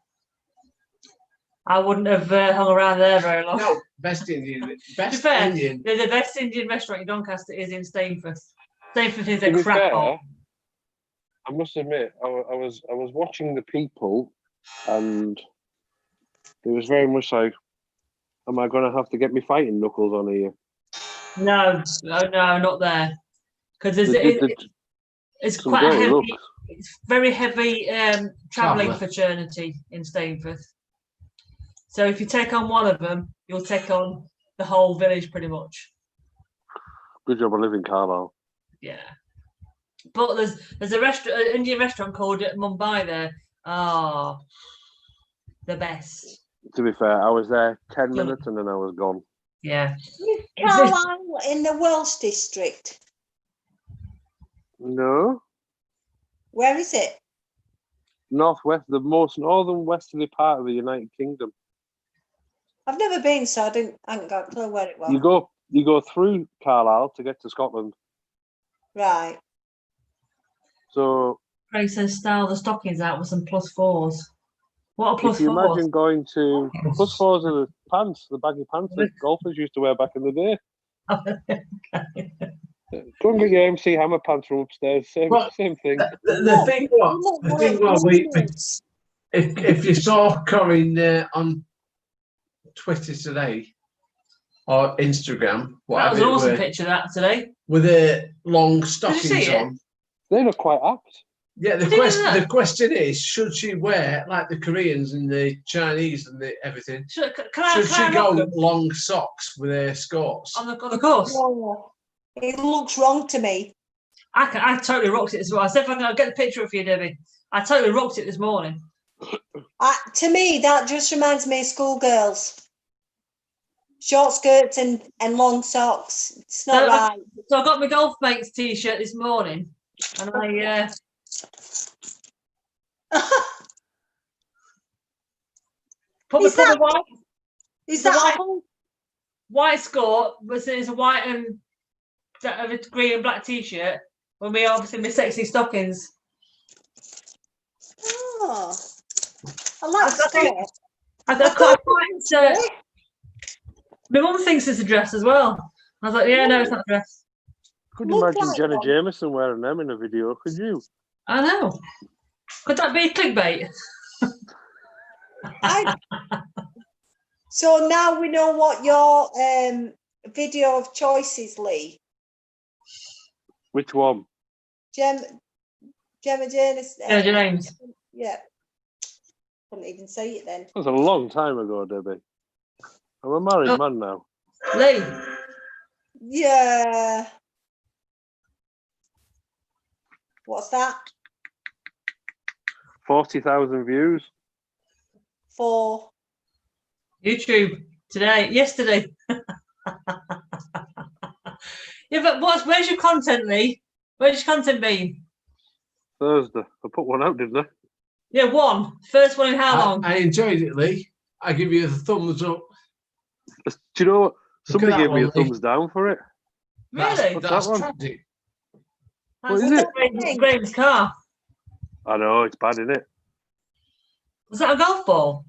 I wouldn't have hung around there very long. No, best Indian. To be Best fair, Indian. the best Indian restaurant in Doncaster is in Stainforth. Stainforth is To a be crap fair, hole. I must admit, I was watching the people, and it was very much like, am I going to have to get me fighting knuckles on here? No, not there. Because it's Some quite a dirty heavy. looks. It's very heavy travelling Traveller. fraternity in Stainforth. So if you take on one of them, you'll take on the whole village pretty much. Good job I live in Carlisle. Yeah. But there's a restaurant, an Indian restaurant called Mumbai there. Oh, the best. To be fair, I was there 10 Good. minutes and then I was gone. Yeah. Is Carlisle in the Welsh district? No, Where is it? northwest, the most northern westerly part of the United Kingdom. I've never been, so I haven't got a clue where it was. You go through Carlisle to get to Scotland. Right. So Craig says style the stockings out with some +4s. What are if you +4s? imagine going to +4s are the pants, the baggy pants that golfers used to wear back in the day. Go and get your MC Hammer pants from upstairs. Same thing. The thing was, if you saw Corinne on Twitter today or Instagram, That whatever was an it awesome were, picture of that today. with the long you stockings see it? on. They look quite apt. Yeah, Did you do that? the question is, should she wear like the Koreans and the Chinese and the everything? Should Should she I go rock them long socks with her skirts? on the course? No, it looks wrong to me. I totally rocked it as well. I said if I can get the picture for you, Debbie. I totally rocked it this morning. To me, that just reminds me of schoolgirls. Short skirts and long socks. It's not right. So I got my golf mates t-shirt this morning, and I put the white. Is the that white skirt, but it's a white and a green and black t-shirt. With me, obviously, my sexy stockings. Oh, I like I think- skirt. I quite. My mum thinks it's a dress as well. I was like, yeah, no, it's not a dress. Couldn't Look imagine like Jenna one. Jameson wearing them in a video, could you? I know. Could that be clickbait? So now we know what your video of choice is, Lee. Which one? Gemma Janis. Yeah, James. Yeah. Couldn't even say it then. That was a long time ago, Debbie. I'm a married man now. Lee, Yeah. What's that? 40,000 views. For YouTube yesterday. Yeah, but where's your content, Lee? Where's your content been? Thursday. I put one out, didn't I? Yeah, one. First one in how long? I enjoyed it, Lee. I give you the thumbs up. Do you know what? Somebody that gave me one, a thumbs down for it. Really? What's That's that one? tragic. What is it? Graham's car. I know, it's bad, isn't it? Was that a golf ball?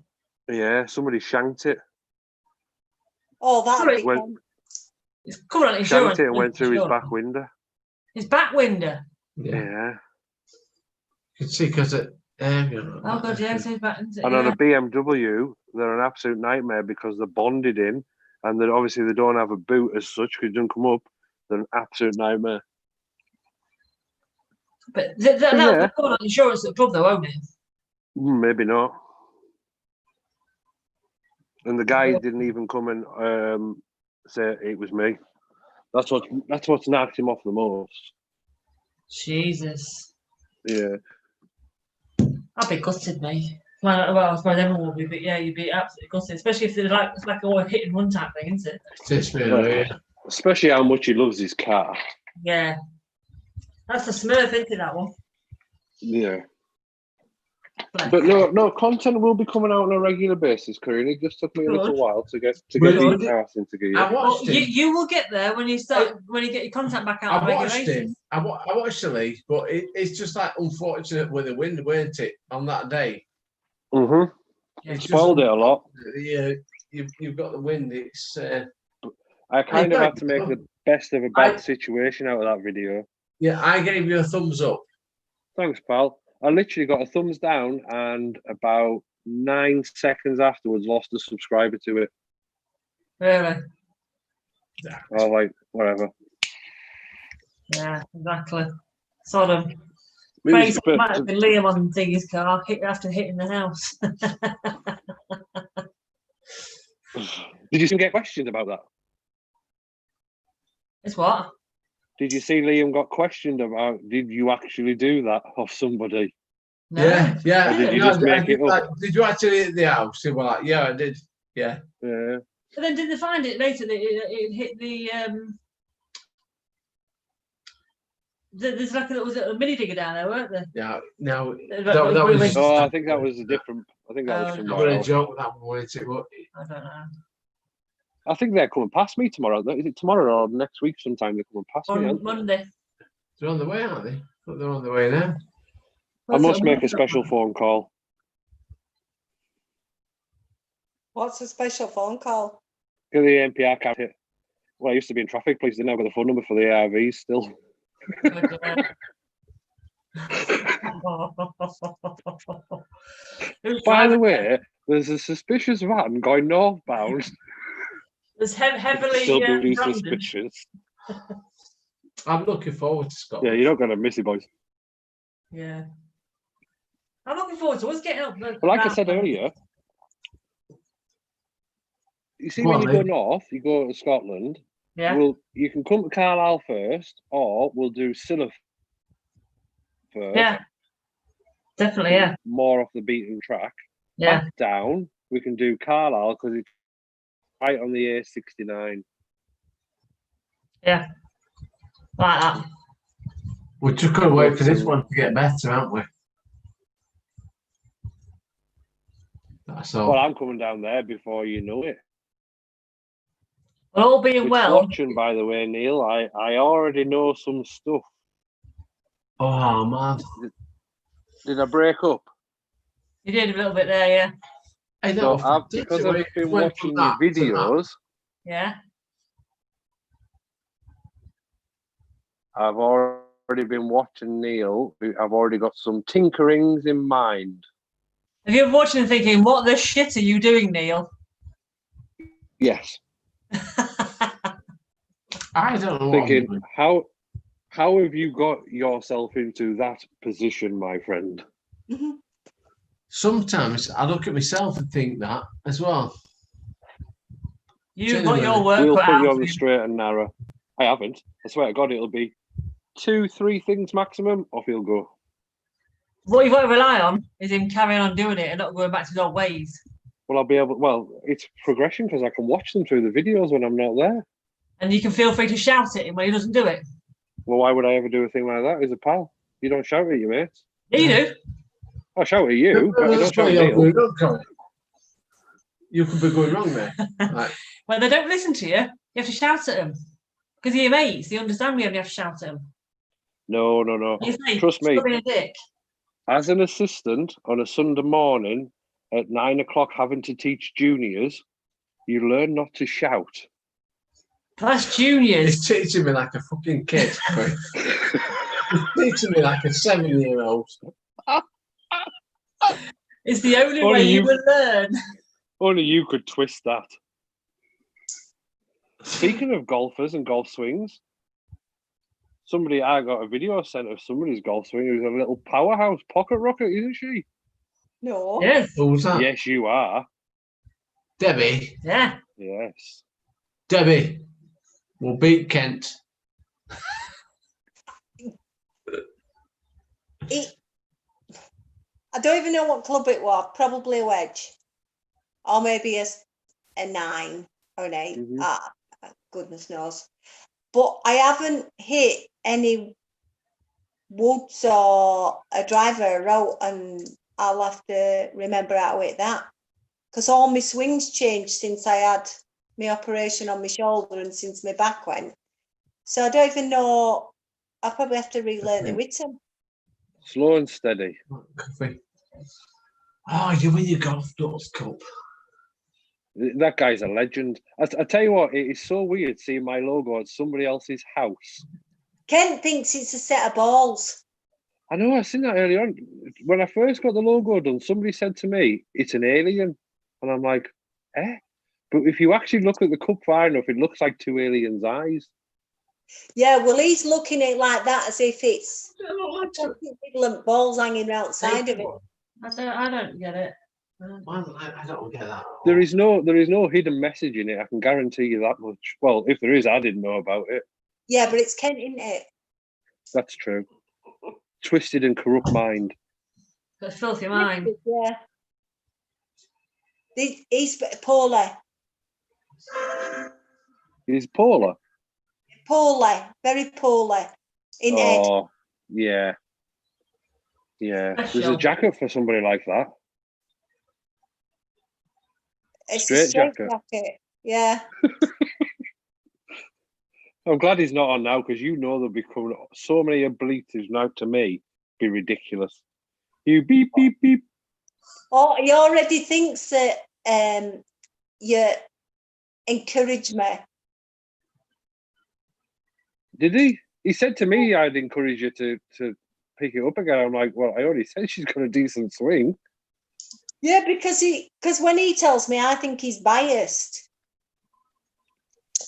Yeah, somebody shanked it. oh, that'd Sorry. be Went, fun. It's covered on insurance. shanked it and went through his Insurance. back window. His back window. Yeah. Yeah. You can see because it. Oh god, yeah, it's his back. And on a BMW, they're an absolute nightmare because they're bonded in, and then obviously they don't have a boot as such because it doesn't come up. They're an absolute nightmare. But that'll yeah. be covered on insurance at the club, though, won't it? Maybe not. And the guy didn't even come and say it was me. That's what's knocked him off the most. Jesus. Yeah. I'd be gutted, mate. Well, I suppose everyone would be, but yeah, you'd be absolutely gutted, especially if it's like a hit and run type thing, isn't it? It is really, yeah. Especially how much he loves his car. Yeah. That's the Smurf, isn't it, that one? Yeah. But no, content will be coming out on a regular basis, Corinne. It just took me a little while to get the house into gear. I watched him. You will get there when you get your content back out. I watched him. I watched the league, but it's just like unfortunate with the wind, weren't it, on that day? It spoiled it a lot. Yeah, you've got the wind. It's. I kind of had to make the best of a bad situation out of that video. Yeah, I gave you a thumbs up. Thanks, pal. I literally got a thumbs down, and about 9 seconds afterwards, lost a subscriber to it. Really? I was like, whatever. Yeah, exactly. Sort of. Maybe Might have been Liam on Diggy's car after hitting the house. Did you get questions about that? It's what? Did you see Liam got questioned about? Did you actually do that off somebody? No. Yeah. Or did you just make it up? Like, did you actually hit the house? They were like, yeah, I did. Yeah. Yeah. But then did they find it later that it hit the there's like was it a mini digger down there, weren't there? Yeah. No. That was. Oh, I think that was a different. I think that was I'm somewhere going to else. joke with that one, weren't it? But I don't know. I think they're coming past me tomorrow. Is it tomorrow or next week? Sometime they're coming past me. On Monday. They're on the way, aren't they? But they're on the way now. I must make a special phone call. What's a special phone call? Get the NPR card hit. Well, I used to be in traffic police. Didn't have got the phone number for the ARVs still. By the way, there's a suspicious van going northbound. There's heavily Still being branded. suspicious. I'm looking forward to Scotland. Yeah, you're not going to miss it, boys. Yeah. I'm looking forward to us getting up. But like I said earlier, you see, when you go north, you go to Scotland. Yeah. Well, you can come to Carlisle first, or we'll do Silla first. Yeah. Definitely, yeah. More off the beaten track. Yeah. Back down, we can do Carlisle because it's right on the A69. Yeah. Like that. We're just going to wait for this one to get better, aren't we? That's all. Well, I'm coming down there before you know it. Well, all being Which well. Watching, by the way, Neil, I already know some stuff. Oh, man. Did I break up? You did a little bit there, yeah. I So know. because I've been watching your videos, Yeah. I've already been watching Neil. I've already got some tinkerings in mind. Have you ever watching and thinking, what the shit are you doing, Neil? Yes. I don't know. Thinking, how have you got yourself into that position, my friend? Sometimes I look at myself and think that as well. You've got your work We'll cut put you out on for the you. straight and narrow. I haven't. I swear to God, it'll be 2-3 things maximum, off he'll go. What you've got to rely on is him carrying on doing it and not going back to his old ways. Well, I'll be able. Well, it's progression because I can watch them through the videos when I'm not there. And you can feel free to shout at him when he doesn't do it. Well, why would I ever do a thing like that? He's a pal. You don't shout at your mates. Yeah, you do. I shout at you, but I don't That's shout why at you're Neil. going wrong, Colin. You could be going wrong there. Right. When they don't listen to you, you have to shout at them. Because you're mates, they understand me and you have to shout at them. No. You say, Trust me. "Stop being a dick." As an assistant on a Sunday morning at 9 o'clock having to teach juniors, you learn not to shout. That's juniors. He's teaching me like a fucking kid. He's teaching me like a 7-year-old. It's the only Only way you you- will learn. Only you could twist that. Speaking of golfers and golf swings, I got a video sent of somebody's golf swing who's a little powerhouse pocket rocket, isn't she? No. Yes. Who was that? Yes, you are. Debbie. Yeah. Yes. Debbie will beat Kent. I don't even know what club it was. Probably a wedge, or maybe a 9 or an 8. Mhm. Goodness knows. But I haven't hit any woods or a driver out, and I'll have to remember how to hit that because all my swings changed since I had my operation on my shoulder and since my back went. So I don't even know. I'll probably have to relearn it with him. Slow and steady. Coffee. Oh, you win your Golf Doors Cup. That guy's a legend. I tell you what, it is so weird seeing my logo at somebody else's house. Kent thinks it's a set of balls. I know, I seen that earlier on. When I first got the logo done, somebody said to me, it's an alien. And I'm like, eh? But if you actually look at the cup far enough, it looks like 2 aliens' eyes. Yeah, well, he's looking at it like that as if it's equivalent balls hanging outside of it. I don't get it. I don't get that. There is no hidden message in it. I can guarantee you that much. Well, if there is, I didn't know about it. Yeah, but it's Kent, isn't it? That's true. Twisted and corrupt mind. That's filthy mind. Yeah. He's poorly. He's Paula. Poorly. Very poorly. In head. Oh, yeah. Yeah. That's There's a sure. jacket for somebody like that. It's straight a straight jacket. Yeah. I'm glad he's not on now because there'll be coming so many obliques now to me. Be ridiculous. You beep, beep, beep. Oh, he already thinks that you encourage me. Did he? He said to me I'd encourage you to pick it up again. I'm like, well, I already said she's got a decent swing. Yeah, because when he tells me, I think he's biased.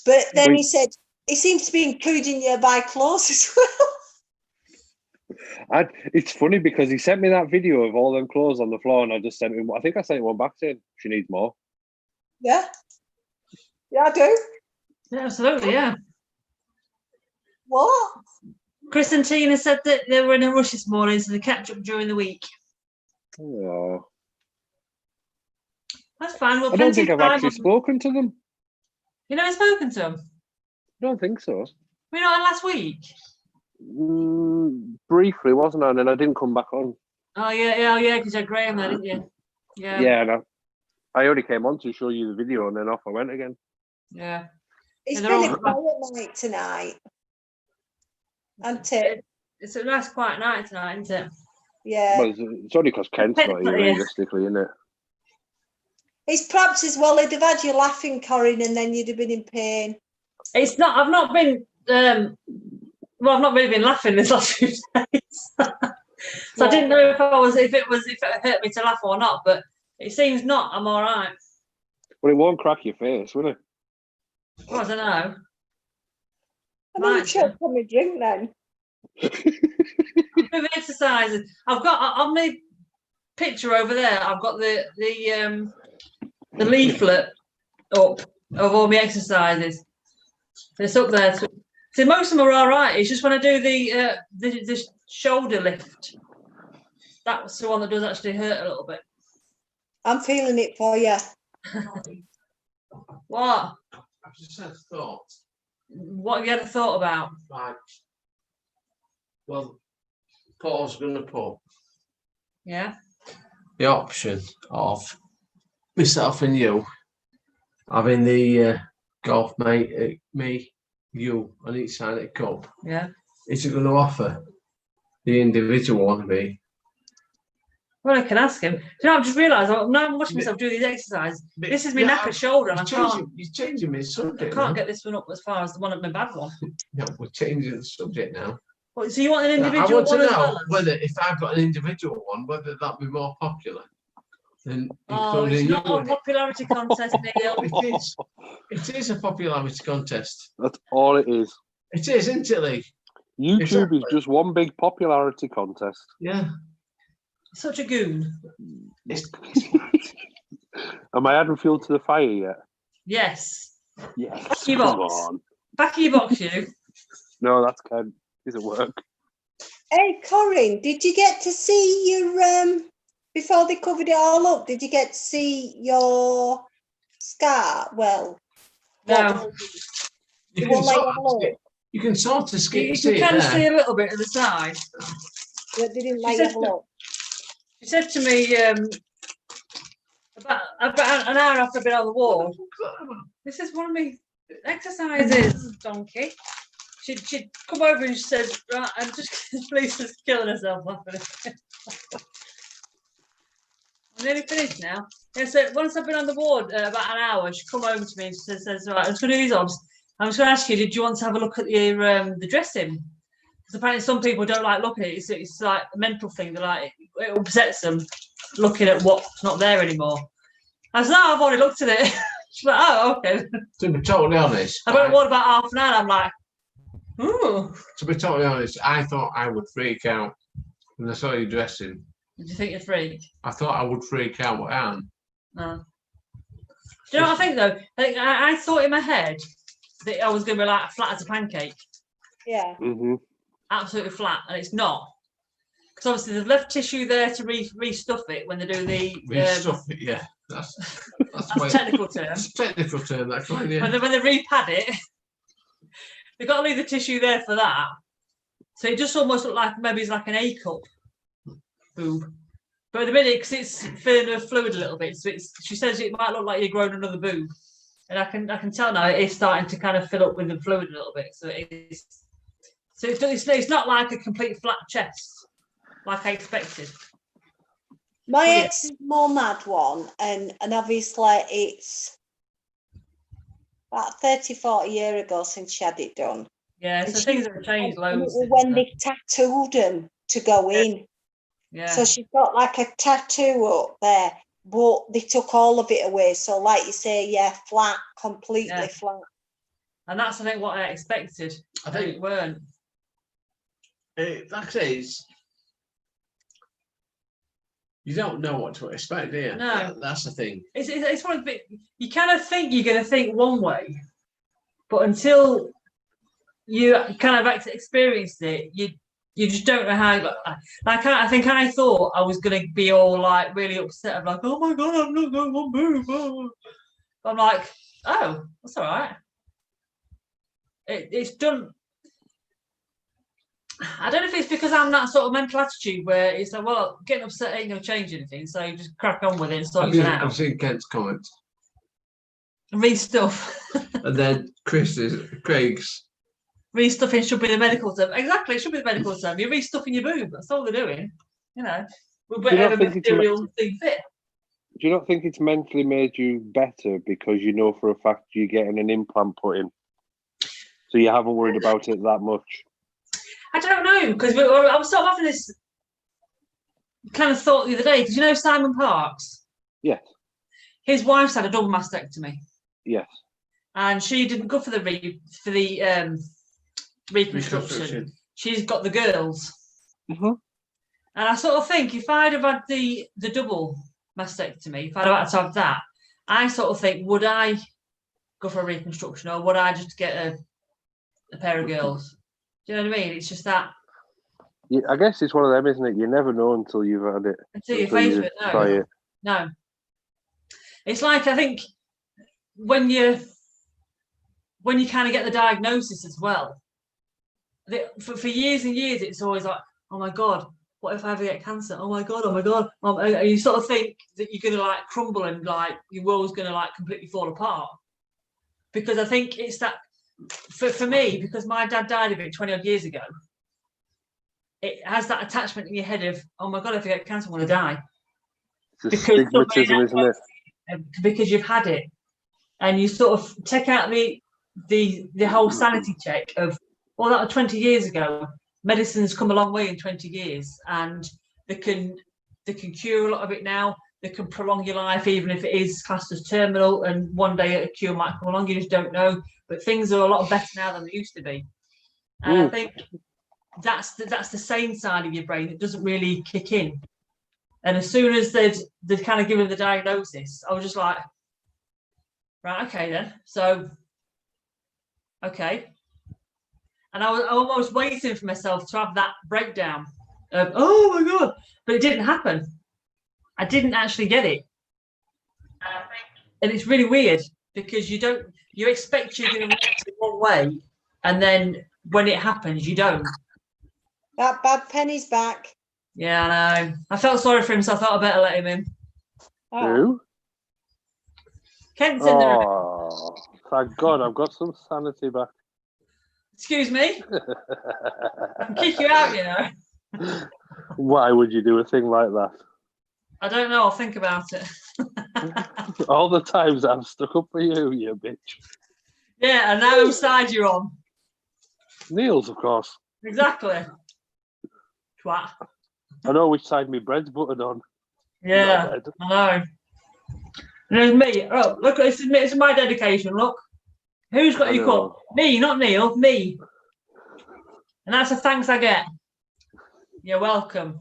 But then Wait. he said he seems to be encouraging you to buy clothes as well. It's funny because he sent me that video of all them clothes on the floor, and I just sent him. I think I sent one back saying she needs more. Yeah. Yeah, I do. Yeah, absolutely, yeah. What? Chris and Tina said that they were in a rush this morning, so they catch up during the week. Oh, That's fine. Well, I don't think I've actually spoken to them. You never spoken to them? I don't think so. We not on last week. Briefly, wasn't I? And then I didn't come back on. Oh yeah, because you had Graham there, didn't you? Yeah. Yeah, and I only came on to show you the video, and then off I went again. Yeah. It's And been they're a all- quiet night tonight. Hasn't it? It's a nice quiet night tonight, isn't it? Yeah. Well, it's only because Kent's not here, Yeah. realistically, isn't it? It's perhaps as well, he'd have had you laughing, Corinne, and then you'd have been in pain. It's not. I've not been. Well, I've not really been laughing this last few days, so I didn't know if it hurt me to laugh or not. But it seems not. I'm all right. Well, it won't crack your face, will it? Well, I don't know. I mean, Right. you choked on my drink then. A bit of exercise. I've got on the picture over there. I've got the leaflet up of all my exercises. It's up there. See, most of them are all right. It's just when I do the shoulder lift. That's the one that does actually hurt a little bit. I'm feeling it for you. What? I've just had a thought. What have you had a thought about? Like, well, Paul's going to put Yeah. the option of myself and you having the golf mate, me, you on each side of the cup. Yeah. Is it going to offer the individual one to me? Well, I can ask him. You know, I've just realised now I'm watching myself do these exercises. This is my knackered shoulder, and I can't. You're changing my subject. I can't now. get this one up as far as the one of my bad one. No, we're changing the subject now. What, so you want an I individual want to one as know well? whether if I've got an individual one, whether that'd be more popular than Oh, it's including not you a in it. popularity contest, Neil. It is. It is a popularity contest. That's all it is. It is, isn't it, Lee? YouTube Exactly. is just one big popularity contest. Yeah. Such a goon. Am I adding fuel to the fire yet? Yes. Yes. Back of your Come box. on. Back of your box, you. No, that's Ken. He's at work. Hey, Corinne, did you get to see your before they covered it all up? Did you get to see your scar? Well, No. You won't can, let you sort have a of, look. you can sort of skip You see can it kind of there. see a little bit at the side. They didn't She let you said have a look. She said to me about an hour after I've been on the wall, this is one of my exercises, donkey. She'd come over and she said, right, I'm just Lisa's killing herself laughing. I'm nearly finished now. Yeah, so once I've been on the ward about an hour, she'd come over to me and she says, right, I'm just going to do these obs. I'm just going to ask you, did you want to have a look at your the dressing? Because apparently some people don't like looking at it. It's like a mental thing. They're like, it upsets them looking at what's not there anymore. I said, no, I've already looked at it. She's like, oh, okay. To be totally honest, I went what about half an hour? I'm like, ooh. to be totally honest, I thought I would freak out when I saw you dressing. Did you think you're freak? I thought I would freak out, but I am. No. Do you know what I think though? I thought in my head that I was going to be like flat as a pancake. Yeah. Mm-hmm. Absolutely flat, and it's not. Because obviously they've left tissue there to restuff it when they do the Restuff it, yeah. That's a technical term. That's a technical term, that kind of, yeah. When they repad it, they've got to leave the tissue there for that. So it just almost look like maybe it's like an A cup boob. But at the minute, because it's filling with fluid a little bit, so she says it might look like you're growing another boob, and I can tell now it is starting to kind of fill up with the fluid a little bit. So it is. So it's not like a complete flat chest, like I expected. My ex is more mad one, and obviously it's about 30, 40 years ago since she had it done. Yeah, so things have changed loads. When they tattooed them to go in. Yeah. So she's got like a tattoo up there, but they took all of it away. So like you say, yeah, flat, completely flat. And that's, I think, what I expected. I think it weren't. Like I say, you don't know what to expect, do you? No. That's the thing. It's one of the you kind of think you're going to think one way, but until you kind of experienced it, you just don't know how. Like I think I thought I was going to be all like really upset. I'm like, oh my god, I'm not going to move. Oh. I'm like, oh, that's all right. It's done. I don't know if it's because I'm that sort of mental attitude where it's like, well, getting upset ain't going to change anything, so you just crack on with it and sort it out. I've seen Kent's comments. Restuff. And then Craig's. Restuffing should be the medical term. Exactly, it should be the medical term. You're restuffing your boob. That's all they're doing. You know, with whatever material they fit. Do you not think it's mentally made you better because you know for a fact you're getting an implant put in? So you haven't worried about it that much? I don't know, because I was sort of having this kind of thought the other day, because you know Simon Parks? Yes. His wife's had a double mastectomy. Yes. And she didn't go for the reconstruction. She's got the girls. Mm-hmm. And I sort of think if I'd have had the double mastectomy, if I'd have had to have that, I sort of think, would I go for a reconstruction, or would I just get a pair of girls? Do you know what I mean? It's just that. Yeah, I guess it's one of them, isn't it? You never know until you've had it. Until you're faced with it, try it. no. It's like, I think when you kind of get the diagnosis as well, for years and years, it's always like, oh my God, what if I ever get cancer? Oh my God, oh my God. And you sort of think that you're going to like crumble and like your world's going to like completely fall apart. Because I think it's that, for me, because my dad died of it 20 odd years ago, it has that attachment in your head of, oh my God, if I get cancer, I'm going to die. It's a stigmatism, isn't it? Because you've had it. And you sort of take out the whole sanity check of, well, that was 20 years ago. Medicine's come a long way in 20 years, and they can cure a lot of it now. They can prolong your life, even if it is classed as terminal, and one day a cure might come along, you just don't know. But things are a lot better now than they used to be. And I think that's the sane side of your brain that doesn't really kick in. And as soon as they'd kind of given the diagnosis, I was just like, right, okay then. So, okay. And I was almost waiting for myself to have that breakdown of, oh my God, but it didn't happen. I didn't actually get it. And it's really weird because you expect you're going to react in one way, and then when it happens, you don't. That bad penny's back. Yeah, I know. I felt sorry for him, so I thought I better let him in. Who? Kent's in there. Oh, thank God, I've got some sanity back. Excuse me? I can kick you out, you know. Why would you do a thing like that? I don't know. I'll think about it. All the times I've stuck up for you, you bitch. Yeah, and now whose side you're on? Neil's, of course. Exactly. Twat. I know which side my bread's buttered on. Yeah, I know. And there's me. Oh, look, this is my dedication. Look, who's got your cup? Me, not Neil. Me. And that's a thanks I get. You're welcome.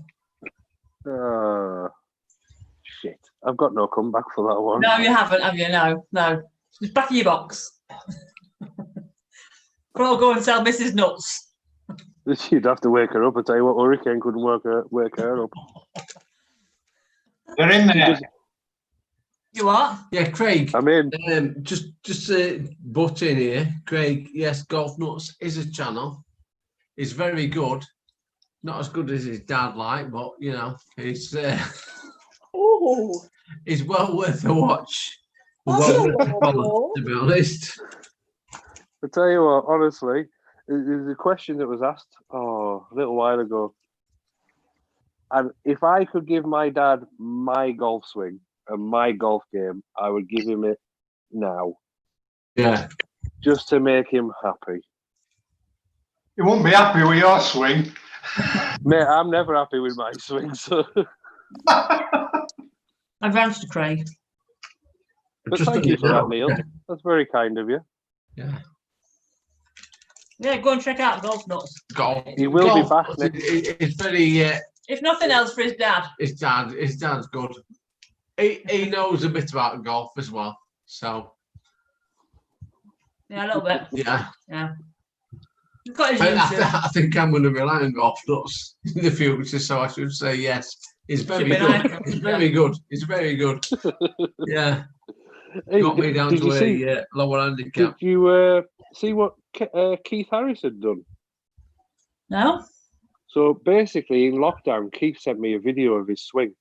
Shit. I've got no comeback for that one. No, you haven't, have you? No. It's back of your box. But I'll go and tell Mrs. Nuts. You'd have to wake her up. I tell you what, Hurricane couldn't wake her up. They're in there. You what? Yeah, Craig. I'm in. Just butt in here, Craig. Yes, Golf Nuts is a channel. It's very good. Not as good as his dad, but you know, it's it's well worth a watch. Well worth a follow, to be honest. I tell you what, honestly, there's a question that was asked a little while ago. And if I could give my dad my golf swing and my golf game, I would give him it now. Yeah. Just to make him happy. You won't be happy with your swing. Mate, I'm never happy with my swing, so. Advance to Craig. But thank you for that, Neil. That's very kind of you. Yeah. Yeah, go and check out Golf Nuts. He will be back next. It's very. If nothing else, for his dad. His dad's good. He knows a bit about golf as well. So. Yeah, a little bit. Yeah. He's got his I think I'm going to rely on Golf Nuts in the future, so I should say yes. He's very good. He's very good. He's very good. Yeah. Got me down to a lower handicap. Did you see what Keith Harris had done? No. So basically, in lockdown, Keith sent me a video of his swing.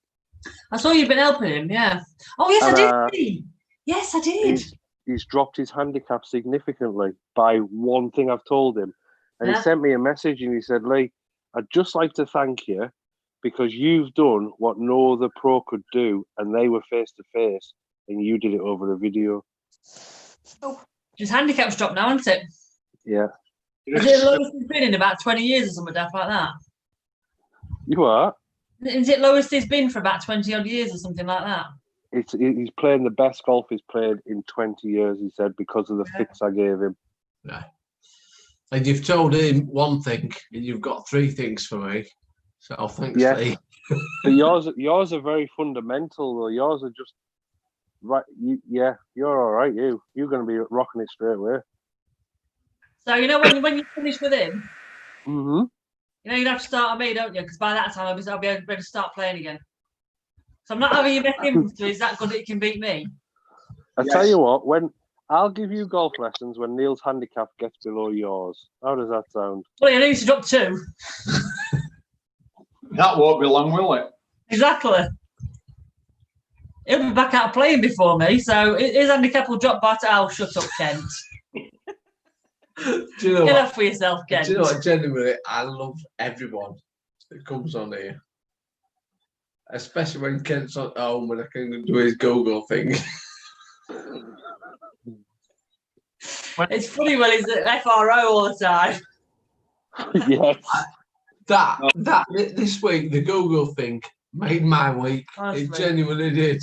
I saw you've been helping him, yeah. Oh, yes, I did. Yes, I did. He's dropped his handicap significantly by one thing I've told him. And he sent me a message and he said, Lee, I'd just like to thank you because you've done what no other pro could do, and they were face to face, and you did it over a video. Oh, his handicap's dropped now, hasn't it? Yeah. Is it the lowest it's been in about 20 years or something like that? You are? Is it lowest it's been for about 20 odd years or something like that? He's playing the best golf he's played in 20 years, he said, because of the fix I gave him. Yeah. And you've told him one thing, and you've got three things for me. So thanks, Lee. But yours are very fundamental, though. Yours are just Right, yeah, you're all right. You're going to be rocking it straight away. So you know when you finish with him, Mm-hmm. you know you have to start on me, don't you? Because by that time I'll be ready to start playing again. So I'm not having you make him so he's that good that he can beat me. I tell you what, when I'll give you golf lessons when Neil's handicap gets below yours. How does that sound? Well, you need to drop 2. That won't be long, will it? Exactly. He'll be back out playing before me, so his handicap will drop by to. Oh, shut up, Kent. Do you know Get what? off for yourself, Kent. Do you know what? Genuinely, I love everyone that comes on here. Especially when Kent's on home when I can do his Google thing. It's funny when he's at FRO all the time. Yes. This week, the Google thing made my week. Honestly. It genuinely did.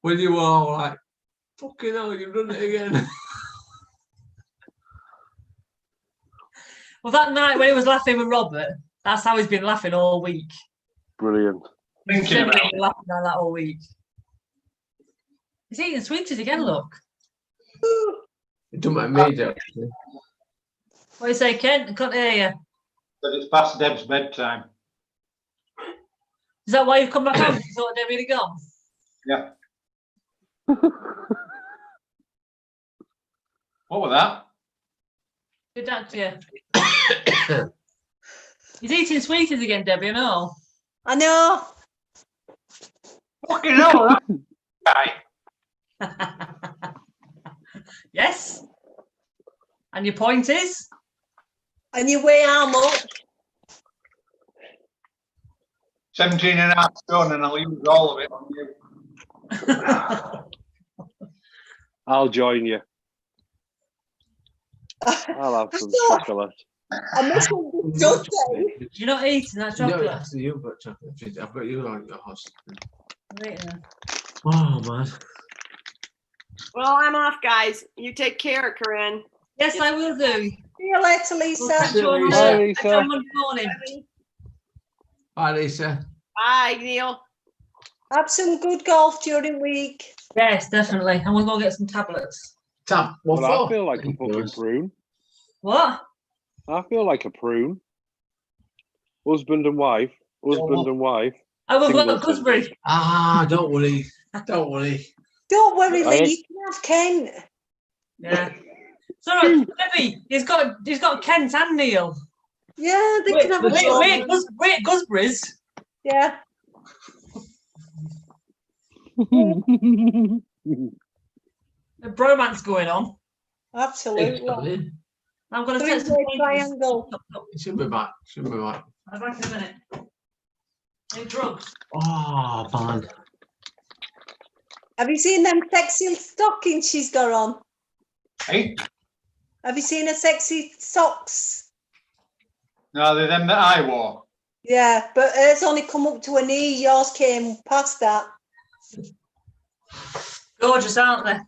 When you were all like, fucking hell, you've done it again. Well, that night when he was laughing with Robert, that's how he's been laughing all week. Brilliant. He's genuinely been laughing like that all week. He's eating sweeties again, look. It don't matter me, though. What do you say, Kent? I can't hear you. But it's past Deb's bedtime. Is that why you've come back home? You thought they'd really gone? Yeah. What was that? Good that to you. He's eating sweeties again, Debbie, and all. I know. Fucking hell, that guy. Yes. And your point is? And you weigh how much? 17.5 stone, and I'll use all of it on you. I'll join you. I'll have some chocolate. I misunderstood then. You're not eating that chocolate. No, actually, you've got chocolate. I've got you on your horse. I'm eating it. Oh, man. Well, I'm off, guys. You take care, Corinne. Yes, I will do. See you later, Lisa. We'll catch you on, Bye, catch Lisa. you on Monday morning. Bye, Lisa. Bye, Neil. Have some good golf during week. Yes, definitely. And we'll go get some tablets. Tab, what Well, I for? feel like a fucking prune. What? I feel like a prune. Husband and wife. Husband and wife. Oh, we've got Singleton. gooseberry. Ah, don't worry. Don't worry. Don't worry, I- Lee. You can have Ken. Yeah. Sorry, Debbie, he's got Kent and Neil. Yeah, they can have a job. Wait, gooseberries. Yeah. The bromance going on. Absolutely. I'm going to set some Three-way triangle. It should be back. Should be back. I'll be back in a minute. Any drugs? Oh, man. Have you seen them sexy stockings she's got on? Hey? Have you seen her sexy socks? No, they're them that I wore. Yeah, but hers only come up to her knee. Yours came past that. Gorgeous, aren't they?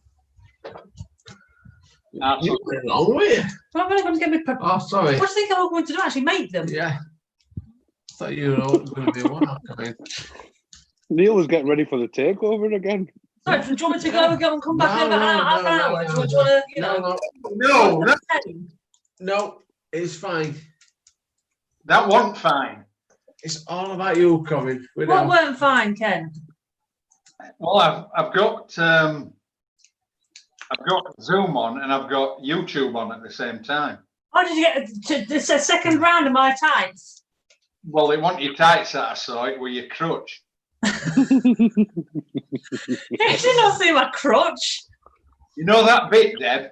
What's wrong with you? Well, I'm really going to get me. Oh, sorry. What do you think I'm going to do? Actually, make them? Yeah. I thought you were going to be one. I mean, Neil was getting ready for the takeover again. Sorry, do you want me to go and come back in about half an hour? Do you want to, you know? No, it's fine. That wasn't fine. It's all about you, Corinne. We What know. weren't fine, Ken? Well, I've got Zoom on and I've got YouTube on at the same time. How did you get to this a second round of my tights? Well, they want your tights that I saw it with your crutch. You did not see my crutch. You know that bit, Deb?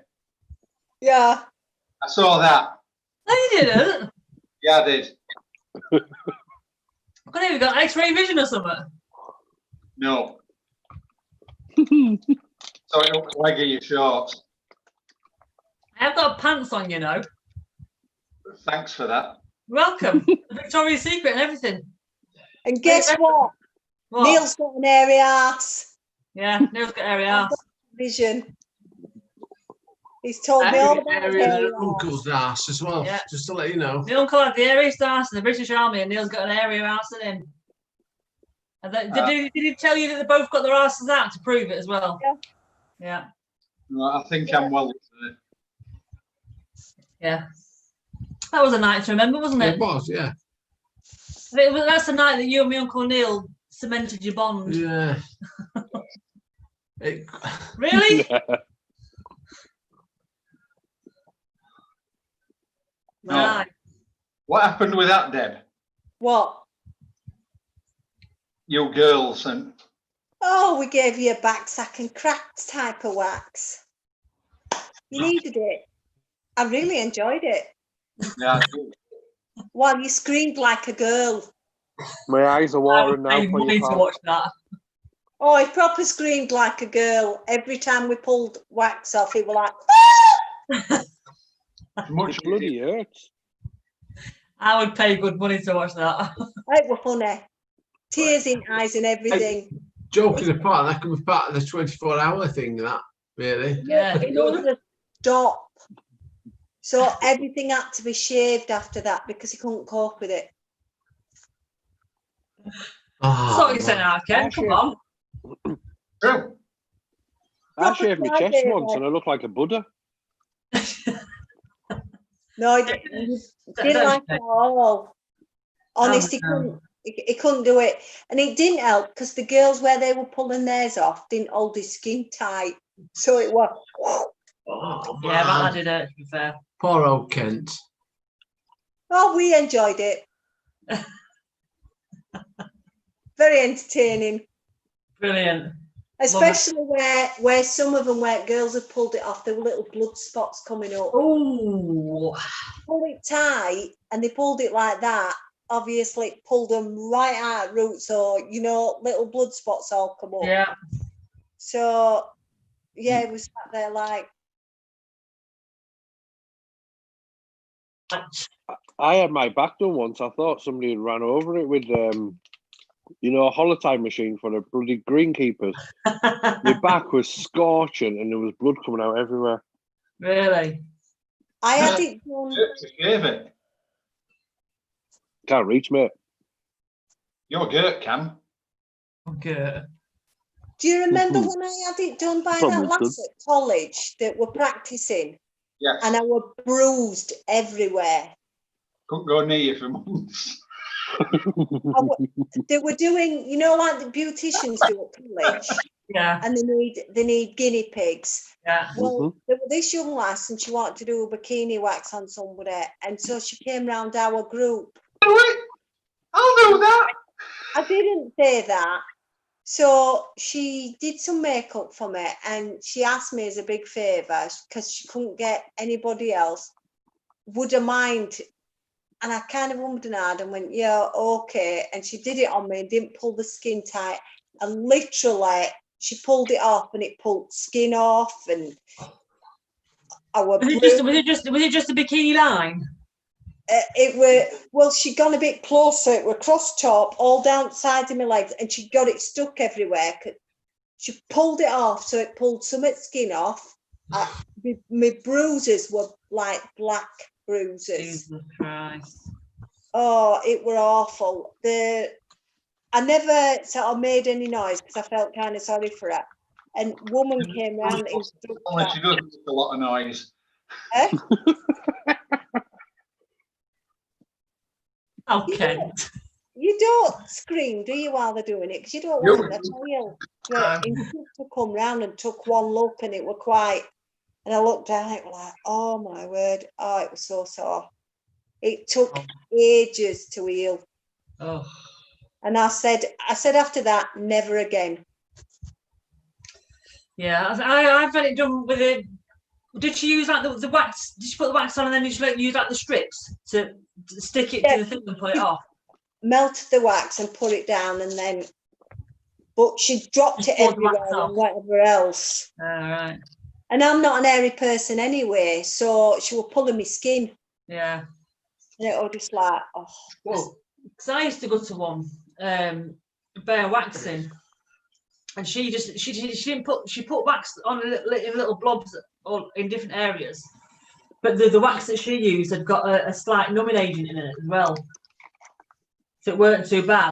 Yeah. I saw that. No, you didn't. Yeah, I did. I could even got X-ray vision or something. No. So it up the leg of your shorts. I have got pants on, you know. Thanks for that. Welcome. The Victoria's Secret and everything. And guess what? What? Neil's got an airy ass. Yeah, Neil's got airy ass. Vision. He's told me all about his Area airy of uncle's ass as well, Yeah. just to let you know. My uncle had the airiest ass in the British Army, and Neil's got an airy ass in him. And did he tell you that they both got their asses out to prove it as well? Yeah. Yeah. No, I think I'm well. Yeah. That was a night to remember, wasn't it? It was, yeah. That's the night that you and my Uncle Neil cemented your bond. Yeah. Really? Yeah. Right. What happened with that, Deb? What? You girls and Oh, we gave you a back sack and cracked type of wax. You needed it. I really enjoyed it. yeah, While you screamed like a girl. My eyes are watering now. I For need you, to pal. watch that. Oh, he proper screamed like a girl. Every time we pulled wax off, he was like, much It bloody hurts. I would pay good money to watch that. it was funny. Tears in eyes and everything. Joking apart, that could be part of the 24-hour thing, that, really. Yeah. It was a stop. So everything had to be shaved after that because he couldn't cope with it. Oh, Sort yourself out, Ken. Come on. true. I shaved my chest Friday, once and I look like a Buddha. No, he didn't like it at all. Honest, he couldn't do it. And it didn't help because the girls where they were pulling theirs off didn't hold his skin tight. So it was, Oh, Yeah, but man. that did it, to be fair. Poor old Kent. oh, we enjoyed it. Very entertaining. Brilliant. Especially where some of them, where girls had pulled it off, there were little blood spots coming up. Oh, Pull it tight, and they pulled it like that. Obviously, it pulled them right out of root, so little blood spots all come up. yeah. So, yeah, it was sat there like, I had my back done once. I thought somebody had ran over it with, a holotype machine for the bloody greenkeepers. My back was scorching and there was blood coming out everywhere. Really? I had it done. Shave it. Can't reach, mate. You're Gert, Cam. Okay. Do you remember when I had it done by Probably that lass at college that were practicing? Yes. And I were bruised everywhere. Couldn't go near you for months. They were doing, like the beauticians do at college, Yeah. and they need guinea pigs. Yeah. Well, there was this young lass, and she wanted to do a bikini wax on somebody, and so she came round our group. Do it. I'll do that. I didn't say that. So she did some makeup for me, and she asked me as a big favour, because she couldn't get anybody else, would I mind? And I kind of ummed and ahed and went, yeah, okay. And she did it on me and didn't pull the skin tight. And literally, she pulled it off and it pulled skin off. And I was Was it just a bikini line? she'd gone a bit closer. It were cross top all down the side of my legs, and she got it stuck everywhere. She pulled it off, so it pulled some of the skin off. My bruises were like black bruises. Jesus Christ. Oh, it were awful. I never sort of made any noise because I felt kind of sorry for her. And woman came round. Unless you do a lot of noise. Eh? Okay. You don't scream, do you, while they're doing it? Because you don't want the tail. But to come round and took one look, and it were quite. And I looked down, it was like, oh my word, oh, it was so sore. It took ages to heal. Oh. And I said after that, never again. Yeah, I've had it done with it. Did she use like the wax? Did she put the wax on and then did she use like the strips to stick it to the thing and put it off? Melted the wax and put it down, and then, but she dropped it everywhere and whatever else. All right. And I'm not an hairy person anyway, so she was pulling my skin. Yeah. And it was just like, oh. Well, because I used to go to one bare waxing, and she didn't put, she put wax on in little blobs all in different areas, but the wax that she used had got a slight numbing agent in it as well, so it weren't too bad.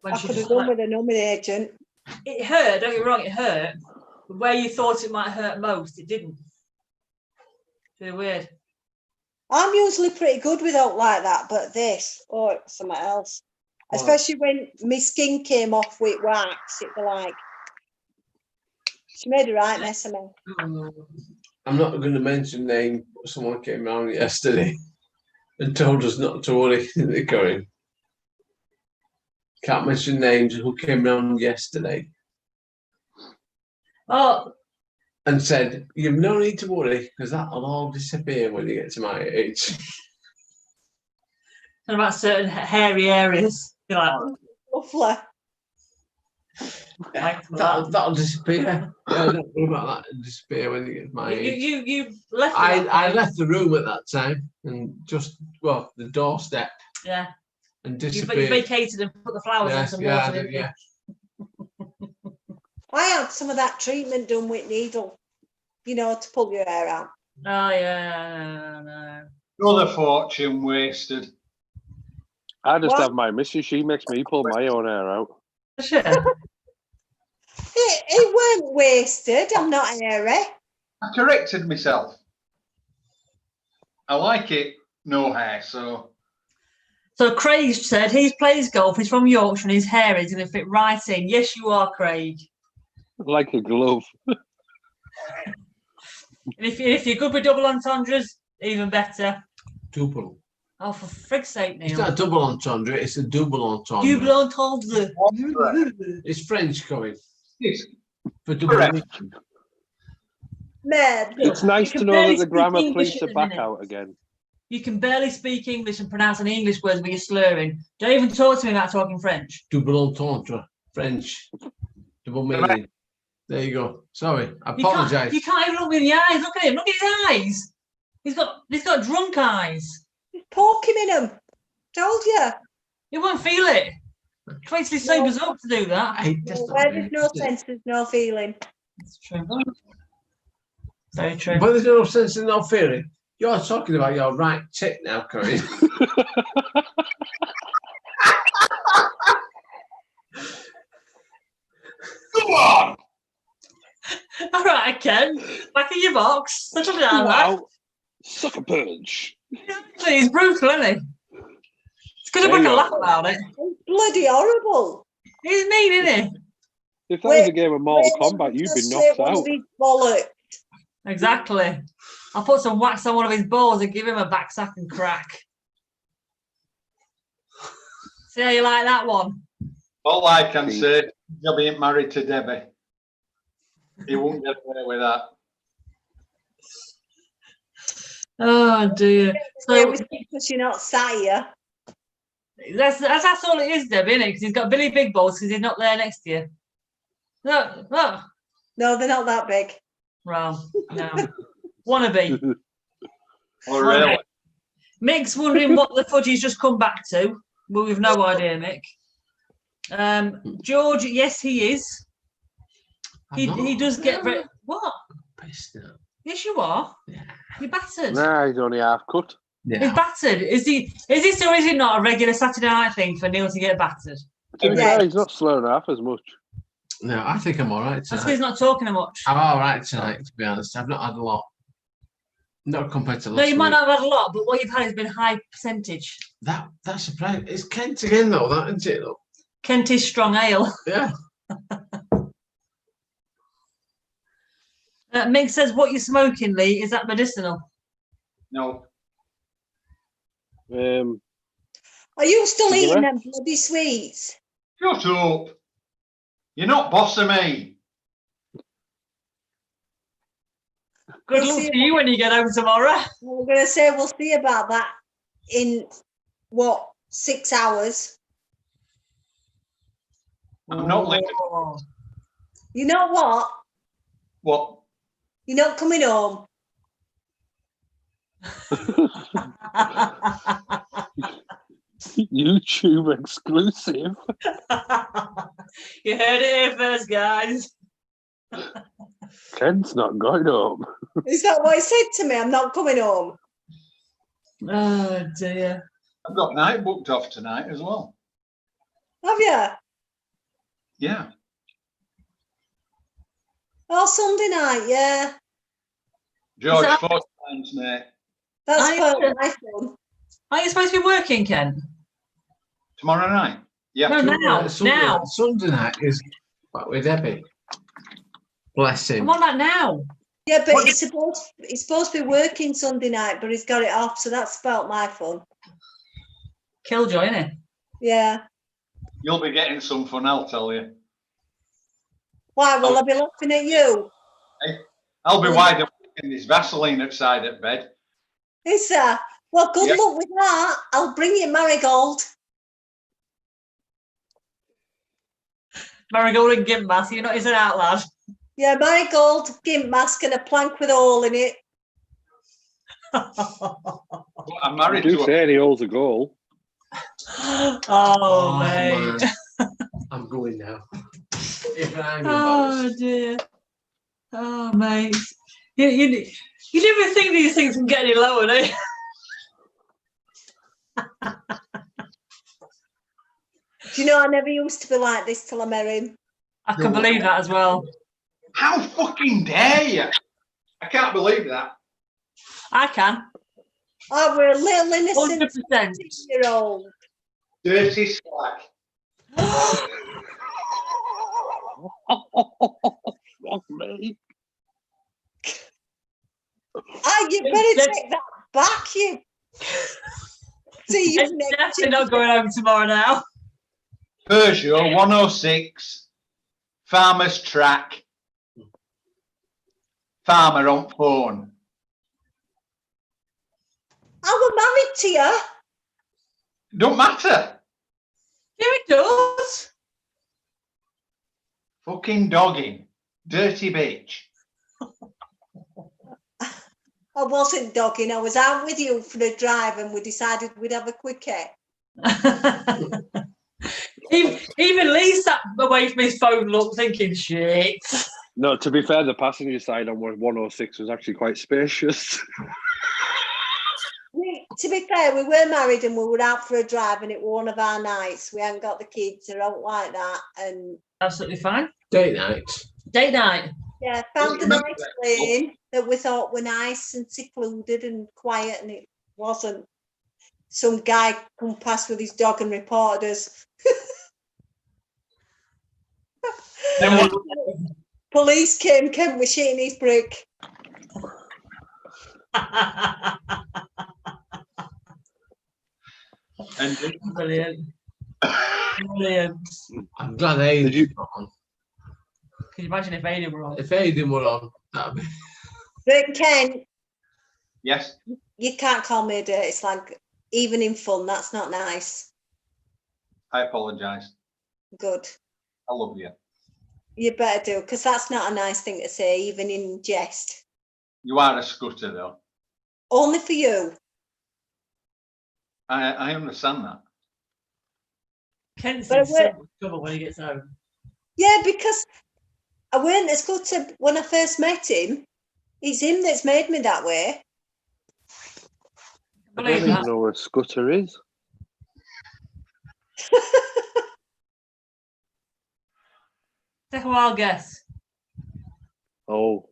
when I she could have just done with a numbing agent. it hurt, don't get me wrong, it hurt. But where you thought it might hurt most, it didn't. It's really weird. I'm usually pretty good without like that, but this, oh, it's something else. Wow. Especially when my skin came off with wax, it was like, she made a right mess of me. I'm not going to mention name, but someone came round yesterday and told us not to worry. They're going. Can't mention names. Who came round yesterday Oh, and said, "You've no need to worry because that'll all disappear when you get to my age." and about certain hairy areas. You're like, Lovely. thanks for that. That'll disappear. Yeah, don't worry about that. It'll disappear when you get to my age. You left. I left the room at that time and just the doorstep Yeah. and You disappeared. vacated and put the flowers in Yes, some yeah, I water. did, Didn't you? yeah. I had some of that treatment done with needle, you know, to pull your hair out. Oh yeah, no. Another fortune wasted. I just What? have my missus. She makes me pull my own hair out. Sure. It weren't wasted. I'm not hairy. I corrected myself. I like it, no hair, so So Craig said he plays golf. He's from Yorkshire and his hair is going to fit right in. Yes, you are, Craig. Like a glove. And if you're good with double entendres, even better. Double. Oh, for frig's sake, It's Neil. not a double entendre, it's a double entendre. Double entendre. It's French coming. yes. For double Correct. meaning. Mad. It's nice You to can know barely that the grammar speak English police at are the back minute. out again. You can barely speak English and pronounce any English words when you're slurring. Don't even talk to me about talking French. Double entendre. French. Double meaning. There you go. Sorry. I apologise. You can't even look me in the eyes. Look at him. Look at his eyes. He's got drunk eyes. Poke him in them. Told you. You won't feel it. Twice he sobers up to do that. Where there's no sense, there's no feeling. That's true. Very true. But there's no sense in no feeling. You're talking about your right tit now, Corinne. Come on! All right, Ken. Back in your box. Settle down, lad. Wow. Sucker punch. He's brutal, isn't he? It's good to There make you a go. laugh about it. It's bloody horrible. He's mean, isn't he? If that was a game of Mortal Kombat, you'd be knocked out. Bollocks. Exactly. I'll put some wax on one of his balls and give him a back sack and crack. See how you like that one? All I can say, you'll be married to Debbie. He won't get away with that. Oh dear. So Because you're not sat here. that's all it is, Debbie, isn't it? Because he's got Billy Big Balls because he's not there next to you. No. No, they're not that big. Well, no. Wannabe. Oh, really? Mick's wondering what the fudge he's just come back to. Well, we've no idea, Mick. George, yes, he is. He does get very what? Pissed now. Yes, you are. Yeah. You're battered. Nah, he's only half cut. He's Yeah. battered. Is this or is it not a regular Saturday night thing for Neil to get battered? To be fair, he's not slowing half as much. No, I think I'm all right That's because tonight. he's not talking much. I'm all right tonight, to be honest. I've not had a lot. Not compared to last No, you might week. not have had a lot, but what you've had has been high percentage. That's surprising. It's Kent again, though, that, isn't it? Though? Kentish strong ale. Yeah. Mick says, what you're smoking, Lee, is that medicinal? No. Are you still Cigarette? eating them bloody sweets? Shut up. You're not bossing me. Good We'll luck see to you when you get home tomorrow. We're going to say we'll see about that in, 6 hours? I'm not leaving. Oh. You know what? What? You're not coming home. YouTube exclusive. You heard it here first, guys. Ken's not going home. Is that what he said to me? I'm not coming home. Oh dear. I've got night booked off tonight as well. Have you? Yeah. Oh, Sunday night, yeah. George, that- 4 times, mate. That's I- quite my fun. Are you supposed to be working, Ken? Tomorrow night. Yeah. No, now. Sunday night is what with Debbie. Bless him. I'm on that now. Yeah, but he's supposed to be working Sunday night, but he's got it off, so that's spelt my fun. Killjoy, innit? Yeah. You'll be getting some fun, I'll tell you. Why will I be laughing at you? I'll be wide awake and there's Vaseline outside at bed. Is there? Well, good Yeah. luck with that. I'll bring you marigold. Marigold and Gimp Mask, you're not using out, lad. Yeah, marigold, gimp mask, and a plank with a hole in it. I'm married do to say any hole's a goal. Oh, mate. man. I'm going now. If I'm Oh, embarrassed. dear. Oh, mate. You never think these things can get any lower, do you? Do you know, I never used to be like this till I met him. I can believe that as well. How fucking dare you? I can't believe that. I can. Oh, we're a little innocent 100%. year-old. Dirty slag. Fuck me. Ah, you better take that back, you. See, It's you definitely not going home tomorrow now. Peugeot 106. Farmer's track. Farmer on phone. I were married to you. Don't matter. Yeah, it does. Fucking dogging. Dirty bitch. I wasn't dogging. I was out with you for a drive and we decided we'd have a quickie. Even Lee sat away from his phone, look, thinking, shit. No, to be fair, the passenger side on 106 was actually quite spacious. To be fair, we were married and we were out for a drive and it was one of our nights. We hadn't got the kids, I don't like that. And Absolutely fine. Date night. Date night. yeah, found a nice lane that we thought were nice and secluded and quiet, and it wasn't. Some guy come past with his dog and reported us. Police came with shit in his brick. And Brilliant. Brilliant. I'm glad Aidan Did you- was on. Can you imagine if Aidan were on? If Aidan were on, that'd be. But Ken, yes, you can't call me a dirty slag, even in fun. That's not nice. I apologise. Good. I love you. You better do, because that's not a nice thing to say, even in jest. You are a scutter, though. Only for you. I understand that. Kent's But in so much trouble when he gets home. Yeah, because I weren't as good to when I first met him. It's him that's made me that way. I Believe don't even that. know where a scooter is. Take a wild guess. Oh,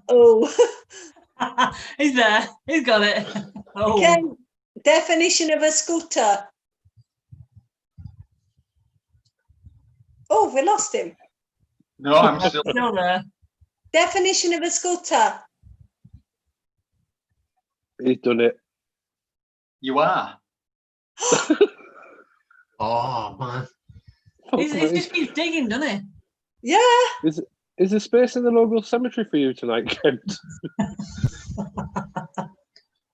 Oh, He's there. He's got it. Oh. Ken, definition of a scooter. Oh, we lost him. No, I'm still. Still there. Definition of a scooter. he's done it. You are. Oh man. He just keeps digging, doesn't he? Yeah. Is there space in the local cemetery for you tonight, Kent?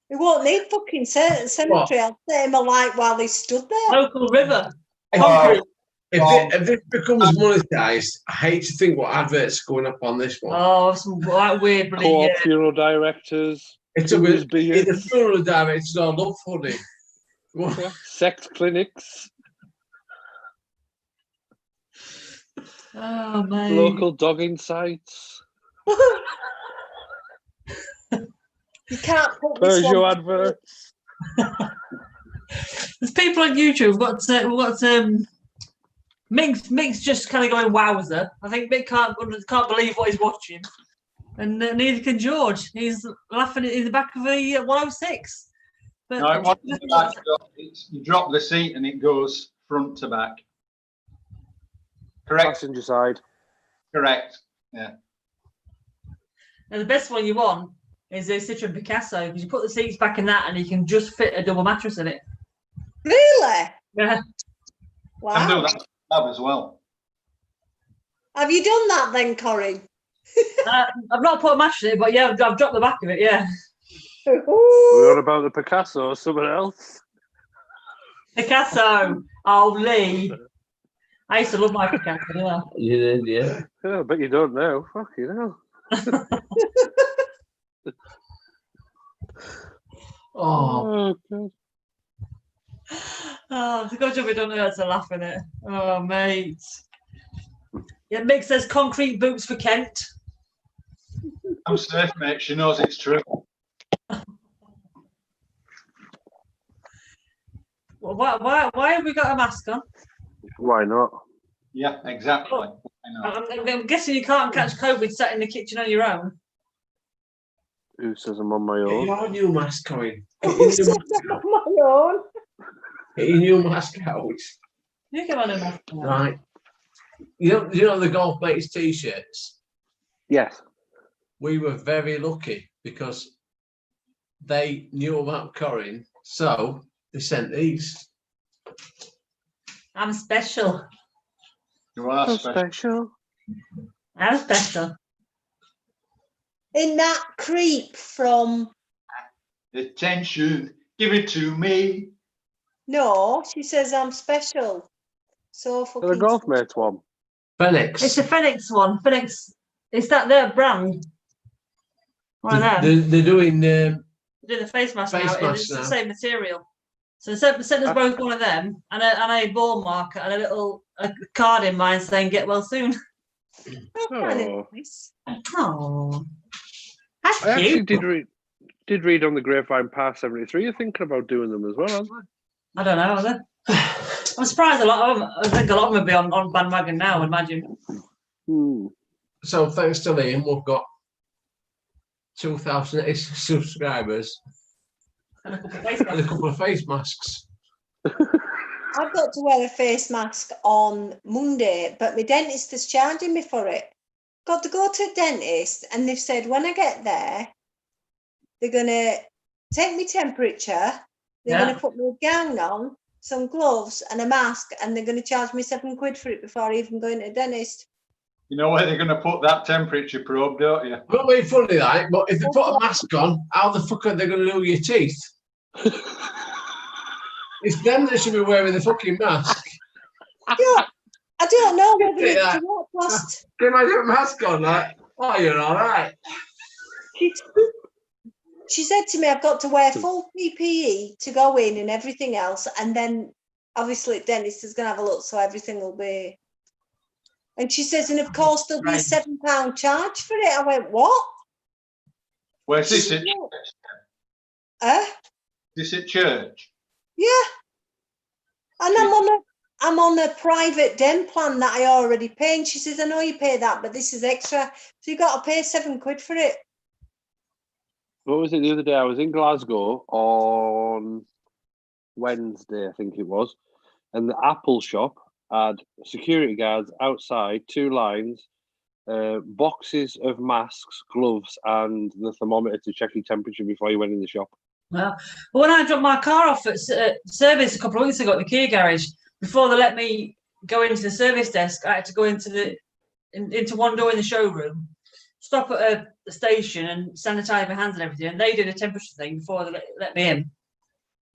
We won't need fucking cemetery. I'll set him alight while he stood there. Local river. Oh, If this becomes monetized, I hate to think what adverts going up on this one. Oh, some like weird bloody. Co-op funeral directors, It's a booze, bit. In the beers, funeral directors all look funny. sex clinics, Oh, mate. local dogging sites, You can't put this Peugeot one. adverts. There's people on YouTube. We've got Mick's just kind of going wowzer. I think Mick can't believe what he's watching, and neither can George. He's laughing in the back of a 106. But No, it wasn't the back, you drop the seat and it goes front to back. Correct. Passenger side. Correct. Yeah. And the best one you want is a Citroen Picasso, because you put the seats back in that and you can just fit a double mattress in it. Really? Yeah. Can do Wow. that as well. Have you done that then, Corinne? I've not put a mattress in it, but yeah, I've dropped the back of it, yeah. What about the Picasso or someone else? Picasso. Oh, Lee. I used to love my Picasso, yeah. You did, yeah. Yeah, but you don't know. Fucking hell. Oh, God. Oh, it's a good job we don't know how to laugh in it. Oh, mate. Yeah, Mick says concrete boots for Kent. I'm safe, mate. She knows it's true. Well, why have we got a mask on? Why not? Yeah, exactly. I know. I'm guessing you can't catch COVID sat in the kitchen on your own. Who says I'm on my get own? your new mask, Corinne. My own. Get your new mask out. You can on a mask. Right. You know the golf mates t-shirts? Yes. We were very lucky because they knew about Corinne, so they sent these. I'm special. You are So special. special. I'm special. In that creep from, Attention, give it to me. no, she says I'm special. So The fucking golf special. mates one. Phoenix. It's a Phoenix one. Phoenix. Is that their brand? One of them. They're doing Do the face mask Face now. mask It's now. the same material. So sent us both one of them and a ball marker and a little card in mine saying "Get well soon." That's kind Oh. of nice. Oh, that's I actually cute. did read on the Grapevine Pass 73. You're thinking about doing them as well, aren't they? I don't know. Are they? I'm surprised a lot of them. I think a lot of them will be on bandwagon now. I imagine. so thanks to Liam, we've got 2,000 subscribers And a couple of face and a masks. couple of face masks. I've got to wear a face mask on Monday, but my dentist is charging me for it. Got to go to a dentist, and they've said when I get there, they're gonna take my temperature, they're Yeah. gonna put me a gown on, some gloves, and a mask, and they're gonna charge me £7 for it before I even go into a dentist. You know where they're going to put that temperature probe, don't you? Not being funny, like, but if they put a mask on, how the fuck are they going to do your teeth? It's them that should be wearing the fucking mask. I don't know whether Yeah. it's to walk past. Can I get a mask on? Like, oh, you're all right. She said to me, I've got to wear full PPE to go in and everything else. And then obviously the dentist is going to have a look, so everything will be. And she says, and of course there'll be a £7 charge for it. I went, what? Where's this at? This at church? Yeah. And I'm on a private den plan that I already pay. And she says, I know you pay that, but this is extra. So you got to pay £7 for it. What was it the other day? I was in Glasgow on Wednesday, I think it was, and the Apple shop had security guards outside, 2 lines, boxes of masks, gloves, and the thermometer to check your temperature before you went in the shop. Well, when I dropped my car off at service a couple of weeks ago at the Kia garage, before they let me go into the service desk, I had to go into one door in the showroom, stop at a station and sanitize my hands and everything. And they did a temperature thing before they let me in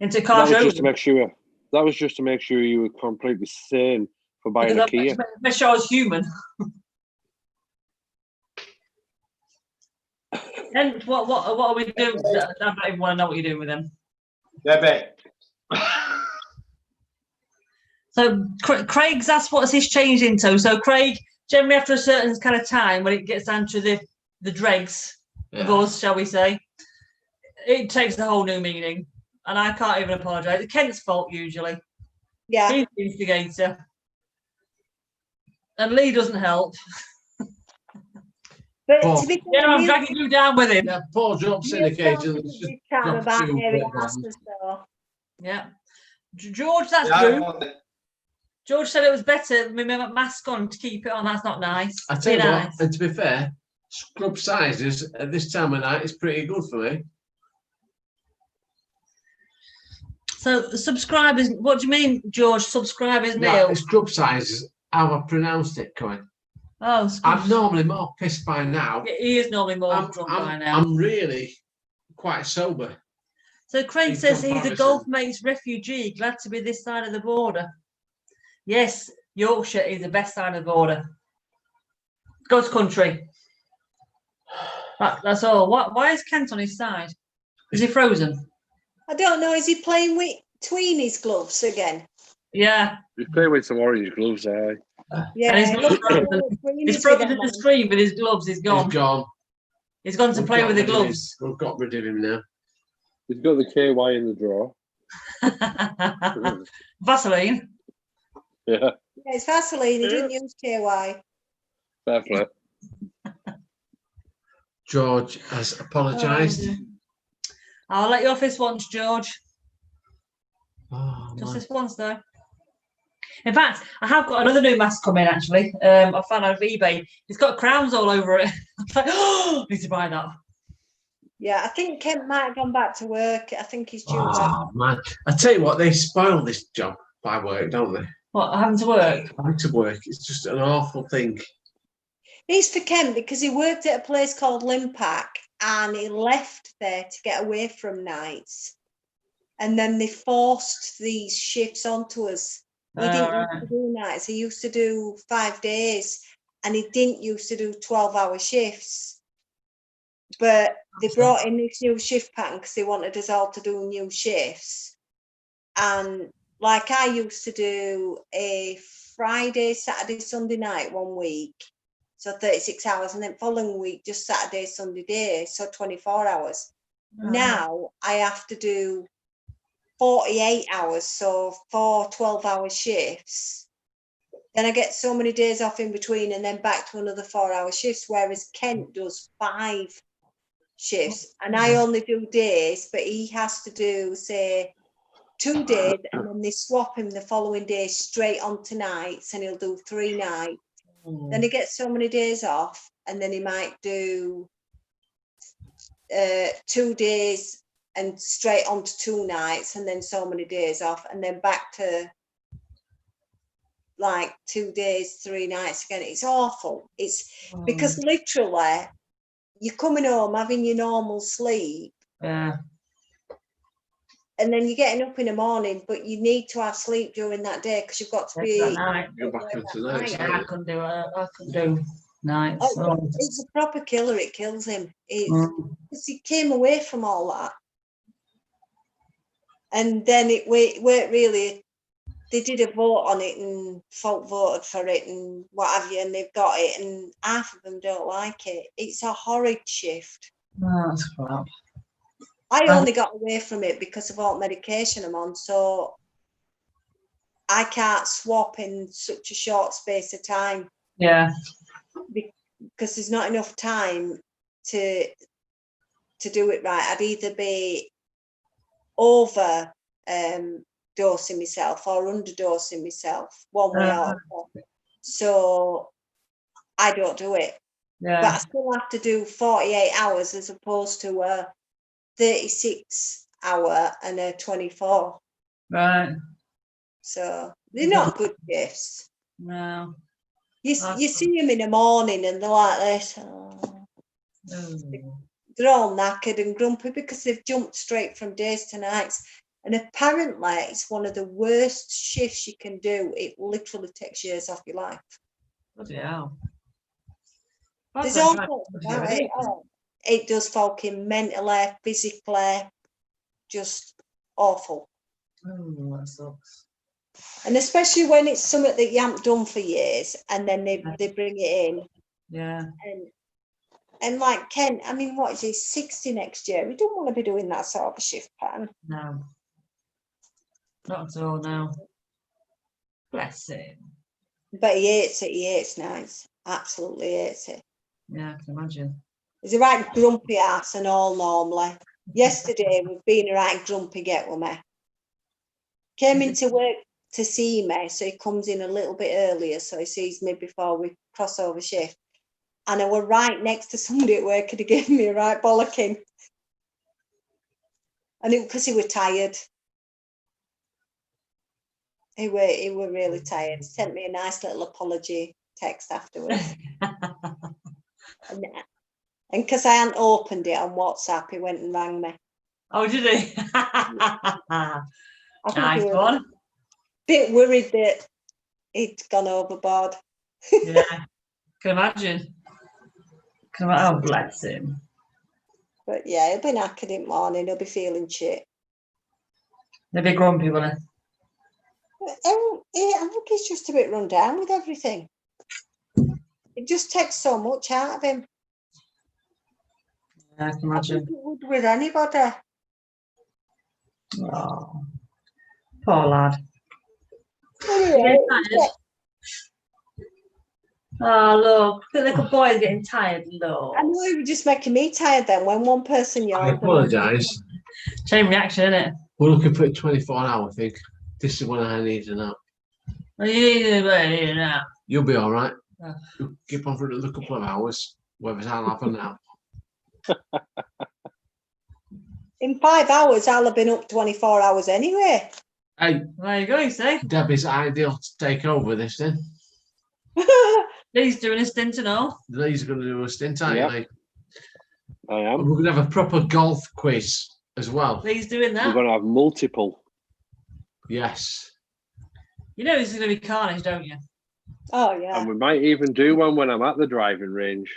into car That was showroom. just to make sure. That was just to make sure you were completely sane for buying a Kia. Make sure I was human. And what are we doing? I don't even want to know what you're doing with them. Debbie. So Craig's asked what's his changed into. So Craig, generally after a certain kind of time, when it gets down to the dregs of us, shall we say, it takes a whole new meaning. And I can't even apologise. It's Kent's fault usually. Yeah. He's the instigator. And Lee doesn't help. But Paul. to be Yeah, fair, I'm dragging you down with him. Yeah, Paul drops in Neil occasionally. talked Just this time drop a about few hairy quick bombs. asses, though. Yeah. George, that's Yeah, I true. want it. George said it was better with my mask on to keep it on. That's not nice. I tell you Be what, nice. and to be fair, scrub sizes at this time of night is pretty good for me. So the subscribers, what do you mean, George? Subscribers Yeah, nil. scrub sizes, how I pronounced it, Cohen. Oh, I'm normally more pissed by now. he is normally more drunk by now. I'm really quite sober. So Craig in says he's a comparison. Gulf mates refugee, glad to be this side of the border. Yes, Yorkshire is the best side of the border. God's country. That's all. Why is Kent on his side? Is he frozen? I don't know. Is he playing with Tweeny's gloves again? Yeah. He's playing with some orange gloves, Yeah. And he's I not looked at frozen. Tweeny's He's frozen with in the them screen with his gloves. He's gone. He's gone. He's gone to We've play got with the rid of him. gloves. We've got rid of him now. He's got the KY in the drawer. Vaseline. Yeah, on. Yeah, it's Vaseline. He didn't use KY. fair play. George has apologised. I'll let you off this once, George. Oh, Just man. this once, though. In fact, I have got another new mask coming, actually. I found out of eBay. It's got crowns all over it. I was like, oh, I need to buy that. Yeah, I think Kent might have gone back to work. I think he's due back. Oh, man. I tell you what, they spoil this job by work, don't they? What, having to work? Having to work, it's just an awful thing. It's for Kent because he worked at a place called Limpack and he left there to get away from nights. And then they forced these shifts onto us. He didn't used to do nights. He used to do 5 days and he didn't used to do 12-hour shifts. But they brought in this new shift pattern because they wanted us all to do new shifts. And like I used to do a Friday, Saturday, Sunday night 1 week. So 36 hours, and then following week, just Saturday, Sunday day, so 24 hours. Now I have to do 48 hours, so 4 12-hour shifts. Then I get so many days off in between and then back to another 4-hour shifts, whereas Kent does 5 shifts. And I only do days, but he has to do, say, 2 days, and then they swap him the following day straight on to nights, and he'll do 3 nights. Then he gets so many days off, and then he might do 2 days and straight on to 2 nights, and then so many days off, and then back to like 2 days, 3 nights again. It's awful. It's because literally you're coming home having your normal sleep. Yeah. And then you're getting up in the morning, but you need to have sleep during that day because you've got to be. Go back into nights. I couldn't do it. I couldn't do nights. Oh, it's a proper killer. It kills him. Because he came away from all that. And then it weren't really, they did a vote on it and folk voted for it and what have you, and they've got it, and half of them don't like it. It's a horrid shift. Oh, that's crap. I only got away from it because of all medication I'm on, so I can't swap in such a short space of time. Yeah. Because there's not enough time to do it right. I'd either be over dosing myself or underdosing myself, one way or the other. So I don't do it. Yeah. But I still have to do 48 hours as opposed to a 36 hour and a 24. Right. So they're not good shifts. No. You see them in the morning and they're like this. Oh. They're all knackered and grumpy because they've jumped straight from days to nights. And apparently it's one of the worst shifts you can do. It literally takes years off your life. Bloody hell. There's all sorts about it. Oh, it does folk in mentally, physically, just awful. Oh, that sucks. And especially when it's something that you haven't done for years and then they bring it in. Yeah. And like Ken, I mean, what is he, 60 next year? We don't want to be doing that sort of a shift pattern. No. Not at all, no. Bless him. But he hates it. He hates nights. Absolutely hates it. Yeah, I can imagine. He's a right grumpy ass and all normally. Yesterday we've been a right grumpy get with me. Came into work to see me, so he comes in a little bit earlier, so he sees me before we cross over shift. And I were right next to somebody at work and he gave me a right bollocking. And it because he was tired. He were really tired. He sent me a nice little apology text afterwards. And because I hadn't opened it on WhatsApp, he went and rang me. Oh, did he? I think Nice he was one. a bit worried that he'd gone overboard. Yeah, can imagine. Oh, bless him. But yeah, he'll be knackered in the morning. He'll be feeling shit. They'll be grumpy, will I think he's just a bit run down with everything. It just takes so much out of him. Yeah, I can I think imagine. it would with anybody. Oh, poor lad. Anyway, Tired? Oh, look, the little boy is getting tired, look. I know it was just making me tired then when one person I yawned. apologise. Chain reaction, isn't it? We're looking for a 24-hour thing. This is when I need to know. Well, you need to now. You'll be all right. Yeah. You'll keep on for another couple of hours. Whether that'll happen now. In 5 hours, I'll have been up 24 hours anyway. Hey, There you go, you see. Debbie's ideal to take over this then. He's doing a stint and all. Lee's going to do a stint, aren't Yep. you, Lee? I am. And we're going to have a proper golf quiz as well. He's doing We're that. going to have multiple. Yes. You know this is going to be carnage, don't you? Oh, yeah. And we might even do one when I'm at the driving range.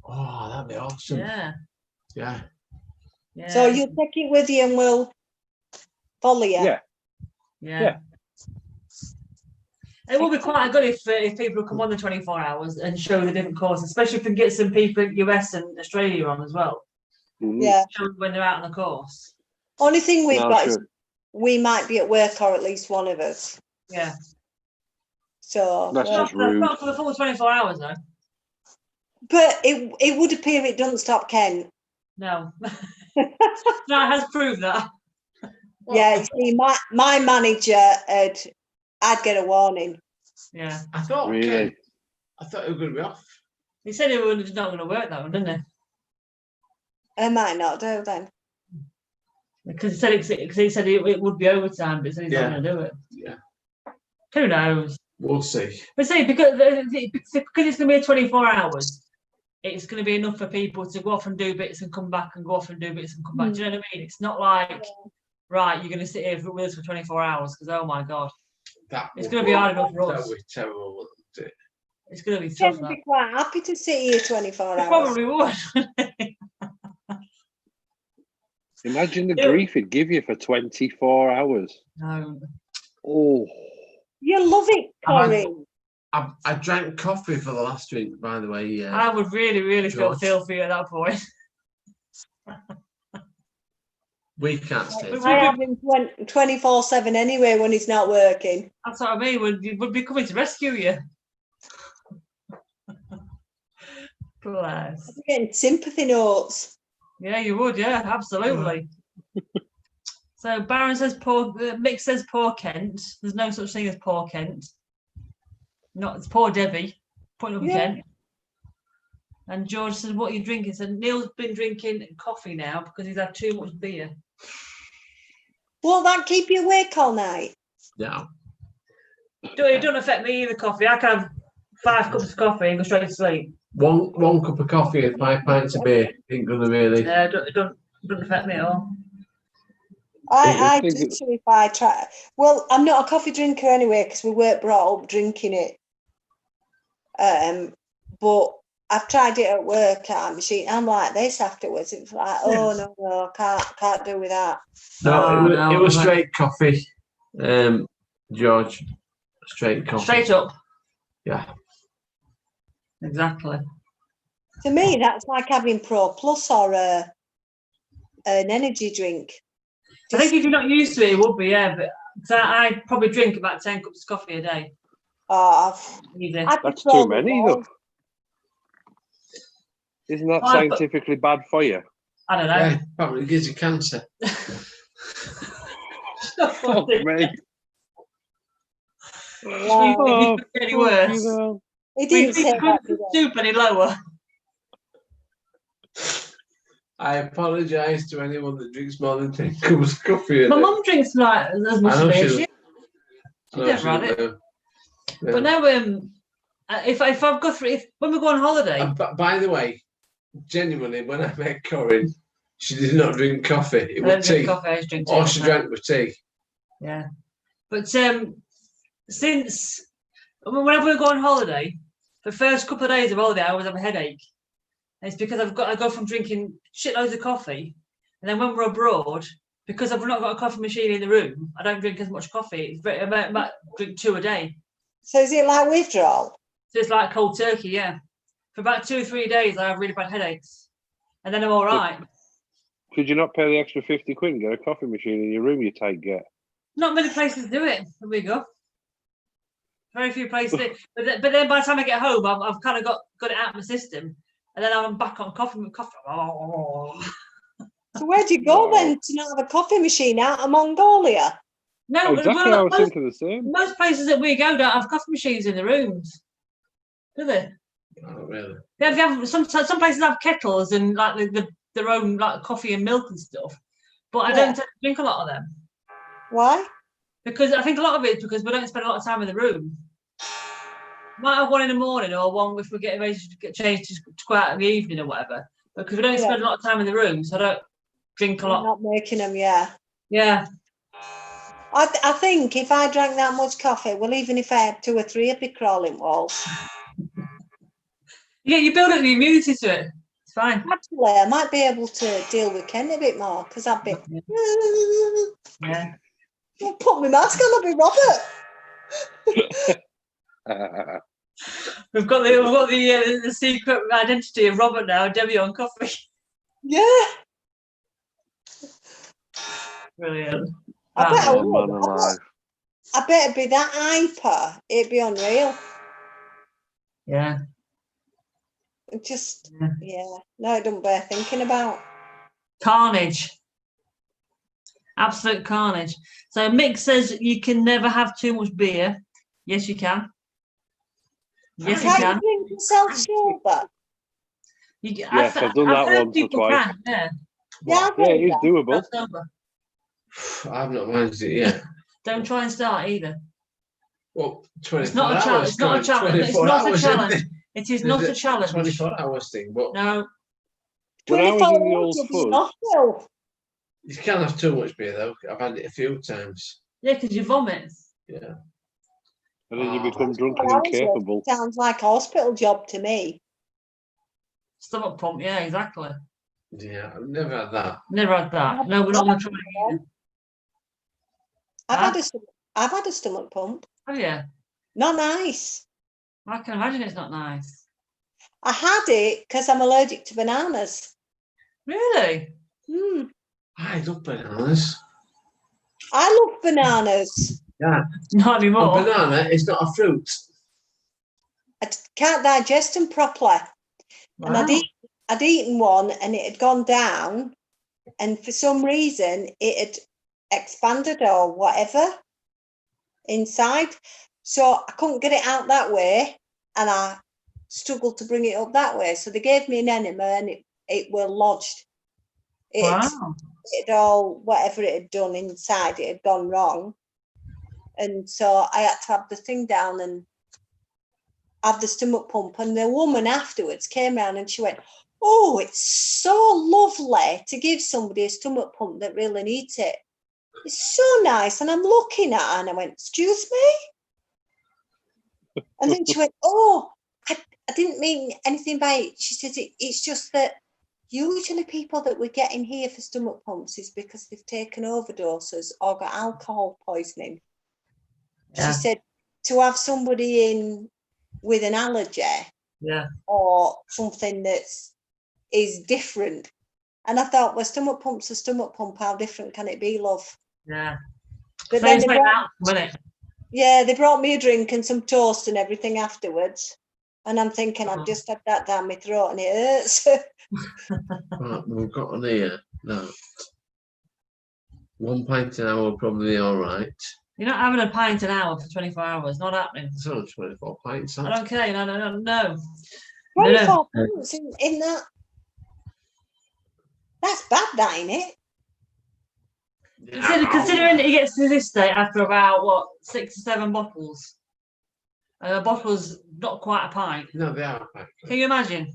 Oh, that'd be awesome. Yeah. Yeah. Yeah. So you'll take it with you and we'll follow you. Yeah. Yeah. It will be quite good if people come on the 24 hours and show the different courses, especially if we can get some people in US and Australia on as well. Mhm. Yeah. Show them when they're out on the course. Only thing we've No, got is sure. we might be at work or at least one of us. Yeah. So, That's Not just for, the, rude. not for the full 24 hours, though. but it would appear it doesn't stop Ken. No. No, it has proved that. Yeah, you see, my manager I'd get a warning. Yeah. I thought Really? I thought it was going to be off. He said it was not going to work, that one, didn't he? I might not do then. Because he said it would be overtime, but he said he's not going to do it. Yeah. Who knows? We'll see. But see, because it's going to be 24 hours, it's going to be enough for people to go off and do bits and come back and go off and do bits and come back. Do you know what I mean? It's not like, right, you're going to sit here with us for 24 hours because, oh my God, it's going to be hard enough for That us. would be terrible, wouldn't it? It's going to be Ken tough. would That. be quite happy to sit here 24 He hours. probably would. Imagine the Yeah. grief it'd give you for 24 hours. No. Oh. You love it, Corey. I drank coffee for the last drink, by the way. Yeah. I would really George. feel for you at that point. We can't stay. But I have him 24/7 anyway when he's not working. That's what I mean. Would be coming to rescue you. Bless. I'm getting sympathy notes. Yeah, you would. Yeah, absolutely. So Baron says poor. Mick says poor Kent. There's no such thing as poor Kent. Not it's poor Debbie. Putting up Yeah. Kent. And George says, "What are you drinking?" So Neil's been drinking coffee now because he's had too much beer. Won't that keep you awake all night? No. It don't affect me either. Coffee. I can have 5 cups of coffee and go straight to sleep. One cup of coffee and 5 pints of beer ain't gonna really. Yeah, it don't affect me at all. I think do too if I try. Well, I'm not a coffee drinker anyway because we weren't brought up drinking it. But I've tried it at work at a machine. I'm like this afterwards. It's like, oh no, can't do with that. No, it was no. straight coffee. George, straight coffee. Straight up. Yeah. Exactly. To me, that's like having Pro Plus or an energy drink. I think if you're not used to it, it would be, yeah. But I probably drink about 10 cups of coffee a day. Easy. I That's prefer too many, the though. Isn't that Why, but- scientifically bad for you? I don't know. Yeah, probably gives you cancer. Fuck me. Wow. Oh, Any fuck worse. you know. He didn't say that, did he? Soup any lower. I apologise to anyone that drinks more than 10 cups of coffee. My mum drinks like as much I know as me. she She does. don't run it. Yeah. But now, if I've got through, when we go on holiday, By the way, genuinely, when I met Corinne, she did not drink coffee. It I don't was drink tea. coffee. I just drink tea. All she drank was tea. Yeah, but since whenever we go on holiday, the first couple of days of holiday, I always have a headache. And it's because I go from drinking shitloads of coffee, and then when we're abroad, because I've not got a coffee machine in the room, I don't drink as much coffee. I might drink 2 a day. So is it like withdrawal? So it's like cold turkey, yeah. For about 2 or 3 days, I have really bad headaches, and then I'm all right. Could you not pay the extra 50 quid and get a coffee machine in your room, you tight get? Not many places do it. There we go. Very few places do. But then by the time I get home, I've kind of got it out of my system, and then I'm back on coffee. Oh. So where do you go then to not have a coffee machine out of Mongolia? No, Exactly, I was thinking the same. Most places that we go don't have coffee machines in the rooms, do they? Oh, really? They have some places have kettles and like their own like coffee and milk and stuff, but I don't tend to drink a lot of them. Why? Because I think a lot of it is because we don't spend a lot of time in the room. Might have one in the morning or one if we're getting ready to get changed to go out in the evening or whatever. But because we don't spend a lot of time in the room, so I don't drink a lot. Not making them, yeah. Yeah. I think if I drank that much coffee, well, even if I had 2 or 3, I'd be crawling walls. Yeah, you build up the immunity to it. It's fine. Actually, I might be able to deal with Ken a bit more because I'd be. Yeah. Don't put my mask on, I'll be Robert. We've got the secret identity of Robert now, Debbie on coffee. Yeah. Brilliant. I bet I Oh, would. man alive. I bet it'd be that hyper. It'd be unreal. Yeah. It just, no, it don't bear thinking about. Carnage. Absolute carnage. So Mick says you can never have too much beer. Yes, you can. Yes, you can. Can't you drink yourself sober? Yes, I've done that once or twice. Yeah. Yeah, it is doable. I've not managed it yet. Don't try and start either. Well, 24 It's not a challenge. hours. It's not a challenge. It's not a challenge. It is not a challenge. 24 hours thing, but no. When I was in the old fudge, you can't have too much beer though. I've had it a few times. Yeah, because you vomit. Yeah. And then you become drunk and incapable. Sounds like a hospital job to me. Stomach pump, yeah, exactly. Yeah, I've never had that. Never had that. No, we're not going to try it either. I've had a stomach pump. Oh yeah. Not nice. I can imagine it's not nice. I had it because I'm allergic to bananas. Really? I love bananas. I love bananas. Yeah. Not anymore. A banana is not a fruit. I can't digest them properly. Wow. And I'd eaten one and it had gone down, and for some reason it had expanded or whatever inside. So I couldn't get it out that way, and I struggled to bring it up that way. So they gave me an enema and it were lodged. Wow. It all, whatever it had done inside, it had gone wrong. And so I had to have the thing down and have the stomach pump. And the woman afterwards came around and she went, "Oh, it's so lovely to give somebody a stomach pump that really needs it. It's so nice." And I'm looking at her and I went, "Excuse me?" And then she went, "Oh, I didn't mean anything by it." She said, "It's just that usually people that we're getting here for stomach pumps is because they've taken overdoses or got alcohol poisoning." Yeah. She said to have somebody in with an allergy or something is different. And I thought, well, stomach pump's a stomach pump. How different can it be, love? Yeah. But then Yeah, they brought me a drink and some toast and everything afterwards. And I'm thinking, I've just had that down my throat and it hurts. Right, we've got on here. No. 1 pint an hour probably all right. You're not having a pint an hour for 24 hours. Not happening. It's only 24 pints. I don't care. No. 24 pounds in that. That's bad, that, ain't it? Considering he gets to this state after about, what, 6 or 7 bottles. A bottle's not quite a pint. No, they are a pint. Can you imagine?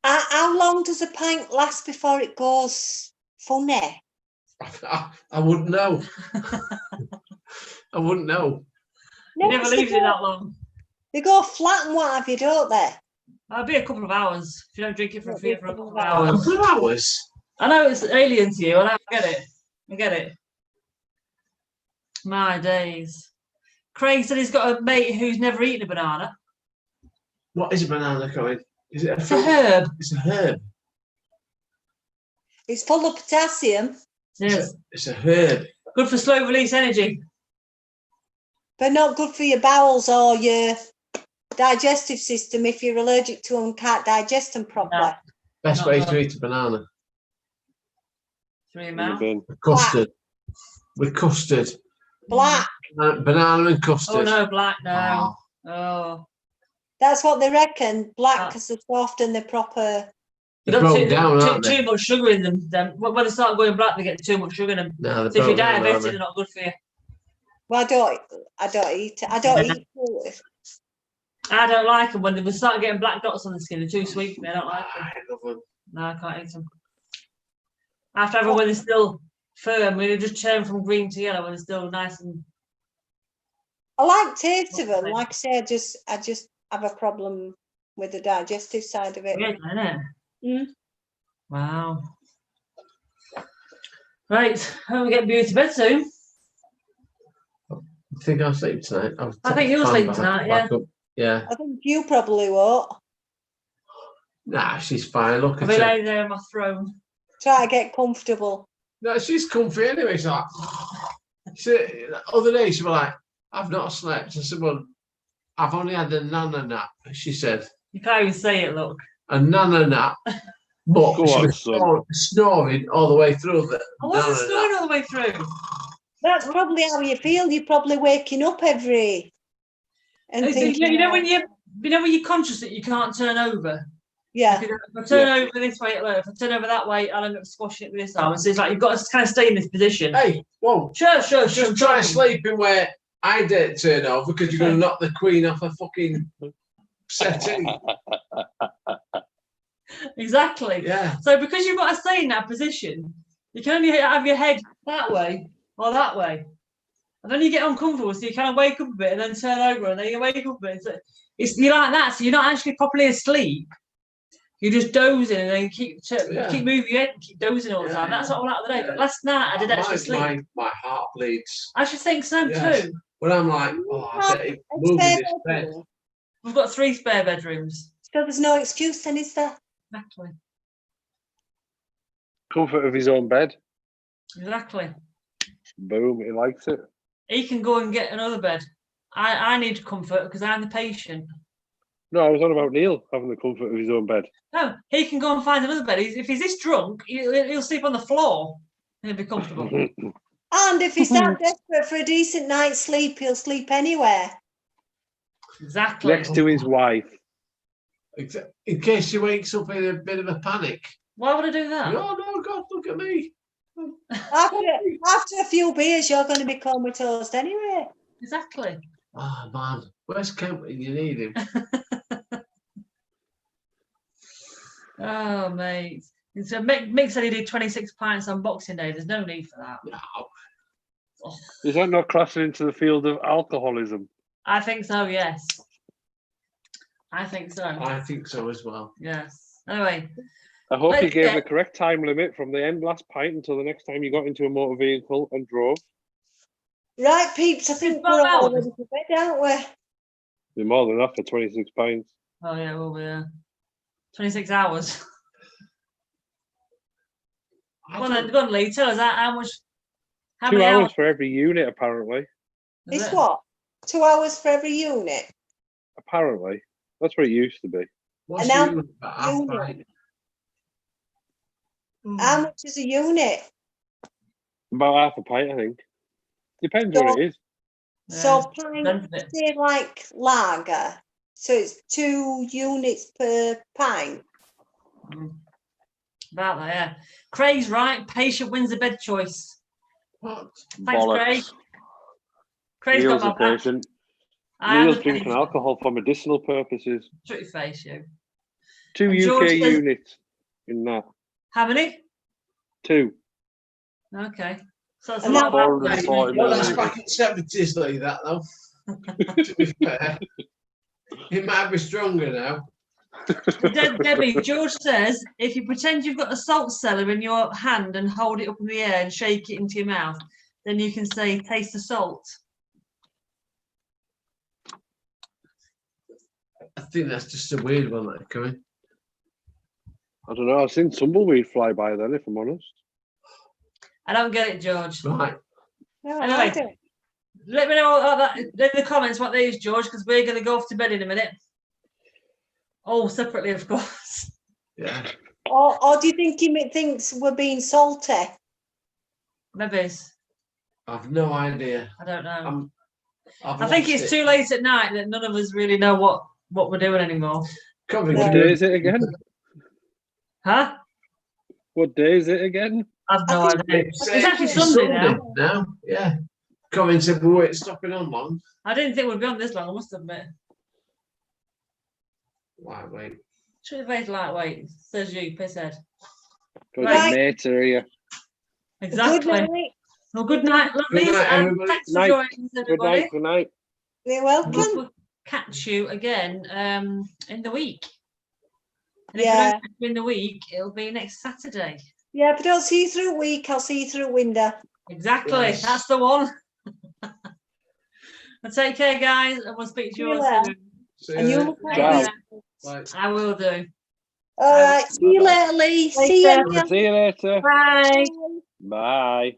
How long does a pint last before it goes funny? I wouldn't know. I wouldn't know. He never leaves it that long. They go flat and what have you, don't they? It'll be a couple of hours if you don't drink it for a couple of A hours. couple of hours? I know it's alien to you. I get it. My days. Craig said he's got a mate who's never eaten a banana. What is a banana, Colin? Is it It's a herb. It's a herb. It's full of potassium. Yes. It's a herb. Good for slow release energy. But not good for your bowels or your digestive system if you're allergic to them and can't digest them properly. No. Best Not way good. to eat a banana. Through your In the mouth. bin. Custard. With custard. Black. Banana and custard. Oh no, black Oh. no. Oh. That's what they reckon. Black Ah. because they're soft and they're proper. They're broken down, aren't they? Too much sugar in them. Then when they start going black, they get too much sugar in them. No, they're So if you're broken down, aren't diabetic, they? they're not good for you. Well, I don't eat it. I don't eat it. I don't like them when they start getting black dots on the skin. They're too sweet for me. I don't like them. I love them. No, I can't eat them. I have to have them when they're still firm. When they just turn from green to yellow, when they're still nice and. I like taste of them. Like I say, I just have a problem with the digestive side of it. Yeah, isn't it? Mm. Wow. Right, hope we get Beauty to bed soon. I think I'll sleep tonight. I think you'll sleep tonight, yeah. Yeah. I think you probably won't. Nah, she's fine. Look I'll at be her. laying there on my throne. Try to get comfortable. No, she's comfy anyway. She's like, the other day she was like, I've not slept. I said, well, I've only had a nana nap. She said, You can't even say it, look. a nana nap. But Go she on, was son. snoring all the way through the I wasn't nana snoring nap. all the way through. That's probably how you feel. You're probably waking up every and thinking, When you're conscious that you can't turn over. yeah, If I turn over this way, if I turn over that way, I'll end up squashing it with this arm. And so it's like you've got to kind of stay in this position. Hey, whoa, Sure. just try sleeping where I didn't turn over because you're going to knock the queen off a fucking settee. Exactly. Yeah. So because you've got to stay in that position, you can only have your head that way or that way. And then you get uncomfortable, so you kind of wake up a bit and then turn over and then you wake up a bit. So you're like that, so you're not actually properly asleep. You're just dozing and then keep moving your head and keep dozing all the time. That's what I like today. But last night I did actually sleep. My heart bleeds. I should think so Yes. too. But I'm like, oh, I better move in this bed. We've got 3 spare bedrooms. So there's no excuse then, is there? Exactly. Comfort of his own bed. Exactly. Boom, he likes it. He can go and get another bed. I need comfort because I'm the patient. No, I was on about Neil having the comfort of his own bed. No, he can go and find another bed. If he's this drunk, he'll sleep on the floor and he'll be comfortable. And if he's that desperate for a decent night's sleep, he'll sleep anywhere. Exactly. Next to his wife. In case she wakes up in a bit of a panic. Why would I do that? Oh no, God, look at me. After a few beers, you're going to be comatose anyway. Exactly. Oh man, where's Kent when you need him? Oh, mate. So Mick said he did 26 pints on Boxing Day. There's no need for that. No. Oh, Is that not crossing into the field of alcoholism? I think so, yes. I think so. I think so as well. Yes. Anyway. I hope you Let's gave get- the correct time limit from the end last pint until the next time you got into a motor vehicle and drove. Right, peeps, I think about we're all hours. ready for bed, aren't we? Be more than enough for 26 pints. Oh, yeah, well, we're 26 hours. Go on, Lee. Tell us how much. How 2 many hours hours? for every unit, apparently. is It's it? what? 2 hours for every unit. Apparently, that's what it used to be. What's And now the unit? About half unit. pint. How much is a unit? About half a pint, I think. Depends So- what it is. So Yeah, pint, depends a bit. say like lager, so it's 2 units per pint. About that, yeah. Craig's right. Patient wins the bed choice. What? Thanks, Craig. Craig's Neil's got a my back. patient. I am Neil's the drinking patient. alcohol for medicinal purposes. Shut your face, you. 2 And George UK says- units in that. How many? 2. Okay. So that's a And lot that- of alcohol. 440 Well, that's millilitres. back in 70s like that, though. To be fair. It might be stronger now. Debbie, George says if you pretend you've got a salt cellar in your hand and hold it up in the air and shake it into your mouth, then you can say, taste the salt. I think that's just a weird one that coming. I don't know. I've seen tumbleweed fly by then, if I'm honest. I don't get it, George. Right. No, Anyway. I don't. Let me know in the comments what they use, George, because we're going to go off to bed in a minute. Oh, separately, of course. Yeah. Or do you think he thinks we're being salty? Maybe it's, I've no idea. I don't know. I've I think lost it's it. too late at night that none of us really know what we're doing anymore. Probably No. What do. day is it again? Huh? What day is it again? I've no I think idea. It's, It's actually it's Sunday now. now. Yeah. Colin said we weren't stopping on long. I didn't think we'd be on this long, I must admit. Lightweight. Should have made lightweight, says you, pisshead. Got Right. your mates are here. Exactly. Good night. Well, good night, lovelies, night, and everybody. thanks for Night. joining us, Good everybody. night. Good night. You're welcome. We'll catch you again in the week. And if we Yeah. don't catch you in the week, it'll be next Saturday. Yeah, if I don't see you through a week, I'll see you through a window. Exactly, Yes. that's the one. Well, take care, guys, and we'll speak to you See you all later. soon. And you look like Ciao. this. Like, I will do. All right. See you later, Lee. See you. Later. See you later. Bye. Bye.